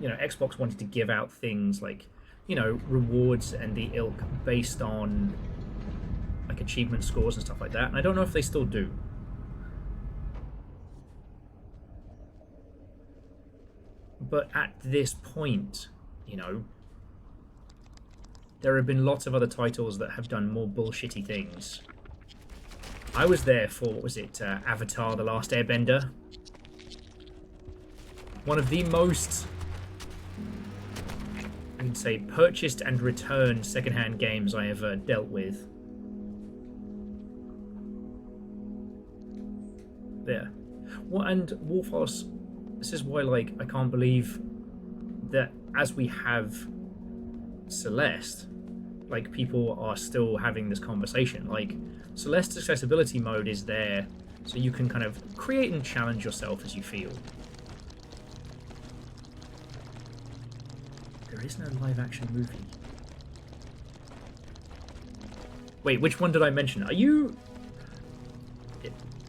you know, Xbox wanted to give out things like, you know, rewards and the ilk based on like achievement scores and stuff like that, and I don't know if they still do. But at this point, you know, there have been lots of other titles that have done more bullshitty things. I was there for, what was it, Avatar: The Last Airbender? One of the most, I can say, purchased and returned secondhand games I ever dealt with. There. Well, and Wolfos, this is why, like, I can't believe that as we have Celeste, like, people are still having this conversation. Like, Celeste's accessibility mode is there so you can kind of create and challenge yourself as you feel. There is no live-action movie. Wait, which one did I mention? Are you...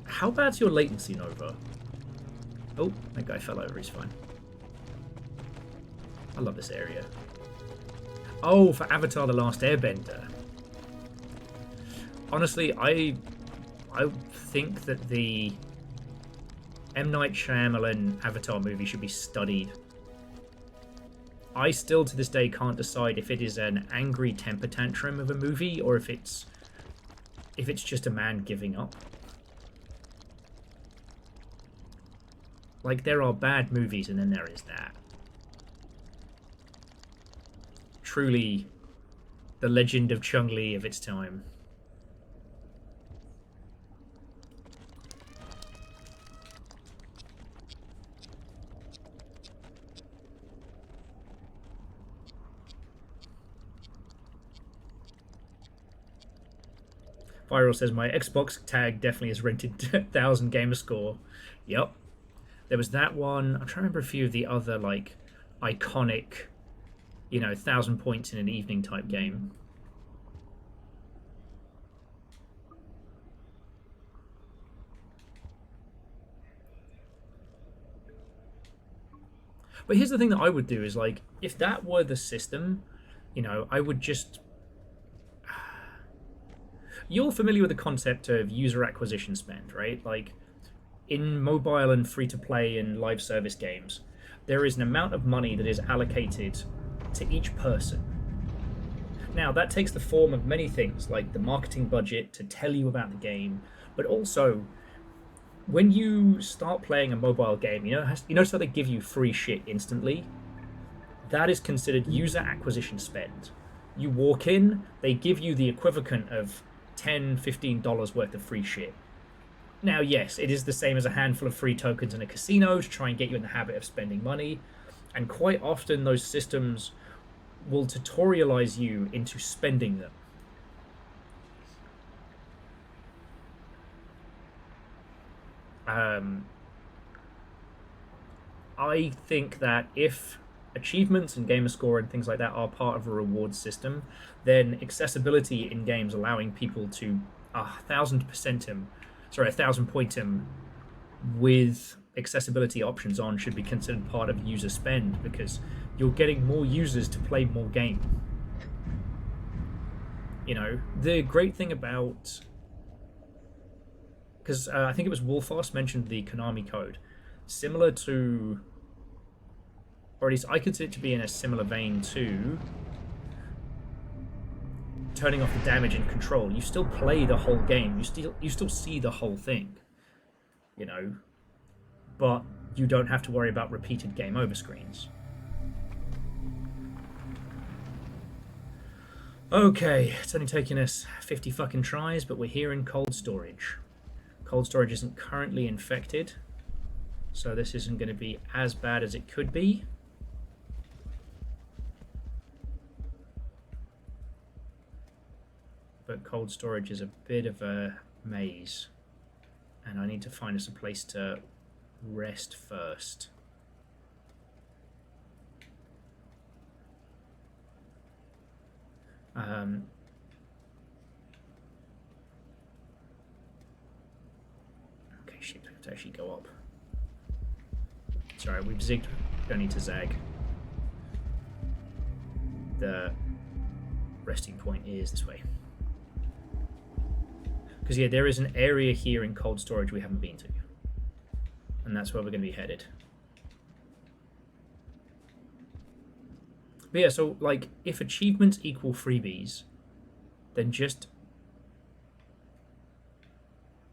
How bad's your latency, Nova? Oh, that guy fell over, he's fine. I love this area. Oh, for Avatar: The Last Airbender. Honestly, I think that the M. Night Shyamalan Avatar movie should be studied. I still, to this day, can't decide if it is an angry temper tantrum of a movie or if it's just a man giving up. Like, there are bad movies, and then there is that. Truly, the legend of Chung-Li of its time. Viral says, my Xbox tag definitely has rented 1,000 gamer score. Yep. There was that one. I'm trying to remember a few of the other, like, iconic, you know, 1,000 points in an evening type game. But here's the thing that I would do is, like, if that were the system, you know, I would just... You're familiar with the concept of user acquisition spend, right? Like, in mobile and free-to-play and live service games, there is an amount of money that is allocated to each person. Now, that takes the form of many things, like the marketing budget to tell you about the game, but also, when you start playing a mobile game, you notice how they give you free shit instantly? That is considered user acquisition spend. You walk in, they give you the equivalent of $10, $15 worth of free shit. Now, yes, it is the same as a handful of free tokens in a casino to try and get you in the habit of spending money, and quite often those systems will tutorialize you into spending them. I think that if achievements and gamer score and things like that are part of a reward system, then accessibility in games allowing people to 1,000 point them with accessibility options on should be considered part of user spend, because you're getting more users to play more game. You know, the great thing about... Because I think it was Wolfos mentioned the Konami code. Similar to... Or at least I consider it to be in a similar vein to... turning off the damage and control. You still play the whole game. You still see the whole thing. You know? But you don't have to worry about repeated game over screens. Okay, it's only taken us 50 fucking tries, but we're here in cold storage. Cold storage isn't currently infected, so this isn't going to be as bad as it could be. But cold storage is a bit of a maze, and I need to find us a place to rest first. Okay, shit, I have to actually go up. Sorry, we've zigged. Don't need to zag. The resting point is this way. Because, yeah, there is an area here in cold storage we haven't been to. And that's where we're going to be headed. But yeah, so, like, if achievements equal freebies, then just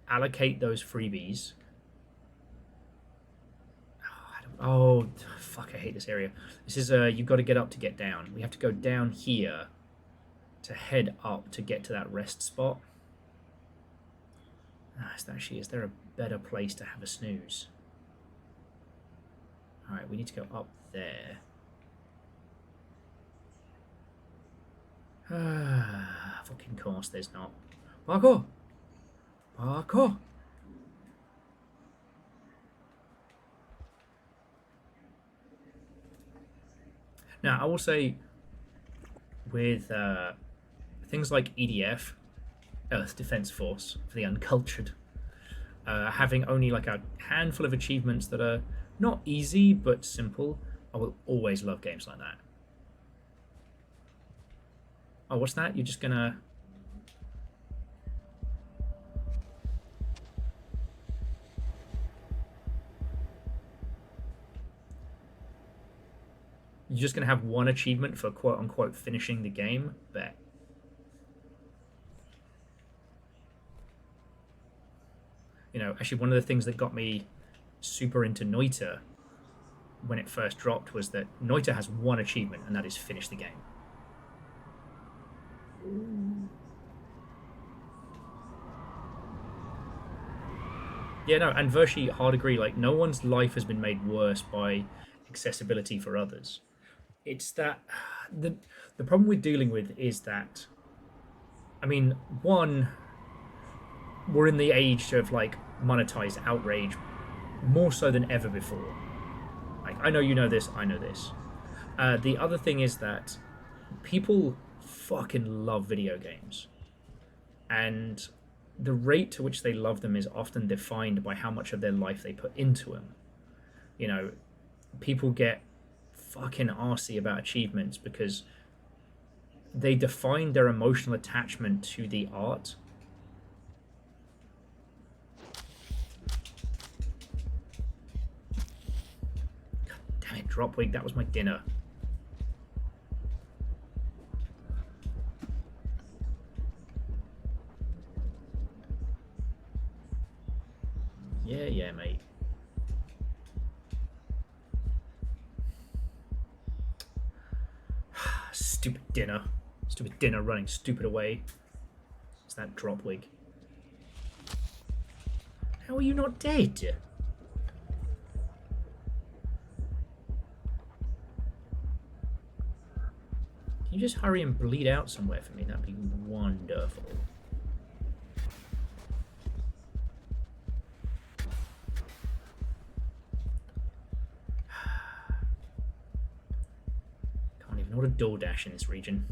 allocate those freebies. Oh, fuck, I hate this area. This is, you've got to get up to get down. We have to go down here to head up to get to that rest spot. Actually, is there a better place to have a snooze? Alright, we need to go up there. Fucking course, there's not. Parkour! Parkour! Now, I will say, with things like EDF, Earth Defense Force, for the uncultured, having only like a handful of achievements that are not easy, but simple, I will always love games like that. Oh, what's that? You're just gonna... You're just going to have one achievement for quote-unquote finishing the game? Bet. You know, actually one of the things that got me super into Noita when it first dropped was that Noita has one achievement, and that is finish the game. Yeah, no, and Vershi, hard agree, like, no one's life has been made worse by accessibility for others. It's that the problem we're dealing with is that, I mean, one, we're in the age of like monetized outrage more so than ever before. Like, I know you know this, I know this. The other thing is that people fucking love video games, and the rate to which they love them is often defined by how much of their life they put into them. You know, people get fucking arsey about achievements because they define their emotional attachment to the art. God damn it, Dropwig, that was my dinner. Yeah, mate. Stupid dinner. Stupid dinner running stupid away. It's that Dropwig. How are you not dead? Can you just hurry and bleed out somewhere for me? That'd be wonderful. Not a DoorDash in this region.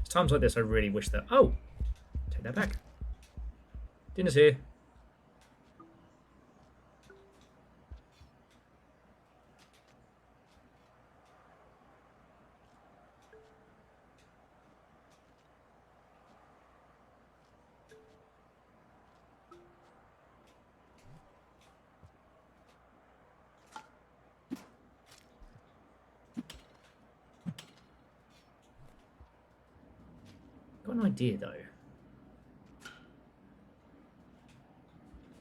It's times like this I really wish that... Oh! Take that back. Dinner's here. Got an idea though.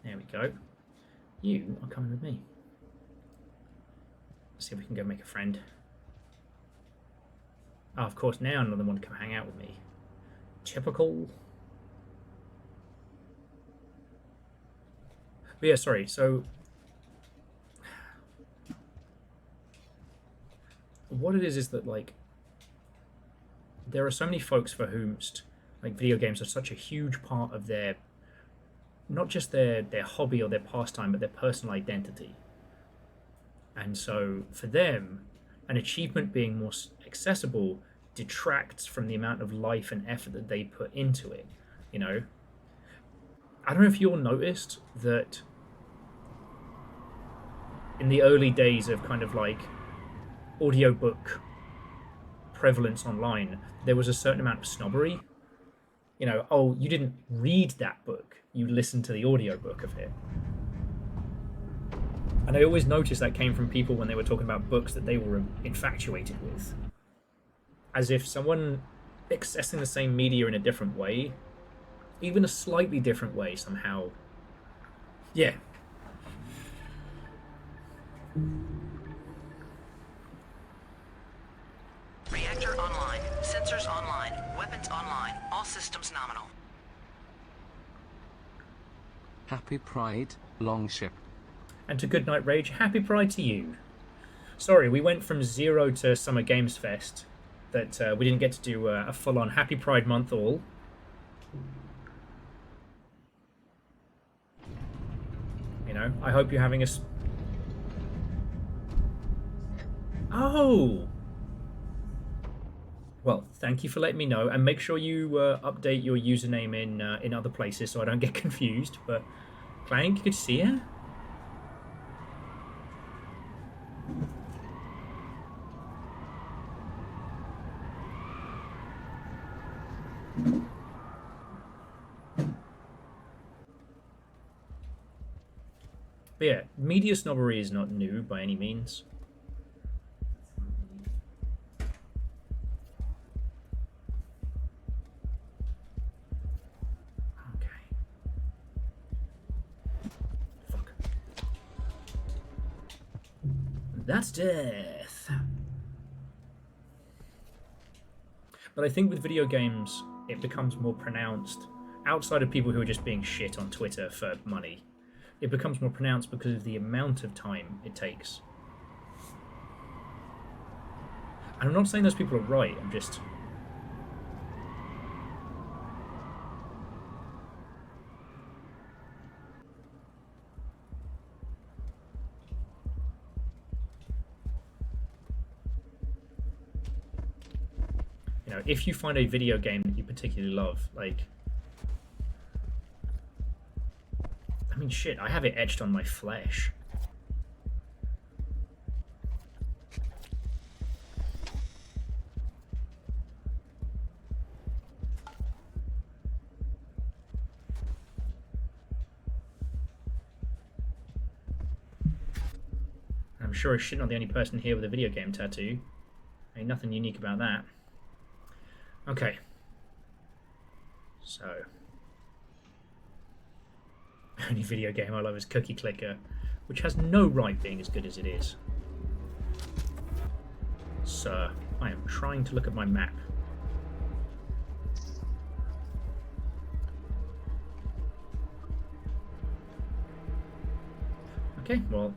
There we go. You are coming with me. Let's see if we can go make a friend. Oh, of course, now another one to come hang out with me. Typical. But yeah, sorry, so what it is that, like, there are so many folks for whom like video games are such a huge part of their, not just their hobby or their pastime, but their personal identity. And so for them, an achievement being more accessible detracts from the amount of life and effort that they put into it. You know, I don't know if you all noticed that in the early days of kind of like audiobook prevalence online, there was a certain amount of snobbery. You know, oh, you didn't read that book, you listened to the audiobook of it. And I always noticed that came from people when they were talking about books that they were infatuated with. As if someone accessing the same media in a different way, even a slightly different way somehow, yeah. Reactor online. Sensors online. Weapons online. All systems nominal. Happy Pride, Longship. And to Goodnight Rage, happy Pride to you. Sorry, we went from 0 to Summer Games Fest that we didn't get to do a full-on Happy Pride Month all. You know, I hope you're having a... Oh! Well, thank you for letting me know, and make sure you update your username in other places so I don't get confused. But Clank, good to see you. But yeah, media snobbery is not new by any means. That's death. But I think with video games, it becomes more pronounced. Outside of people who are just being shit on Twitter for money, it becomes more pronounced because of the amount of time it takes. And I'm not saying those people are right, I'm just... You know, if you find a video game that you particularly love, like... I mean, shit, I have it etched on my flesh. I'm sure as shit not the only person here with a video game tattoo. Ain't nothing unique about that. Okay. So... only video game I love is Cookie Clicker, which has no right being as good as it is. Sir, I am trying to look at my map. Okay, well,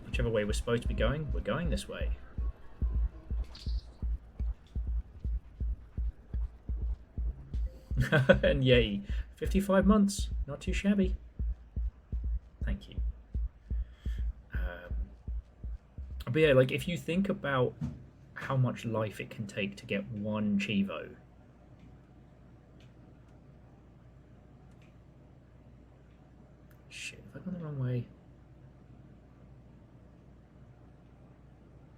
whichever way we're supposed to be going, we're going this way. And yay, 55 months, not too shabby. Thank you. But yeah, like if you think about how much life it can take to get one Chivo. Shit, have I gone the wrong way?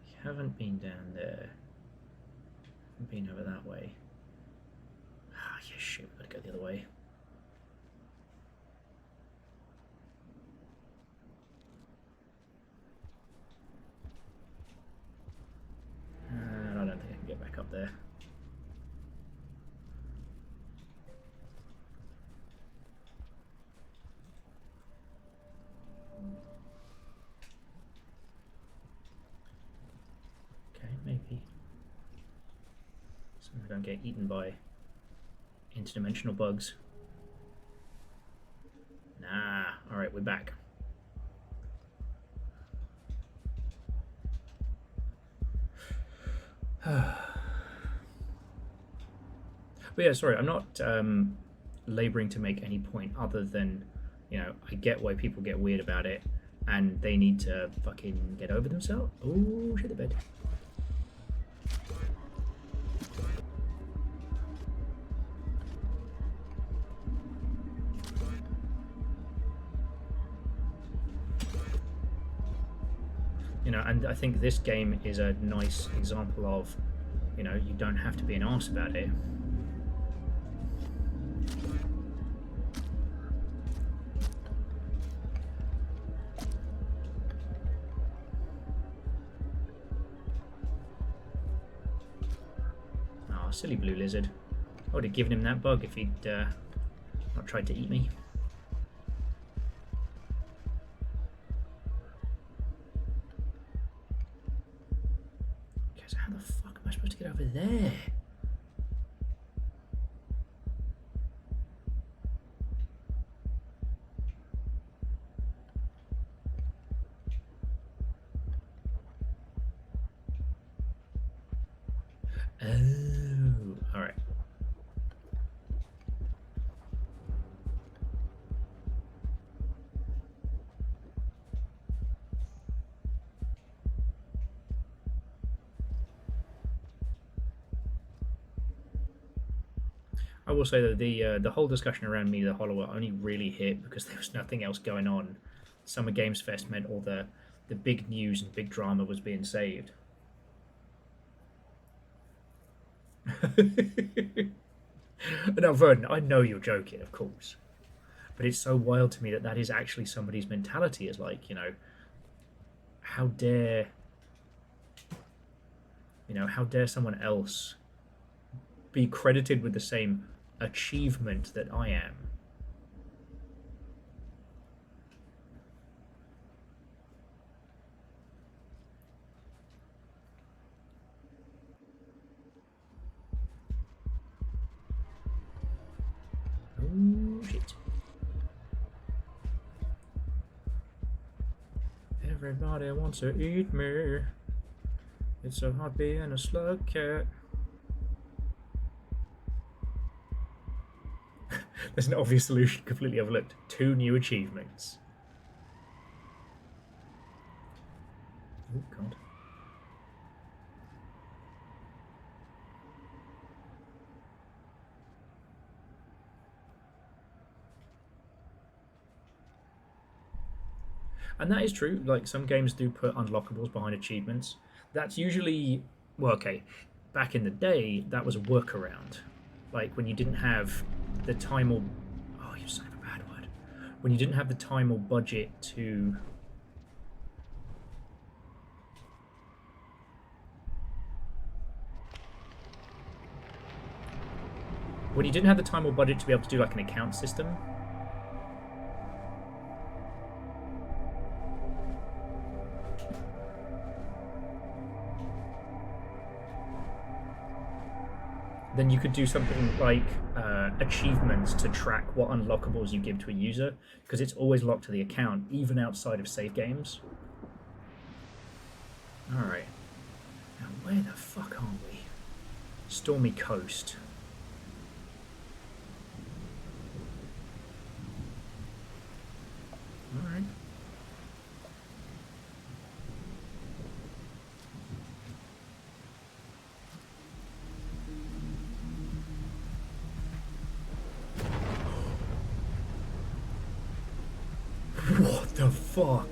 We haven't been down there. Haven't been over that way. Ah, yeah, shit, we've got to go the other way. And I don't think I can get back up there. Okay, maybe. So I don't get eaten by interdimensional bugs. Nah, alright, we're back. But yeah, sorry, I'm not labouring to make any point other than, you know, I get why people get weird about it. and they need to fucking get over themselves. Oh, shit the bed. You know, and I think this game is a nice example of, you know, you don't have to be an arse about it. Oh, silly blue lizard. I would have given him that bug if he'd not tried to eat me. How the fuck am I supposed to get over there? Oh, all right. I will say that the whole discussion around Me the Hollower only really hit because there was nothing else going on. Summer Games Fest meant all the big news and big drama was being saved. Now, Vernon, I know you're joking, of course, but it's so wild to me that that is actually somebody's mentality. Is like, you know, how dare someone else be credited with the same achievement that I am? Oh shit. Everybody wants to eat me. It's so hard being a slug cat. There's an obvious solution completely overlooked. 2 new achievements. Oh god. And that is true, like some games do put unlockables behind achievements. That's usually, well, okay, back in the day, that was a workaround. Like when you didn't have the time or, oh, you son of a bad word. When you didn't have the time or budget to, be able to do like an account system, then you could do something like achievements to track what unlockables you give to a user, because it's always locked to the account, even outside of save games. Alright. Now, where the fuck are we? Stormy Coast. Alright. What the fuck?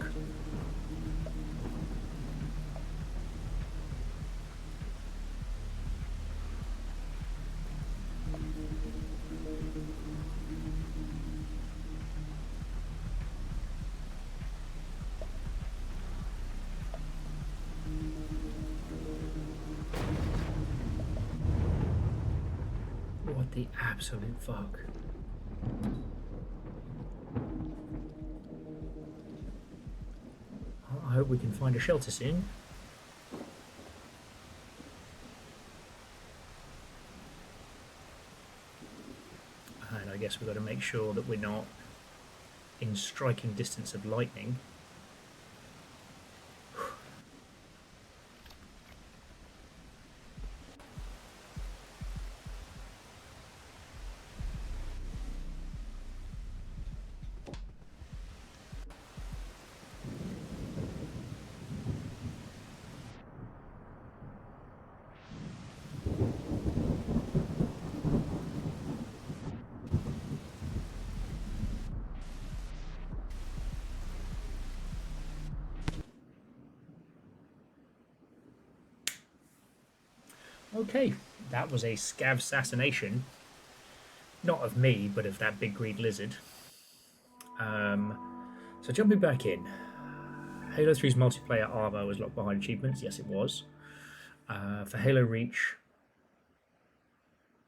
What the absolute fuck? I hope we can find a shelter soon. And I guess we've got to make sure that we're not in striking distance of lightning. Okay, that was a scav assassination. Not of me, but of that big green lizard. So jumping back in. Halo 3's multiplayer armor was locked behind achievements. Yes, it was. For Halo Reach,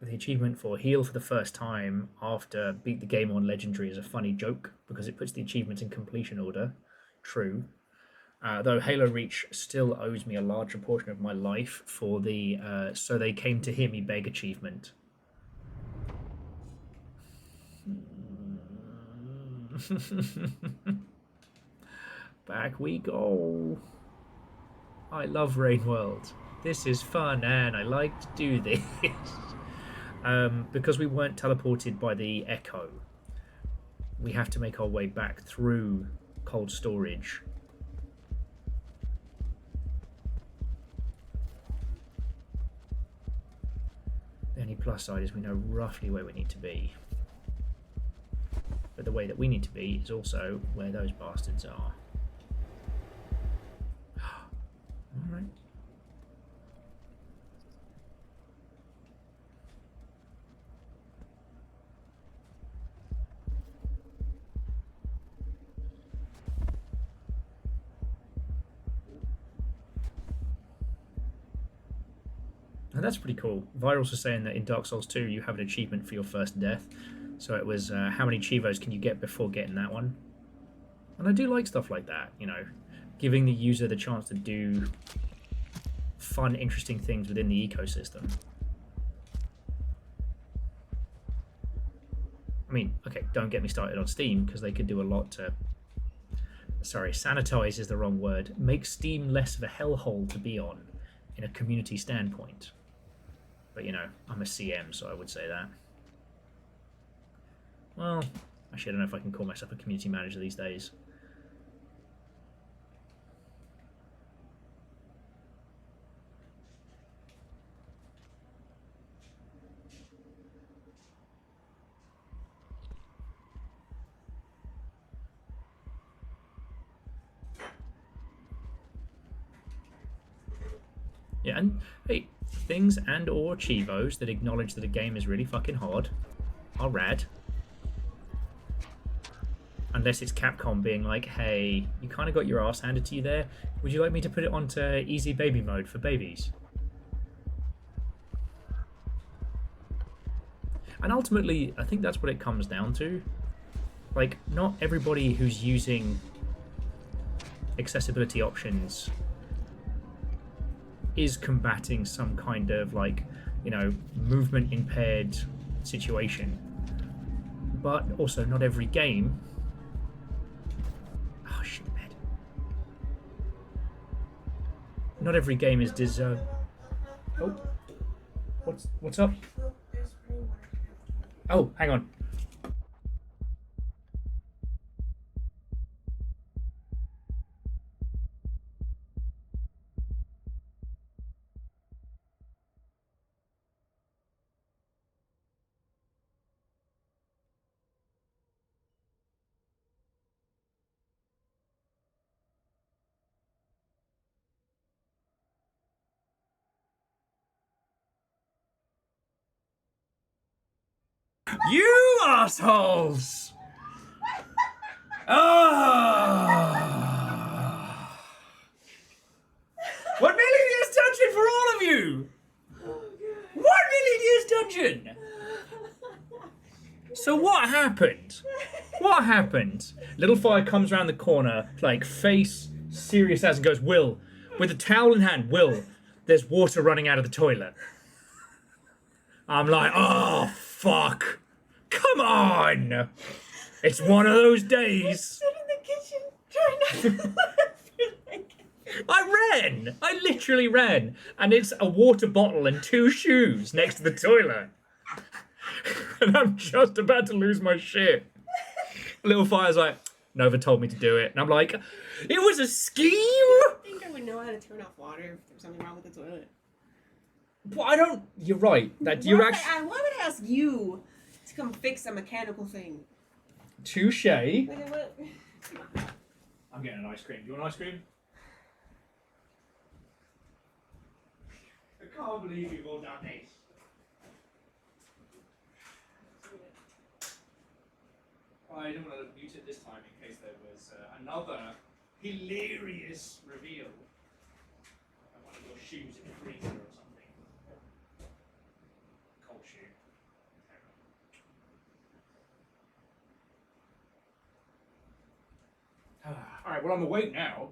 the achievement for heal for the first time after beat the game on Legendary is a funny joke because it puts the achievements in completion order. True. Though Halo Reach still owes me a larger portion of my life for the So They Came to Hear Me Beg achievement. Back we go. I love Rain World. This is fun and I like to do this. Because we weren't teleported by the Echo, we have to make our way back through cold storage. The only plus side is we know roughly where we need to be. But the way that we need to be is also where those bastards are. Alright. And that's pretty cool. Virals are saying that in Dark Souls 2 you have an achievement for your first death. So it was how many Chivos can you get before getting that one? And I do like stuff like that, you know, giving the user the chance to do fun, interesting things within the ecosystem. I mean, okay, don't get me started on Steam, because they could do a lot to... Sorry, sanitize is the wrong word. Make Steam less of a hellhole to be on in a community standpoint. But, you know, I'm a CM, so I would say that. Well, actually, I don't know if I can call myself a community manager these days. Yeah, and hey, things and or Chivos that acknowledge that a game is really fucking hard are rad. Unless it's Capcom being like, hey, you kind of got your ass handed to you there. Would you like me to put it onto easy baby mode for babies? And ultimately, I think that's what it comes down to. Like, not everybody who's using accessibility options is combating some kind of, like, you know, movement impaired situation. But also, not every game... Oh, shit, bed. Not every game is Oh. What's up? Oh, hang on. You assholes! Ah! What million years dungeon for all of you? What million years dungeon? So what happened? What happened? Little Fire comes around the corner, like face serious as, and goes, Will, with a towel in hand, Will, there's water running out of the toilet. I'm like, oh, fuck. Come on! It's one of those days. I sit in the kitchen trying not to laugh. I ran! I literally ran. And it's a water bottle and 2 shoes next to the toilet. And I'm just about to lose my shit. Little Fire's like, Nova told me to do it. And I'm like, it was a scheme? I think I would know how to turn off water if there's something wrong with the toilet. Well, I don't... You're right. That you're actually... Why would I ask you to come fix a mechanical thing? Touche. Like, what? I'm getting an ice cream. Do you want ice cream? I can't believe you've all done this. I didn't want to mute it this time in case there was another hilarious reveal. One of your shoes in the freezer or something. Cold shoe. Alright, well I'm awake now.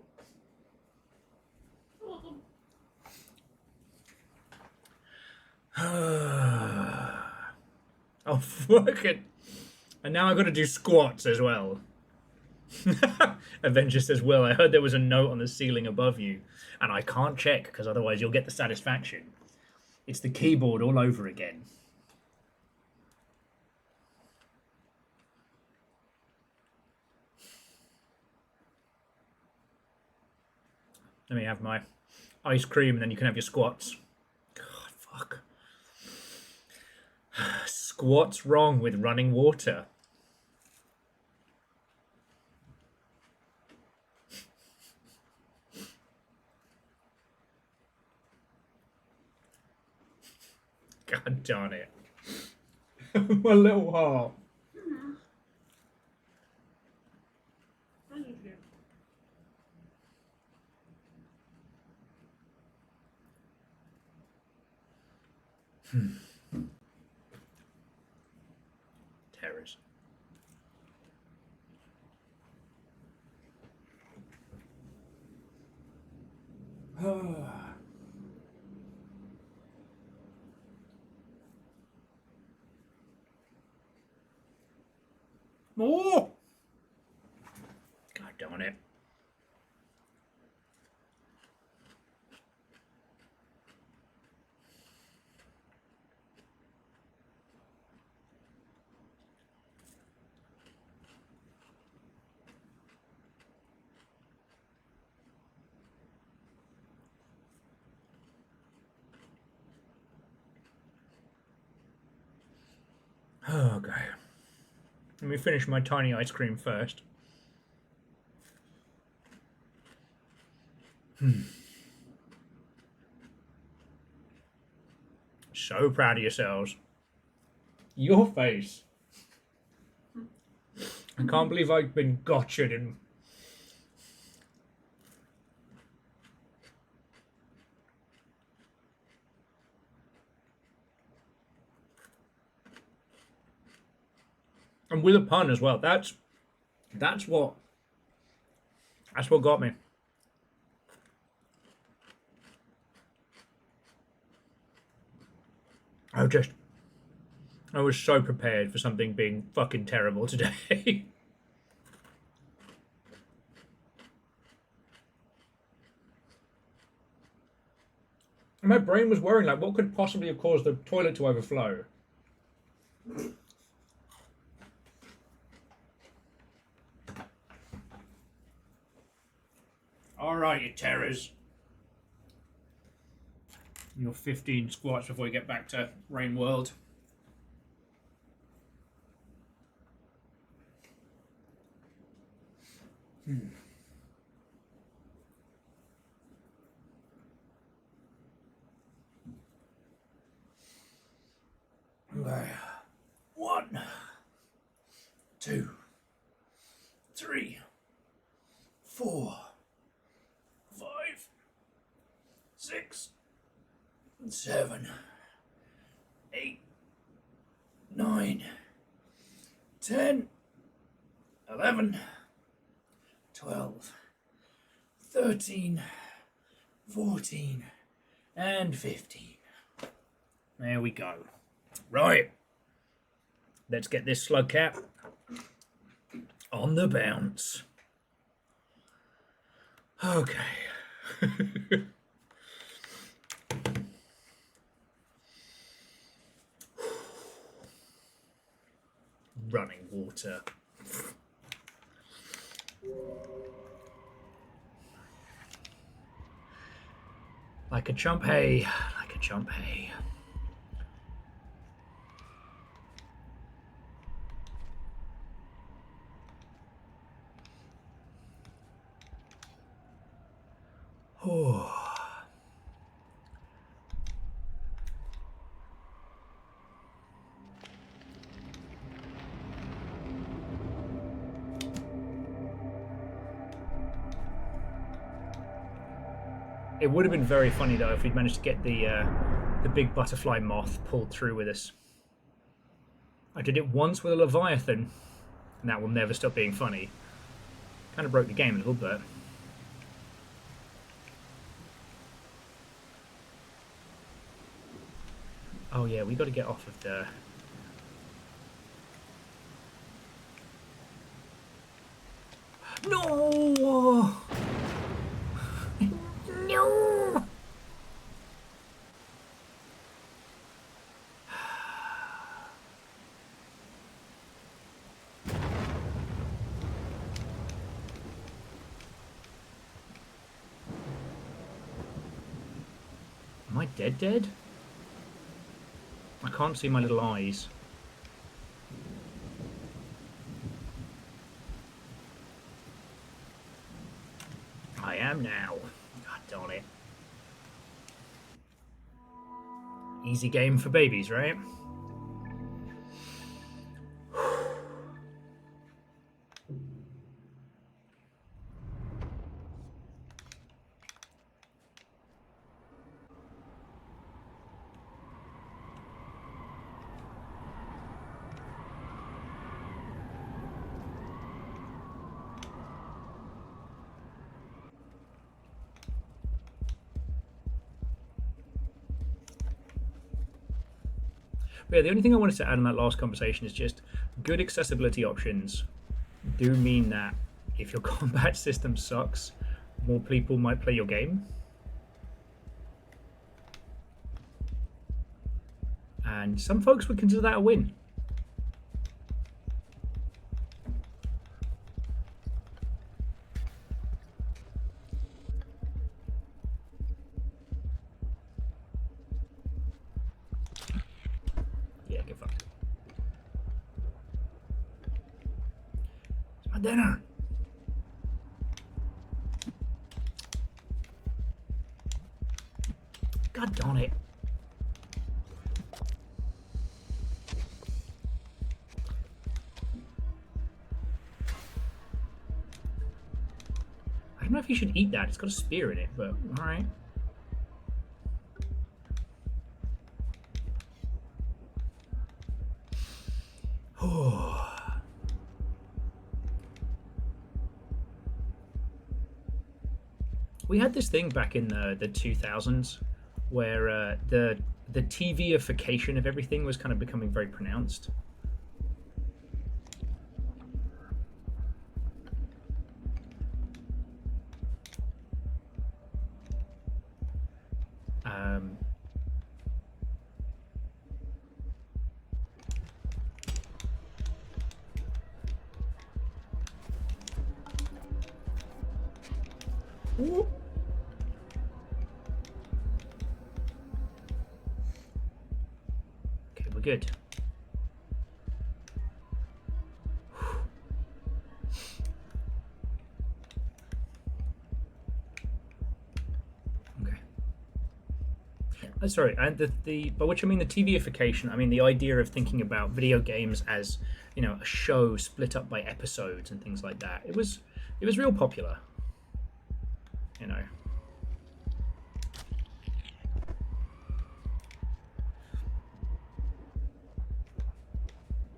Oh, fuck it. And now I've got to do squats as well. Avenger says, Will, I heard there was a note on the ceiling above you, and I can't check because otherwise you'll get the satisfaction. It's the keyboard all over again. Let me have my ice cream and then you can have your squats. God, fuck. What's wrong with running water? God darn it. My little heart. Terrors. More! God darn it. Okay. Let me finish my tiny ice cream first. So proud of yourselves. Your face. I can't believe I've been gotcha'd in... And with a pun as well. That's what got me. I was so prepared for something being fucking terrible today. And my brain was worrying, like, what could possibly have caused the toilet to overflow? All right, you terrors. Your 15 squats before you get back to Rain World. Okay. 1, 2, 3, 4, 5, 6, 7, 8, 9, 10, 11, 12, 13, 14, and 15. There we go. Right. Let's get this slug cap on the bounce. Okay. Running water. Like a chump hay, like a chump hay. Oh. It would have been very funny though if we'd managed to get the big butterfly moth pulled through with us. I did it once with a Leviathan, and that will never stop being funny. Kind of broke the game a little bit. Oh yeah, we got to get off of the... No! No! Am I dead? I can't see my little eyes. I am now. God darn it. Easy game for babies, right? But yeah, the only thing I wanted to add in that last conversation is just good accessibility options do mean that if your combat system sucks, more people might play your game. And some folks would consider that a win. Dinner. God darn it. I don't know if you should eat that. It's got a spear in it, but alright. Oh. We had this thing back in the 2000s where the TV-ification of everything was kind of becoming very pronounced. Ooh. Okay, we're good. Okay. Sorry, and by which I mean the TV-ification, I mean the idea of thinking about video games as, you know, a show split up by episodes and things like that. It was real popular. You know.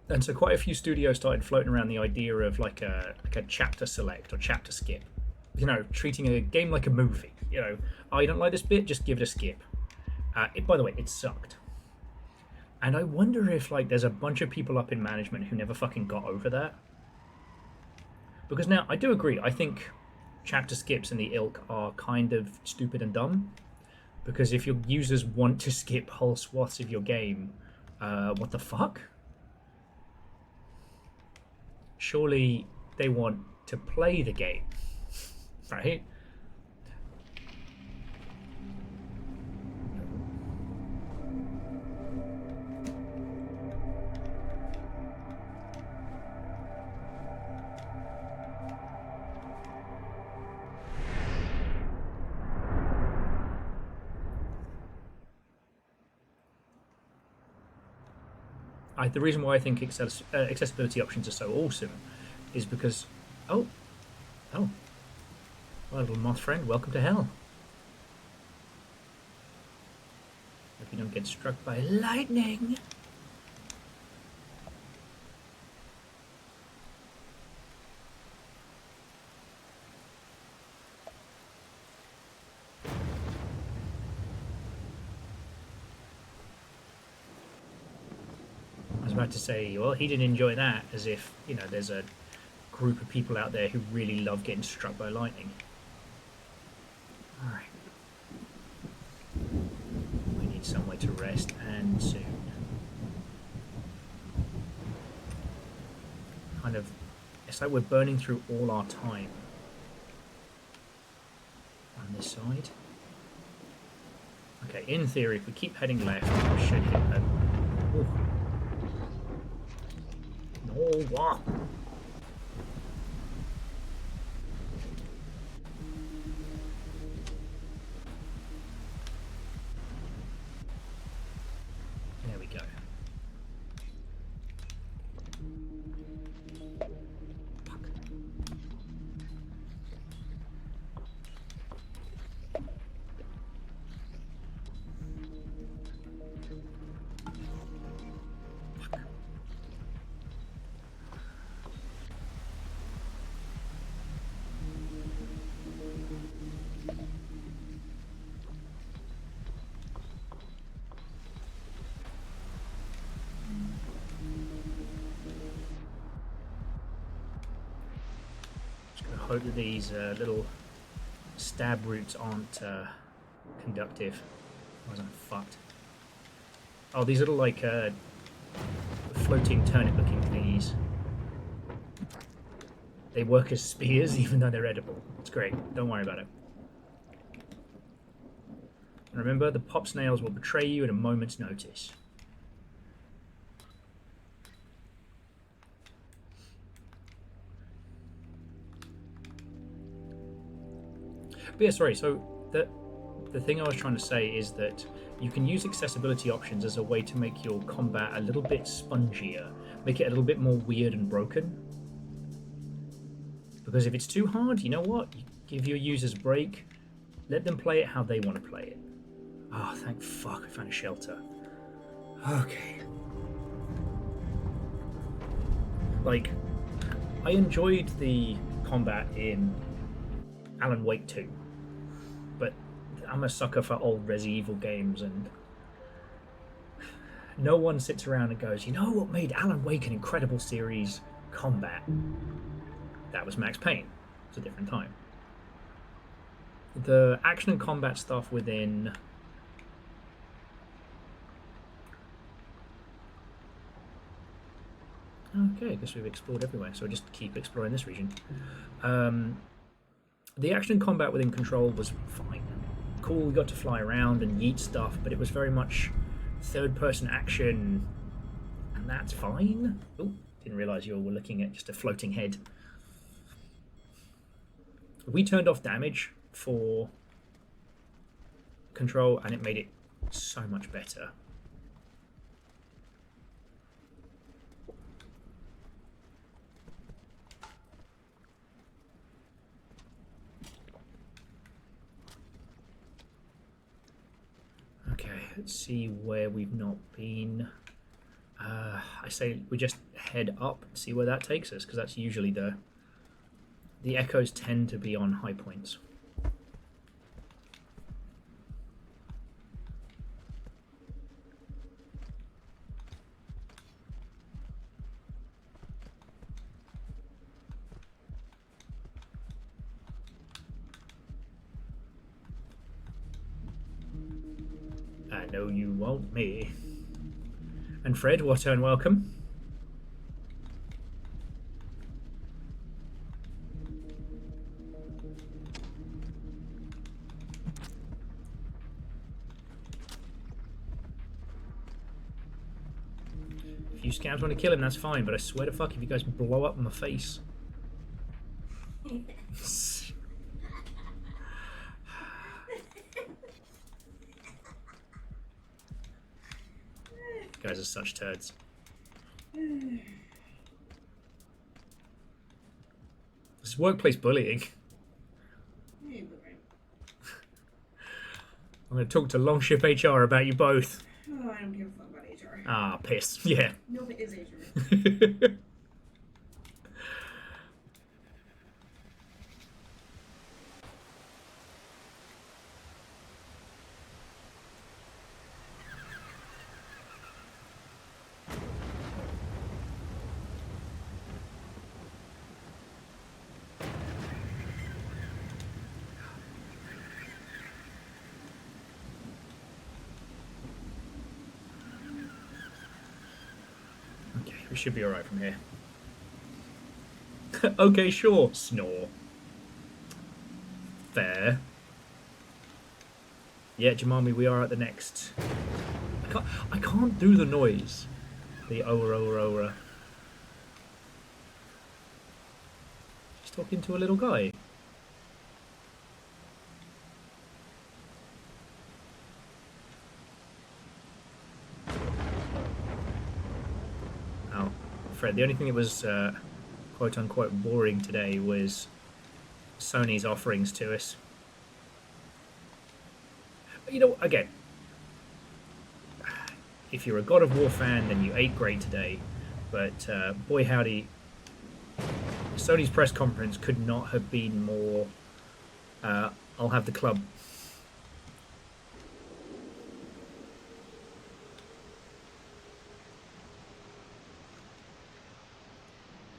And so quite a few studios started floating around the idea of like a chapter select or chapter skip. You know, treating a game like a movie. You know, oh, you don't like this bit? Just give it a skip. By the way, it sucked. And I wonder if like there's a bunch of people up in management who never fucking got over that. Because now, I do agree, I think chapter skips and the ilk are kind of stupid and dumb, because if your users want to skip whole swaths of your game, what the fuck? Surely they want to play the game, right? The reason why I think accessibility options are so awesome is because... Oh. Well, little moth friend, welcome to hell. get struck by lightning. I was about to say, well, he didn't enjoy that, as if, you know, there's a group of people out there who really love getting struck by lightning. Alright. We need somewhere to rest, and soon. Kind of, it's like we're burning through all our time. On this side. Okay, in theory, if we keep heading left, we should hit them. Ooh. No, what? There we go. Fuck. I hope that these little stab routes aren't conductive. Otherwise I'm fucked. Oh, these little like floating turnip looking thingies. They work as spears even though they're edible. It's great. Don't worry about it. And remember, the pop snails will betray you at a moment's notice. But yeah, sorry, so the thing I was trying to say is that you can use accessibility options as a way to make your combat a little bit spongier, make it a little bit more weird and broken. Because if it's too hard, you know what? You give your users a break, let them play it how they want to play it. Oh, thank fuck, I found a shelter. Okay. Like, I enjoyed the combat in Alan Wake 2. But I'm a sucker for old Resident Evil games, and no one sits around and goes, you know what made Alan Wake an incredible series? Combat. That was Max Payne. It's a different time. The action and combat stuff within okay, I guess we've explored everywhere, so I'll just keep exploring this region. The action combat within Control was fine. Cool, we got to fly around and yeet stuff, but it was very much third-person action, and that's fine. Oh, didn't realise you all were looking at just a floating head. We turned off damage for Control, and it made it so much better. Okay, let's see where we've not been. I say we just head up, see where that takes us, because that's usually the echoes tend to be on high points. I know you won't me. And Fred, what and welcome. If you scabs want to kill him, that's fine, but I swear to fuck if you guys blow up my face. You guys are such turds. This is workplace bullying. I'm going to talk to Longship HR about you both. Oh, I don't give a fuck about HR. Ah, piss. Yeah. Nope, it is HR. Okay, we should be alright from here. Okay, sure. Snore. Fair. Yeah, Jemami, we are at the next. I can't do the noise. The ora. She's talking to a little guy. Oh, Fred, the only thing that was quote-unquote boring today was Sony's offerings to us. You know, again, if you're a God of War fan, then you ate great today. But boy howdy, Sony's press conference could not have been more I'll have the club.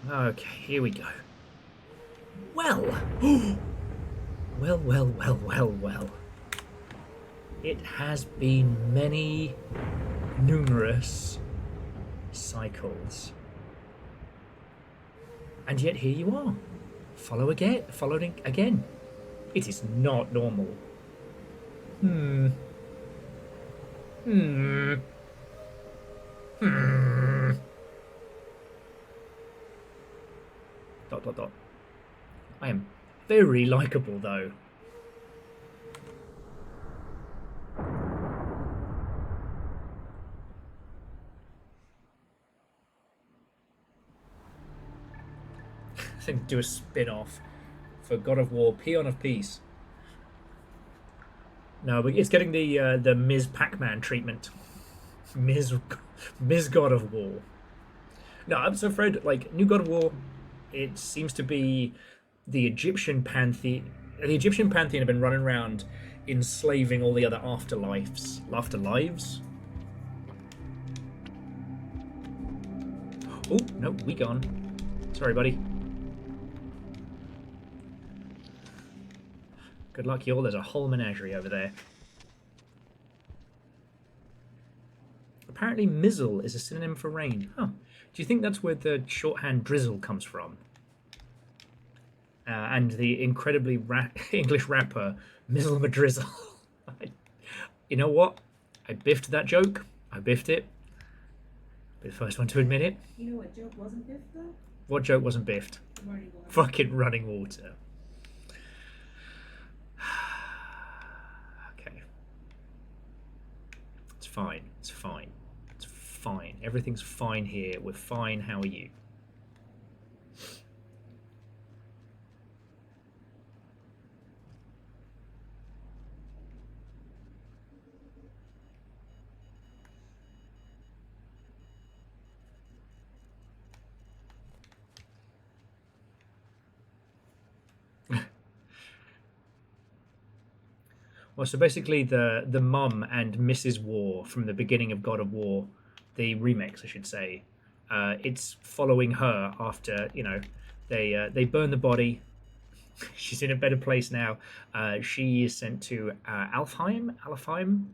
Okay, here we go. Well. Well. It has been many, numerous cycles. And yet here you are. Following again. It is not normal. Dot. I am very likable though. I think do a spin-off for God of War, Peon of Peace. No, but it's getting the Ms. Pac-Man treatment. Ms. God of War. No, I'm so afraid, like, new God of War, it seems to be the Egyptian pantheon. The Egyptian pantheon have been running around enslaving all the other afterlives. Oh, no, we gone. Sorry, buddy. Good luck, y'all. There's a whole menagerie over there. Apparently, mizzle is a synonym for rain. Huh. Do you think that's where the shorthand drizzle comes from? And the incredibly English rapper, Mizzle Madrizzle. You know what? I biffed that joke. I biffed it. Be the first one to admit it. You know what joke wasn't biffed, though? What joke wasn't biffed? Running water. Fucking running water. Okay. It's fine. It's fine. It's fine. Everything's fine here. We're fine. How are you? Well, so basically the mum and Mrs. War from the beginning of God of War, the remix, I should say, it's following her after, you know, they burn the body. She's in a better place now. She is sent to Alfheim,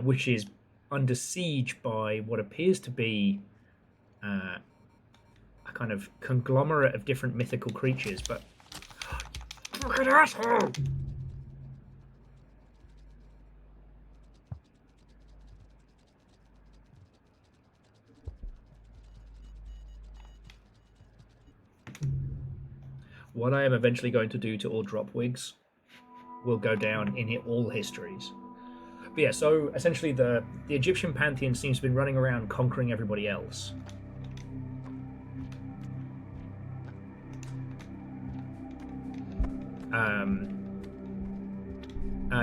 which is under siege by what appears to be a kind of conglomerate of different mythical creatures, but... Fucking asshole! What I am eventually going to do to all drop wigs will go down in all histories. But yeah, so essentially the Egyptian pantheon seems to have been running around conquering everybody else.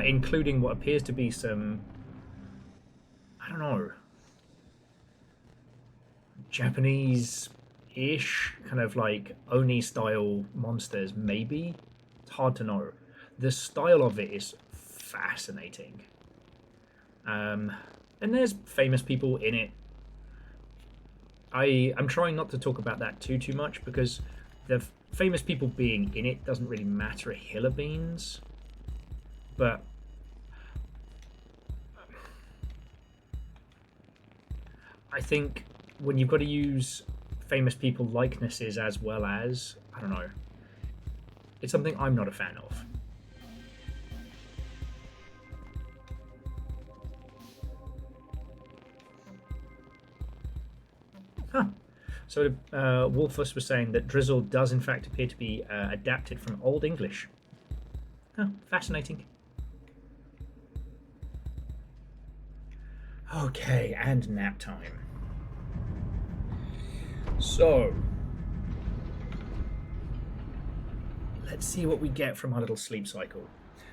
Including what appears to be some don't know, Japanese-ish, kind of like Oni-style monsters, maybe? It's hard to know. The style of it is fascinating. And there's famous people in it. I'm trying not to talk about that too much, because the famous people being in it doesn't really matter a hill of beans. But I think when you've got to use famous people likenesses as well as, I don't know, it's something I'm not a fan of. Huh. So Wolfus was saying that Drizzle does in fact appear to be adapted from Old English. Huh, fascinating. Okay, and nap time. So, let's see what we get from our little sleep cycle.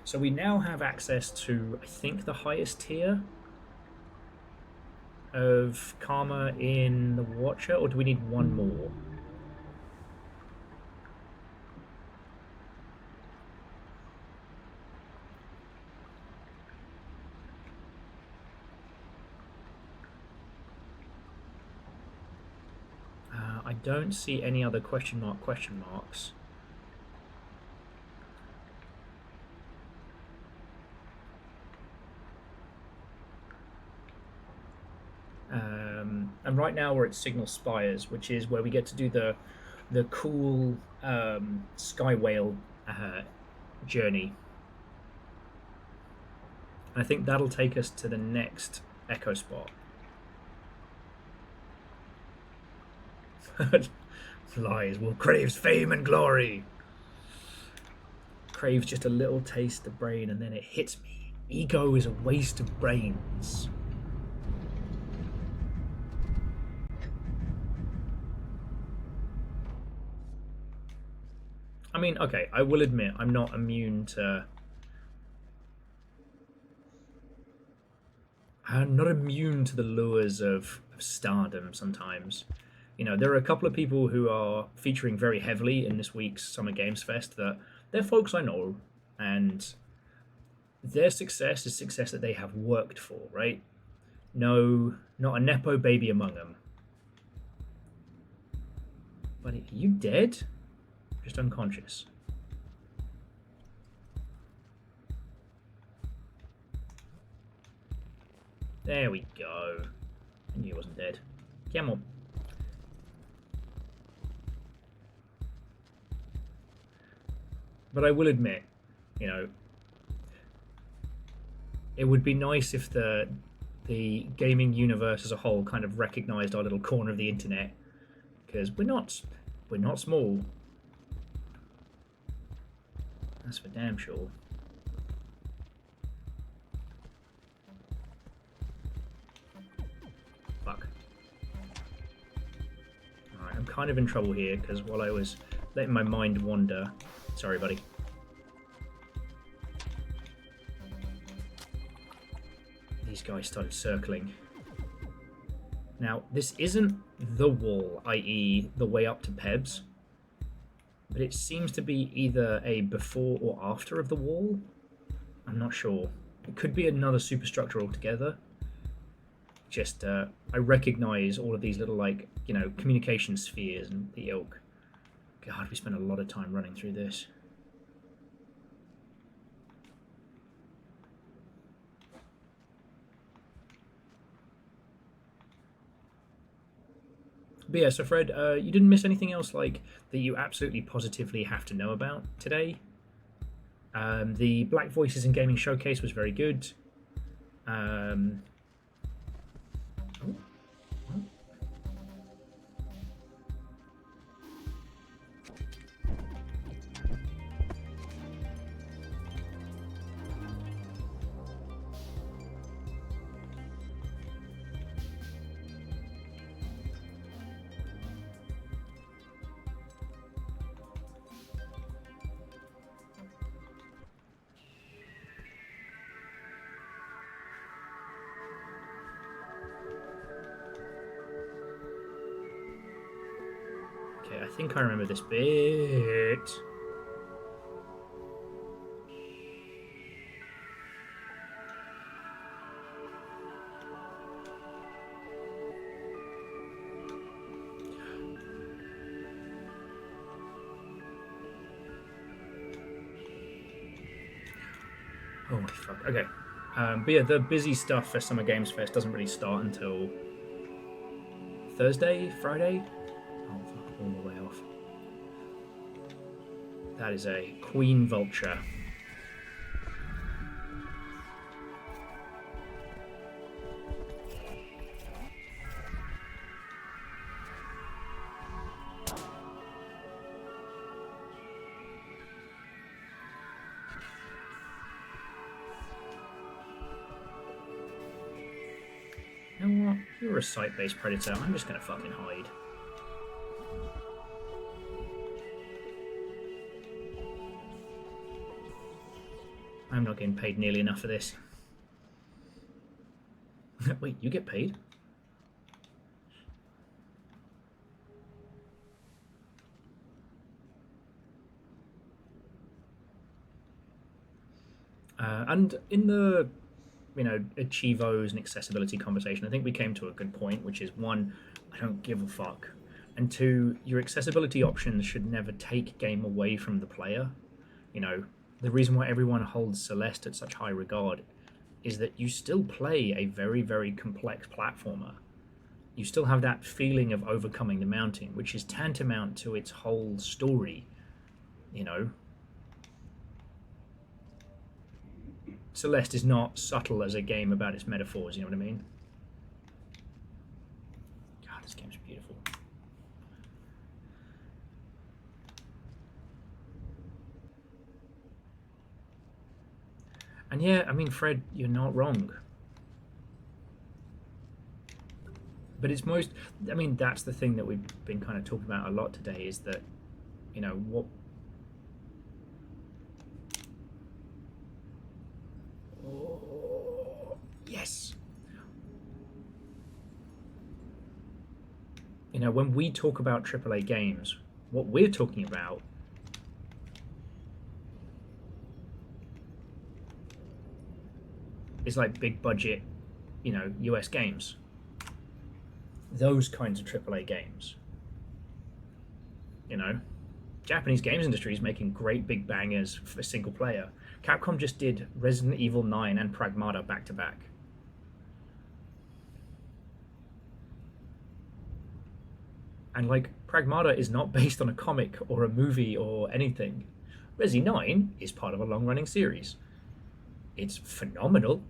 So we now have access to, I think, the highest tier of karma in the Watcher, or do we need one more? I don't see any other question marks. And right now we're at Signal Spires, which is where we get to do the cool Sky Whale journey. And I think that'll take us to the next Echo spot. Lies will craves fame and glory. Craves just a little taste of brain, and then it hits me. Ego is a waste of brains. I mean, okay, I will admit I'm not immune to... I'm not immune to the lures of stardom sometimes. You know, there are a couple of people who are featuring very heavily in this week's Summer Games Fest that they're folks I know, and their success is success that they have worked for, right? No, not a Nepo baby among them. But are you dead? Just unconscious. There we go. I knew he wasn't dead. Come on. But I will admit, you know, it would be nice if the gaming universe as a whole kind of recognized our little corner of the internet, because we're not small. That's for damn sure. Fuck. Alright, I'm kind of in trouble here, because while I was letting my mind wander... Sorry, buddy. These guys started circling. Now, this isn't the wall, i.e. the way up to Pebs, but it seems to be either a before or after of the wall. I'm not sure. It could be another superstructure altogether. Just, I recognize all of these little, like, you know, communication spheres and the ilk. God, we spent a lot of time running through this. But yeah, so Fred, you didn't miss anything else like that you absolutely positively have to know about today? The Black Voices in Gaming Showcase was very good. think I remember this bit. Holy fuck. Okay. But yeah, the busy stuff for Summer Games Fest doesn't really start until Thursday, Friday? Oh, fuck, all the way off. That is a Queen Vulture. You know what? You're a site-based predator. I'm just gonna fucking hide. I'm not getting paid nearly enough for this. Wait, you get paid? And in the, you know, Achievos and accessibility conversation, I think we came to a good point, which is one, I don't give a fuck. And two, your accessibility options should never take game away from the player. You know, the reason why everyone holds Celeste at such high regard is that you still play a very, very complex platformer. You still have that feeling of overcoming the mountain, which is tantamount to its whole story, you know. Celeste is not subtle as a game about its metaphors, you know what I mean? God, this game's beautiful. And yeah, I mean, Fred, you're not wrong. But it's most, I mean, that's the thing that we've been kind of talking about a lot today is that, you know, what... Oh, yes. You know, when we talk about AAA games, what we're talking about is like big budget, you know, US games. Those kinds of AAA games. You know, Japanese games industry is making great big bangers for single player. Capcom just did Resident Evil 9 and Pragmata back to back. And like, Pragmata is not based on a comic or a movie or anything. Resi 9 is part of a long-running series. It's phenomenal.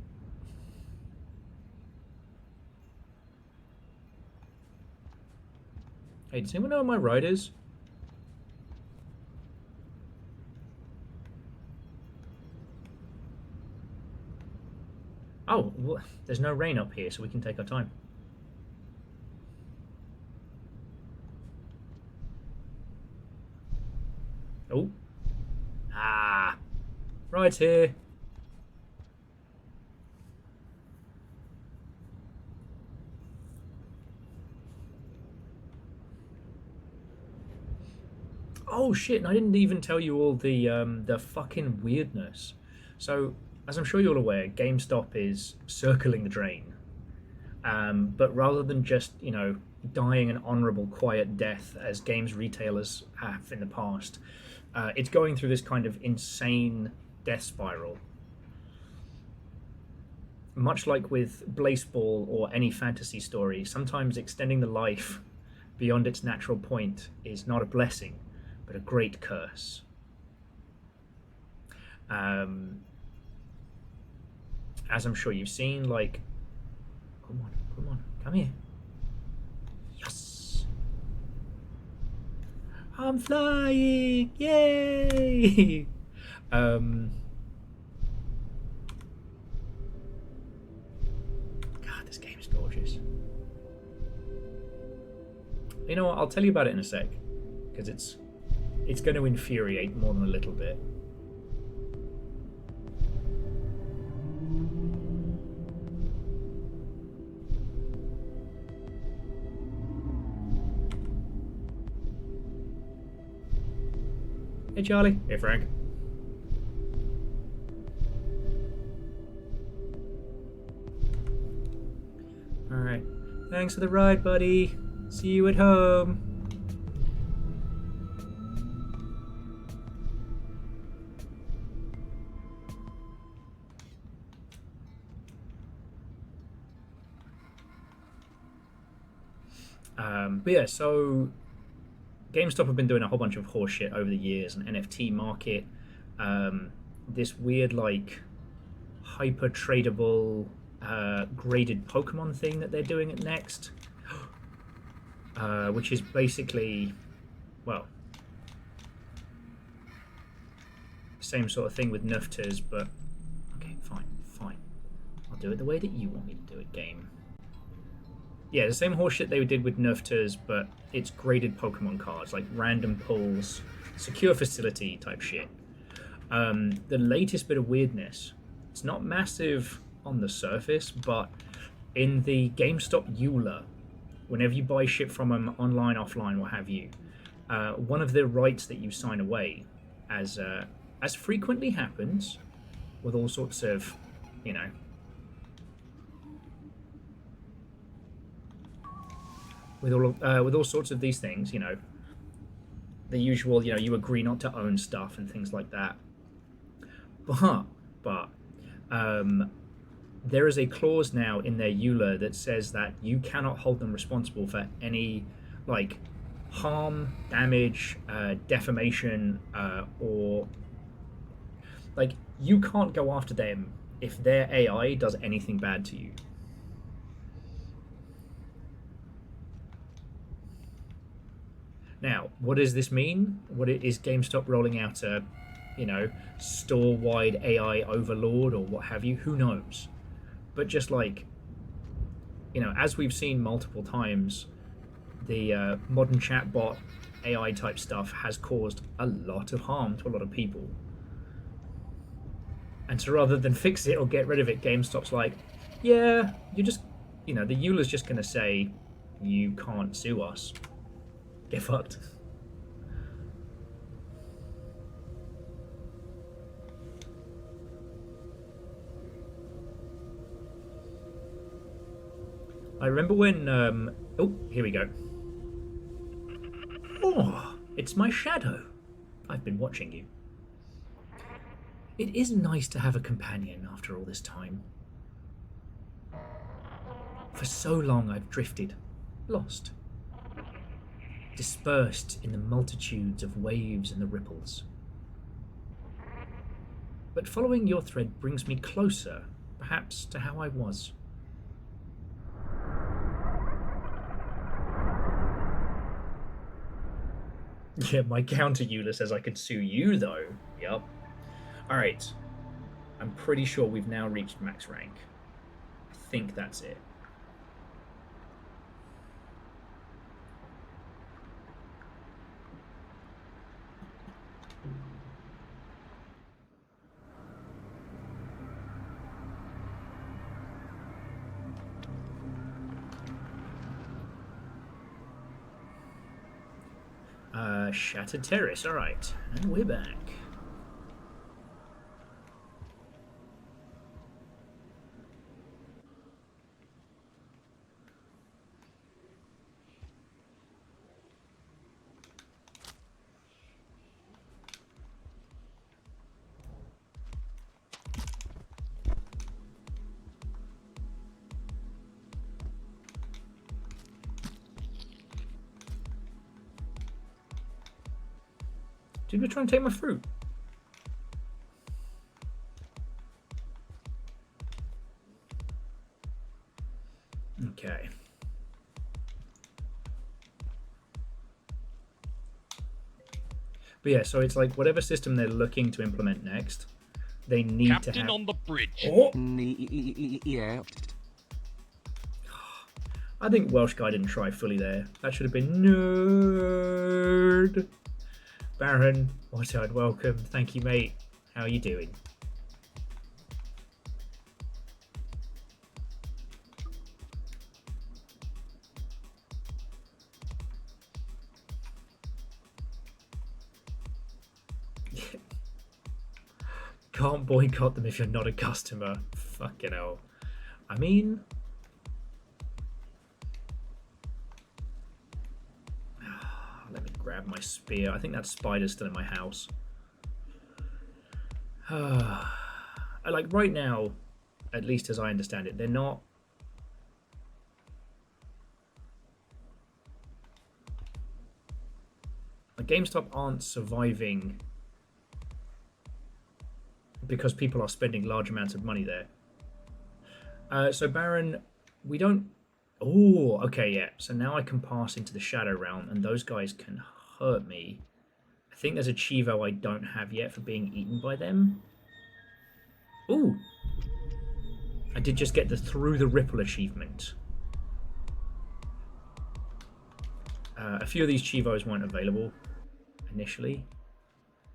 Hey, does anyone know where my ride is? Oh, well, there's no rain up here, so we can take our time. Oh. Ah. Ride's here. Oh shit, and I didn't even tell you all the fucking weirdness. So, as I'm sure you're aware, GameStop is circling the drain. But rather than just, you know, dying an honorable, quiet death as games retailers have in the past, it's going through this kind of insane death spiral. Much like with Blaseball or any fantasy story, sometimes extending the life beyond its natural point is not a blessing, but a great curse. As I'm sure you've seen, like... Come on, come here. Yes! I'm flying! Yay! God, this game is gorgeous. You know what, I'll tell you about it in a sec, because it's going to infuriate more than a little bit. Hey, Charlie. Hey, Frank. Alright. Thanks for the ride, buddy. See you at home. But yeah, so GameStop have been doing a whole bunch of horse shit over the years, an NFT market, this weird like hyper tradable graded Pokemon thing that they're doing at next, which is basically, well, same sort of thing with Nufters, but okay, fine. I'll do it the way that you want me to do it, game. Yeah, the same horseshit they did with Nufters, but it's graded Pokemon cards, like random pulls, secure facility type shit. The latest bit of weirdness, it's not massive on the surface, but in the GameStop EULA, whenever you buy shit from them, online, offline, what have you, one of the rights that you sign away, as frequently happens with all sorts of, you know, with all sorts of these things, you know, the usual, you know, you agree not to own stuff and things like that. But there is a clause now in their EULA that says that you cannot hold them responsible for any, like, harm, damage, defamation, or, like, you can't go after them if their AI does anything bad to you. Now, what does this mean? Is GameStop rolling out a, you know, store-wide AI overlord or what have you? Who knows? But just like, you know, as we've seen multiple times, the modern chatbot AI type stuff has caused a lot of harm to a lot of people. And so rather than fix it or get rid of it, GameStop's like, yeah, you're just, you know, the EULA's just going to say, you can't sue us. Get fucked. I remember when, oh, here we go. Oh, it's my shadow. I've been watching you. It is nice to have a companion after all this time. For so long I've drifted, lost, dispersed in the multitudes of waves and the ripples. But following your thread brings me closer, perhaps, to how I was. Yeah, my counter EULA says I could sue you, though. Yup. Alright. I'm pretty sure we've now reached max rank. I think that's it. Shattered Terrace, alright. And we're back. Dude, we're trying to take my fruit. Okay. But yeah, so it's like whatever system they're looking to implement next, they need Captain to have... on the bridge. Oh! Yeah. I think Welsh guy didn't try fully there. That should have been nerd. Baron, White-eyed, welcome. Thank you, mate. How are you doing? Can't boycott them if you're not a customer. Fucking hell. I mean... let me grab my spear. I think that spider's still in my house. Like, right now, at least as I understand it, they're not... Like, GameStop aren't surviving because people are spending large amounts of money there. So Baron, we don't... Oh, okay, yeah. So now I can pass into the Shadow Realm, and those guys can hurt me. I think there's a Chivo I don't have yet for being eaten by them. Ooh. I did just get the Through the Ripple achievement. A few of these Chivos weren't available initially.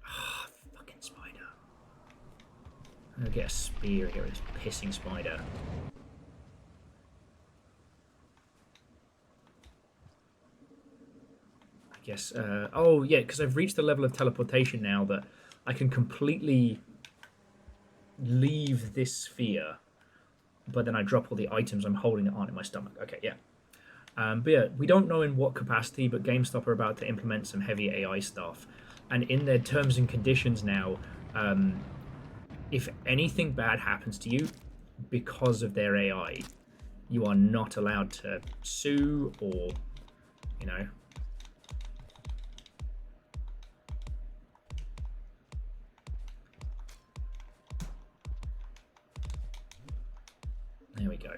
Ah, fucking spider. I'm gonna get a spear here, this pissing spider. I guess, oh yeah, because I've reached the level of teleportation now that I can completely leave this sphere, but then I drop all the items I'm holding that aren't in my stomach. Okay, yeah. But yeah, we don't know in what capacity, but GameStop are about to implement some heavy AI stuff. And in their terms and conditions now, if anything bad happens to you because of their AI, you are not allowed to sue or, you know... There we go.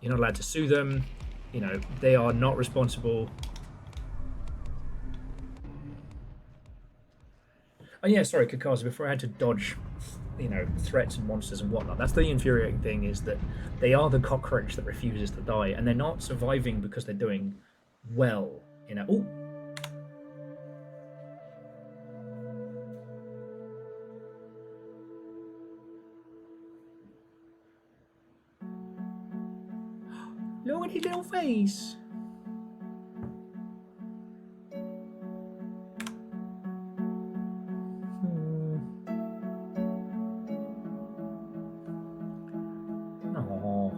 You're not allowed to sue them. You know, they are not responsible. Oh yeah, sorry, Kakaza, before I had to dodge, you know, threats and monsters and whatnot, that's the infuriating thing, is that they are the cockroach that refuses to die, and they're not surviving because they're doing well, you know. Ooh. Look at his little face. Oh.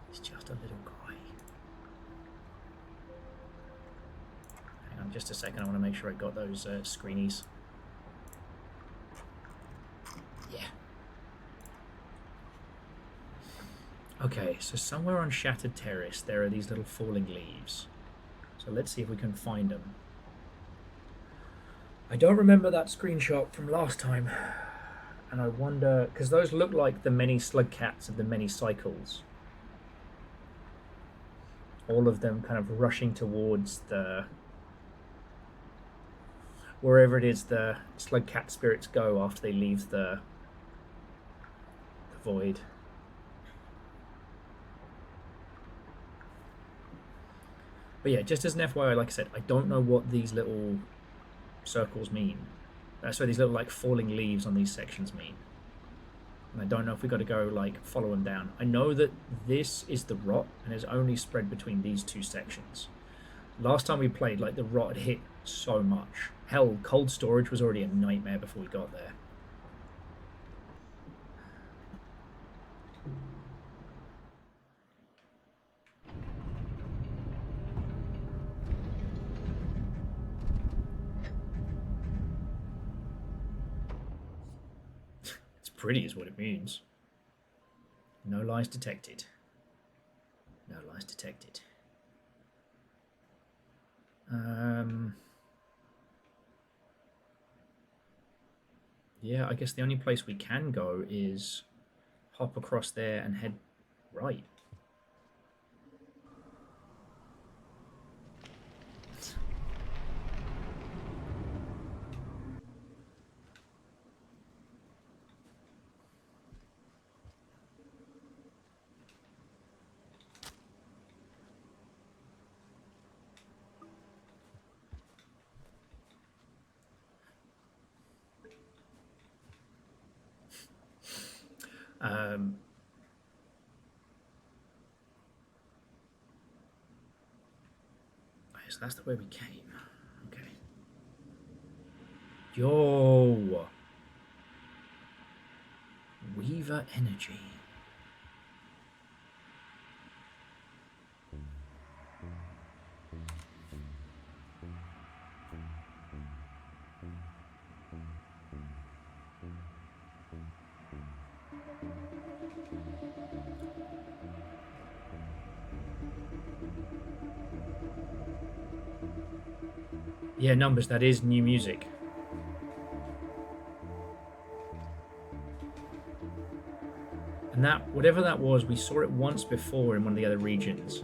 He's just a little guy. Hang on just a second, I want to make sure I got those screenies. Yeah. Okay, so somewhere on Shattered Terrace there are these little falling leaves. So let's see if we can find them. I don't remember that screenshot from last time. And I wonder, because those look like the many slug cats of the many cycles. All of them kind of rushing towards the... wherever it is the slug cat spirits go after they leave the void. But yeah, just as an FYI, like I said, I don't know what these little circles mean. So these little like falling leaves on these sections mean. And I don't know if we got to go like follow them down. I know that this is the rot and is only spread between these two sections. Last time we played, like the rot had hit so much. Hell, cold storage was already a nightmare before we got there. Pretty is what it means. No lies detected. No lies detected. Yeah, I guess the only place we can go is hop across there and head Right. So that's the way we came. Okay. Yo. Weaver energy. Yeah, Numbers, that is new music. And that, whatever that was, we saw it once before in one of the other regions.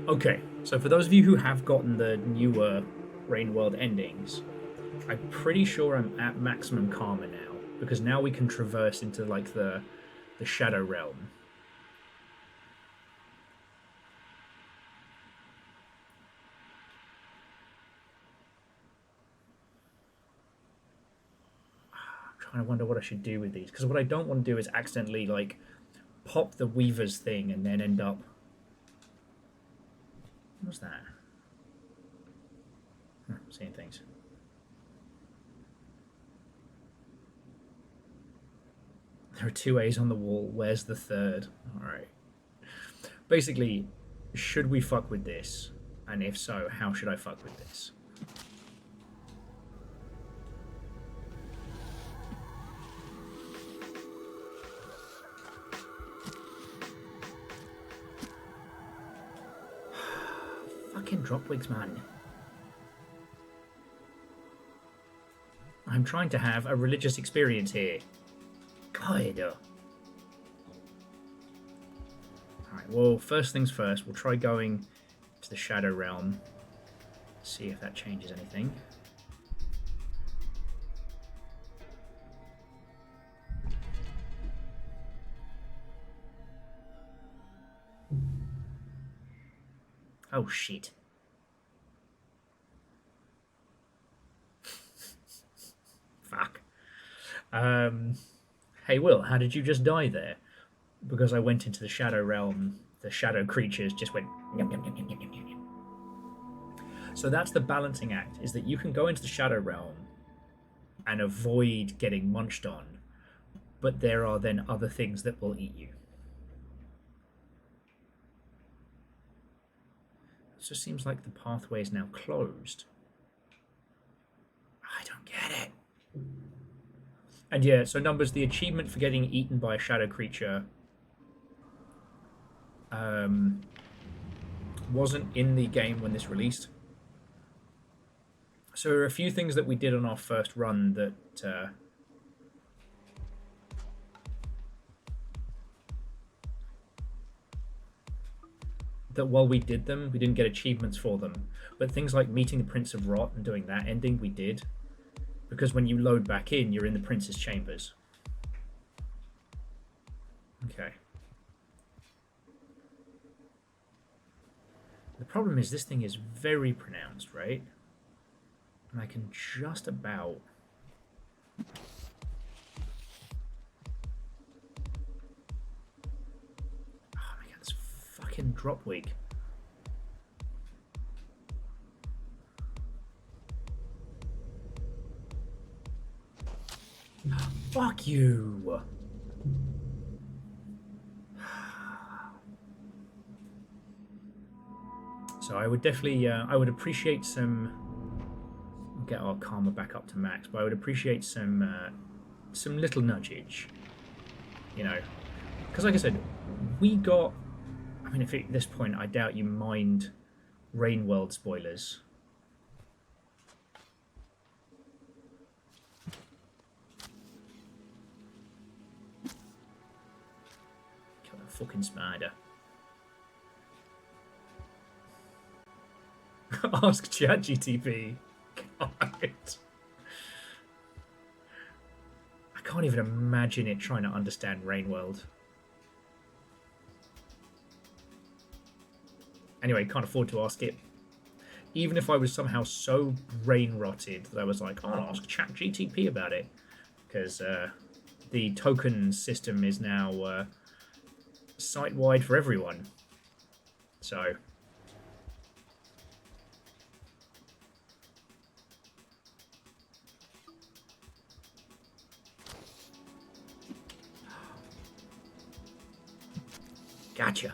Okay, so for those of you who have gotten the newer Rain World endings, I'm pretty sure I'm at maximum karma now. Because now we can traverse into like the Shadow Realm. I'm trying to wonder what I should do with these, because what I don't want to do is accidentally like pop the Weaver's thing and then end up. What's that? Seeing things. There are 2 A's on the wall. Where's the third? Alright. Basically, should we fuck with this? And if so, how should I fuck with this? Fucking Dropwigs, man. I'm trying to have a religious experience here. God. Alright, well, first things first, we'll try going to the Shadow Realm. See if that changes anything. Oh, shit. Fuck. Hey Will, how did you just die there? Because I went into the Shadow Realm, the shadow creatures just went yum, yum, yum, yum, yum, yum, yum. So that's the balancing act, is that you can go into the Shadow Realm and avoid getting munched on, but there are then other things that will eat you. It just seems like the pathway is now closed. I don't get it. And yeah, so Numbers, the achievement for getting eaten by a shadow creature wasn't in the game when this released. So there are a few things that we did on our first run that that while we did them, we didn't get achievements for them. But things like meeting the Prince of Rot and doing that ending, we did. Because when you load back in, you're in the Prince's chambers. Okay. The problem is this thing is very pronounced, right? And I can just about... Oh my god, this fucking Dropwig. Fuck you! So I would definitely, I would appreciate some... We'll get our karma back up to max, but I would appreciate some little nudgage. You know? Because like I said, we got... I mean, if at this point I doubt you mind Rain World spoilers. fucking spider. Ask ChatGTP. God. I can't even imagine it trying to understand Rainworld. Anyway, can't afford to ask it. Even if I was somehow so brain rotted that I was like, I'll ask ChatGTP about it. Because the token system is now site-wide for everyone. So... Gotcha.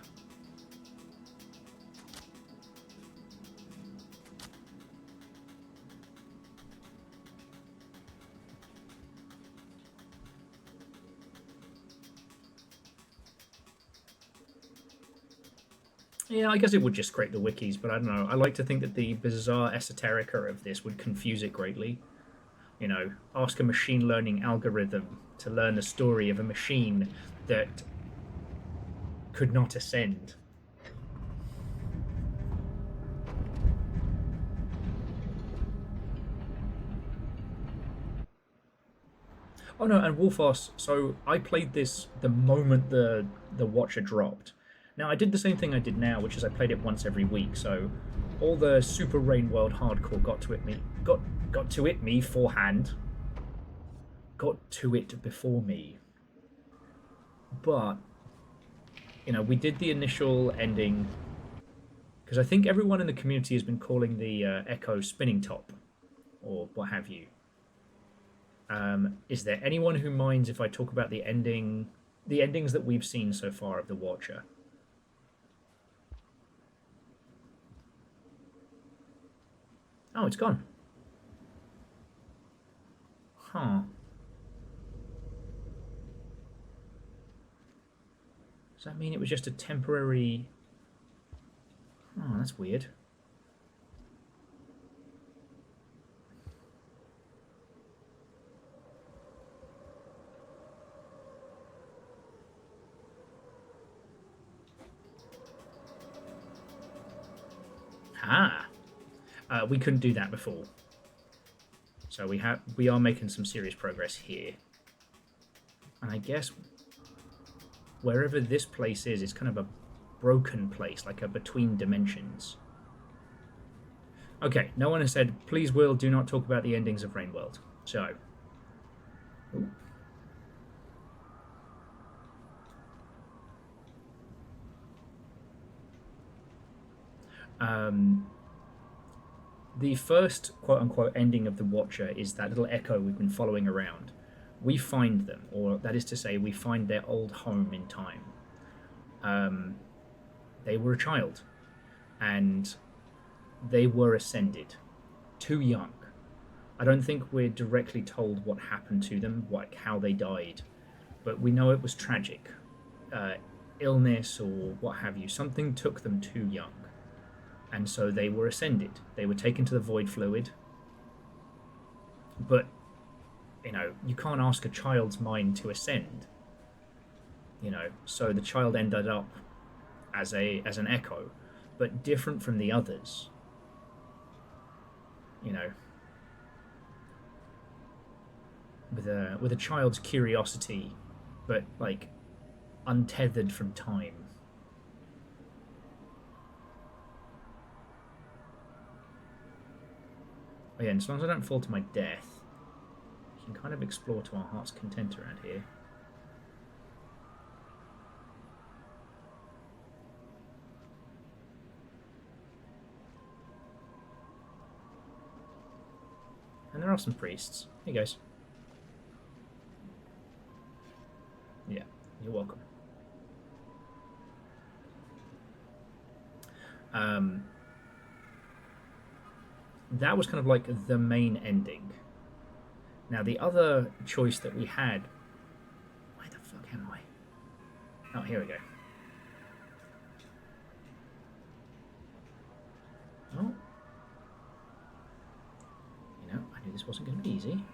Yeah, I guess it would just scrape the wikis, but I don't know. I like to think that the bizarre esoterica of this would confuse it greatly. You know, ask a machine learning algorithm to learn the story of a machine that could not ascend. Oh no, and Wolfos, so I played this the moment the Watcher dropped. Now I did the same thing I did now, which is I played it once every week, so all the Super Rainworld hardcore got to it me beforehand. Got to it before me. But you know, we did the initial ending, because I think everyone in the community has been calling the Echo Spinning Top, or what have you. Is there anyone who minds if I talk about the endings that we've seen so far of The Watcher? Oh, it's gone. Huh. Does that mean it was just a temporary... Oh, that's weird. We couldn't do that before. So we are making some serious progress here. And I guess wherever this place is, it's kind of a broken place, like a between dimensions. Okay, no one has said, please, Will, do not talk about the endings of Rainworld. So... Ooh. The first quote-unquote ending of The Watcher is that little echo we've been following around. We find them, or that is to say, we find their old home in time. They were a child, and they were ascended. Too young. I don't think we're directly told what happened to them, how they died, but we know it was tragic. Illness or what have you. Something took them too young. And so they were ascended. They were taken to the void fluid. But, you know, you can't ask a child's mind to ascend. You know, so the child ended up as an echo, but different from the others. You know, with a child's curiosity, but like untethered from time. Again, as long as I don't fall to my death, we can kind of explore to our heart's content around here. And there are some priests. Hey guys. Yeah, you're welcome. That was kind of like the main ending. Now the other choice that we had... Where the fuck am I? Oh, here we go. Oh. You know, I knew this wasn't going to be easy.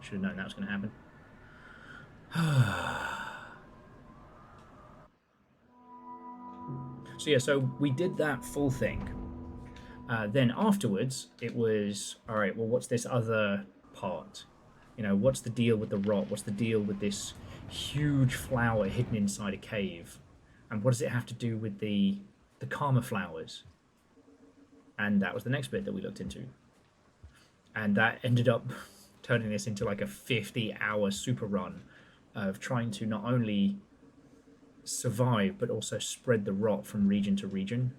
Should have known that was going to happen. So yeah, so we did that full thing. Then afterwards, it was, all right, well, what's this other part? You know, what's the deal with the rot? What's the deal with this huge flower hidden inside a cave? And what does it have to do with the Karma flowers? And that was the next bit that we looked into. And that ended up turning this into like a 50-hour super run of trying to not only survive, but also spread the rot from region to region.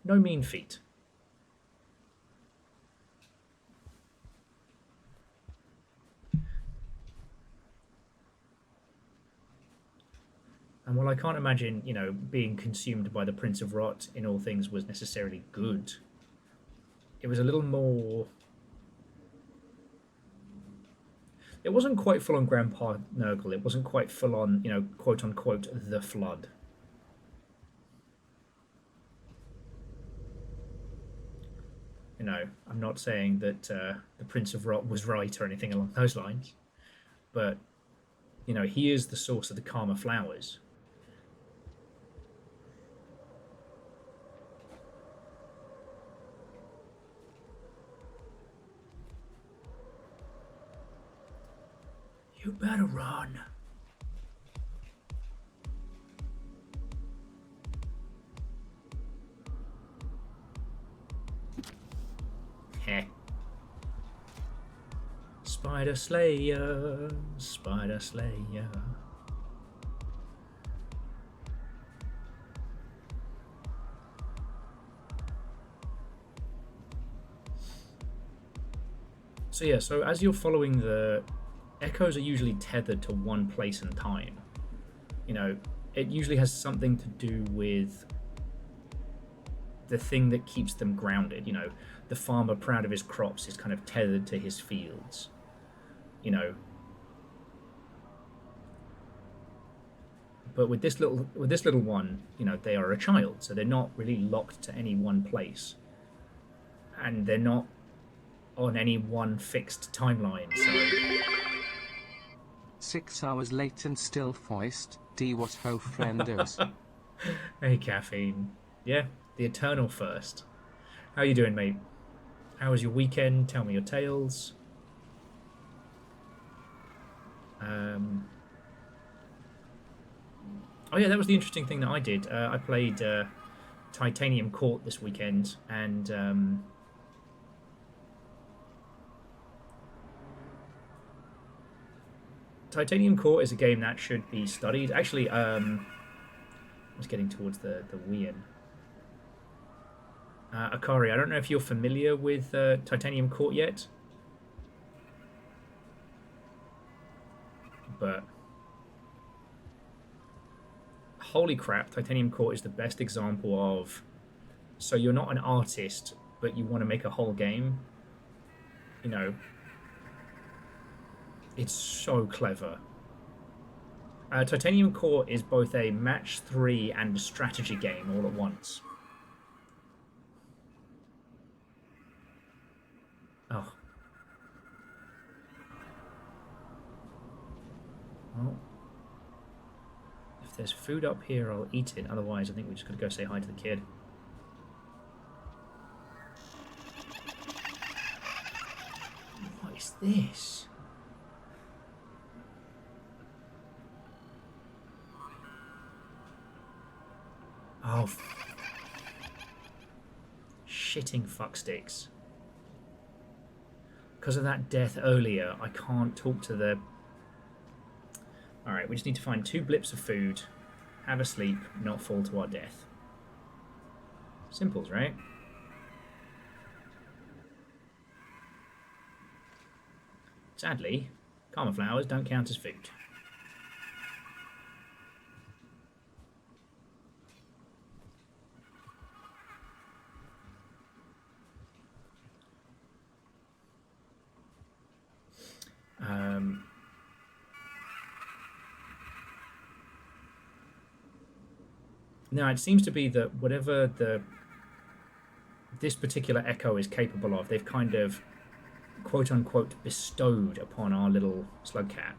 No mean feat. And while I can't imagine, you know, being consumed by the Prince of Rot in all things was necessarily good, it was a little more... It wasn't quite full-on Grandpa Nurgle. It wasn't quite full-on, you know, quote-unquote, the Flood. You know, I'm not saying that the Prince of Rot was right or anything along those lines, but, you know, he is the source of the Karma flowers. You better run. Heh. Spider Slayer, Spider Slayer. So yeah, so as you're following the echoes are usually tethered to one place and time. You know, it usually has something to do with the thing that keeps them grounded. You know, the farmer proud of his crops is kind of tethered to his fields. You know, but with this little one, you know, they are a child, so they're not really locked to any one place, and they're not on any one fixed timeline. So 6 hours late and still foist. D what ho friendos. Hey, Caffeine. Yeah, the eternal first. How you doing, mate? How was your weekend? Tell me your tales. Oh yeah, that was the interesting thing that I did. I played Titanium Court this weekend, and Titanium Court is a game that should be studied. Actually, I was getting towards the Wien. Akari, I don't know if you're familiar with Titanium Court yet, but holy crap, Titanium Court is the best example of, so you're not an artist, but you want to make a whole game. You know, it's so clever. Titanium Court is both a match 3 and a strategy game all at once. Oh. Well, if there's food up here, I'll eat it. Otherwise, I think we just gotta go say hi to the kid. What is this? Oh, shitting fucksticks. Because of that death earlier, I can't talk to the... Alright, we just need to find 2 blips of food, have a sleep, not fall to our death. Simples, right? Sadly, Karma flowers don't count as food. Now, it seems to be that whatever this particular Echo is capable of, they've kind of, quote-unquote, bestowed upon our little slug cat.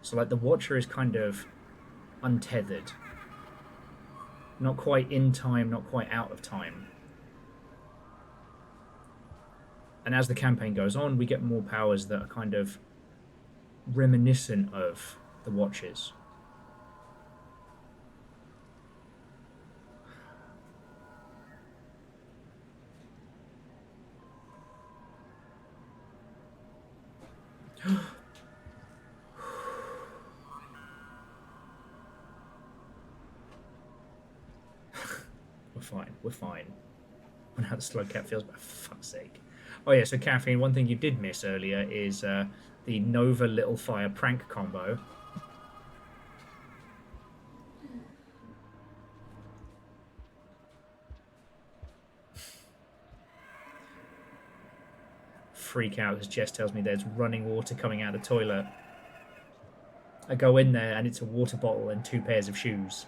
So, like, the Watcher is kind of untethered. Not quite in time, not quite out of time. And as the campaign goes on, we get more powers that are kind of reminiscent of the Watcher's. We're fine. We're fine. I know how the slug cat feels, but for fuck's sake. Oh yeah, so Caffeine, one thing you did miss earlier is the Nova Little Fire prank combo. Freak out because Jess tells me there's running water coming out of the toilet. I go in there and it's a water bottle and 2 pairs of shoes.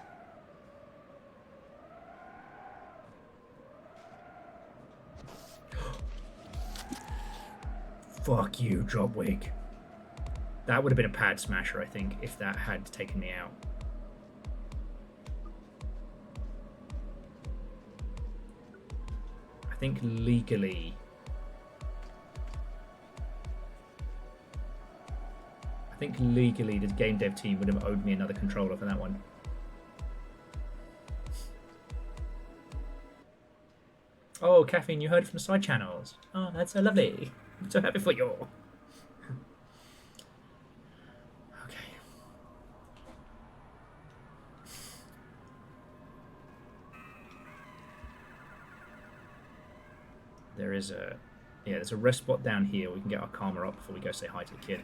Fuck you, Dropwig. That would have been a pad smasher, I think, if that had taken me out. I think legally... the game dev team would have owed me another controller for that one. Oh, Caffeine, you heard it from the side channels. Oh, that's so lovely. I'm so happy for you. Okay. There is a... Yeah, there's a rest spot down here. We can get our karma up before we go say hi to the kid.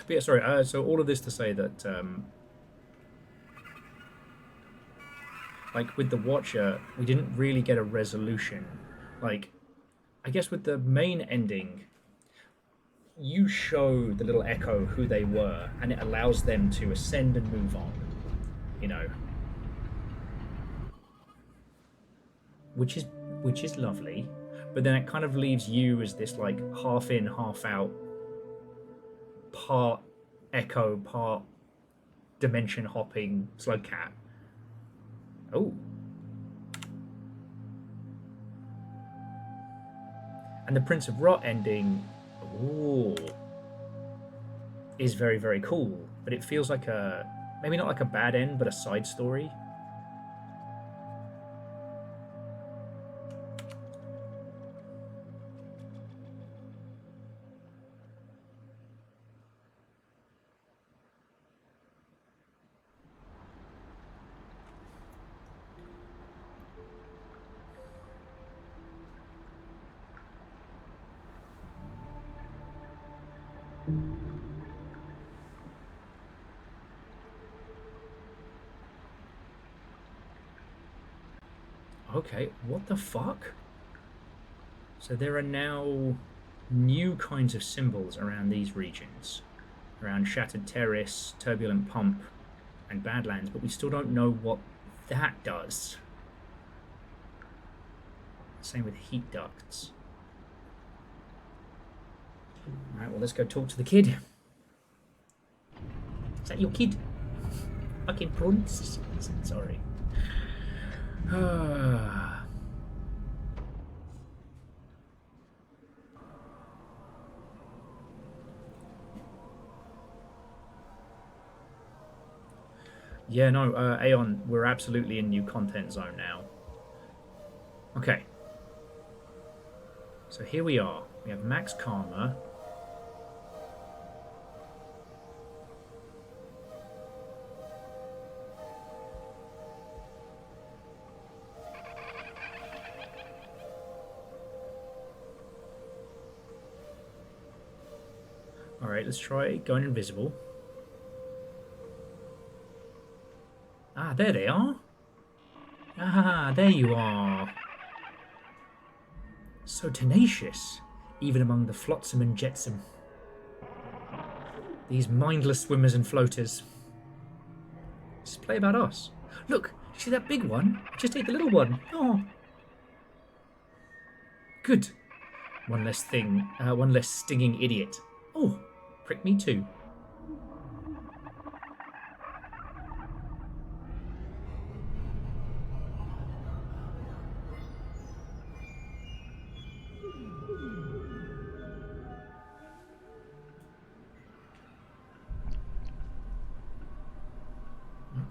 But yeah, sorry, so all of this to say that, like, with the Watcher, we didn't really get a resolution. Like, I guess with the main ending, you show the little Echo who they were, and it allows them to ascend and move on, you know. Which is lovely, but then it kind of leaves you as this, like, half in, half out, part Echo, part dimension hopping slug cat. Oh. And the Prince of Rot ending, ooh, is very, very cool. But it feels like a, maybe not like a bad end, but a side story. Okay, what the fuck? So there are now new kinds of symbols around these regions. Around Shattered Terrace, Turbulent Pump, and Badlands, but we still don't know what that does. Same with heat ducts. Alright, well, let's go talk to the kid. Is that your kid? Fucking prunts. Sorry. Yeah, no, Aeon, we're absolutely in new content zone now. Okay. So here we are. We have max karma. Alright, let's try going invisible. Ah, there they are. Ah, there you are. So tenacious. even among the flotsam and jetsam. These mindless swimmers and floaters. Let's play about us. Look, see that big one? Just take the little one. Oh. Good. One less thing, one less stinging idiot. Oh, prick me too.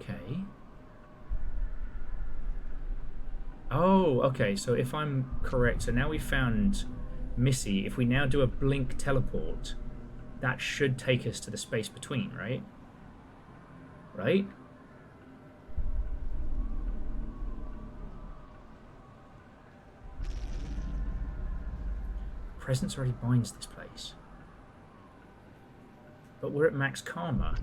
Okay. Oh, okay, so if I'm correct, so now we found Missy. If we now do a blink teleport, that should take us to the space between, right? Right? Presence already binds this place. But we're at max karma.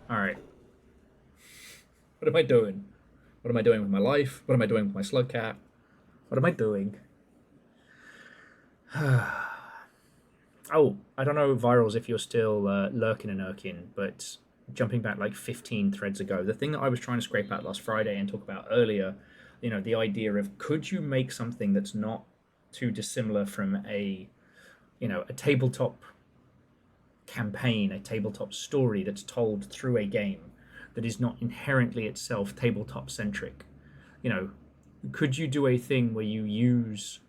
Alright. What am I doing? What am I doing with my life? What am I doing with my slug cat? What am I doing? Oh, I don't know, Virals, if you're still lurking and irking, but jumping back like 15 threads ago, the thing that I was trying to scrape out last Friday and talk about earlier, you know, the idea of could you make something that's not too dissimilar from a, you know, a tabletop campaign, a tabletop story that's told through a game that is not inherently itself tabletop centric. You know, could you do a thing where you use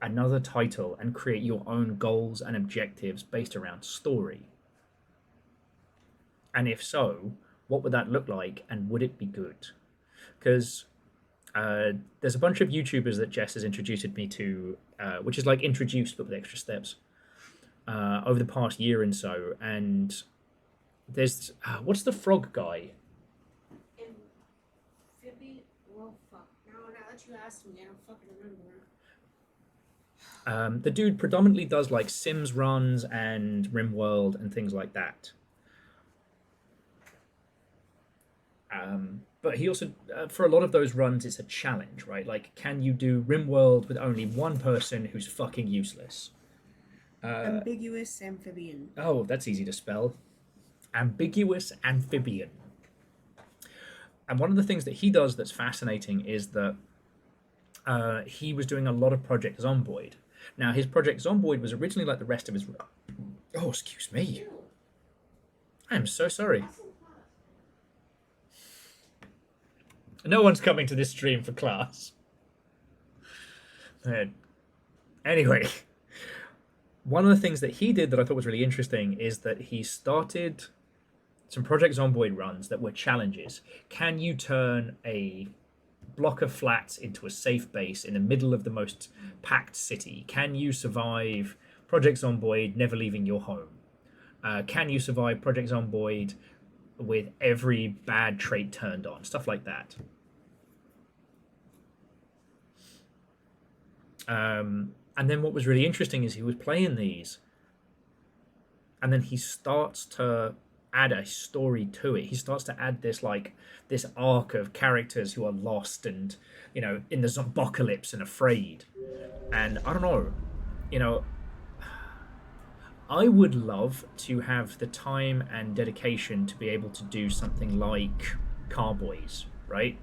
another title and create your own goals and objectives based around story? And if so, what would that look like, and would it be good? Because there's a bunch of YouTubers that Jess has introduced me to, which is like introduced but with extra steps, over the past year and so. And there's what's the frog guy? Well, fuck. Now that you asked me, I don't fucking remember. The dude predominantly does like Sims runs and RimWorld and things like that. But he also, for a lot of those runs, it's a challenge, right? Like, can you do RimWorld with only one person who's fucking useless? Ambiguous amphibian. Oh, that's easy to spell. Ambiguous amphibian. And one of the things that he does that's fascinating is that he was doing a lot of Project Zomboid. Now, his Project Zomboid was originally like the rest of his... Oh, excuse me. I am so sorry. No one's coming to this stream for class. Anyway, one of the things that he did that I thought was really interesting is that he started some Project Zomboid runs that were challenges. Can you turn a block of flats into a safe base in the middle of the most packed city? Can you survive Project Zomboid never leaving your home? Can you survive Project Zomboid with every bad trait turned on? Stuff like that. And then what was really interesting is he was playing these, and then he starts to add a story to it. He starts to add this this arc of characters who are lost and, you know, in the zombocalypse and afraid. And I don't know, you know, I would love to have the time and dedication to be able to do something like Carboys, right?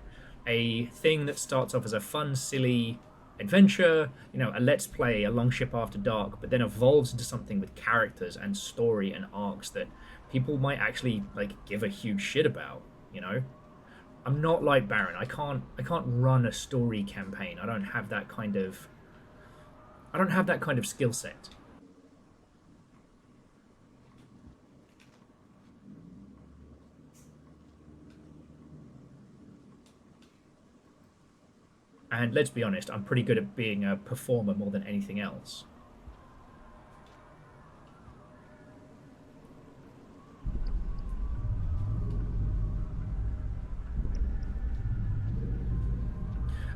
A thing that starts off as a fun, silly adventure, you know, a let's play, a long ship after dark, but then evolves into something with characters and story and arcs that people might actually like give a huge shit about, you know? I'm not like Baron. I can't run a story campaign. I don't have that kind of skill set. And let's be honest, I'm pretty good at being a performer more than anything else.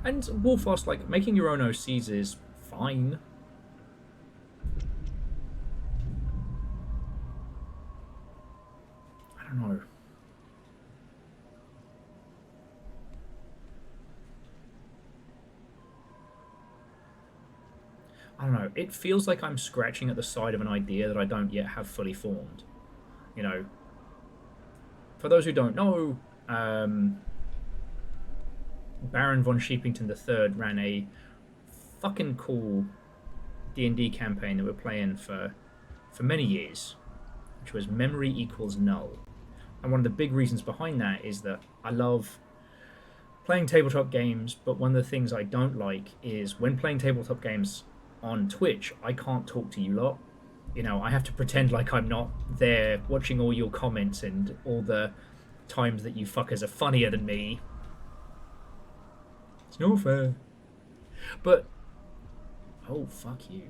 And Wolfos, like, making your own OCs is fine. I don't know. I don't know, it feels like I'm scratching at the side of an idea that I don't yet have fully formed. You know, for those who don't know, Baron von Sheepington III ran a fucking cool D&D campaign that we're playing for many years, which was Memory Equals Null. And one of the big reasons behind that is that I love playing tabletop games, but one of the things I don't like is when playing tabletop games on Twitch, I can't talk to you lot. You know, I have to pretend like I'm not there watching all your comments and all the times that you fuckers are funnier than me. It's no fair. But, oh, fuck you.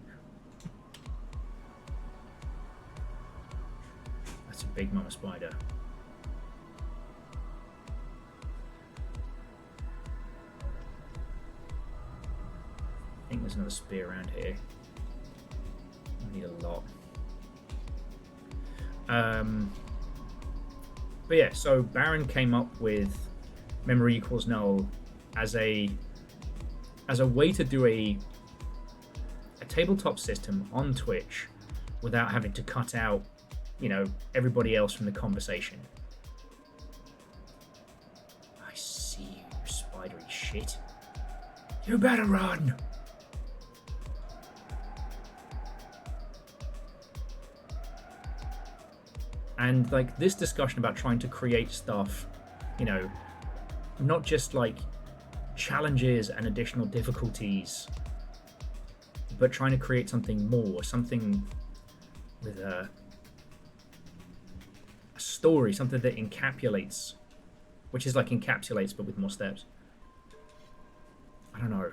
That's a big mama spider. I think there's another spear around here. I need a lot. But yeah, so Baron came up with Memory Equals Null as a way to do a tabletop system on Twitch without having to cut out, you know, everybody else from the conversation. I see you, you spidery shit. You better run! And like this discussion about trying to create stuff, you know, not just like challenges and additional difficulties, but trying to create something more, something with a story, something that encapsulates, which is like encapsulates but with more steps. I don't know.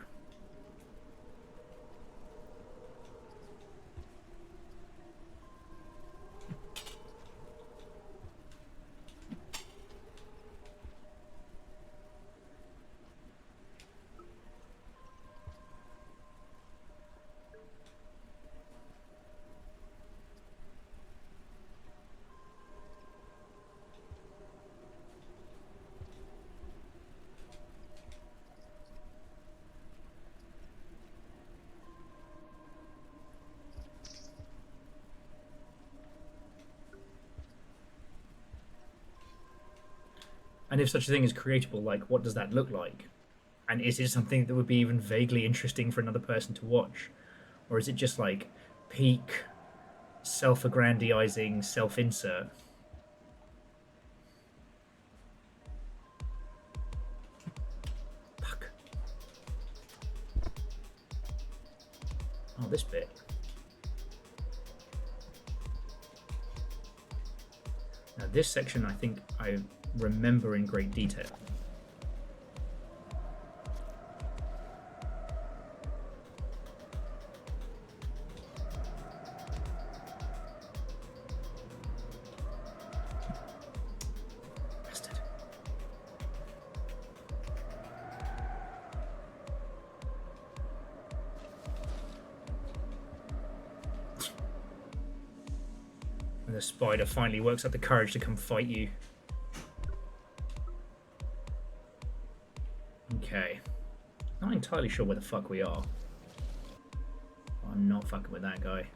And if such a thing is creatable, like, what does that look like? And is it something that would be even vaguely interesting for another person to watch? Or is it just like peak self-aggrandizing self-insert? Fuck. Oh, this bit. Now this section I think I remember in great detail. Bastard. And the spider finally works up the courage to come fight you. Okay. Not entirely sure where the fuck we are. I'm not fucking with that guy.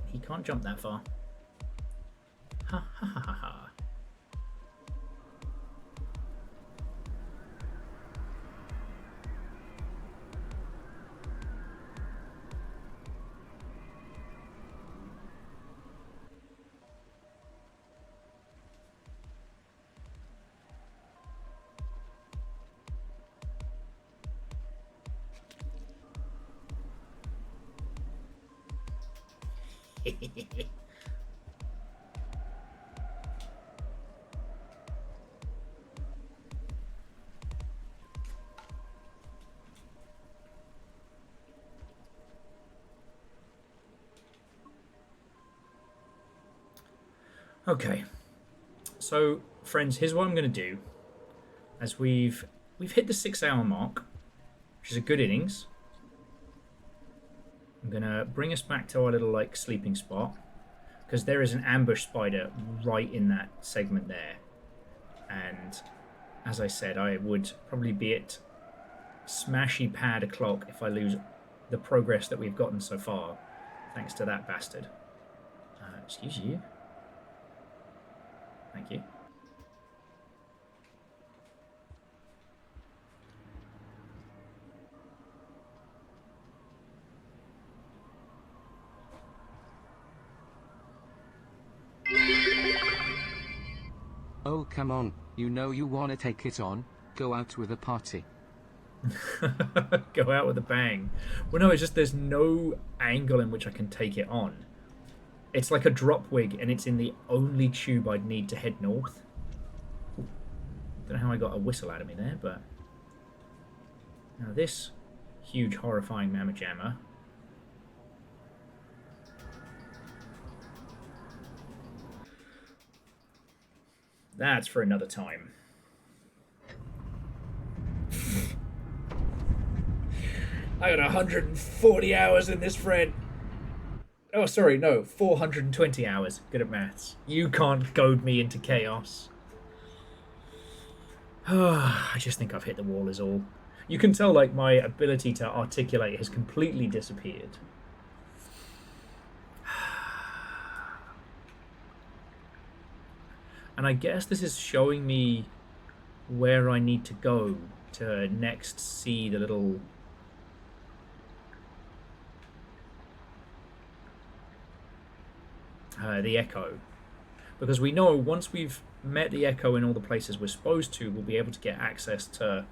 He can't jump that far. Ha ha ha ha ha. Okay, so friends, here's what I'm going to do. As we've hit the 6-hour mark, which is a good innings. I'm going to bring us back to our little like sleeping spot, because there is an ambush spider right in that segment there. And as I said, I would probably be at smashy pad o'clock if I lose the progress that we've gotten so far, thanks to that bastard. Excuse you. Thank you. Oh, come on. You know you want to take it on. Go out with a party. Go out with a bang. Well, no, it's just there's no angle in which I can take it on. It's like a drop wig, and it's in the only tube I'd need to head north. Don't know how I got a whistle out of me there, but... Now this huge, horrifying mamma jammer. That's for another time. I got 140 hours in this, friend. Oh, sorry, no, 420 hours. Good at maths. You can't goad me into chaos. I just think I've hit the wall is all. You can tell, like, my ability to articulate has completely disappeared. And I guess this is showing me where I need to go to next see the little... the Echo. Because we know once we've met the Echo in all the places we're supposed to, we'll be able to get access to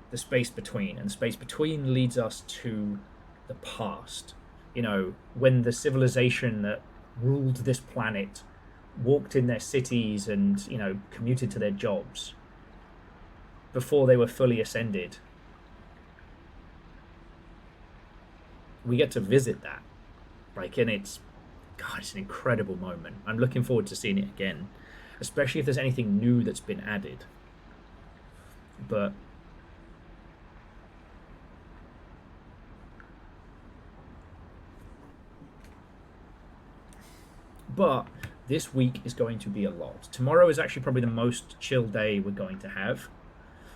the space between. And space between leads us to the past. You know, when the civilization that ruled this planet walked in their cities and, you know, commuted to their jobs before they were fully ascended. We get to visit that. Like, and it's, God, it's an incredible moment. I'm looking forward to seeing it again, especially if there's anything new that's been added. But this week is going to be a lot. Tomorrow is actually probably the most chill day we're going to have.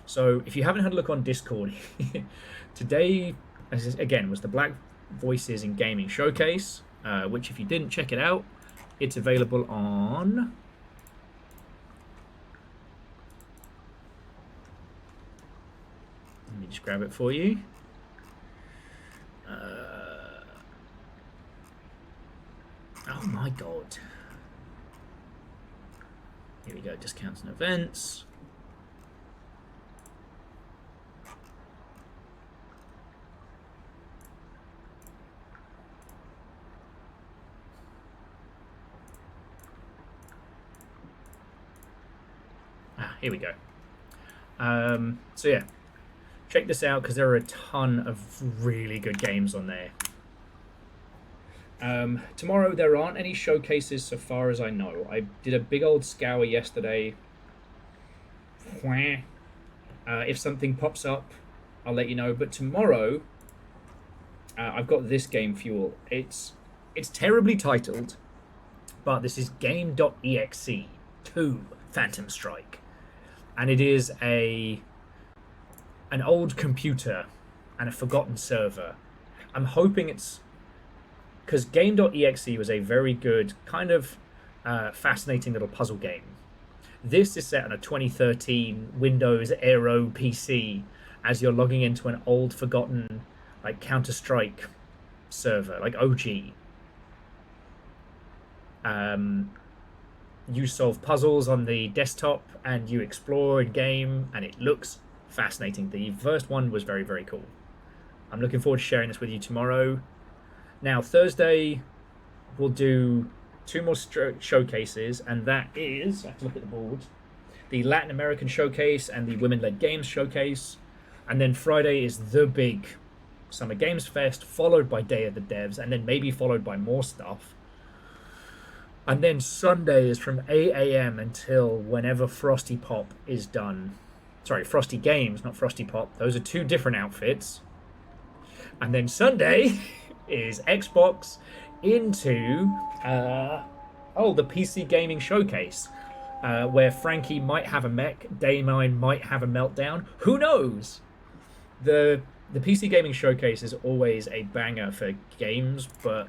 So if you haven't had a look on Discord, today, again, was the Black Voices in Gaming Showcase, which if you didn't check it out, it's available on... Let me just grab it for you. Oh my god. Here we go, discounts and events. Here we go. So yeah, check this out because there are a ton of really good games on there. Tomorrow there aren't any showcases so far as I know. I did a big old scour yesterday. If something pops up, I'll let you know. But tomorrow, I've got this game, Fuel. It's terribly titled, but this is Game.exe 2 Phantom Strike. And it is an old computer and a forgotten server. I'm hoping it's... Because Game.exe was a very good, kind of fascinating little puzzle game. This is set on a 2013 Windows Aero PC as you're logging into an old, forgotten, like, Counter-Strike server, like OG. You solve puzzles on the desktop and you explore in game, and it looks fascinating. The first one was very, very cool. I'm looking forward to sharing this with you tomorrow. Now, Thursday, we'll do 2 more showcases, and that is, I have to look at the board, the Latin American Showcase and the Women-Led Games Showcase. And then Friday is the big Summer Games Fest, followed by Day of the Devs, and then maybe followed by more stuff. And then Sunday is from 8 a.m. until whenever Frosty Pop is done. Sorry, Frosty Games, not Frosty Pop. Those are 2 different outfits. And then Sunday is Xbox into the PC Gaming Showcase, where Frankie might have a mech, Damine might have a meltdown. Who knows? the PC Gaming Showcase is always a banger for games, but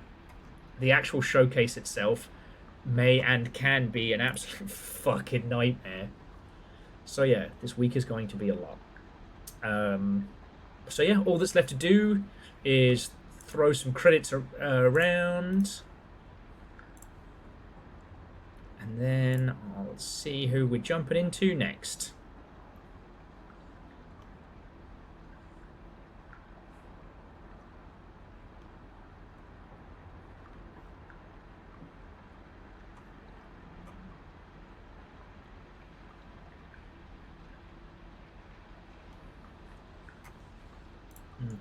the actual showcase itself may and can be an absolute fucking nightmare. So yeah, this week is going to be a lot. So yeah, all that's left to do is throw some credits around. And then I'll see who we're jumping into next.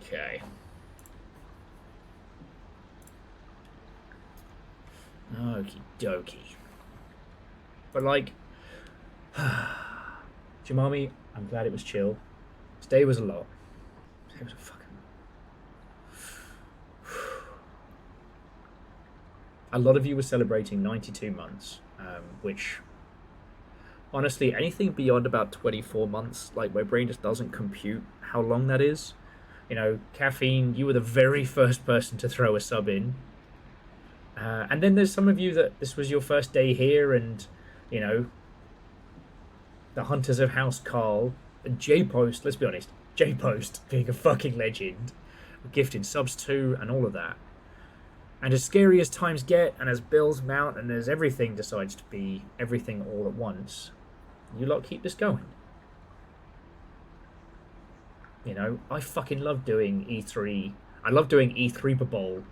Okay. Okie dokie. But like, Jamami, I'm glad it was chill. Today was a lot. It was a fucking... A lot of you were celebrating 92 months, which, honestly, anything beyond about 24 months, like, my brain just doesn't compute how long that is. You know, Caffeine, you were the very first person to throw a sub in. And then there's some of you that this was your first day here, and, you know, the Hunters of House Carl, and J-Post, let's be honest, J-Post being a fucking legend, gifting subs too, and all of that. And as scary as times get, and as bills mount, and as everything decides to be everything all at once, you lot keep this going. You know, I fucking love doing E3. I love doing E3 Bowl.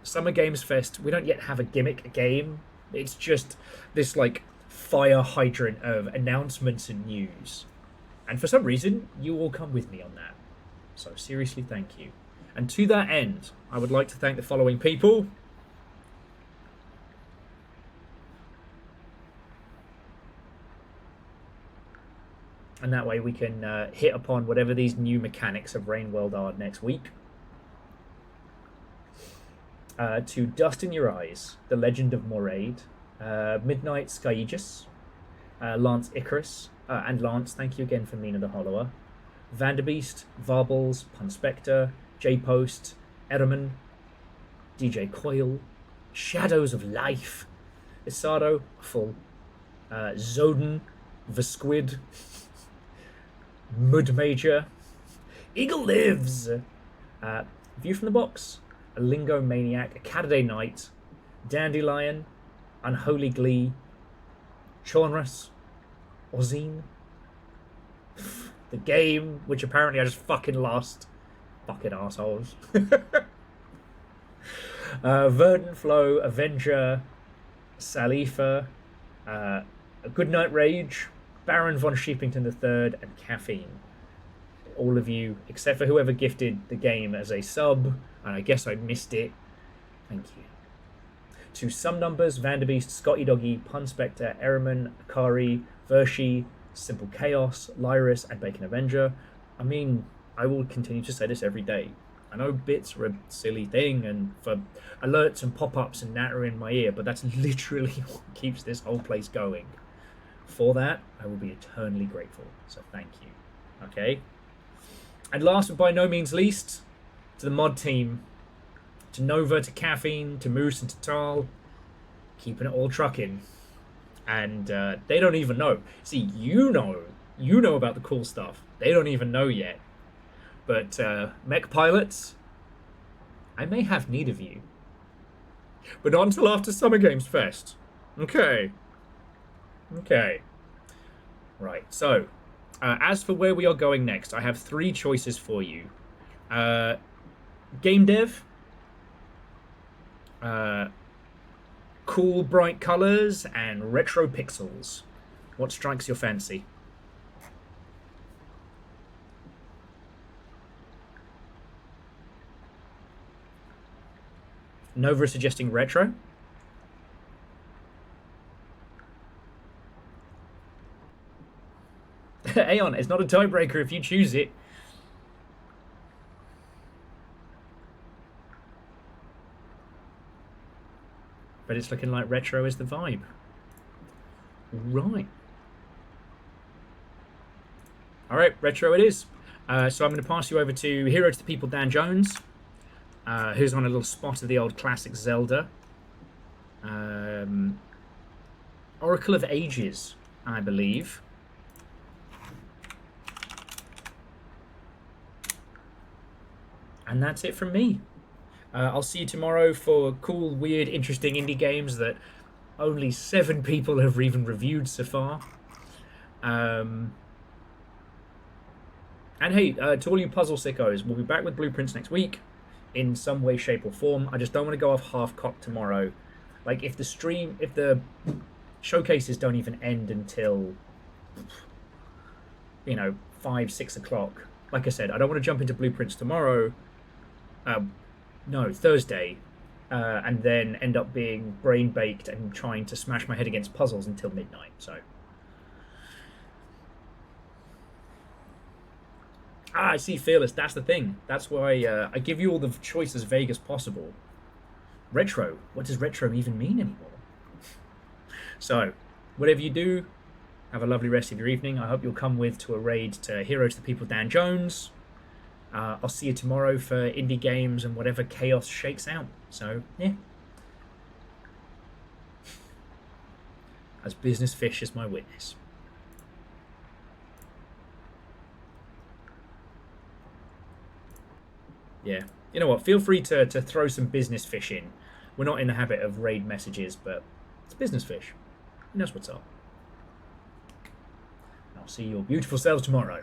Summer Games Fest, we don't yet have a gimmick game. It's just this, like, fire hydrant of announcements and news. And for some reason, you all come with me on that. So seriously, thank you. And to that end, I would like to thank the following people. And that way we can hit upon whatever these new mechanics of Rain World are next week. To Dust in Your Eyes, The Legend of Moraid, Midnight Skyegis, Lance Icarus, and Lance, thank you again for Mina the Hollower, Vanderbeest, Varbles, Punspector, J-Post, Erman, DJ Coil, Shadows of Life, Isado, Full, Zoden, Vesquid, Mud Major, Eagle Lives, View from the Box, a Lingo Maniac, a Cataday Knight, Dandelion, Unholy Glee, Chornrus, Ozine, the game, which apparently I just fucking lost. Fucking assholes. Verdant Flow, Avenger, Salifa, A Goodnight Rage, Baron von Sheepington III, and Caffeine. All of you, except for whoever gifted the game as a sub, and I guess I missed it. Thank you. To Some Numbers, Vanderbeest, Scotty Doggy, Punspector, Erman, Akari, Vershi, Simple Chaos, Lyris, and Bacon Avenger. I mean, I will continue to say this every day. I know bits are a silly thing, and for alerts and pop-ups and natter in my ear, but that's literally what keeps this whole place going. For that, I will be eternally grateful. So thank you. Okay? And last but by no means least, to the mod team, to Nova, to Caffeine, to Moose, and to Tal, keeping it all trucking. And they don't even know. See, you know about the cool stuff. They don't even know yet. But mech pilots, I may have need of you. But not until after Summer Games Fest. Okay. Okay. Right, so, as for where we are going next, I have 3 choices for you. Game dev, cool bright colors, and retro pixels. What strikes your fancy? Nova suggesting retro. Aeon, it's not a tiebreaker if you choose it. But it's looking like retro is the vibe. Right. Alright, retro it is. So I'm going to pass you over to Hero to the People, Dan Jones, who's on a little spot of the old classic Zelda. Oracle of Ages, I believe. And that's it from me. I'll see you tomorrow for cool, weird, interesting indie games that only 7 people have even reviewed so far. And hey, to all you puzzle sickos, we'll be back with blueprints next week in some way, shape, or form. I just don't want to go off half-cocked tomorrow. Like, if the showcases don't even end until, you know, 5, 6 o'clock. Like I said, I don't want to jump into blueprints tomorrow. No, Thursday. And then end up being brain-baked and trying to smash my head against puzzles until midnight, so... I see, Fearless, that's the thing. That's why I give you all the choice as vague as possible. Retro. What does retro even mean anymore? So, whatever you do, have a lovely rest of your evening. I hope you'll come to a raid to Hero to the People, Dan Jones. I'll see you tomorrow for indie games and whatever chaos shakes out. So, yeah. As Business Fish is my witness. Yeah. You know what? Feel free to throw some Business Fish in. We're not in the habit of raid messages, but it's Business Fish. He knows what's up. I'll see your beautiful selves tomorrow.